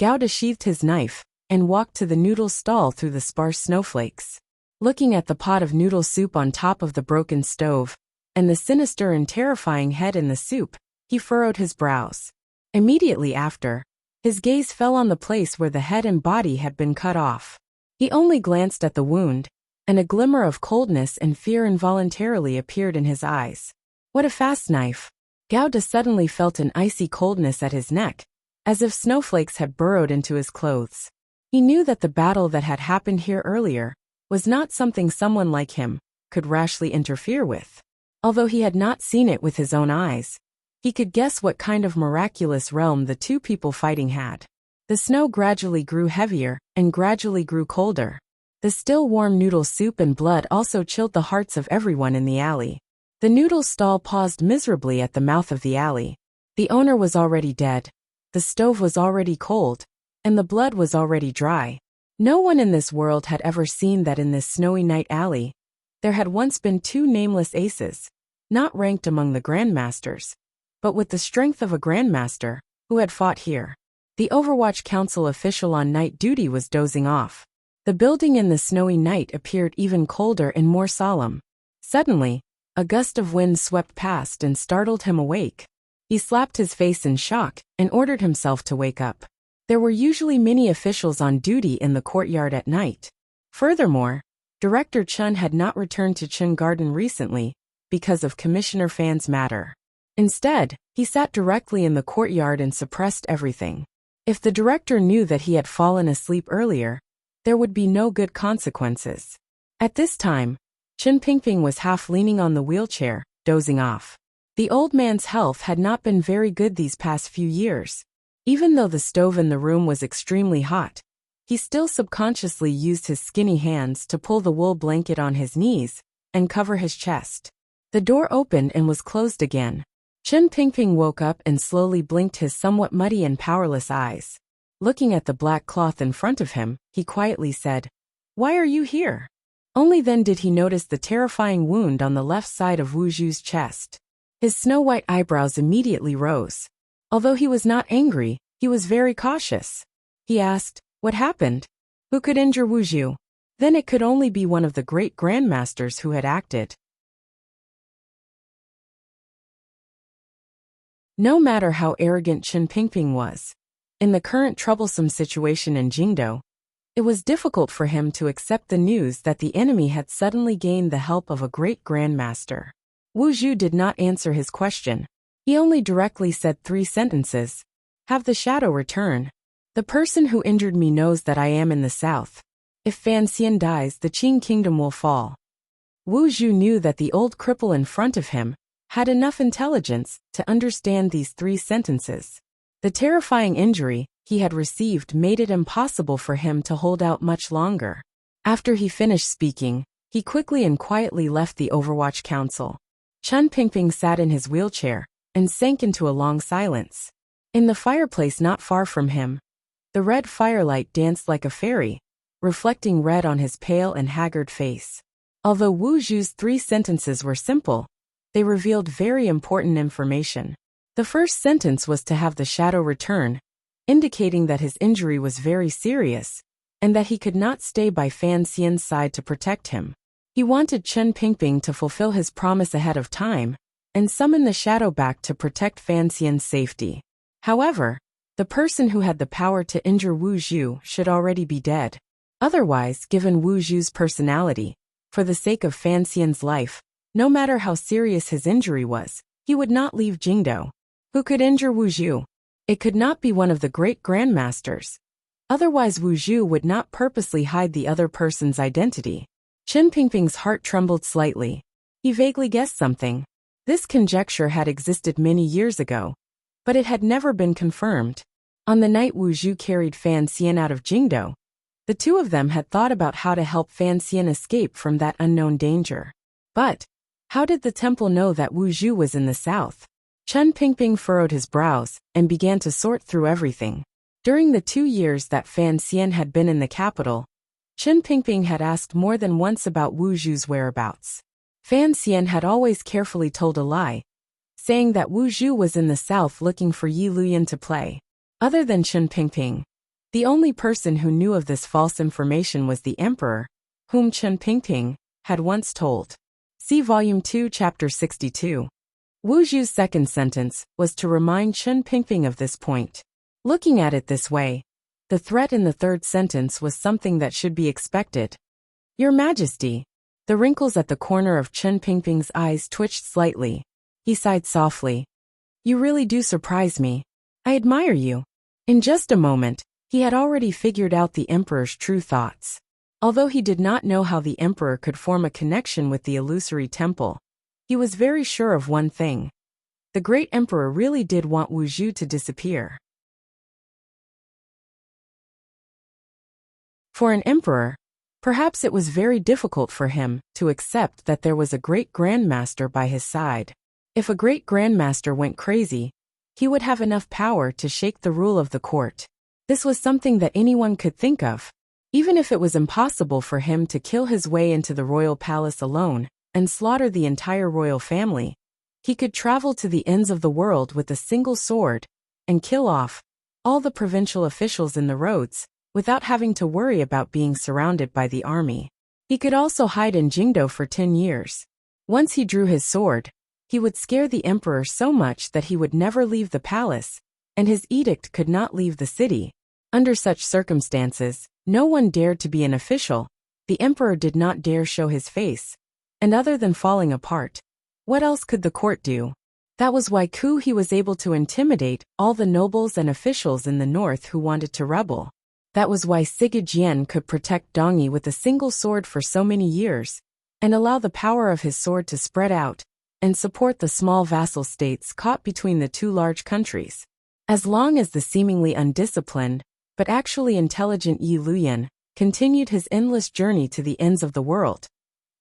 Gao sheathed his knife and walked to the noodle stall through the sparse snowflakes. Looking at the pot of noodle soup on top of the broken stove, and the sinister and terrifying head in the soup, he furrowed his brows. Immediately after, his gaze fell on the place where the head and body had been cut off. He only glanced at the wound, and a glimmer of coldness and fear involuntarily appeared in his eyes. What a fast knife! Gao suddenly felt an icy coldness at his neck, as if snowflakes had burrowed into his clothes. He knew that the battle that had happened here earlier was not something someone like him could rashly interfere with. Although he had not seen it with his own eyes, he could guess what kind of miraculous realm the two people fighting had. The snow gradually grew heavier and gradually grew colder. The still warm noodle soup and blood also chilled the hearts of everyone in the alley. The noodle stall paused miserably at the mouth of the alley. The owner was already dead, the stove was already cold, and the blood was already dry. No one in this world had ever seen that in this snowy night alley there had once been two nameless aces, not ranked among the grandmasters, but with the strength of a grandmaster, who had fought here. The Overwatch Council official on night duty was dozing off. The building in the snowy night appeared even colder and more solemn. Suddenly, a gust of wind swept past and startled him awake. He slapped his face in shock and ordered himself to wake up. There were usually many officials on duty in the courtyard at night. Furthermore, Director Chun had not returned to Chun Garden recently because of Commissioner Fan's matter. Instead, he sat directly in the courtyard and suppressed everything. If the director knew that he had fallen asleep earlier, there would be no good consequences. At this time, Chen Pingping was half leaning on the wheelchair, dozing off. The old man's health had not been very good these past few years. Even though the stove in the room was extremely hot, he still subconsciously used his skinny hands to pull the wool blanket on his knees and cover his chest. The door opened and was closed again. Chen Pingping woke up and slowly blinked his somewhat muddy and powerless eyes. Looking at the black cloth in front of him, he quietly said, "Why are you here?" Only then did he notice the terrifying wound on the left side of Wu Zhu's chest. His snow-white eyebrows immediately rose. Although he was not angry, he was very cautious. He asked, "What happened? Who could injure Wu Zhu?" Then it could only be one of the great grandmasters who had acted. No matter how arrogant Chen Pingping was, in the current troublesome situation in Jingdo, it was difficult for him to accept the news that the enemy had suddenly gained the help of a great grandmaster. Wu Zhu did not answer his question. He only directly said 3 sentences. "Have the shadow return. The person who injured me knows that I am in the south. If Fan Xian dies, the Qing kingdom will fall." Wu Zhu knew that the old cripple in front of him had enough intelligence to understand these 3 sentences. The terrifying injury he had received made it impossible for him to hold out much longer. After he finished speaking, he quickly and quietly left the Overwatch Council. Chen Pingping sat in his wheelchair and sank into a long silence. In the fireplace not far from him, the red firelight danced like a fairy, reflecting red on his pale and haggard face. Although Wu Zhu's 3 sentences were simple, they revealed very important information. The first sentence was to have the shadow return, indicating that his injury was very serious, and that he could not stay by Fan Xian's side to protect him. He wanted Chen Pingping to fulfill his promise ahead of time, and summon the shadow back to protect Fan Xian's safety. However, the person who had the power to injure Wu Zhu should already be dead. Otherwise, given Wu Zhu's personality, for the sake of Fan Xian's life, no matter how serious his injury was, he would not leave Jingdo. Who could injure Wu Zhu? It could not be one of the great grandmasters. Otherwise Wu Zhu would not purposely hide the other person's identity. Chen Pingping's heart trembled slightly. He vaguely guessed something. This conjecture had existed many years ago, but it had never been confirmed. On the night Wu Zhu carried Fan Xian out of Jingdou, the two of them had thought about how to help Fan Xian escape from that unknown danger. But how did the temple know that Wu Zhu was in the south? Chen Pingping furrowed his brows and began to sort through everything. During the 2 years that Fan Xian had been in the capital, Chen Pingping had asked more than once about Wu Zhu's whereabouts. Fan Xian had always carefully told a lie, saying that Wu Zhu was in the south looking for Yi Luyan to play. Other than Chen Pingping, the only person who knew of this false information was the emperor, whom Chen Pingping had once told. See Volume 2, Chapter 62. Wu Zhu's second sentence was to remind Chen Pingping of this point. Looking at it this way, the threat in the third sentence was something that should be expected. Your Majesty. The wrinkles at the corner of Chen Pingping's eyes twitched slightly. He sighed softly. You really do surprise me. I admire you. In just a moment, he had already figured out the emperor's true thoughts. Although he did not know how the emperor could form a connection with the illusory temple, he was very sure of one thing. The great emperor really did want Wu Zhu to disappear. For an emperor, perhaps it was very difficult for him to accept that there was a great grandmaster by his side. If a great grandmaster went crazy, he would have enough power to shake the rule of the court. This was something that anyone could think of. Even if it was impossible for him to kill his way into the royal palace alone and slaughter the entire royal family, he could travel to the ends of the world with a single sword and kill off all the provincial officials in the roads without having to worry about being surrounded by the army. He could also hide in Jingdou for 10 years. Once he drew his sword, he would scare the emperor so much that he would never leave the palace, and his edict could not leave the city. Under such circumstances, no one dared to be an official. The emperor did not dare show his face. And other than falling apart, what else could the court do? That was why he was able to intimidate all the nobles and officials in the north who wanted to rebel. That was why Sigujian could protect Dongyi with a single sword for so many years, and allow the power of his sword to spread out, and support the small vassal states caught between the two large countries. As long as the seemingly undisciplined, but actually intelligent Yi Luyan continued his endless journey to the ends of the world,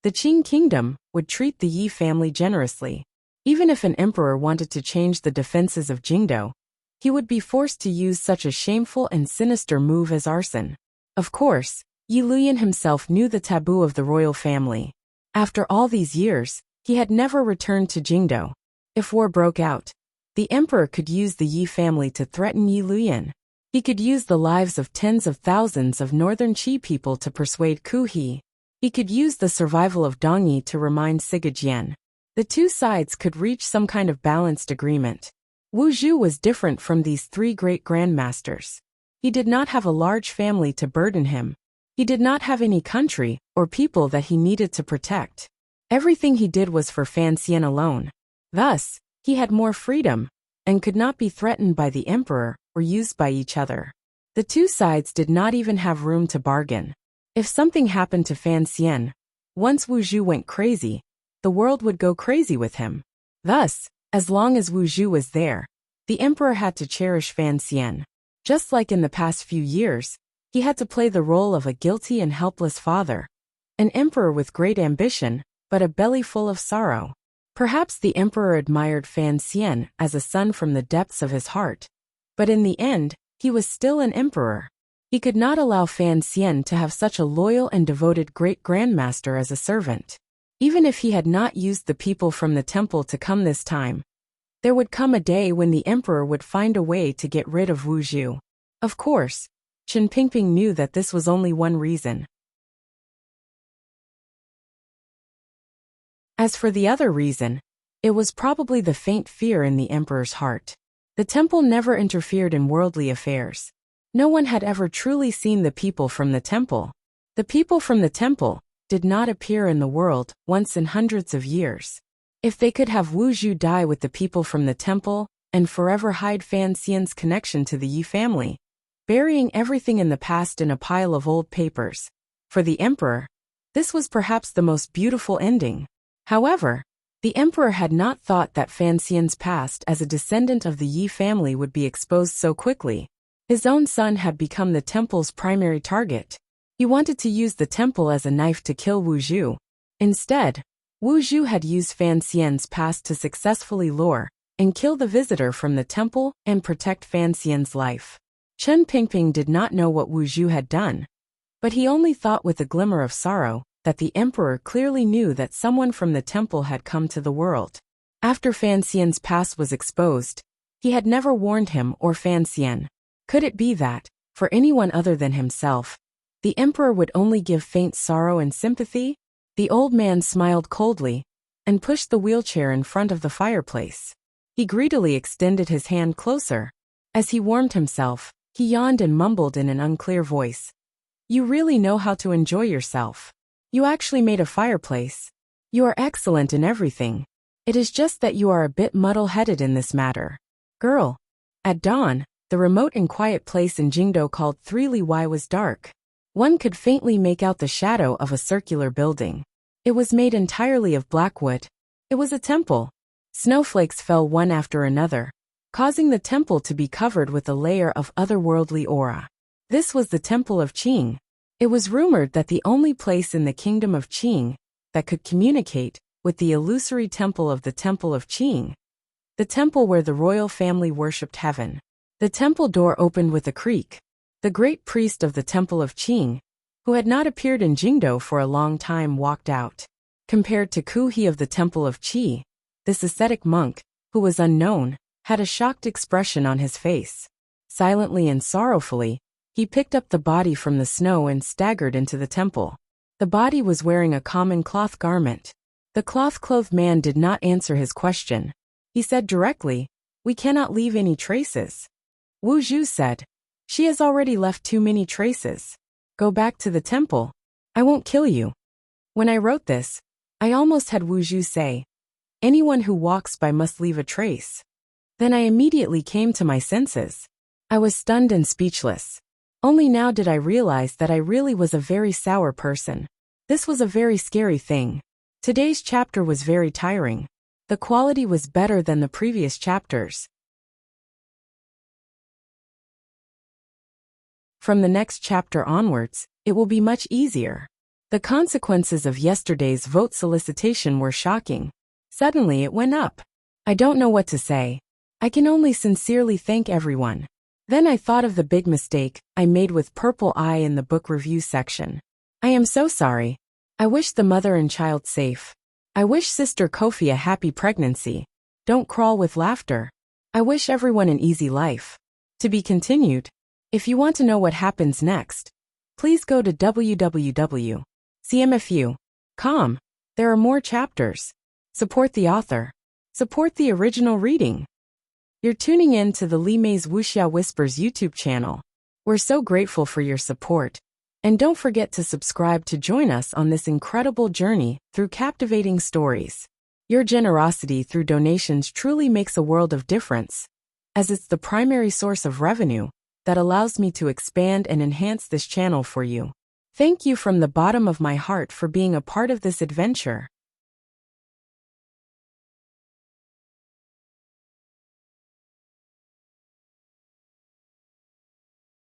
the Qing kingdom would treat the Yi family generously. Even if an emperor wanted to change the defenses of Jingdou, he would be forced to use such a shameful and sinister move as arson. Of course, Yi Luyan himself knew the taboo of the royal family. After all these years, he had never returned to Jingdou. If war broke out, the emperor could use the Yi family to threaten Yi Luyan. He could use the lives of tens of thousands of northern Qi people to persuade He. He could use the survival of Dongyi to remind Sigujian. The two sides could reach some kind of balanced agreement. Wu Zhu was different from these three great grandmasters. He did not have a large family to burden him. He did not have any country or people that he needed to protect. Everything he did was for Fan Xian alone. Thus, he had more freedom and could not be threatened by the emperor or used by each other. The two sides did not even have room to bargain. If something happened to Fan Xian, once Wu Zhu went crazy, the world would go crazy with him. Thus, as long as Wu Zhu was there, the emperor had to cherish Fan Xian. Just like in the past few years, he had to play the role of a guilty and helpless father. An emperor with great ambition, but a belly full of sorrow. Perhaps the emperor admired Fan Xian as a son from the depths of his heart. But in the end, he was still an emperor. He could not allow Fan Xian to have such a loyal and devoted great-grandmaster as a servant. Even if he had not used the people from the temple to come this time, there would come a day when the emperor would find a way to get rid of Wu Zhu. Of course, Chen Pingping knew that this was only one reason. As for the other reason, it was probably the faint fear in the emperor's heart. The temple never interfered in worldly affairs. No one had ever truly seen the people from the temple. The people from the temple did not appear in the world once in hundreds of years. If they could have Wu Zhu die with the people from the temple and forever hide Fan Xian's connection to the Yi family, burying everything in the past in a pile of old papers. For the emperor, this was perhaps the most beautiful ending. However, the emperor had not thought that Fan Xian's past as a descendant of the Yi family would be exposed so quickly. His own son had become the temple's primary target. He wanted to use the temple as a knife to kill Wu Zhu. Instead, Wu Zhu had used Fan Xian's past to successfully lure and kill the visitor from the temple and protect Fan Xian's life. Chen Pingping did not know what Wu Zhu had done, but he only thought with a glimmer of sorrow that the emperor clearly knew that someone from the temple had come to the world. After Fan Xian's past was exposed, he had never warned him or Fan Xian. Could it be that, for anyone other than himself, the emperor would only give faint sorrow and sympathy? The old man smiled coldly and pushed the wheelchair in front of the fireplace. He greedily extended his hand closer. As he warmed himself, he yawned and mumbled in an unclear voice. You really know how to enjoy yourself. You actually made a fireplace. You are excellent in everything. It is just that you are a bit muddle-headed in this matter. Girl. At dawn, the remote and quiet place in Jingdo called 3 Li Wai was dark. One could faintly make out the shadow of a circular building. It was made entirely of black wood. It was a temple. Snowflakes fell one after another, causing the temple to be covered with a layer of otherworldly aura. This was the Temple of Qing. It was rumored that the only place in the kingdom of Qing that could communicate with the illusory temple of the Temple of Qing, the temple where the royal family worshipped heaven. The temple door opened with a creak. The great priest of the Temple of Qing, who had not appeared in Jingdo for a long time, walked out. Compared to Ku He of the Temple of Qi, this ascetic monk, who was unknown, had a shocked expression on his face. Silently and sorrowfully, he picked up the body from the snow and staggered into the temple. The body was wearing a common cloth garment. The cloth-clothed man did not answer his question. He said directly, "We cannot leave any traces." Wu Zhu said, "She has already left too many traces. Go back to the temple. I won't kill you." When I wrote this, I almost had Wu Zhu say, "Anyone who walks by must leave a trace." Then I immediately came to my senses. I was stunned and speechless. Only now did I realize that I really was a very sour person. This was a very scary thing. Today's chapter was very tiring. The quality was better than the previous chapters. From the next chapter onwards, it will be much easier. The consequences of yesterday's vote solicitation were shocking. Suddenly it went up. I don't know what to say. I can only sincerely thank everyone. Then I thought of the big mistake I made with Purple Eye in the book review section. I am so sorry. I wish the mother and child safe. I wish Sister Kofi a happy pregnancy. Don't crawl with laughter. I wish everyone an easy life. To be continued. If you want to know what happens next, please go to www.cmfu.com. There are more chapters. Support the author. Support the original reading. You're tuning in to the Li Mei's Wuxia Whispers YouTube channel. We're so grateful for your support. And don't forget to subscribe to join us on this incredible journey through captivating stories. Your generosity through donations truly makes a world of difference, as it's the primary source of revenue that allows me to expand and enhance this channel for you. Thank you from the bottom of my heart for being a part of this adventure.